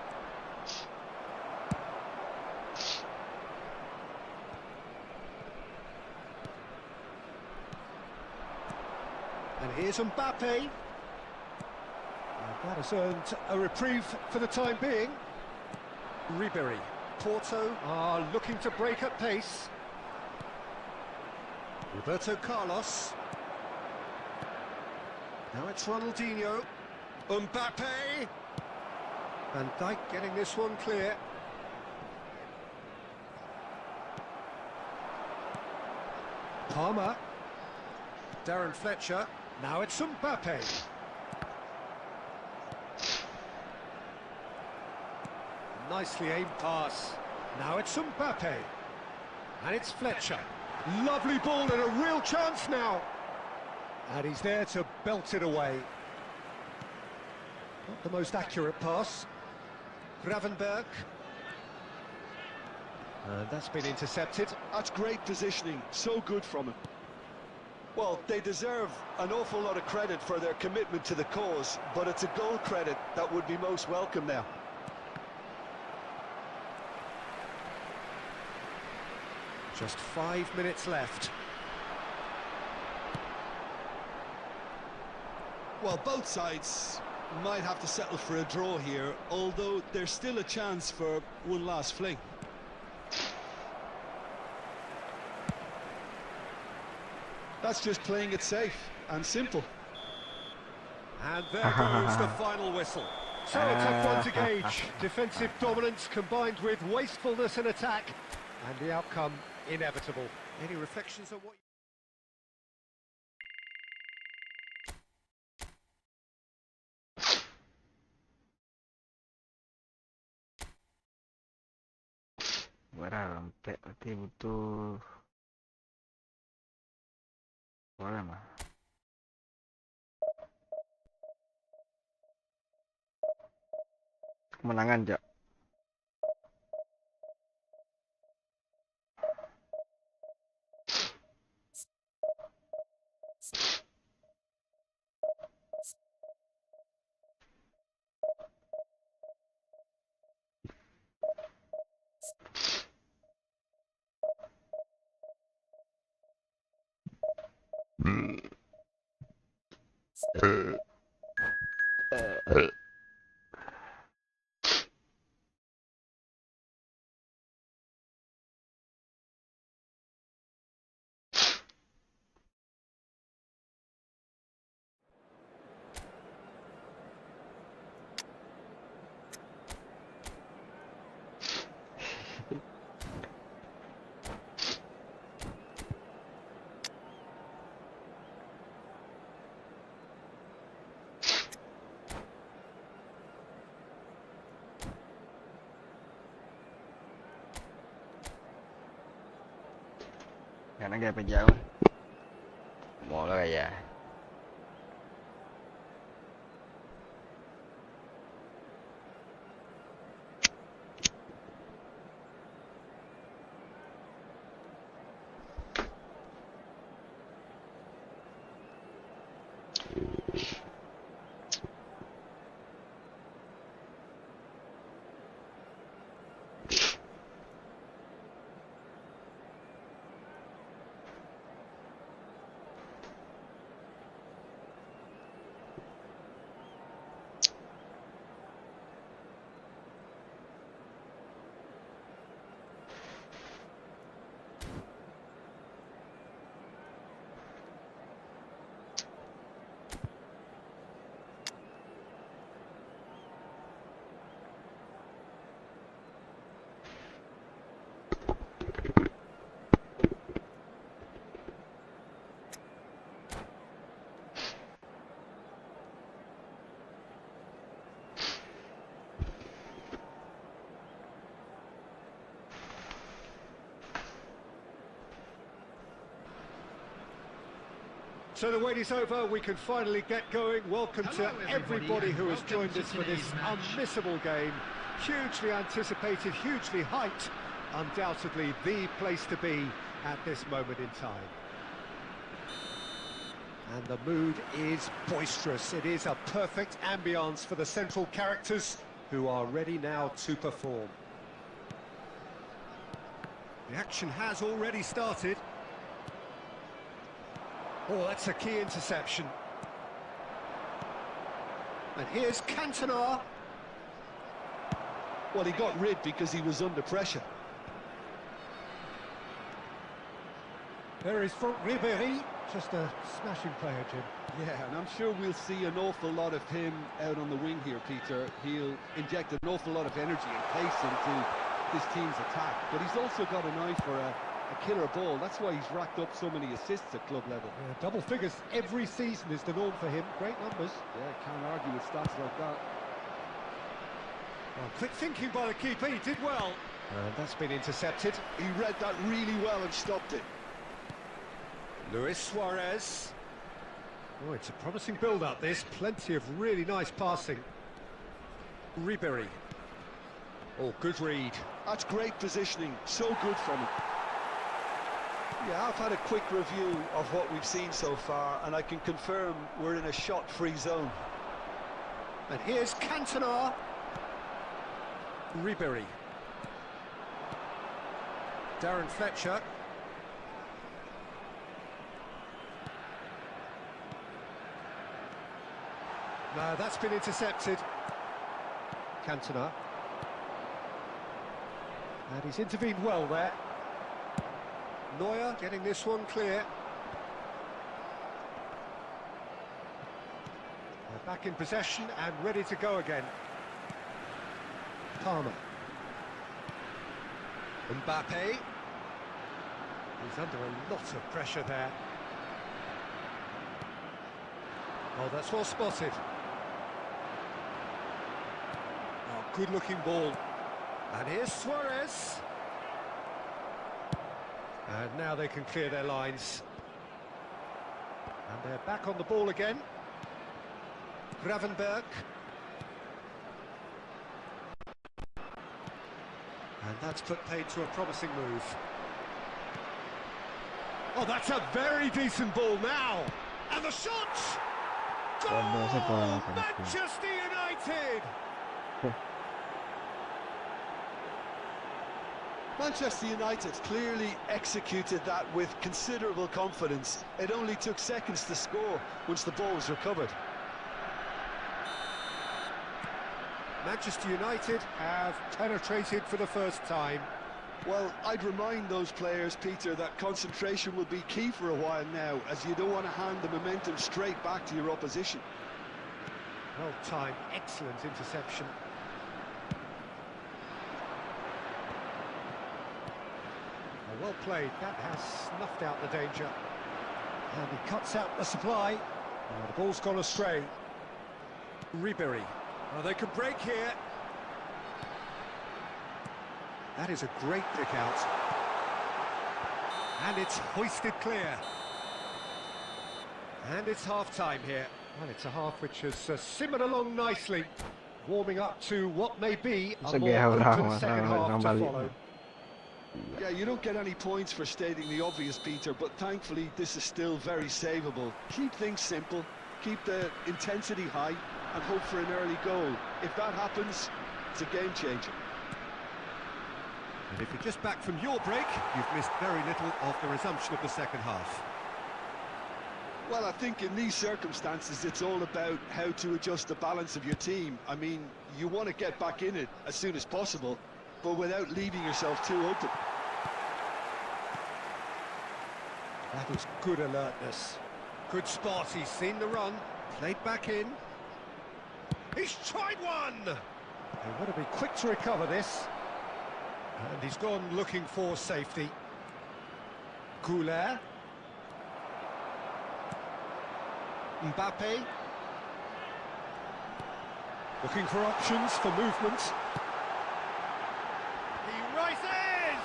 And here's Mbappe. And that has earned a reprieve for the time being. Ribery. Porto are looking to break at pace. Roberto Carlos. Now it's Ronaldinho. Mbappe. Van Dijk getting this one clear. Palmer. Darren Fletcher. Now it's Mbappe. Nicely aimed pass. Now it's Mbappe. And it's Fletcher. Lovely ball and a real chance now. And he's there to belt it away. Not the most accurate pass. Gravenberg. And that's been intercepted. That's great positioning, so good from him. Well, they deserve an awful lot of credit for their commitment to the cause, but it's a goal credit that would be most welcome now. Just 5 minutes left. Well, both sides might have to settle for a draw here, although there's still a chance for one last fling. That's just playing it safe and simple. And there goes the final whistle. So a tough one to gauge. Defensive dominance combined with wastefulness in attack, and the outcome inevitable. Any reflections on what Sampai berarti butuh boleh mah. Kemenangan, Jak. Khả năng gây bây giờ một là già. So the wait is over, we can finally get going. Welcome to everybody who has joined us for this unmissable game. Hugely anticipated, hugely hyped. Undoubtedly the place to be at this moment in time. And the mood is boisterous. It is a perfect ambience for the central characters who are ready now to perform. The action has already started. Oh, that's a key interception. And here's Cantona. Well, he got rid because he was under pressure. There is front Ribéry. Just a smashing player, Jim. Yeah, and I'm sure we'll see an awful lot of him out on the wing here, Peter. He'll inject an awful lot of energy and pace into this team's attack. But he's also got an eye for a killer ball. That's why he's racked up so many assists at club level. Yeah, double figures every season is the norm for him. Great numbers. Yeah, can't argue with stats like that. Well, quick thinking by the keeper, he did well. And that's been intercepted. He read that really well and stopped it. Luis Suarez. Oh, it's a promising build-up, this. Plenty of really nice passing. Ribéry. Oh, good read. That's great positioning. So good from him. Yeah, I've had a quick review of what we've seen so far, and I can confirm we're in a shot-free zone. And here's Cantona. Ribéry. Darren Fletcher. No, that's been intercepted. Cantona. And he's intervened well there. Neuer getting this one clear. They're back in possession and ready to go again. Palmer. Mbappe. He's under a lot of pressure there. Oh, that's well spotted. Oh, good-looking ball. And here's Suarez. And now they can clear their lines. And they're back on the ball again. Gravenberg. And that's put paid to a promising move. Oh, that's a very decent ball now. And the shot! Goal! Manchester United! Manchester United clearly executed that with considerable confidence. It only took seconds to score once the ball was recovered. Manchester United have penetrated for the first time. Well, I'd remind those players, Peter, that concentration will be key for a while now, as you don't want to hand the momentum straight back to your opposition. Well timed, excellent interception. Well played, that has snuffed out the danger. And he cuts out the supply. Oh, the ball's gone astray. Ribéry. Oh, they can break here. That is a great pick out. And it's hoisted clear. And it's half-time here. Well, it's a half which has simmered along nicely, warming up to what may be a more open second half to follow. Yeah, you don't get any points for stating the obvious, Peter, but thankfully this is still very savable. Keep things simple, keep the intensity high, and hope for an early goal. If that happens, it's a game changer. And if you're just back from your break, you've missed very little of the resumption of the second half. Well, I think in these circumstances it's all about how to adjust the balance of your team. I mean, you want to get back in it as soon as possible, but without leaving yourself too open. That was good alertness. Good spot, he's seen the run, played back in. He's tried one! They've got to be quick to recover this. And he's gone looking for safety. Goulet. Mbappe. Looking for options for movement. He rises!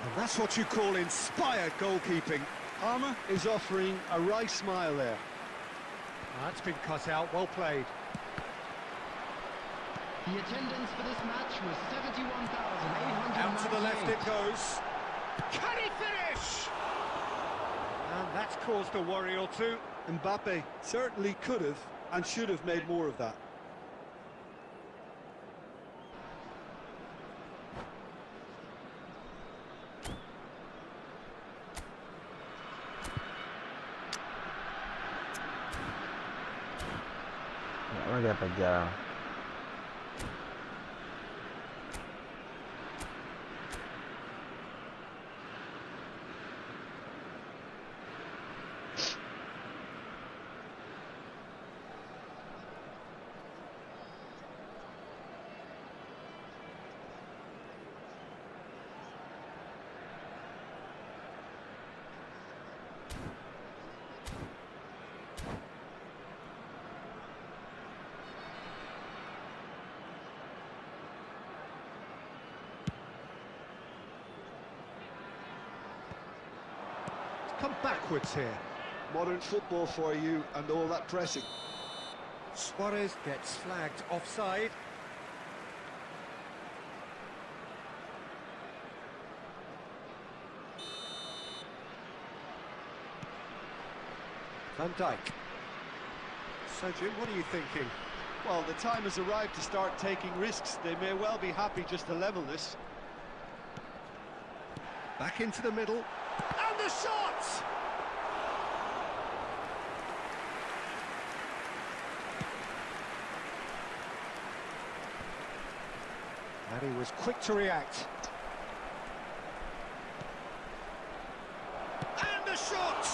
And that's what you call inspired goalkeeping. Palmer is offering a right smile there. That's been cut out, well played. The attendance for this match was 71,898. Out to the left it goes. Can he finish? And that's caused a worry or two. Mbappe certainly could have and should have made more of that. Nggak ada pajang. Come backwards here. Modern football for you and all that pressing. Suarez gets flagged offside. Van Dijk. So Jim, what are you thinking? Well, the time has arrived to start taking risks. They may well be happy just to level this. Back into the middle. And the shot! And he was quick to react. And the shot!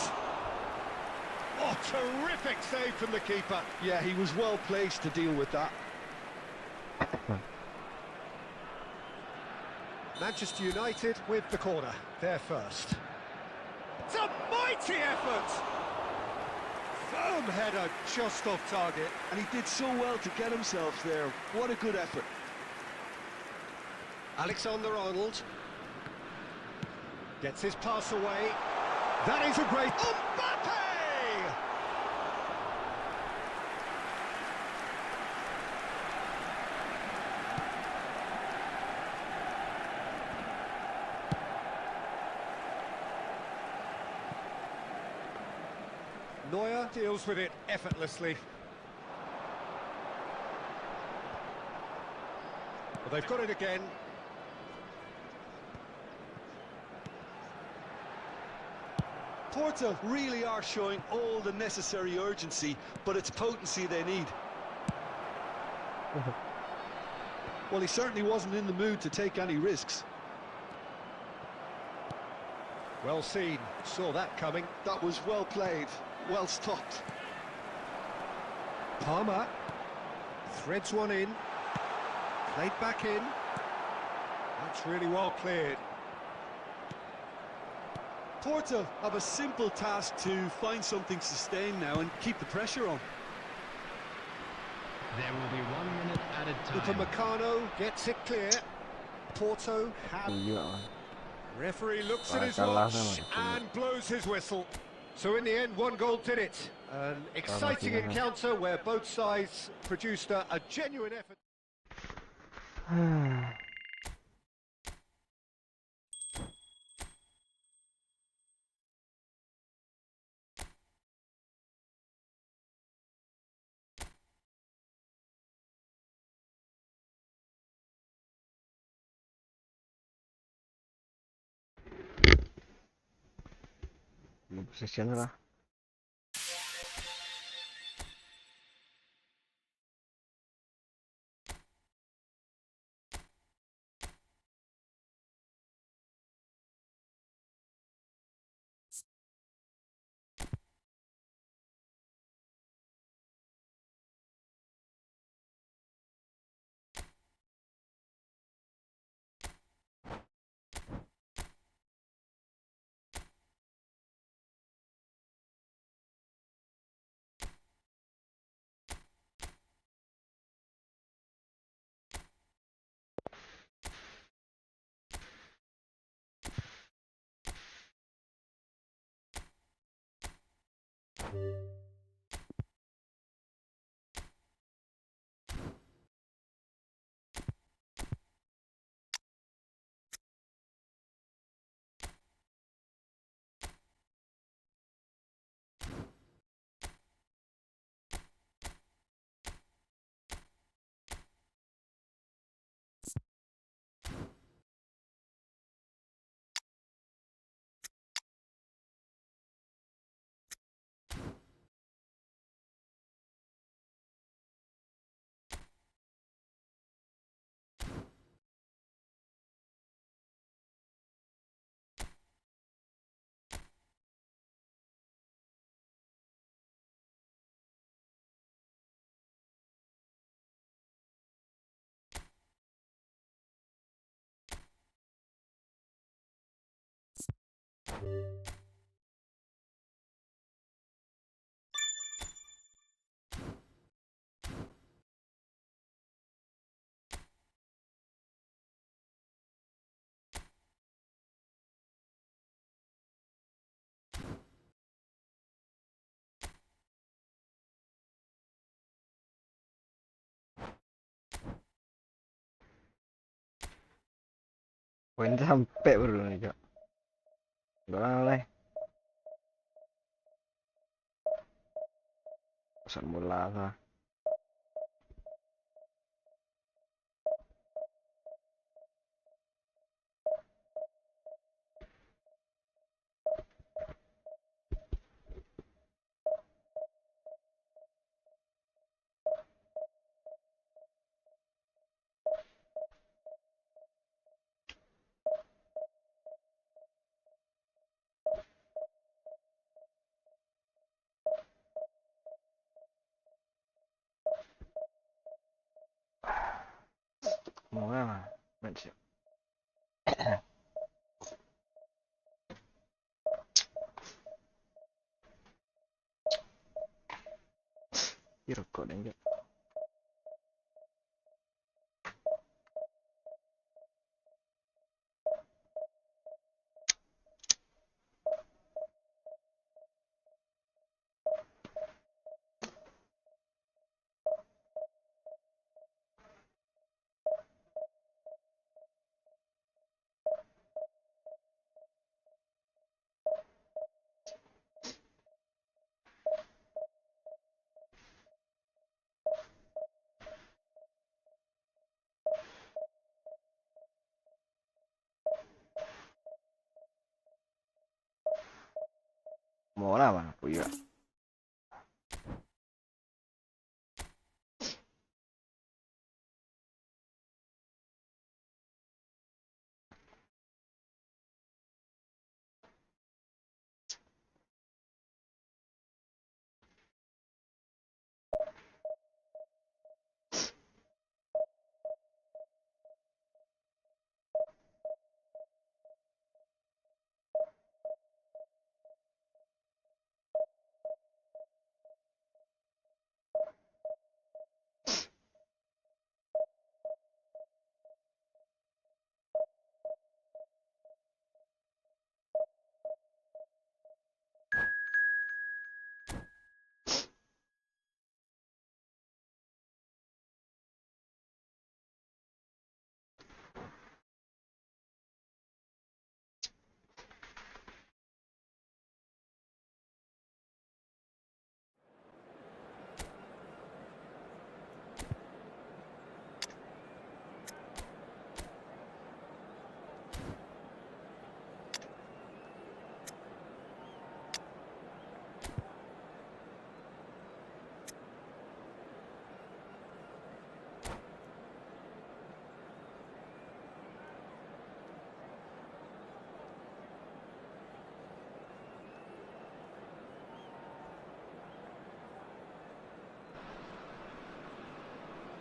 Oh, terrific save from the keeper. Yeah, he was well placed to deal with that. Manchester United with the corner. They're first. It's a mighty effort! Firm header just off target. And he did so well to get himself there. What a good effort. Alexander-Arnold gets his pass away. That is a great... Mbappe! Neuer deals with it effortlessly. Well, they've got it again. Porto really are showing all the necessary urgency, but it's potency they need. Well, he certainly wasn't in the mood to take any risks. Well seen, saw that coming. That was well played, well stopped. Palmer threads one in, played back in. That's really well cleared. Porto have a simple task to find something sustained now and keep the pressure on. There will be 1 minute added time. Upamecano gets it clear. Porto have... Referee looks at his watch and blows his whistle. So in the end, 1 goal did it. An exciting encounter where both sides produced a genuine effort. Possession lah. Poin sampai bro nih, Cok. Gak oleh. Pesan bola lah. Mau apa? Match. Rokok dan Cok. Mau apa? Puya.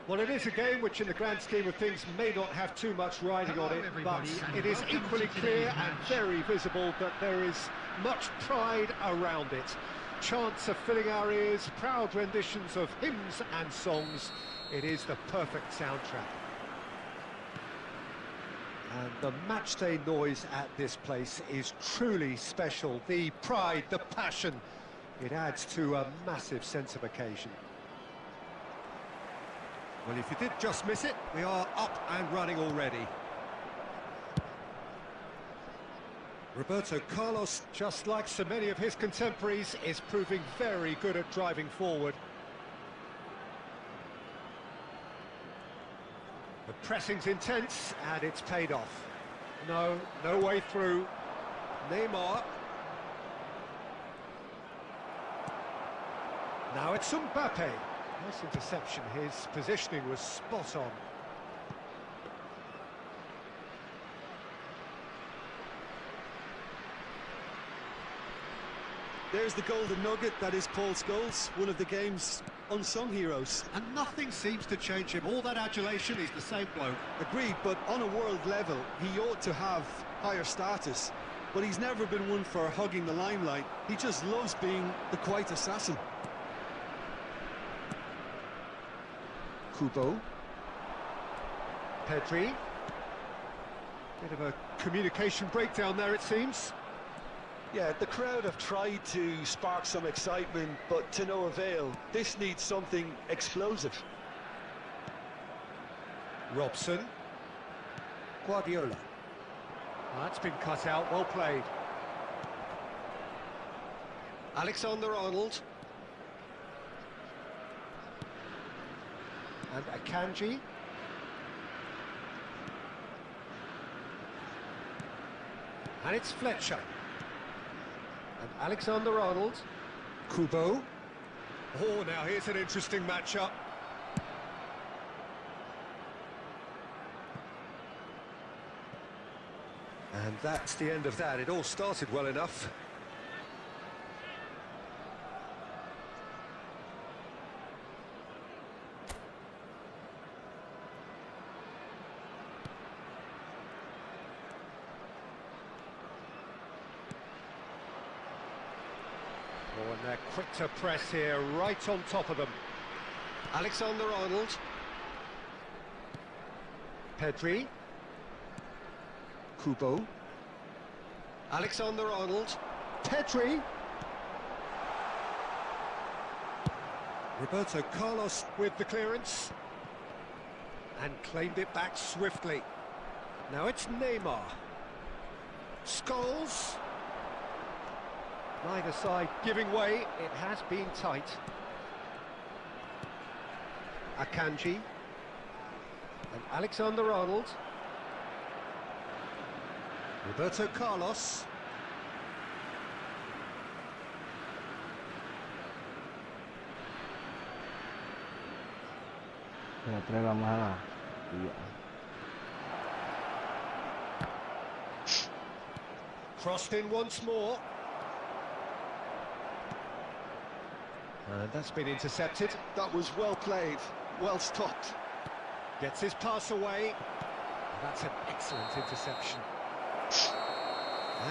Well, it is a game which, in the grand scheme of things, may not have too much riding on it, but it is equally clear and very visible that there is much pride around it. Chants are filling our ears, proud renditions of hymns and songs. It is the perfect soundtrack. And the matchday noise at this place is truly special. The pride, the passion, It adds to a massive sense of occasion. Well, if you did just miss it, we are up and running already. Roberto Carlos, just like so many of his contemporaries, is proving very good at driving forward. The pressing's intense, and it's paid off. No way through. Neymar. Now it's Mbappe. Nice interception. His positioning was spot on. There's the golden nugget that is Paul Scholes, one of the game's unsung heroes. And nothing seems to change him. All that adulation, he's the same bloke. Agreed, but on a world level, he ought to have higher status. But he's never been one for hugging the limelight. He just loves being the quiet assassin. Kubo. Pedri. Bit of a communication breakdown there, it seems. Yeah, the crowd have tried to spark some excitement, but to no avail. This needs something explosive. Robson. Guardiola. That's been cut out, well played. Alexander-Arnold. And Akanji. And it's Fletcher. And Alexander-Arnold. Kubo. Oh, now here's an interesting matchup. And that's the end of that. It all started well enough. Oh, and they're quick to press here, right on top of them. Alexander-Arnold. Pedri. Kubo. Alexander-Arnold. Pedri. Roberto Carlos with the clearance. And claimed it back swiftly. Now it's Neymar. Scholes. Neither side giving way, it has been tight. Akanji. And Alexander-Arnold. Roberto Carlos. Ya, terlalu mahal. Iya. Crossed in once more. And that's been intercepted. That was well played, well stopped. Gets his pass away. That's an excellent interception.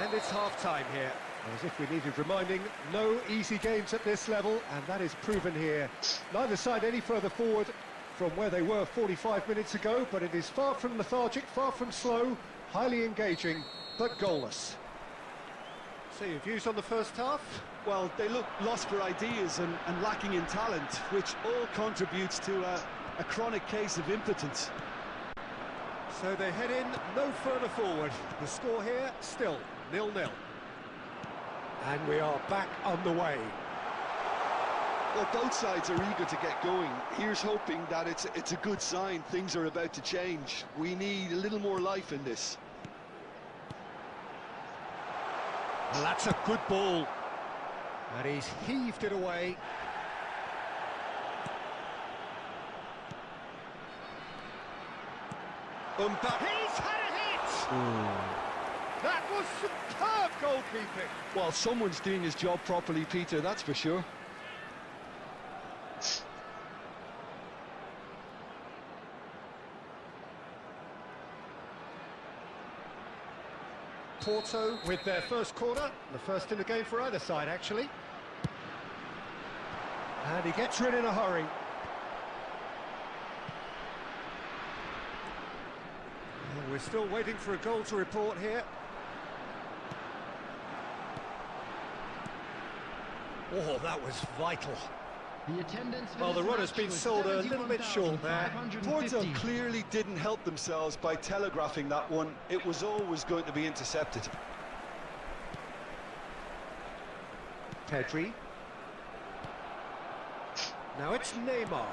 And it's half-time here. As if we needed reminding, no easy games at this level, and that is proven here. Neither side any further forward from where they were 45 minutes ago, but it is far from lethargic, far from slow, highly engaging, but goalless. So your views on the first half? Well, they look lost for ideas and lacking in talent, which all contributes to a chronic case of impotence. So they head in no further forward. The score here, still 0-0. And we are back on the way. Well, both sides are eager to get going. Here's hoping that it's a good sign. Things are about to change. We need a little more life in this. Well, that's a good ball. And he's heaved it away. He's had a hit! That was superb goalkeeping. Well, someone's doing his job properly, Peter, that's for sure. Porto with their first corner, the first in the game for either side, actually. And he gets rid in a hurry. And we're still waiting for a goal to report here. Oh, that was vital. The attendance for Well, the this run has match been was sold a little bit short there. Porto 71,550. clearly didn't help themselves by telegraphing that one. It was always going to be intercepted. Pedri. Now it's Neymar.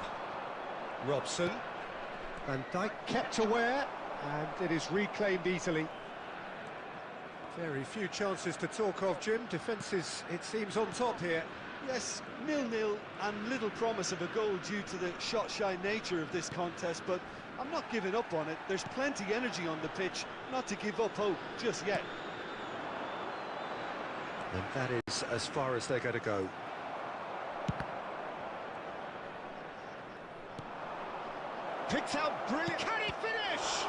Robson. Van Dijk kept aware, and it is reclaimed easily. Very few chances to talk of, Jim. Defence is, it seems, on top here. Yes, 0-0 and little promise of a goal due to the shot-shy nature of this contest, but I'm not giving up on it. There's plenty energy on the pitch, not to give up hope just yet. And that is as far as they're going to go. Picked out brilliant. Can he finish?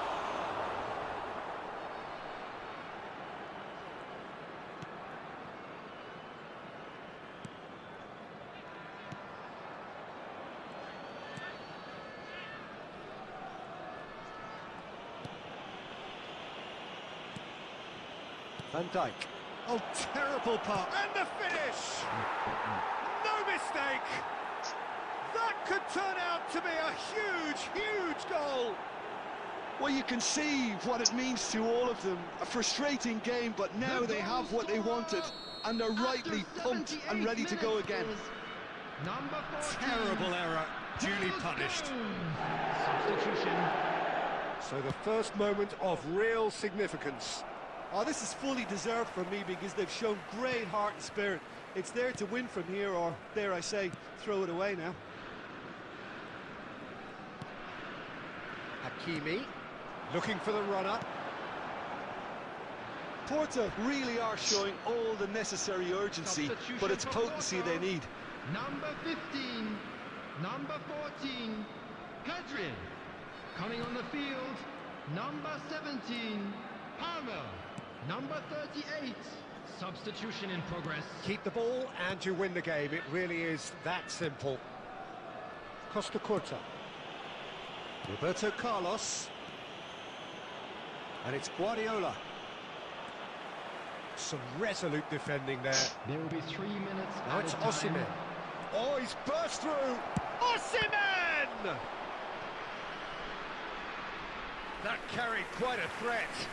Van Dijk. Oh, terrible pass. And the finish! No mistake! That could turn out to be a huge, huge goal! Well, you can see what it means to all of them. A frustrating game, but now they have what they wanted, and they're rightly pumped and ready to go again. Number 14. Terrible error, duly punished. Substitution. So the first moment of real significance. Oh, this is fully deserved for me because they've shown great heart and spirit. It's there to win from here, or, dare I say, throw it away now. Hakimi, looking for the runner. Porto really are showing all the necessary urgency, but it's potency they need. Number 15. Number 14. Pedri. Coming on the field. Number 17. Palmer. Number 38. Substitution in progress. Keep the ball and you win the game. It really is that simple. Costa Curta. Roberto Carlos. And it's Guardiola. Some resolute defending there. There will be 3 minutes. Now it's Osimhen. Oh, he's burst through. Osimhen! That carried quite a threat.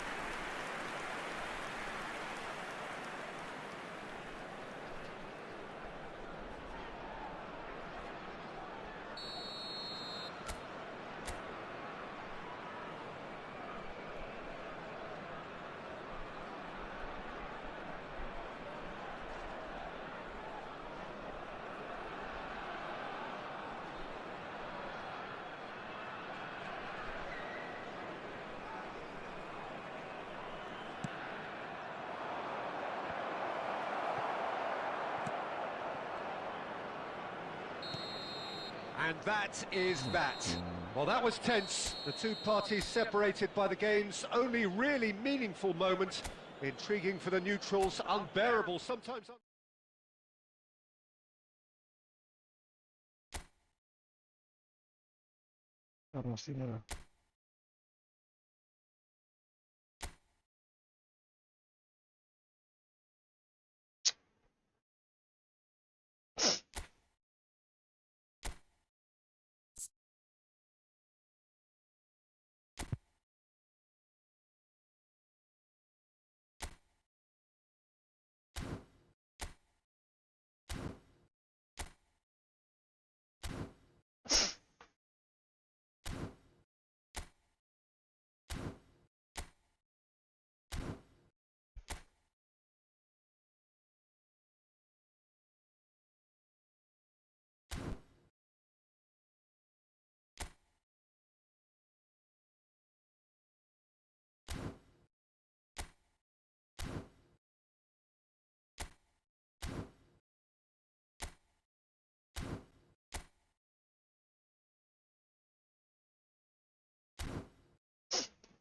And that is that. Well, that was tense. The two parties separated by the game's only really meaningful moment. Intriguing for the neutrals, unbearable, sometimes... Karena sini lah.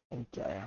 Anjay ya.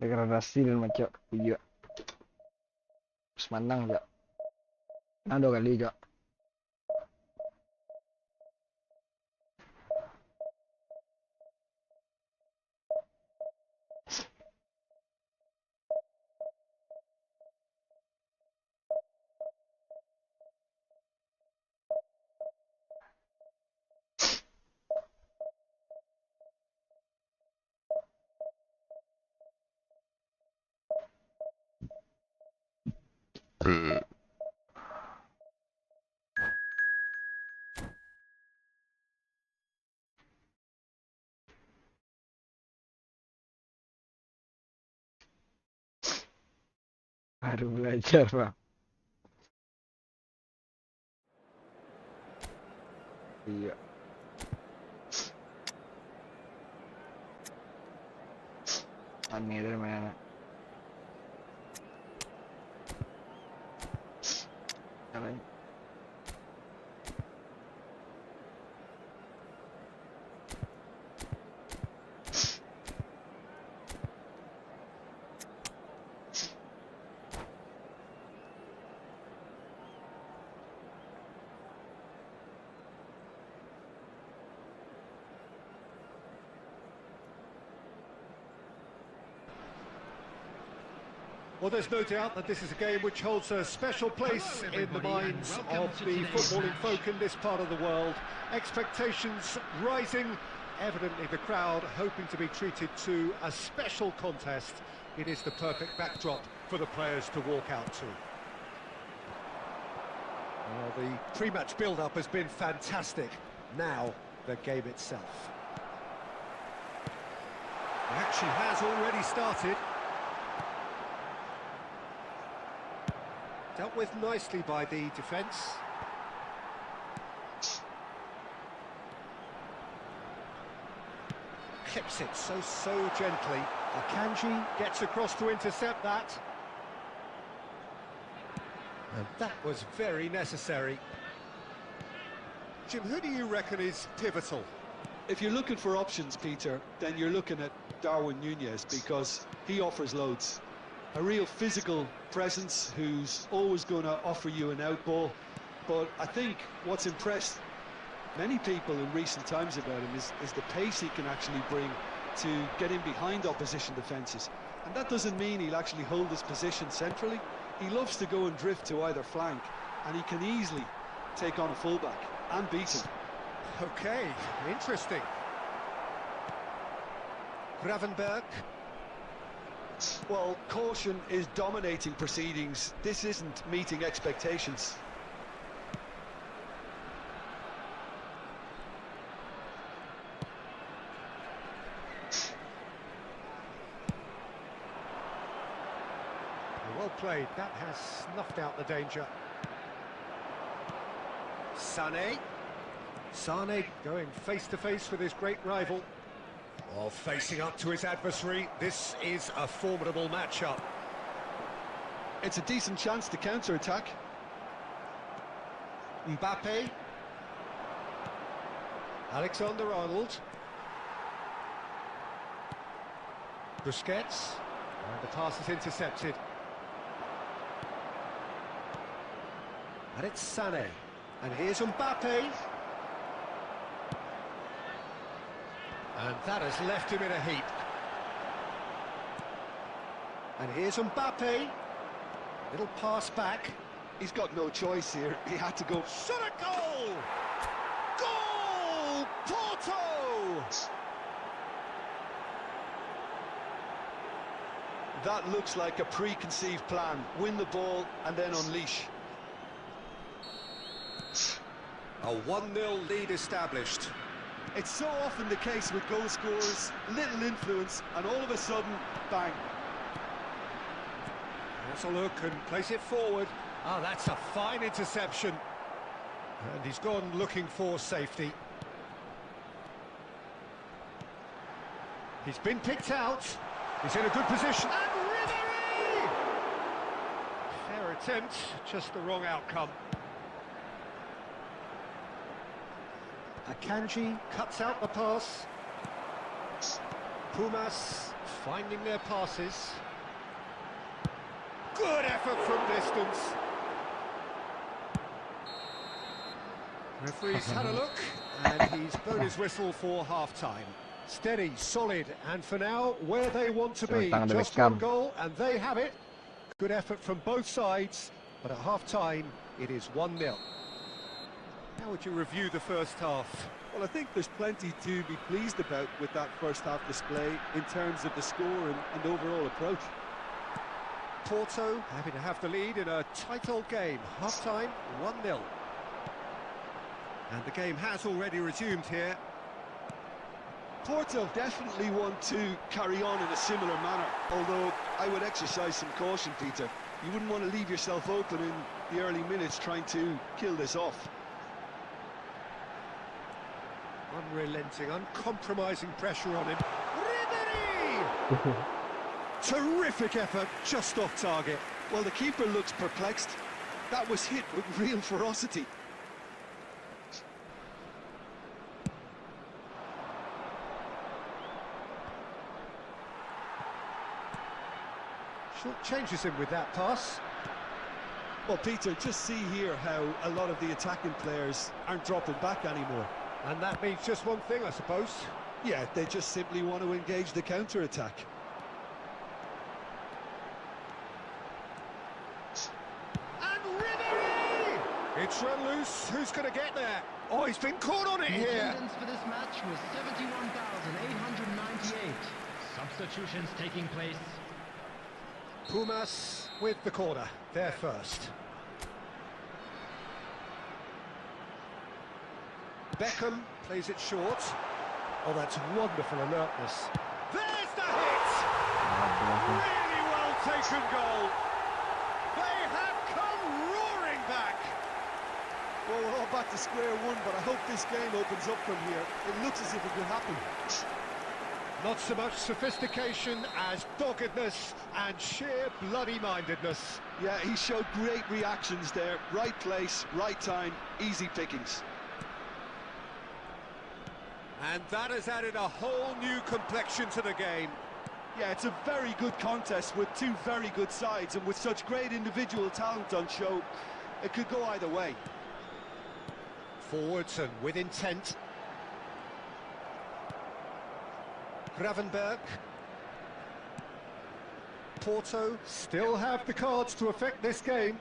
Degradasi dan macam iya. Terus menang ya. Nah 2 kali ya. Baru belajar, Bang. Iya. Aneh dari mana? Caranya. Well, there's no doubt that this is a game which holds a special place in the minds of the footballing folk in this part of the world. Expectations rising, evidently the crowd hoping to be treated to a special contest. It is the perfect backdrop for the players to walk out to. Well, the pre-match build-up has been fantastic. Now, the game itself. The action has already started. Dealt with nicely by the defence. Clips it so gently. Akanji gets across to intercept that. And that was very necessary. Jim, who do you reckon is pivotal? If you're looking for options, Peter, then you're looking at Darwin Núñez, because he offers loads. A real physical presence who's always going to offer you an outball. But I think what's impressed many people in recent times about him is the pace he can actually bring to get in behind opposition defences. And that doesn't mean he'll actually hold his position centrally. He loves to go and drift to either flank, and he can easily take on a fullback and beat him. Okay, interesting. Gravenberg. Well, caution is dominating proceedings. This isn't meeting expectations. Well played. That has snuffed out the danger. Sané. Sané going face to face with his great rival. While facing up to his adversary, this is a formidable matchup. It's a decent chance to counter-attack. Mbappe. Alexander-Arnold. Busquets. And the pass is intercepted. And it's Sané. And here's Mbappe. And that has left him in a heap. And here's Mbappe. Little pass back. He's got no choice here. He had to go. Shot a goal! Goal! Porto! That looks like a preconceived plan. Win the ball and then unleash. A 1-0 lead established. It's so often the case with goal scorers, little influence, and all of a sudden, bang. Has a look and place it forward. Ah, that's a fine interception. And he's gone looking for safety. He's been picked out. He's in a good position. And Ribery! Fair attempt, just the wrong outcome. Akanji cuts out the pass. Pumas finding their passes. Good effort from distance. Referee's had a look, and he's blown his whistle for half-time. Steady, solid, and for now, where they want to be. Just one goal, and they have it. Good effort from both sides, but at half-time, it is 1-0. How would you review the first half? Well, I think there's plenty to be pleased about with that first half display in terms of the score and overall approach. Porto happy to have the lead in a tight old game. Half-time, 1-0. And the game has already resumed here. Porto definitely want to carry on in a similar manner, although I would exercise some caution, Peter. You wouldn't want to leave yourself open in the early minutes trying to kill this off. Unrelenting, uncompromising pressure on him. Ribery! Terrific effort, just off target. Well, the keeper looks perplexed. That was hit with real ferocity. Short changes him with that pass. Well, Peter, just see here how a lot of the attacking players aren't dropping back anymore. And that means just one thing, I suppose. Yeah, they just simply want to engage the counter-attack. And Ribery! It's run loose. Who's going to get there? Oh, he's been caught on it The here. attendance for this match was 71,898. Substitutions taking place. Pumas with the corner. They're first. Beckham plays it short. Oh, that's wonderful alertness. There's the hit! Really well taken goal. They have come roaring back. Well, we're all back to square one, but I hope this game opens up from here. It looks as if it could happen. Not so much sophistication as doggedness and sheer bloody-mindedness. Yeah, he showed great reactions there. Right place, right time, easy pickings. And that has added a whole new complexion to the game. Yeah, it's a very good contest with two very good sides, and with such great individual talent on show, it could go either way. Forwards and with intent. Gravenberg. Porto still have the cards to affect this game.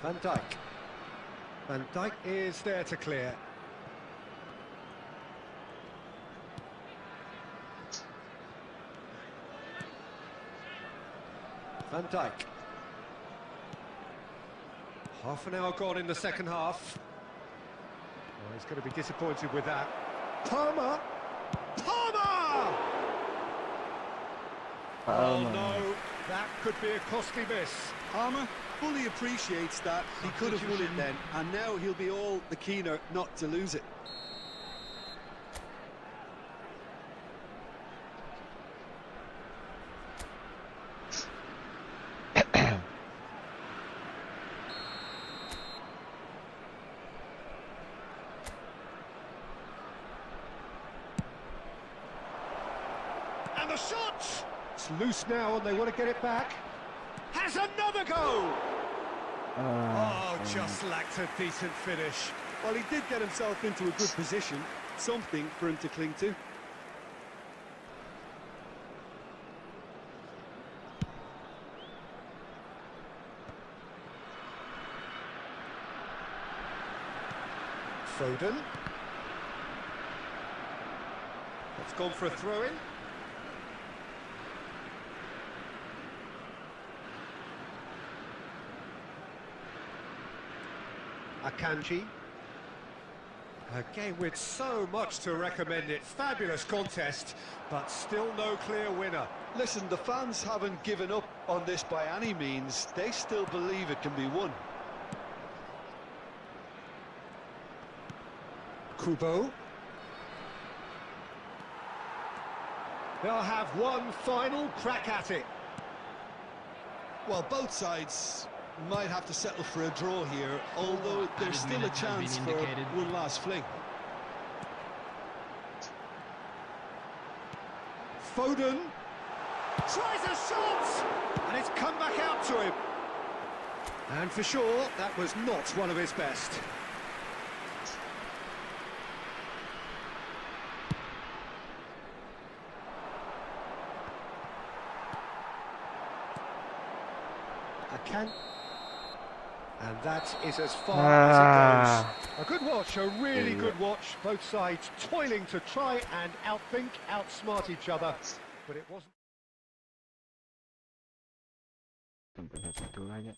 Van Dijk. Van Dijk is there to clear. Van Dijk. Half an hour gone in the second half. Oh, he's going to be disappointed with that. Palmer! Palmer! Oh no, that could be a costly miss. Palmer fully appreciates that he could have won it then, and now he'll be all the keener not to lose it. And the shot! It's loose now and they want to get it back. Has another go! Oh, just lacked a decent finish. Well, he did get himself into a good position, something for him to cling to. Foden. It's gone for a throw-in. Akanji. A game with so much to recommend it. Fabulous contest, but still no clear winner. Listen, the fans haven't given up on this by any means. They still believe it can be won. Kubo. They'll have one final crack at it. Well, both sides might have to settle for a draw here, although there's still a chance for one last fling. Foden tries a shot, and it's come back out to him. And for sure, that was not one of his best. And that is as far as it goes. A good watch, a really good watch. Both sides toiling to try and outthink, outsmart each other. But it wasn't. Sampai satu aja.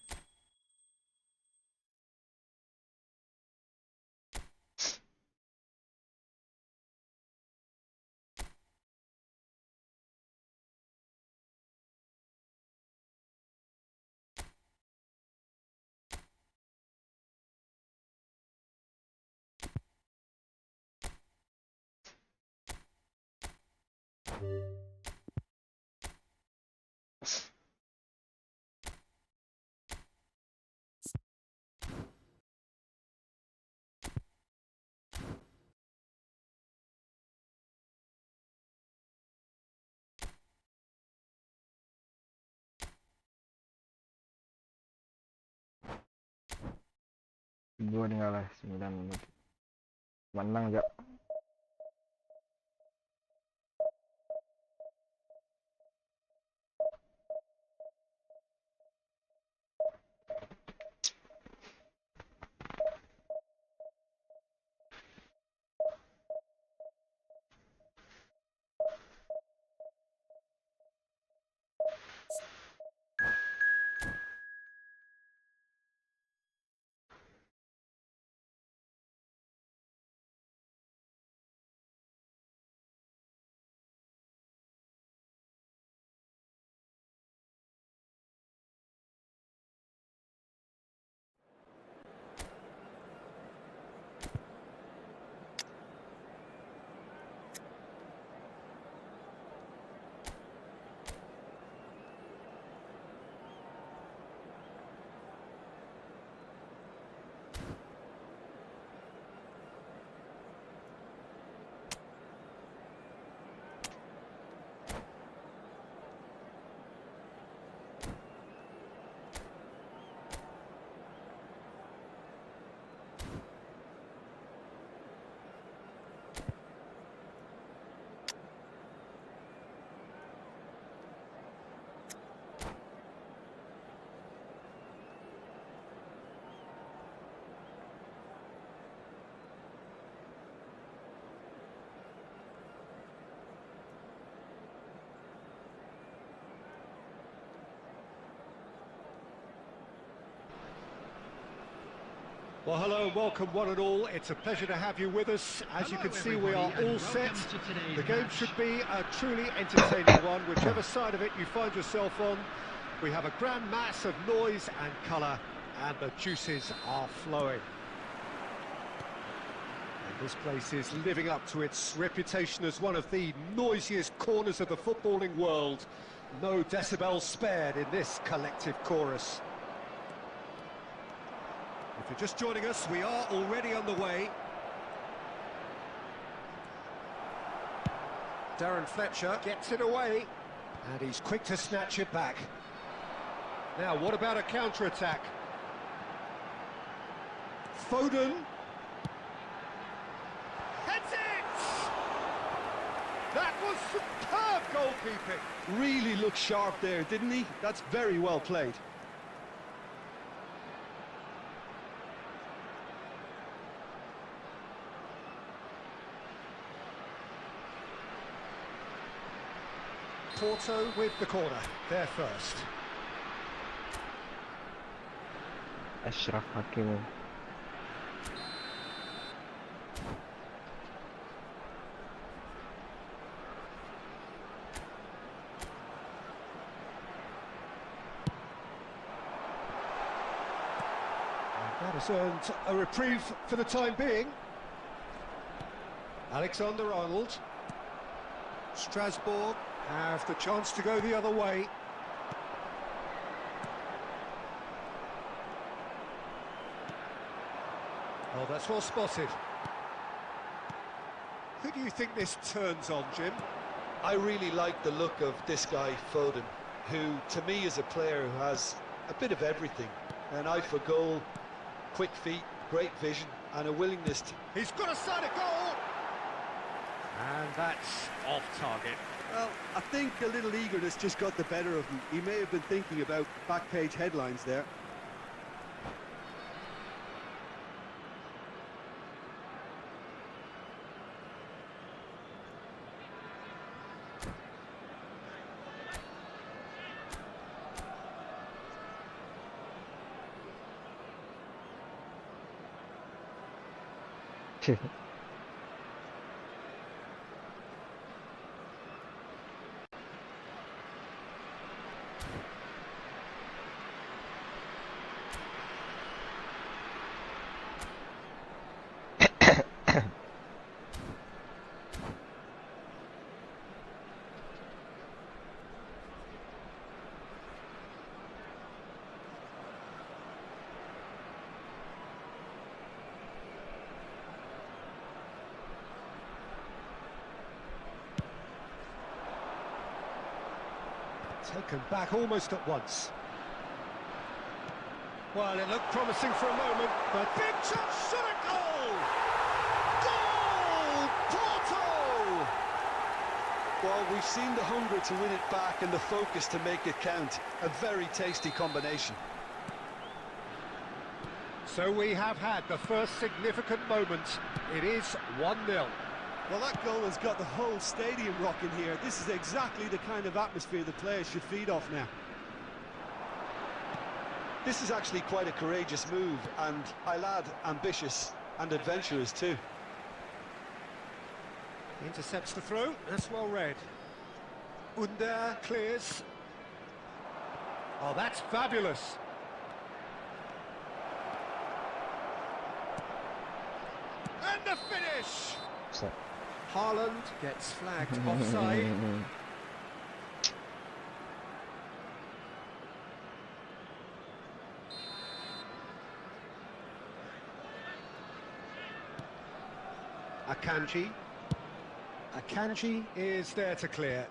Gua tinggal 9 menit. Menang ya. Well, hello, welcome one and all. It's a pleasure to have you with us. As you can see, we are all set. The game should be a truly entertaining one, whichever side of it you find yourself on. We have a grand mass of noise and colour, and the juices are flowing. And this place is living up to its reputation as one of the noisiest corners of the footballing world. No decibels spared in this collective chorus. If you're just joining us, we are already on the way. Darren Fletcher gets it away, and he's quick to snatch it back. Now, what about a counter-attack? Foden. Heads it! That was superb goalkeeping. Really looked sharp there, didn't he? That's very well played. Porto with the corner, there first. Ashraf Hakim. Has earned a reprieve for the time being. Alexander-Arnold. Strasbourg have the chance to go the other way. Oh, that's well spotted. Who do you think this turns on, Jim? I really like the look of this guy, Foden, who to me is a player who has a bit of everything. An eye for goal, quick feet, great vision and a willingness to... He's got a side of goal! And that's off target. Well, I think a little eagerness just got the better of him. He may have been thinking about back page headlines there. Taken back almost at once. Well, it looked promising for a moment, but big chance, shot at goal! Goal! Porto! Well, we've seen the hunger to win it back and the focus to make it count. A very tasty combination. So we have had the first significant moment. It is 1-0. Well, that goal has got the whole stadium rocking here. This is exactly the kind of atmosphere the players should feed off now. This is actually quite a courageous move, and I'll add ambitious and adventurous too. Intercepts the throw, that's well read. Under clears. Oh, that's fabulous. And the finish! So. Haaland gets flagged offside. Akanji. Akanji is there to clear.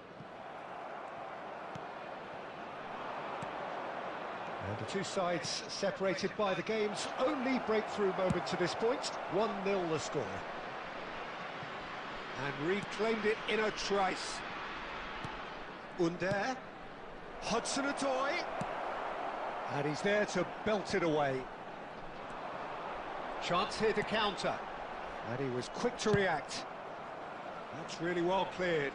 And the two sides separated by the game's only breakthrough moment to this point. 1-0 the score. And reclaimed it in a trice. Under. Hudson-Odoi. And he's there to belt it away. Chance here to counter. And he was quick to react. That's really well cleared.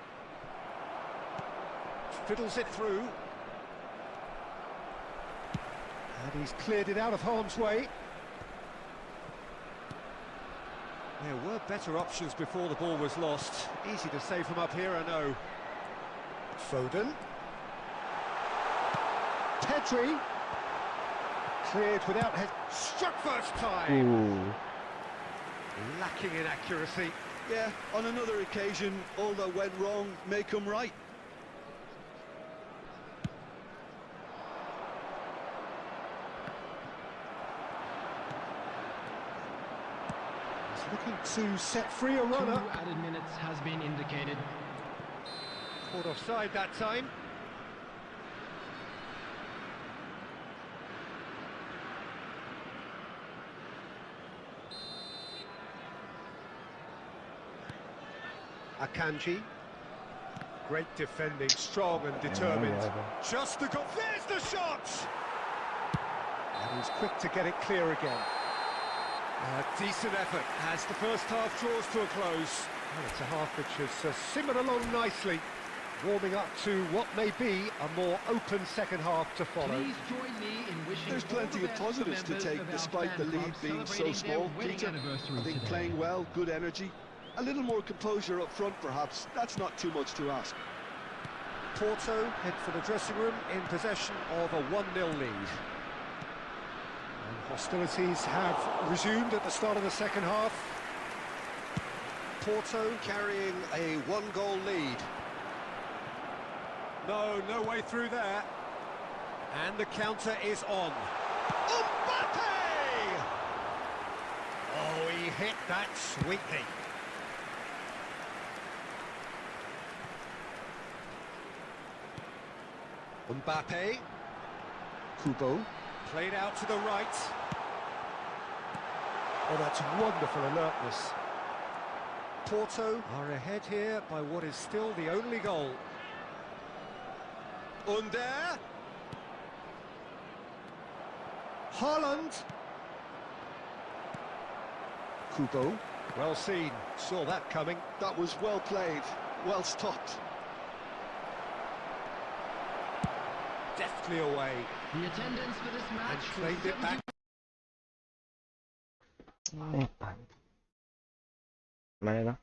Fiddles it through. And he's cleared it out of harm's way. There were better options before the ball was lost. Easy to save from up here, I know. Foden. Pedri. Cleared without head. Struck first time. Ooh. Lacking in accuracy. Yeah, on another occasion, all that went wrong may come right. Looking to set free a runner. 2 added minutes has been indicated. Caught offside that time. Akanji. Great defending, strong and determined. Just the goal. There's the shot! And he's quick to get it clear again. A decent effort as the first half draws to a close. Well, it's a half which has simmered along nicely, warming up to what may be a more open second half to follow. Please join me in wishing There's plenty of positives to take despite the lead being so small, Peter. I think playing well, good energy, a little more composure up front perhaps, that's not too much to ask. Porto head for the dressing room in possession of a 1-0 lead. And Hostilities have resumed at the start of the second half. Porto carrying a one-goal lead. No way through there. And the counter is on. Mbappe! Oh, he hit that sweetly. Mbappe. Kubo. Played out to the right. Oh, that's wonderful alertness. Porto are ahead here by what is still the only goal. Under. Haaland. Kubo. Well seen. Saw that coming. That was well played, well stopped. Deftly away. The attendance for this match And claimed it back. Mana